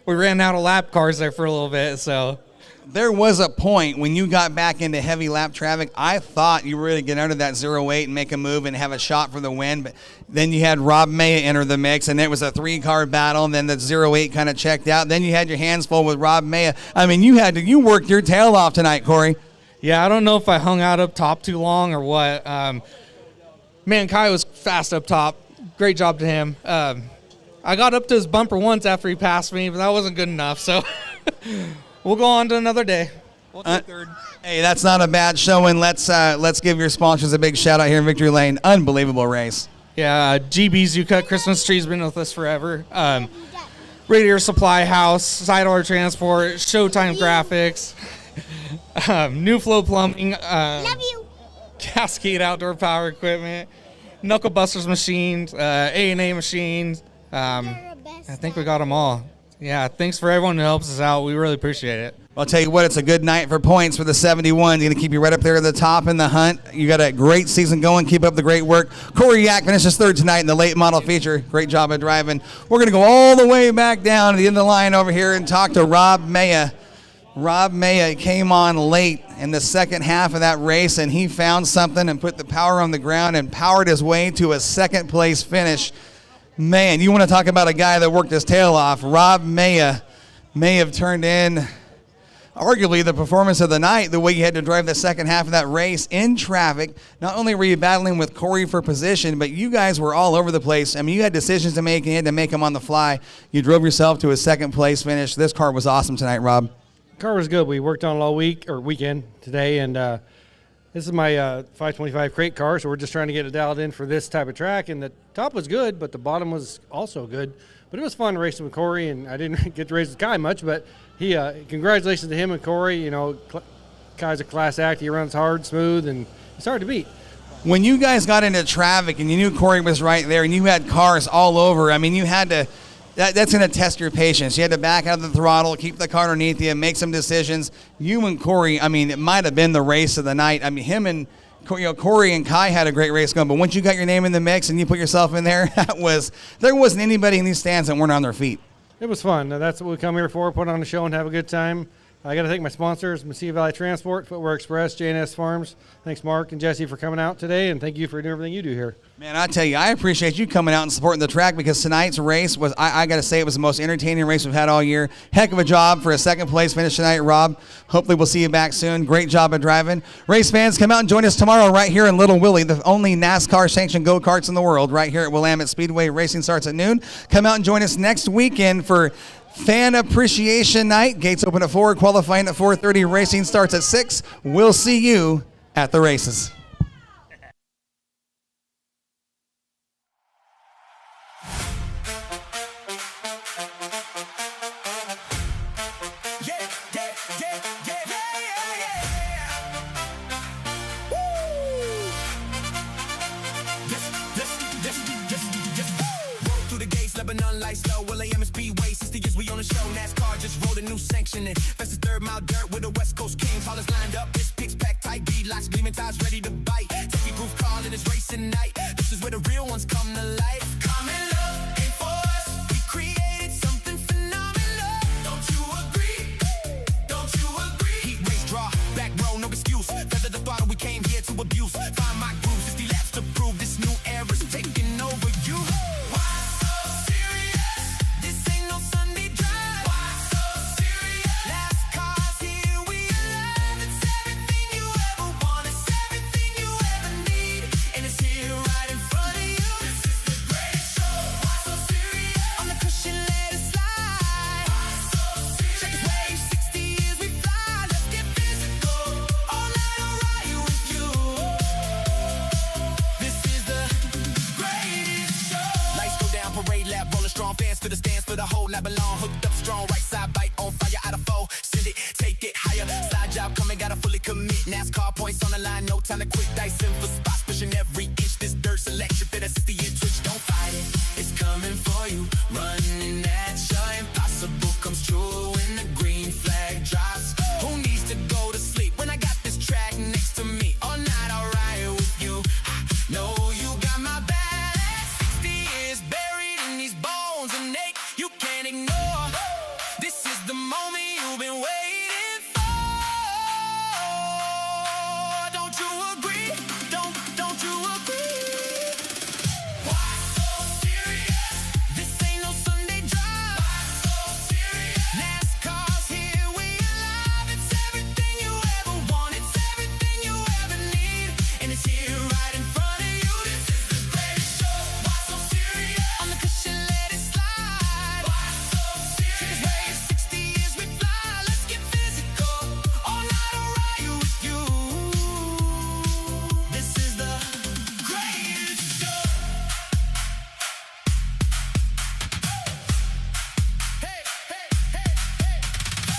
G: we ran out of lap cars there for a little bit, so.
B: There was a point when you got back into heavy lap traffic, I thought you were really get under that 08 and make a move and have a shot for the win, but then you had Rob Maya enter the mix, and it was a 3-car battle, and then the 08 kind of checked out. Then you had your hands full with Rob Maya. I mean, you worked your tail off tonight, Corey.
G: Yeah, I don't know if I hung out up top too long or what. Man, Kai was fast up top. Great job to him. I got up to his bumper once after he passed me, but that wasn't good enough, so... We'll go on to another day. We'll take third.
B: Hey, that's not a bad showing. Let's give your sponsors a big shout out here in Victory Lane. Unbelievable race.
G: Yeah, GB's You Cut Christmas Tree's been with us forever. Radiator Supply House, Side Order Transport, Showtime Graphics, New Flow Plumbing,
N: Love you.
G: Cascade Outdoor Power Equipment, Knuckle Busters Machines, A&A Machines. I think we got them all. Yeah, thanks for everyone who helps us out. We really appreciate it.
B: I'll tell you what, it's a good night for points for the 71. You're going to keep you right up there at the top in the hunt. You got a great season going. Keep up the great work. Corey Yak finishes third tonight in the late model feature. Great job of driving. We're going to go all the way back down to the end of the line over here and talk to Rob Maya. Rob Maya came on late in the second half of that race, and he found something and put the power on the ground and powered his way to a second-place finish. Man, you want to talk about a guy that worked his tail off. Rob Maya may have turned in arguably the performance of the night, the way you had to drive the second half of that race in traffic. Not only were you battling with Corey for position, but you guys were all over the place. I mean, you had decisions to make, and you had to make them on the fly. You drove yourself to a second-place finish. This car was awesome tonight, Rob.
P: The car was good. We worked on it all weekend today, and this is my 525 crate car, so we're just trying to get it dialed in for this type of track. And the top was good, but the bottom was also good. But it was fun racing with Corey, and I didn't get to race with Kai much, but he congratulations to him and Corey. You know, Kai's a class act. He runs hard, smooth, and it's hard to beat.
B: When you guys got into traffic and you knew Corey was right there and you had cars all over, I mean, you had to that's going to test your patience. You had to back out of the throttle, keep the car underneath you, make some decisions. You and Corey, I mean, it might have been the race of the night. I mean, him and Corey and Kai had a great race going, but once you got your name in the mix and you put yourself in there, there wasn't anybody in these stands that weren't on their feet.
P: It was fun. That's what we come here for, put on a show and have a good time. I got to thank my sponsors, Mesilla Valley Transport, Footwear Express, J&S Farms. Thanks, Mark and Jesse, for coming out today, and thank you for doing everything you do here.
B: Man, I tell you, I appreciate you coming out and supporting the track, because tonight's race was, I got to say, it was the most entertaining race we've had all year. Heck of a job for a second-place finish tonight, Rob. Hopefully we'll see you back soon. Great job of driving. Race fans, come out and join us tomorrow right here in Little Willie, the only NASCAR-sanctioned go-karts in the world, right here at Willamette Speedway. Racing starts at noon. Come out and join us next weekend for Fan Appreciation Night. Gates open at 4, qualifying at 4:30. Racing starts at 6. We'll see you at the races.
A: Willamette Speedway, 60 years we on the show. NASCAR just rolled a new sanction in. Fastest third mile dirt with the West Coast Kings. Haulers lined up, this picks packed tight, beadlocks, gleaming ties ready to bite. Take proof car and it's racing night. This is where the real ones come to life. Common love ain't for us. We created something phenomenal. Don't you agree? Don't you agree? Heat race draw, back row, no excuse. Feather the throttle, we came here to abuse. Find my groove, 60 laps to prove this new era's taking over you. a hole not belong. Hooked up strong, right side bite on fire, out of foe. Send it, take it higher. Side job coming, gotta fully commit. NASCAR points on the line, no time to quit. Dicing for spots, pushing every inch. This dirt's electric, better see the twitch. Don't fight it, it's coming for you. Running at you, impossible comes true when the green flag drops. Who needs to go to sleep when I got this track next to me? All night I'll ride with you. I know you got my back. 60 years buried in these bones and ache you can't ignore. This is the moment you've been waiting for. Don't you agree? Don't you agree? Why so serious? This ain't no Sunday drive. Why so serious? NASCAR's here, we alive. It's everything you ever want. It's everything you ever need. And it's here right in front of you. This is the greatest show. Why so serious? On the cushion, let it slide. Why so serious? Wave 60 years we fly. Let's get physical. All night I'll ride you with you. This is the greatest show. Hey, hey, hey, hey.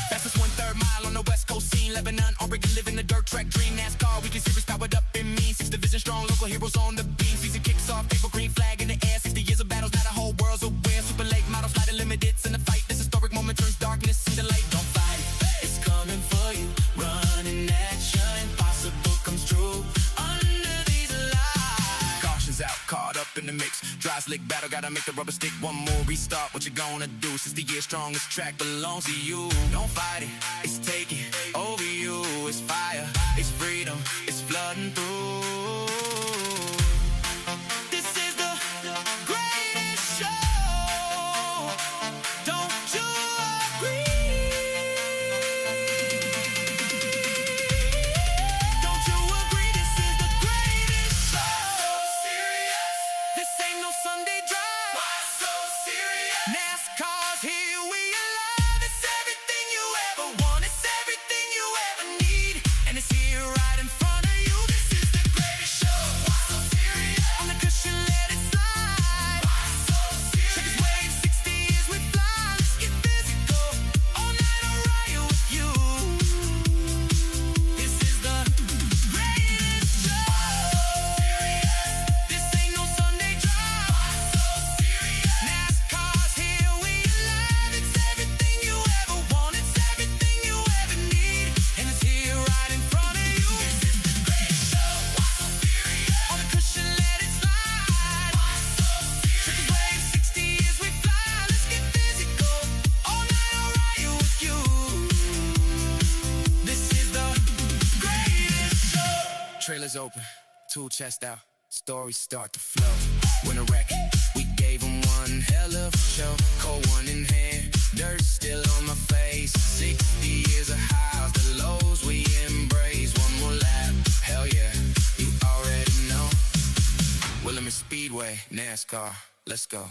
A: Fastest 1/3 mile on the West Coast scene. Lebanon, Oregon, living the dirt track dream. NASCAR, weekly series powered up in mean. 6th division strong, local heroes on the beam. Season kicks off, April green flag in the air. 60 years of battles, now the whole world's aware. Super late models, flight limiteds in the fight. This historic moment turns darkness into light. Don't fight it, it's coming for you. Running at you, impossible comes true. Under these lights, caution's out, caught up in the mix. Dry slick battle, gotta make the rubber stick. One more restart, what you gonna do? 60 years strong, this track belongs to you. Don't fight it, it's taking over you. It's fire, it's freedom, it's flooding through. This is the greatest show. Don't you agree? Don't you agree? This is the greatest show. Why so serious? This ain't no Sunday drive. Why so serious? NASCAR's here, we alive. It's everything you ever want. It's everything you ever need. And it's here right in front of you. This is the greatest show. Why so serious? On the cushion, let it slide. Why so serious? Check this wave, 60 years we fly. Let's get physical. All night I'll ride you with you. This is the greatest show. Why so serious? This ain't no Sunday drive. Why so serious? NASCAR's here, we alive. It's everything you ever want. It's everything you ever need. And it's here right in front of you. This is the greatest show. Why so serious? On the cushion, let it slide. Why so serious? Check this wave, 60 years we fly. Let's get physical. All night I'll ride you with you. This is the greatest show. Trailers open, tool chest out, stories start to flow. When a wreck, we gave them one hell of a show. Cold one in hand, dirt still on my face. 60 years of highs, the lows we embrace. One more lap, hell yeah, you already know. Willamette Speedway, NASCAR, let's go.